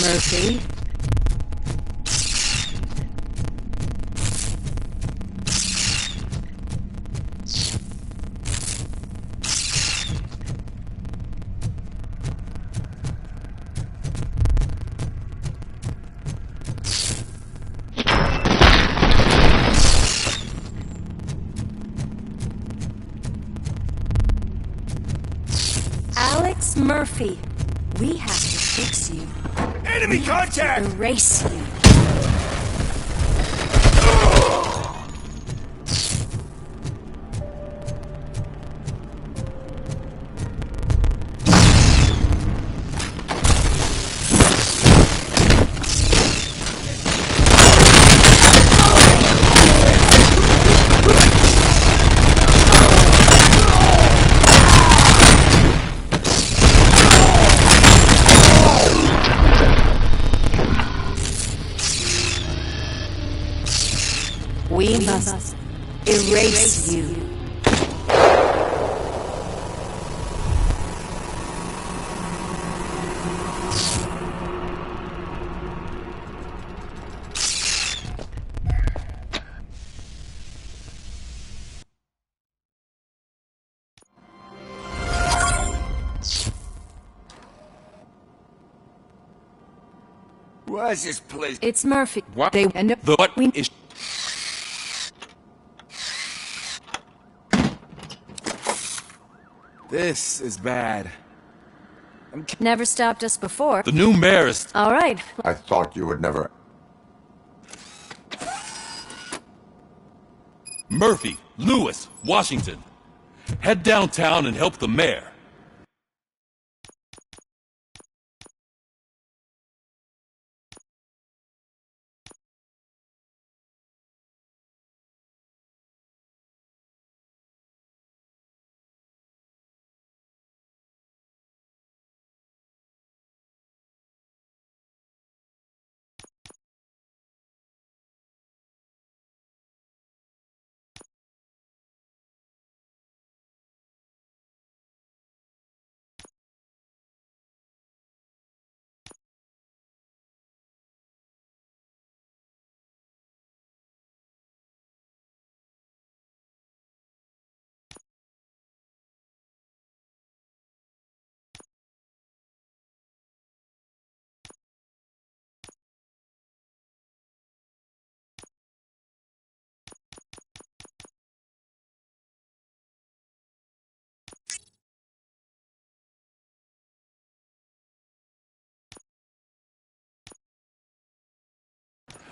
Murphy. Alex Murphy, we have to fix you. Enemy contact! Erase you. We must erase you. What's this place? It's Murphy. What? They end up. What We is... This is bad. never stopped us before. The new mayor is... All right. I thought you would never... Murphy, Lewis, Washington. Head downtown and help the mayor.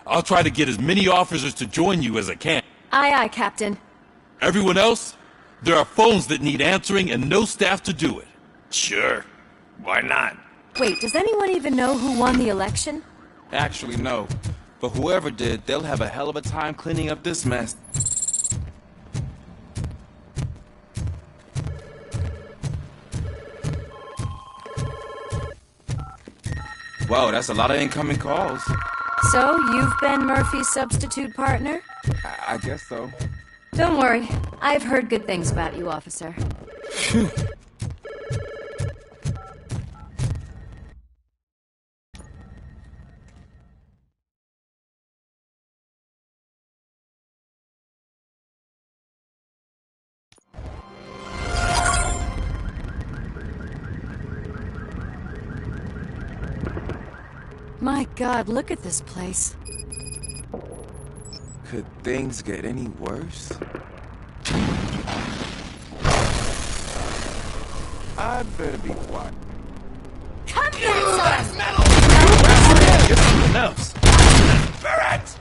I'll try to get as many officers to join you as I can. Aye, aye, Captain. Everyone else? There are phones that need answering and no staff to do it. Sure. Why not? Wait, does anyone even know who won the election? Actually, no. But whoever did, they'll have a hell of a time cleaning up this mess. Whoa, that's a lot of incoming calls. So, you've been Murphy's substitute partner? I guess so. Don't worry. I've heard good things about you, officer. My God, look at this place. Could things get any worse? I better be quiet. Come here, son! Get something else. Barrett!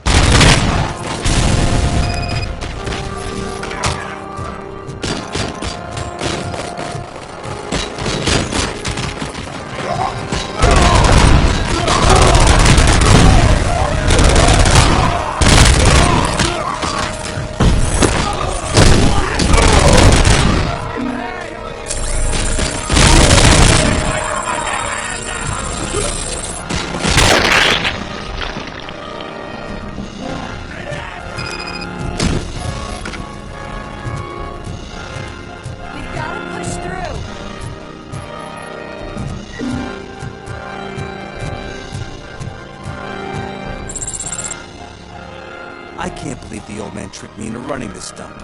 I can't believe the old man tricked me into running this dump.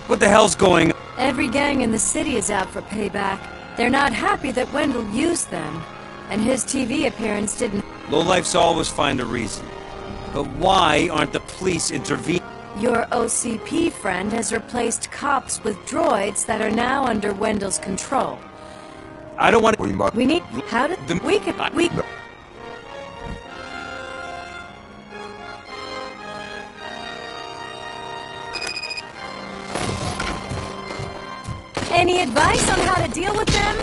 What the hell's going on? Every gang in the city is out for payback. They're not happy that Wendell used them. And his TV appearance didn't... Lowlifes always find a reason. But why aren't the police intervening? Your OCP friend has replaced cops with droids that are now under Wendell's control. I don't want to... We need... How did... We can... We... Any advice on how to deal with them?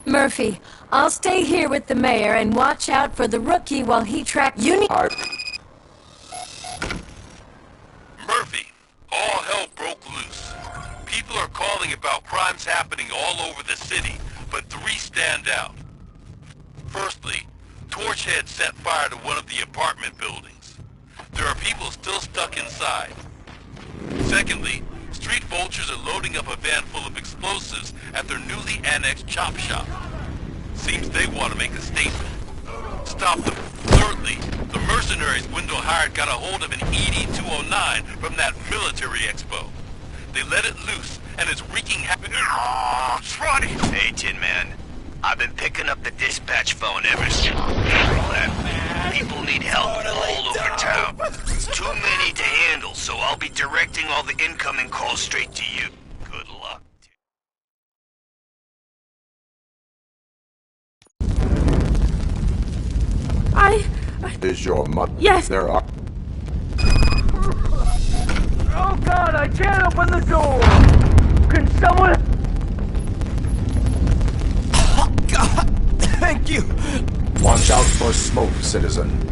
Murphy, I'll stay here with the mayor and watch out for the rookie while he tracks... You need... Murphy, all hell broke loose. People are calling about crimes happening all over the city, but 3 stand out. Firstly, Torchhead set fire to one of the apartment buildings. There are people still stuck inside. Secondly, street vultures are loading up a van full of explosives at their newly annexed chop shop. Seems they want to make a statement. Stop them. Thirdly, the mercenaries Wendell hired got a hold of an ED-209 from that military expo. They let it loose, and it's wreaking havoc. Oh, it's Ronnie! Hey, Tin Man. I've been picking up the dispatch phone ever since. People need help all over town. Too many to handle, so I'll be directing all the incoming calls straight to you. Good luck. Is your mother? Yes. There are... Oh God, I can't open the door! Can someone... Oh God! Thank you! Watch out for smoke, citizen.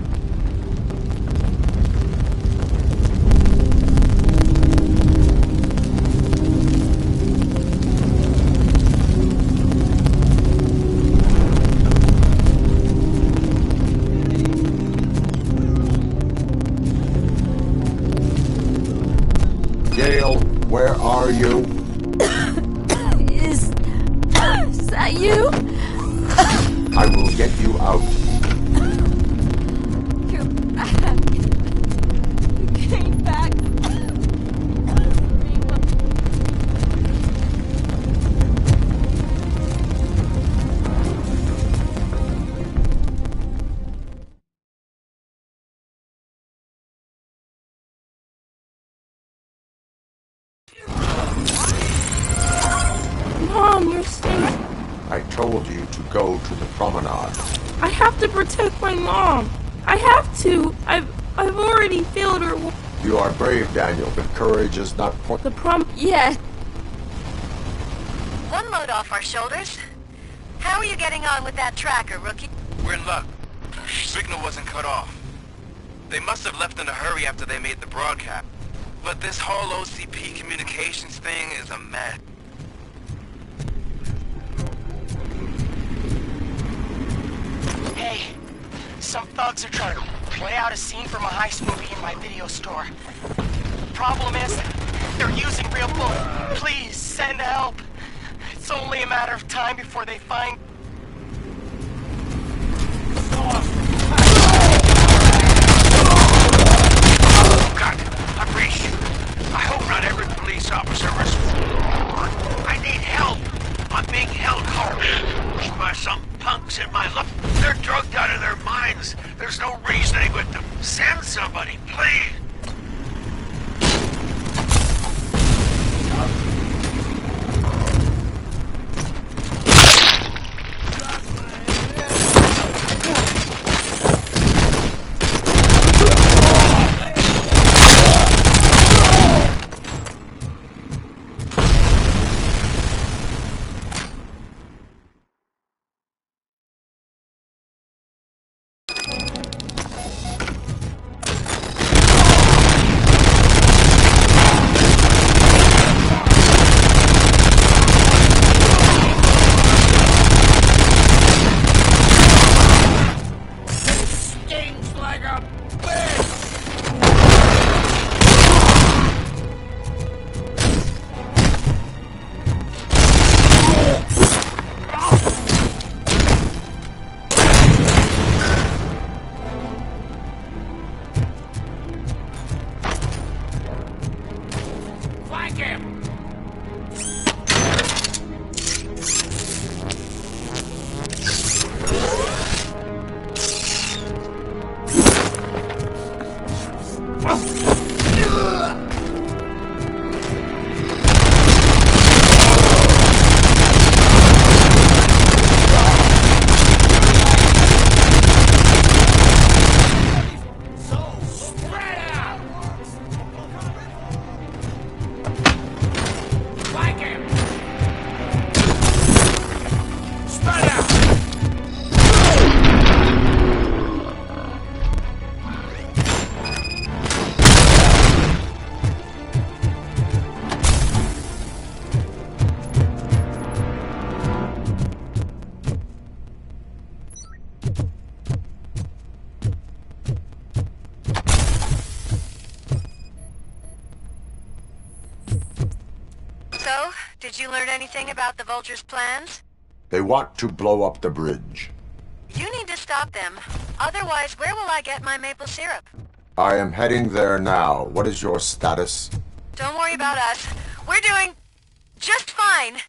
Gale, where are you? Is that you? I will get you out. You're back. You came back. Mom, you're safe. I told you to go to the promenade. I have to protect my mom. I have to. I've already failed her. You are brave, Daniel, but courage is not point. Yeah. One load off our shoulders. How are you getting on with that tracker, rookie? We're in luck. Signal wasn't cut off. They must have left in a hurry after they made the broadcast. But this whole OCP communications thing is a mess. Hey, some thugs are trying to play out a scene from a heist movie in my video store. Problem is, they're using real bullets. Please, send help. It's only a matter of time before they find... Oh, God, I brace you. I hope not every police officer is... I need help. I'm being held hostage by some punks in my life. They're drugged out of their minds. There's no reasoning with them. Send somebody, please. Did you learn anything about the Vulture's plans? They want to blow up the bridge. You need to stop them. Otherwise, where will I get my maple syrup? I am heading there now. What is your status? Don't worry about us. We're doing just fine.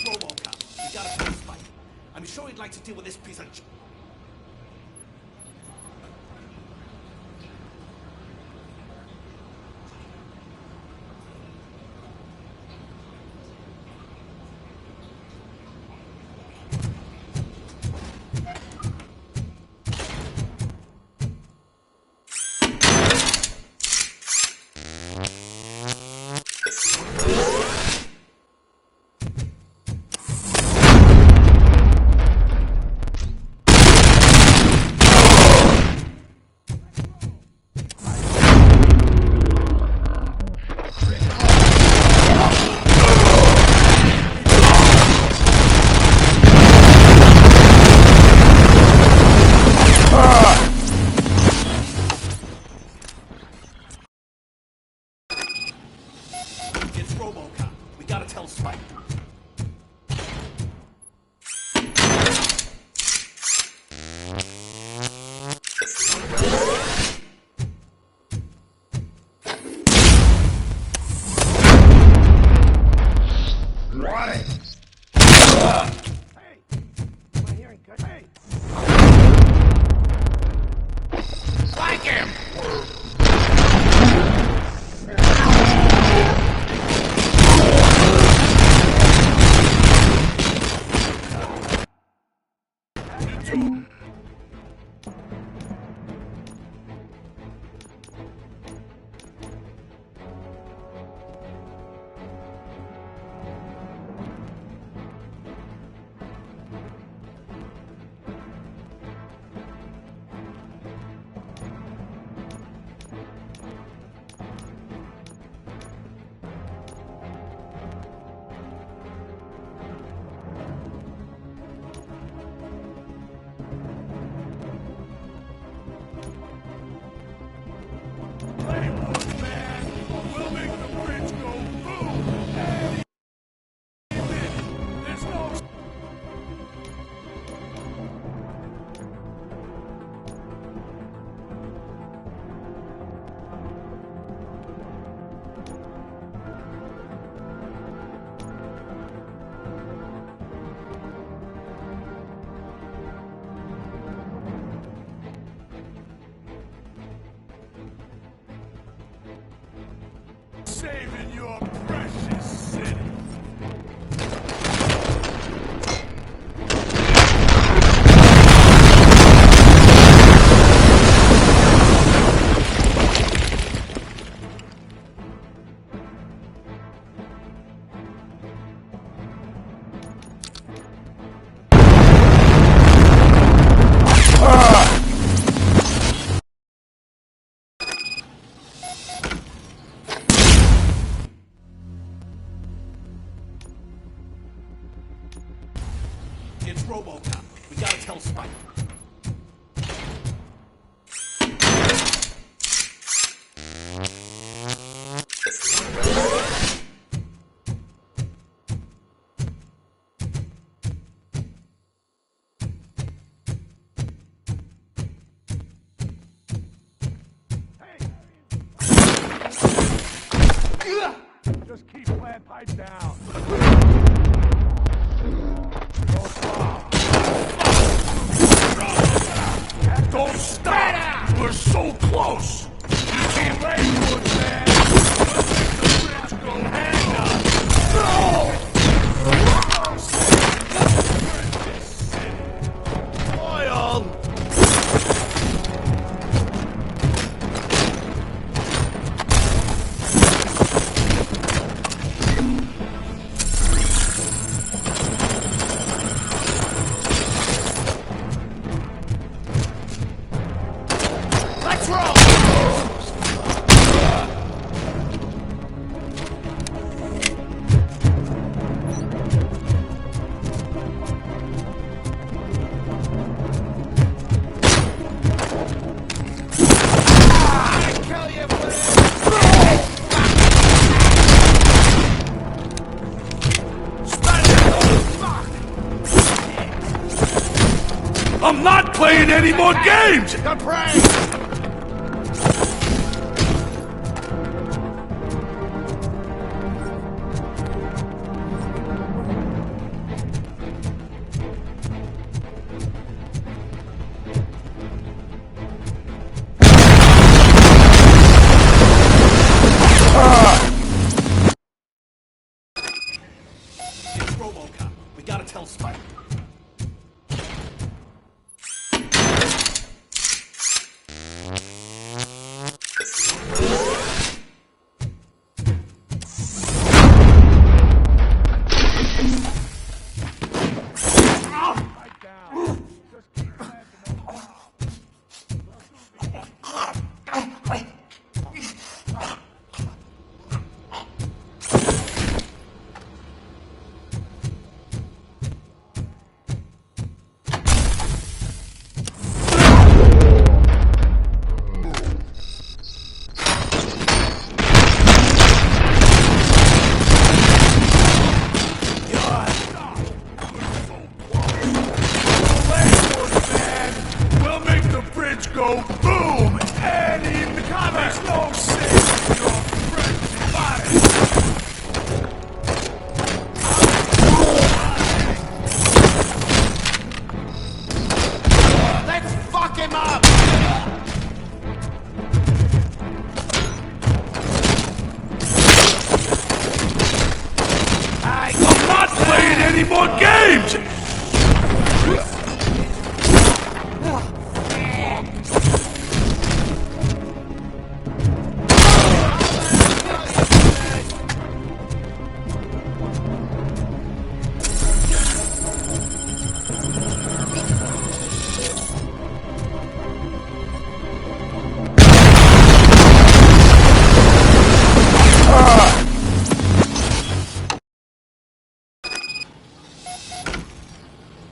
Robo Cop. We gotta take this fight. I'm sure he'd like to deal with this piece of It's Robo Cop. We gotta tell Spike. Like him! Saving your precious city. Robo Cop. We gotta tell Spike. Just keep playing pipe down. Don't stop! We're so close! You can't lay wood, man! Let's go hang on! No! Oil! Let's roll! I'm not playing any more games! The prank! It's Robo Cop. We gotta tell Spike. We'll make the bridge go boom! And in the comments, no sense your friend's body! Let's fuck him up! I'm not playing any more games!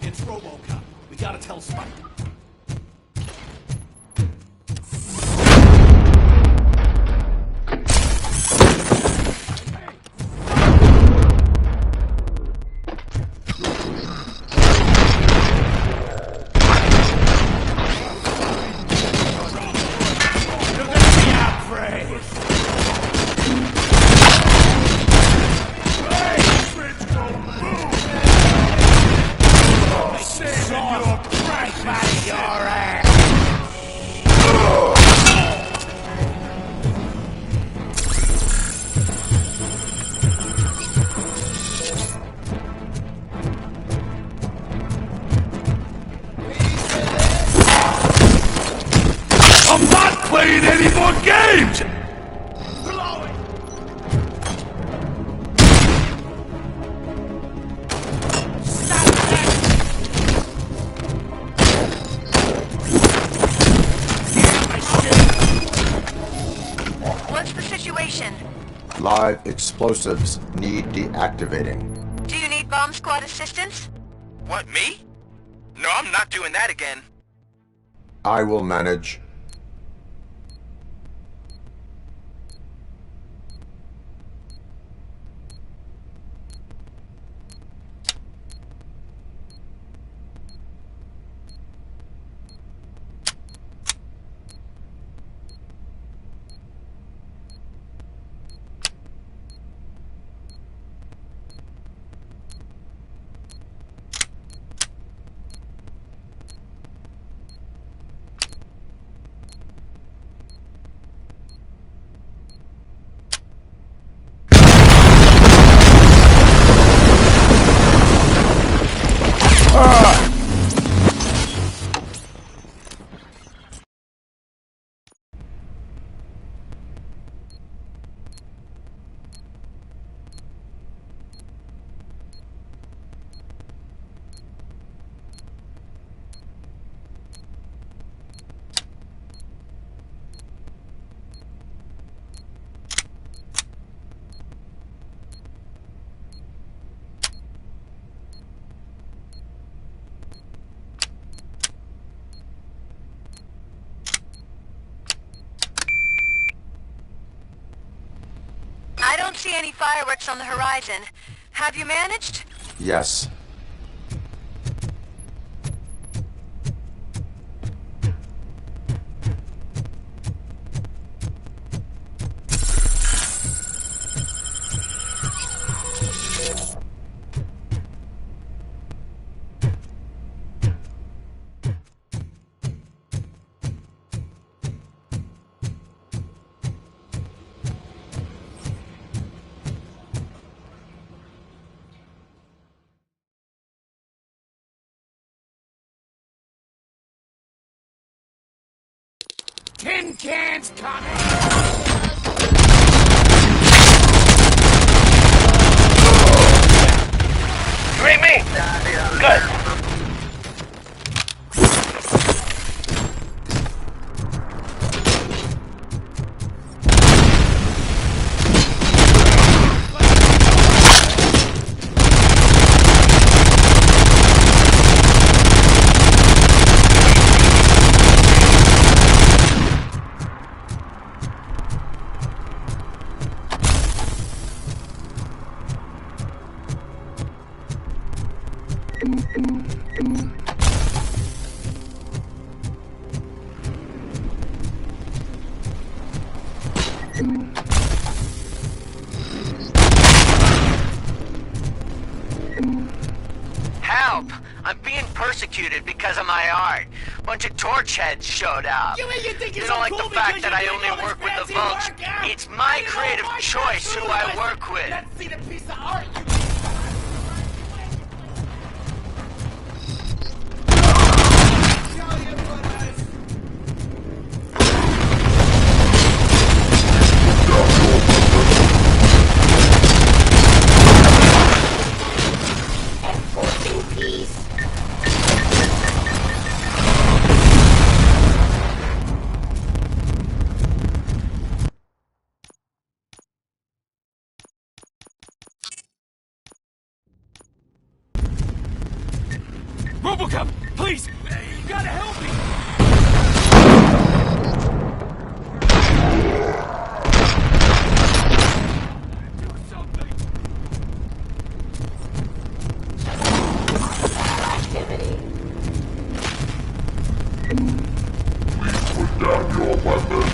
It's Robo Cop. We gotta tell Spike. I'm not playing any more games! What's the situation? Live explosives need deactivating. Do you need bomb squad assistance? What, me? No, I'm not doing that again. I will manage. I don't see any fireworks on the horizon. Have you managed? Yes. Tin cans coming! You ain't me. Good. Help! I'm being persecuted because of my art. Bunch of torch heads showed up. You think They you're don't so like cool the fact because that you're I doing only all work this with the fancy votes. work, huh? It's my You know, creative my choice who tattoo I was- work with. Let's see the piece of art you Robo Cop, please! You gotta help me! Put down your weapon.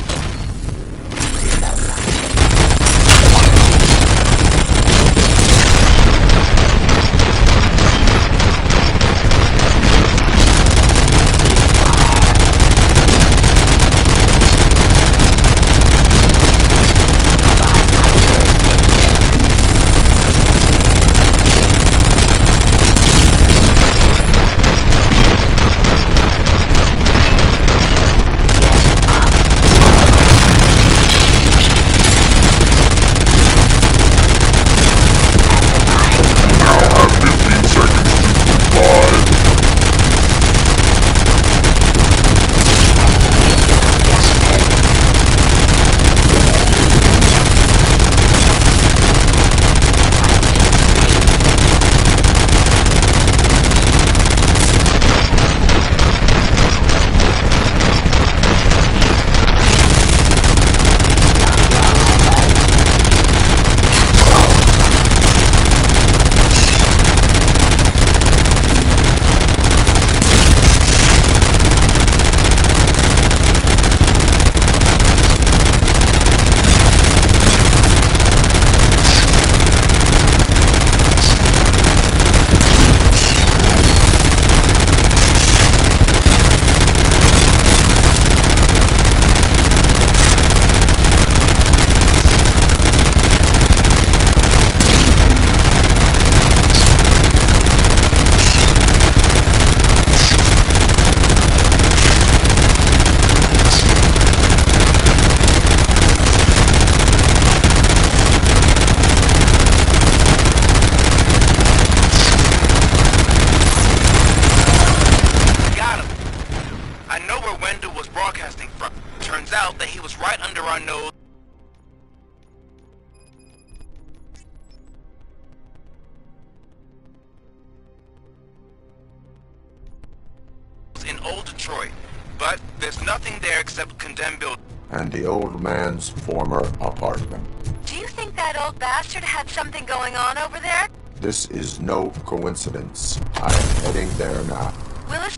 old Detroit, but there's nothing there except condemned buildings. And the old man's former apartment. Do you think that old bastard had something going on over there? This is no coincidence. I am heading there now. Willis?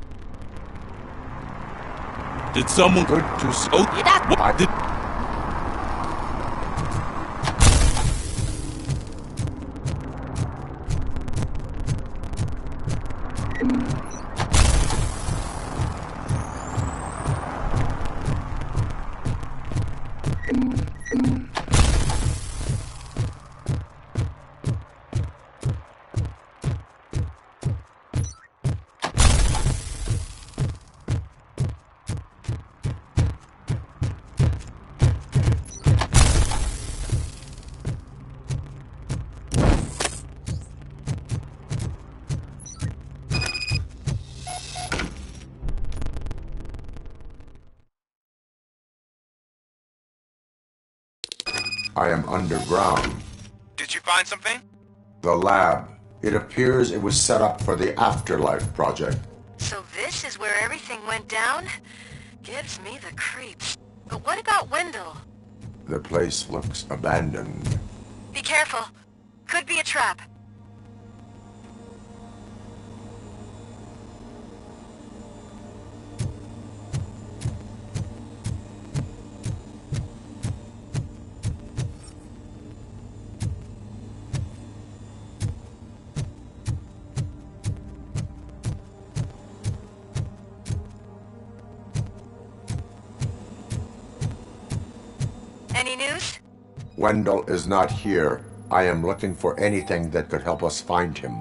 Did someone... Good to see... Oh, what? Did... I am underground. Did you find something? The lab. It appears it was set up for the Afterlife project. So this is where everything went down? Gives me the creeps. But what about Wendell? The place looks abandoned. Be careful. Could be a trap. Any news? Wendell is not here. I am looking for anything that could help us find him.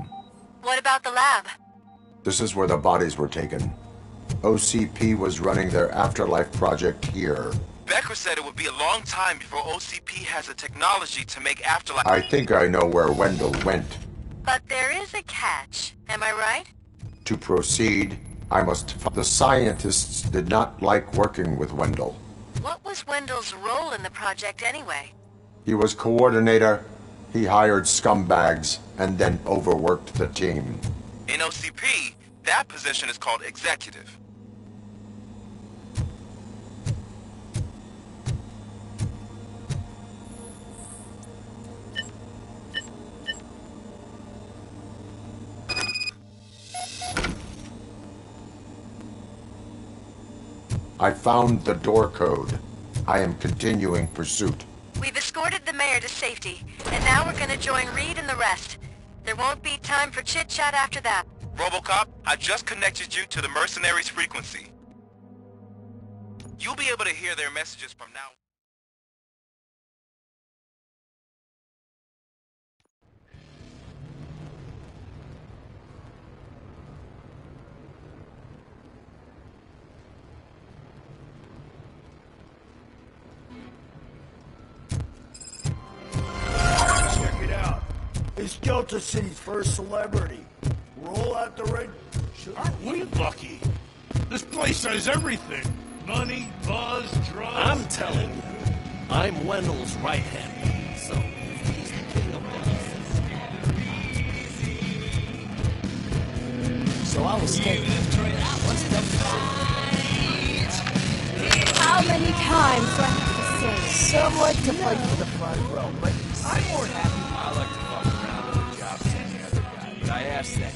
What about the lab? This is where the bodies were taken. OCP was running their Afterlife project here. Becker said it would be a long time before OCP has the technology to make Afterlife... I think I know where Wendell went. But there is a catch. Am I right? To proceed, I must... The scientists did not like working with Wendell. What was Wendell's role in the project anyway? He was coordinator, he hired scumbags, and then overworked the team. In OCP, that position is called executive. I found the door code. I am continuing pursuit. We've escorted the mayor to safety, and now we're gonna join Reed and the rest. There won't be time for chit-chat after that. Robo Cop, I just connected you to the mercenaries' frequency. You'll be able to hear their messages from now. Check it out. It's Delta City's first celebrity. Roll out the red... Aren't we lucky? This place has everything. Money, buzz, drugs... I'm telling you, I'm Wendell's right hand. So, if he's the king of bosses... So I was thinking, what's Delta How many times do I have to say? Some like to fight for the front row, but I'm more happy. I like to fuck around with the jobs than any other guy, but I asked that.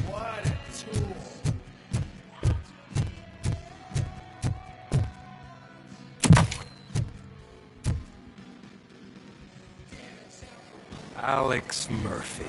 What a tool. Alex Murphy.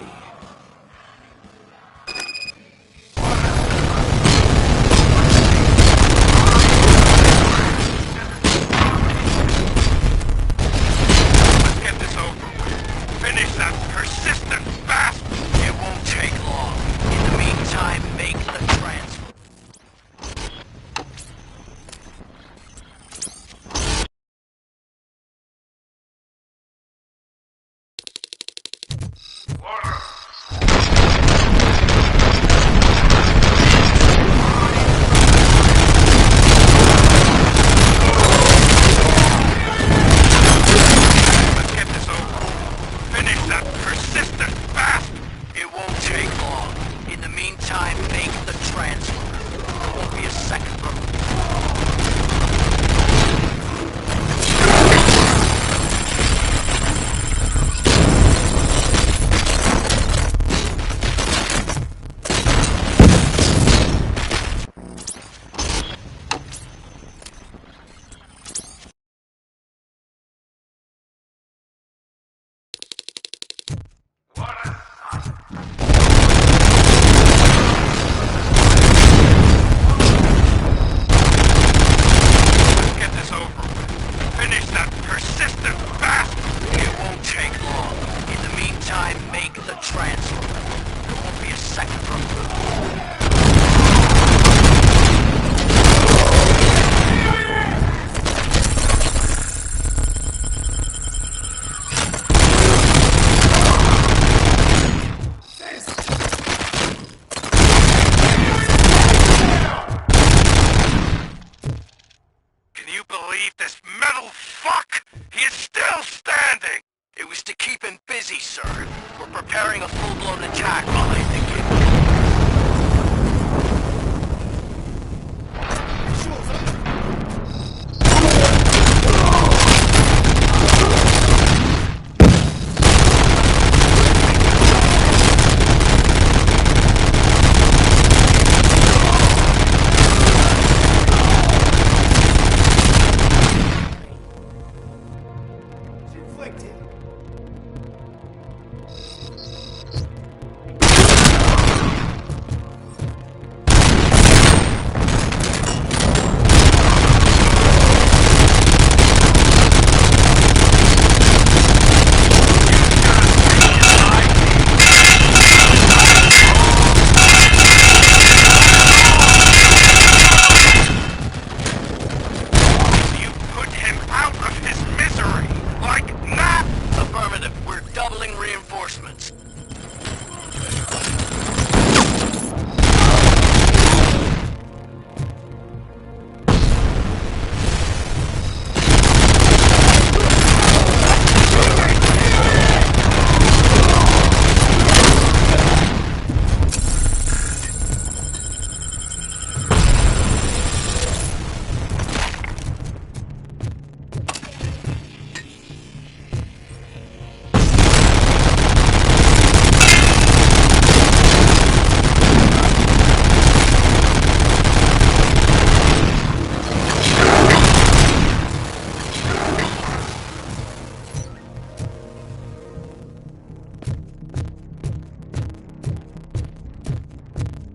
this metal fuck? He is still standing! It was to keep him busy, sir. We're preparing a full-blown attack behind the gate.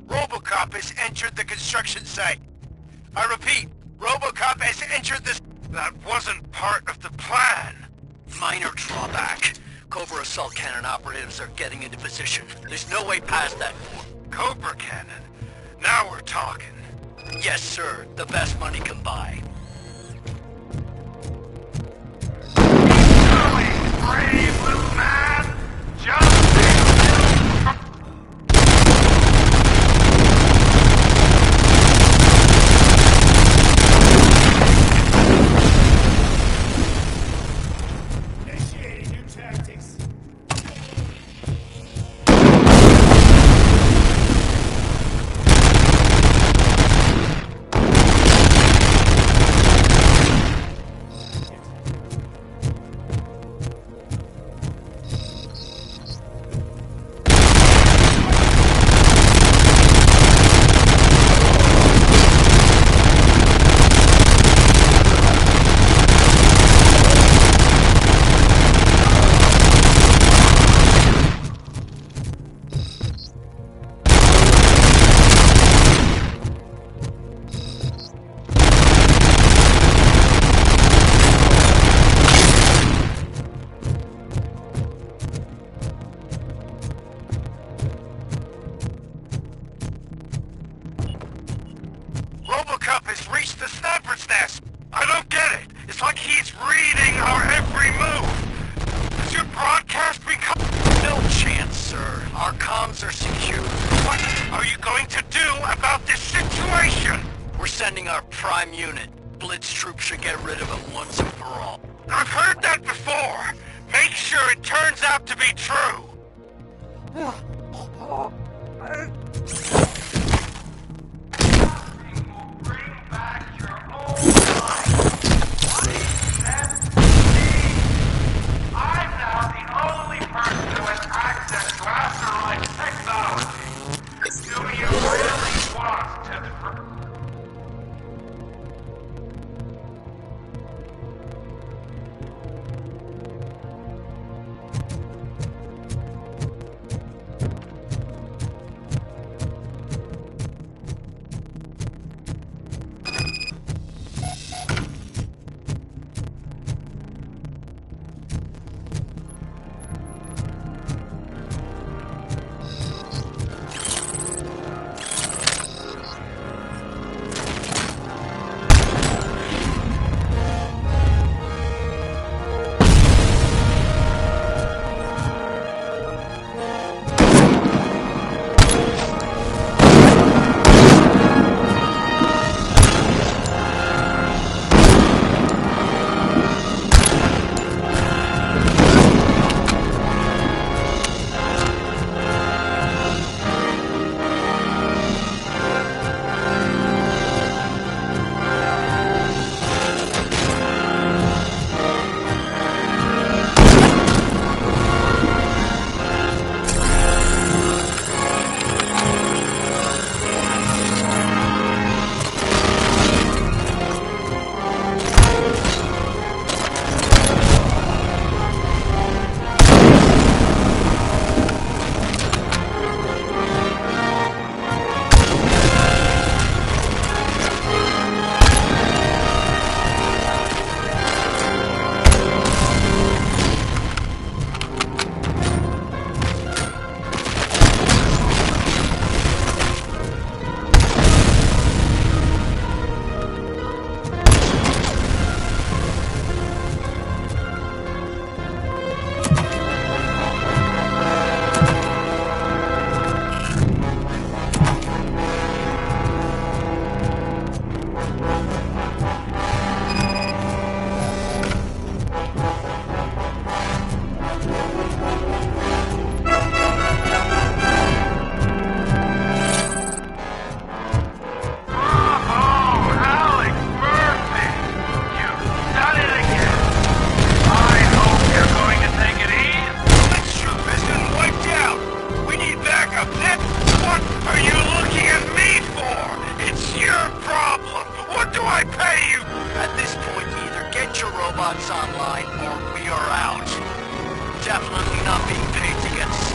Robo Cop has entered the construction site. I repeat, Robo Cop has entered this... That wasn't part of the plan. Minor drawback. Cobra assault cannon operatives are getting into position. There's no way past that point. Cobra cannon? Now we're talking. Yes, sir. The best money can buy. Brave little man! Initiating new tactics. RoboCop has reached the sniper's nest! I don't get it! It's like he's reading our every move! Has your broadcast become... No chance, sir. Our comms are secure. What are you going to do about this situation? We're sending our prime unit. Blitz troops should get rid of him once and for all. I've heard that before! Make sure it turns out to be true! At this point, either get your robots online or we are out. Definitely not being paid to get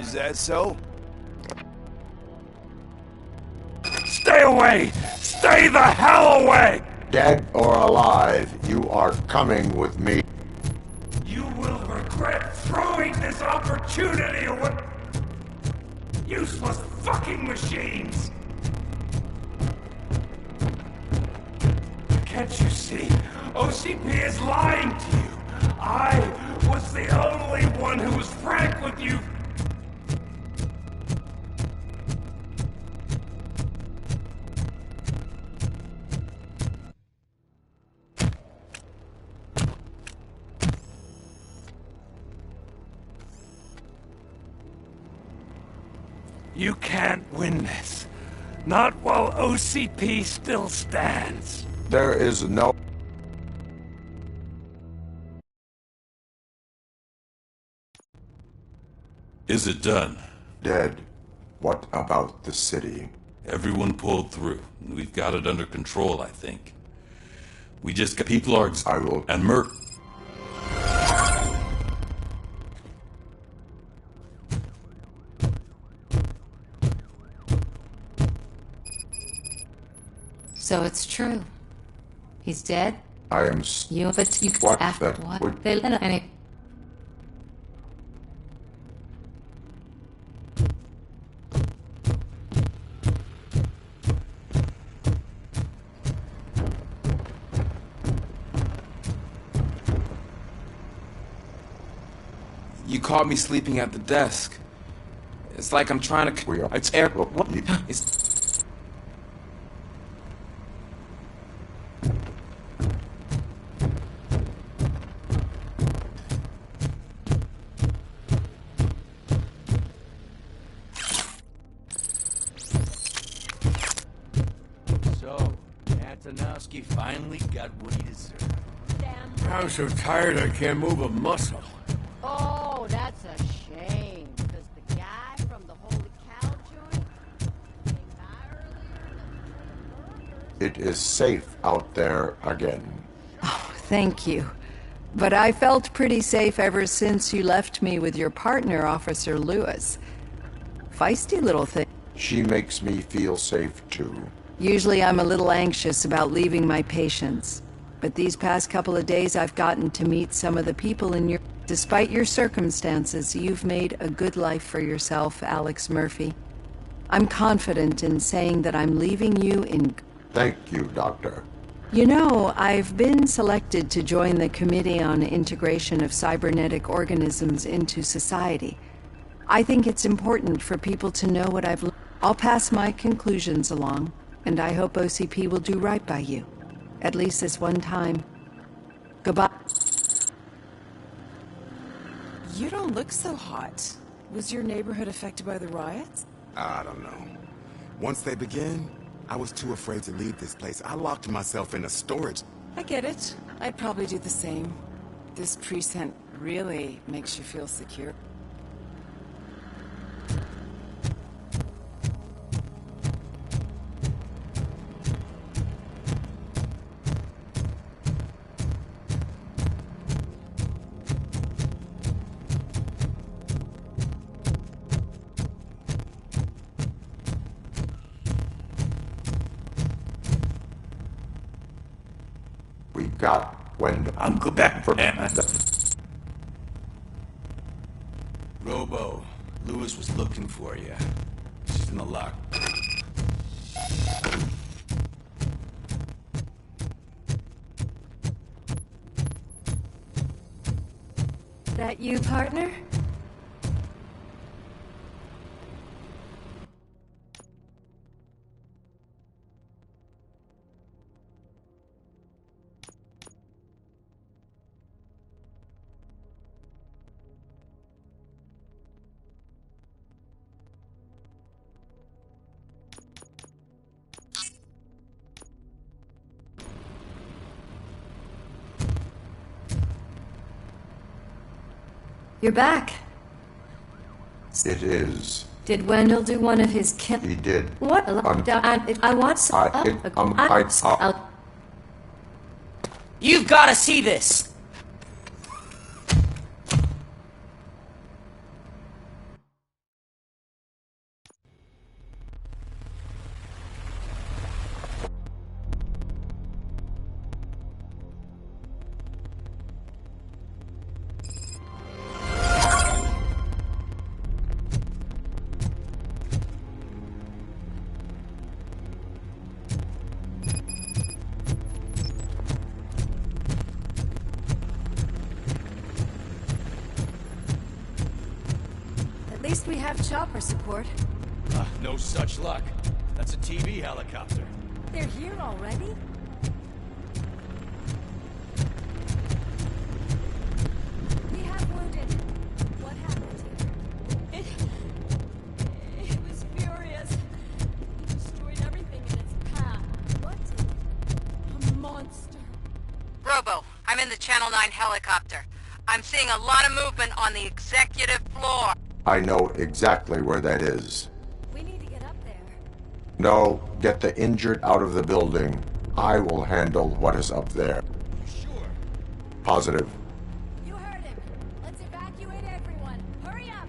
Is that so? Stay away! Stay the hell away! Dead or alive, you are coming with me. You will regret throwing this opportunity away! Useless fucking machines! Can't you see? OCP is lying to you! I was the only one who was frank with you! You can't win this. Not while OCP still stands. There is no... Is it done? Dead. What about the city? Everyone pulled through. We've got it under control, I think. We just got people are and murder. So it's true. He's dead? I am... You, but you... What after that what? would... They let any... You caught me sleeping at the desk. It's like I'm trying to... It's air... What? It's... So, Antonowski finally got what he deserved. I'm so tired I can't move a muscle. Oh, that's a shame. Because the guy from the Holy Cow joint came by earlier. It is safe out there again. Oh, thank you. But I felt pretty safe ever since you left me with your partner, Officer Lewis. Feisty little thing. She makes me feel safe too. Usually I'm a little anxious about leaving my patients. But these past couple of days I've gotten to meet some of the people in your... Despite your circumstances, you've made a good life for yourself, Alex Murphy. I'm confident in saying that I'm leaving you in... Thank you, Doctor. You know, I've been selected to join the Committee on Integration of Cybernetic Organisms into Society. I think it's important for people to know what I've learned. I'll pass my conclusions along, and I hope OCP will do right by you. At least this one time. Goodbye. You don't look so hot. Was your neighborhood affected by the riots? I don't know. Once they begin, I was too afraid to leave this place. I locked myself in a storage. I get it. I'd probably do the same. This precinct really makes you feel secure. We got when I'm go back for him. Robo, Lewis was looking for you. She's in the lock. That you, partner? You're back. it is. Did Wendell do one of his kill? He did. What? I want some. You've got to see this. least we have chopper support. No such luck. That's a TV helicopter. They're here already? We have wounded. What happened here? It was furious. It destroyed everything in its path. What did it? A monster. Robo, I'm in the Channel 9 helicopter. I'm seeing a lot of movement on the executive floor. I know exactly where that is. We need to get up there. No, get the injured out of the building. I will handle what is up there. Sure. Positive. You heard him. Let's evacuate everyone. Hurry up!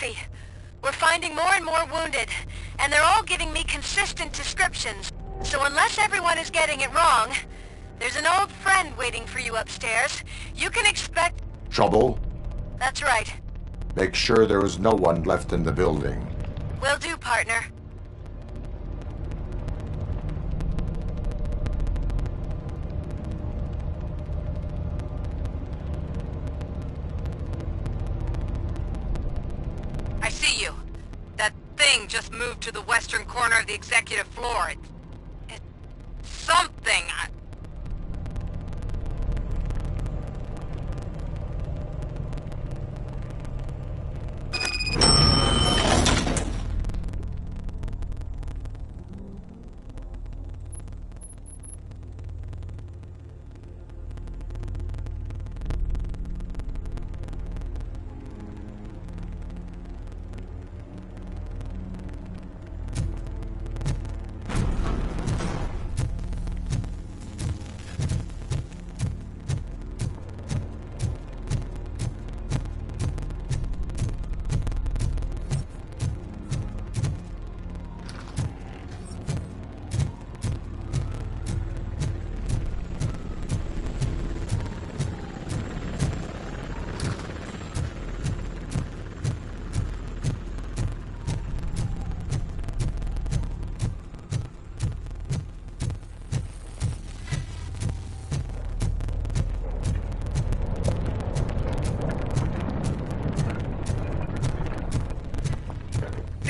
Murphy, we're finding more and more wounded, and they're all giving me consistent descriptions. So unless everyone is getting it wrong, there's an old friend waiting for you upstairs. You can expect... Trouble? That's right. Make sure there is no one left in the building. Will do, partner. I see you. That thing just moved to the western corner of the executive floor. It's something.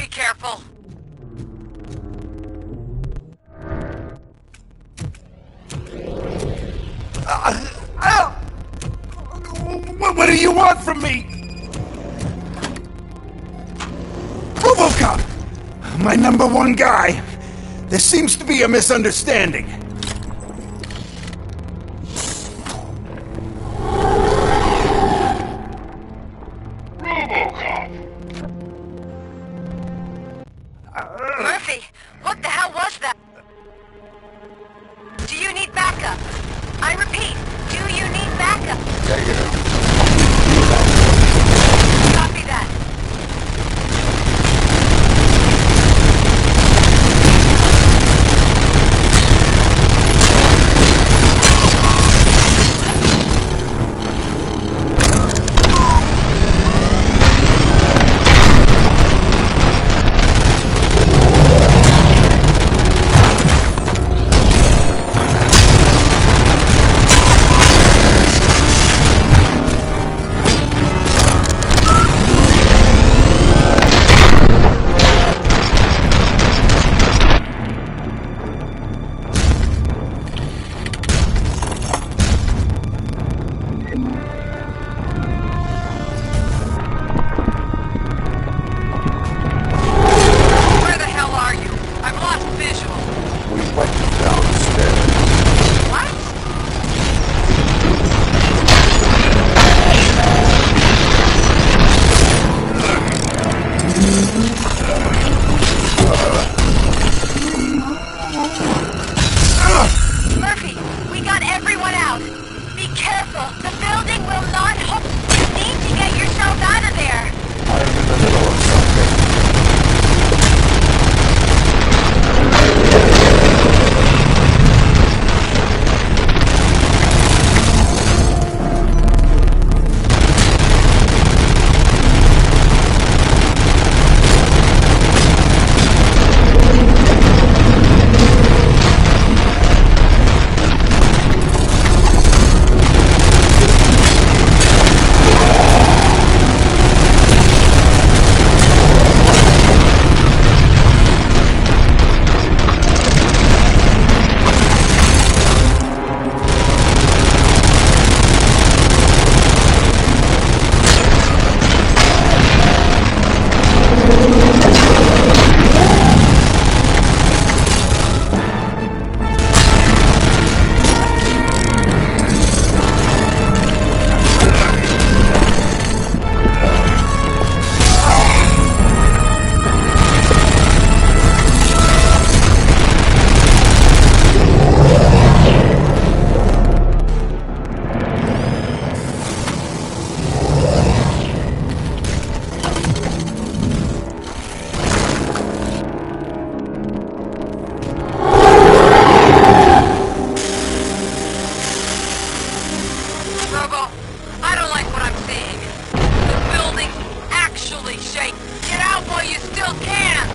Careful. What do you want from me? Robo Cop! My #1 guy. There seems to be a misunderstanding. Murphy, what the hell was that? Do you need backup? I repeat, do you need backup? Negative. Copy that. while you still can!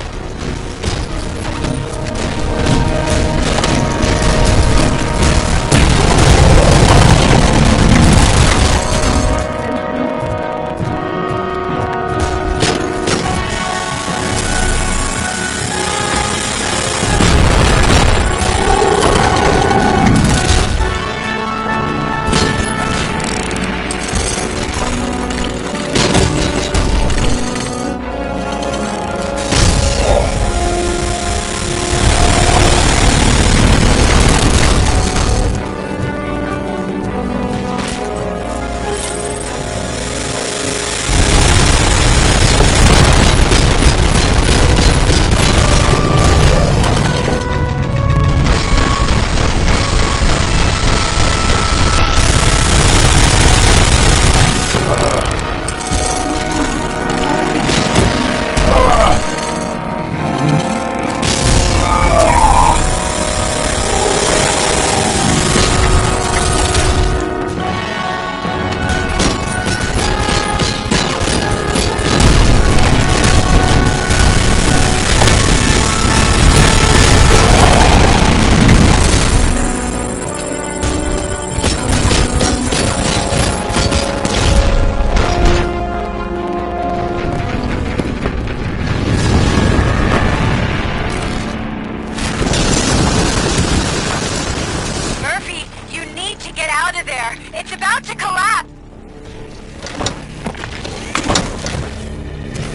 It's about to collapse!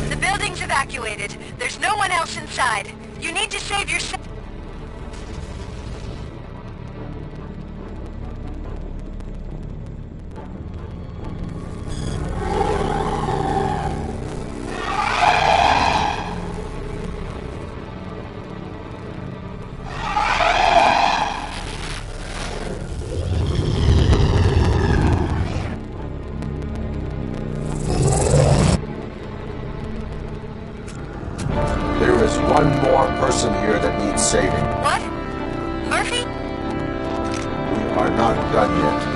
The building's evacuated. There's no one else inside. You need to save yourself. There is one more person here that needs saving. What? Murphy? We are not done yet.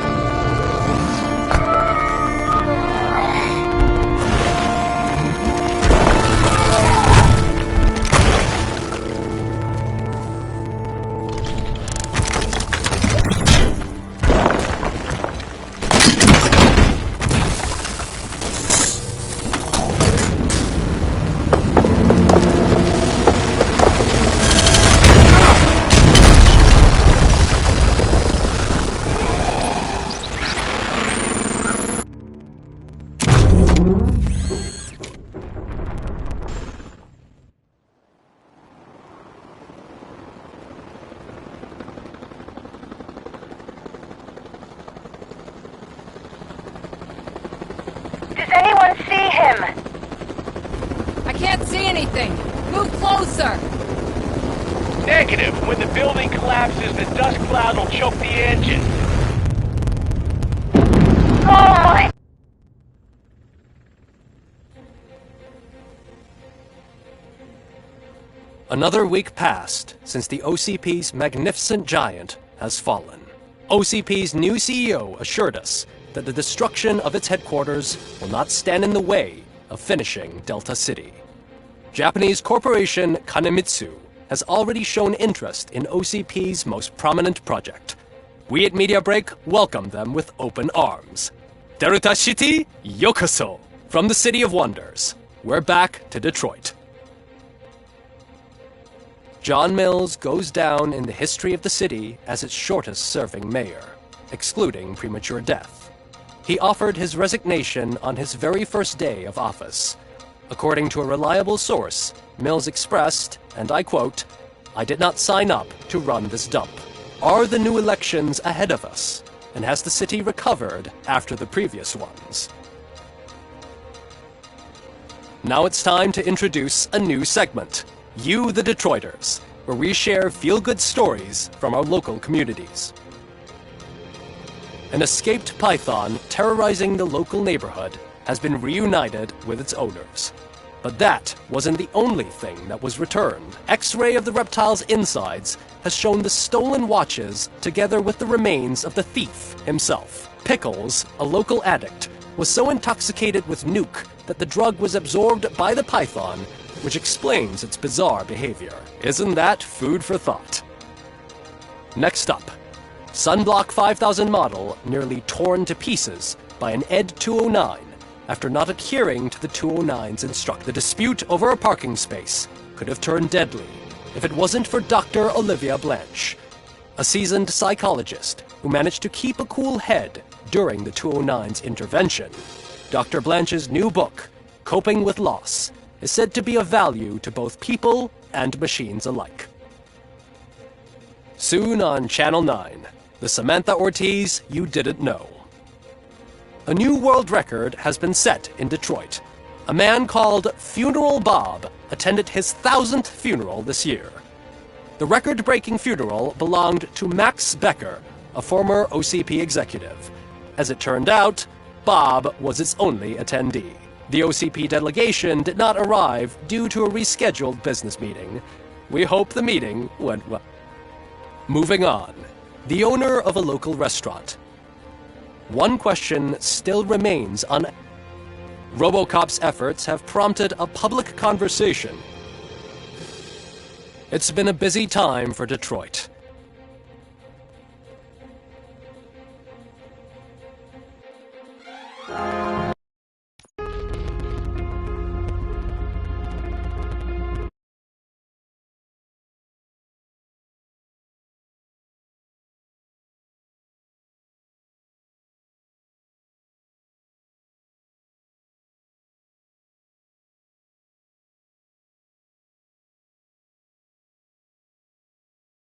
Does anyone see him? I can't see anything. Move closer. Negative. When the building collapses, the dust cloud will choke the engine. Oh my... Another week passed since the OCP's magnificent giant has fallen. OCP's new CEO assured us that the destruction of its headquarters will not stand in the way of finishing Delta City. Japanese corporation Kanemitsu has already shown interest in OCP's most prominent project. We at Media Break welcome them with open arms. Delta City, yokoso! From the City of Wonders, we're back to Detroit. John Mills goes down in the history of the city as its shortest-serving mayor, excluding premature death. He offered his resignation on his very first day of office. According to a reliable source, Mills expressed, and I quote, "I did not sign up to run this dump. Are the new elections ahead of us? And has the city recovered after the previous ones?" Now it's time to introduce a new segment, You the Detroiters, where we share feel-good stories from our local communities. An escaped python terrorizing the local neighborhood has been reunited with its owners. But that wasn't the only thing that was returned. X-ray of the reptile's insides has shown the stolen watches together with the remains of the thief himself. Pickles, a local addict, was so intoxicated with nuke that the drug was absorbed by the python, which explains its bizarre behavior. Isn't that food for thought? Next up, Sunblock 5000 model nearly torn to pieces by an ED 209 after not adhering to the 209's instruct. The dispute over a parking space could have turned deadly if it wasn't for Dr. Olivia Blanche, a seasoned psychologist who managed to keep a cool head during the 209's intervention. Dr. Blanche's new book, Coping with Loss, is said to be of value to both people and machines alike. Soon on Channel 9, the Samantha Ortiz you didn't know. A new world record has been set in Detroit. A man called Funeral Bob attended his 1000th funeral this year. The record-breaking funeral belonged to Max Becker, a former OCP executive. As it turned out, Bob was its only attendee. The OCP delegation did not arrive due to a rescheduled business meeting. We hope the meeting went well. Moving on, the owner of a local restaurant. One question still remains unanswered. Robo Cop's efforts have prompted a public conversation. It's been a busy time for Detroit.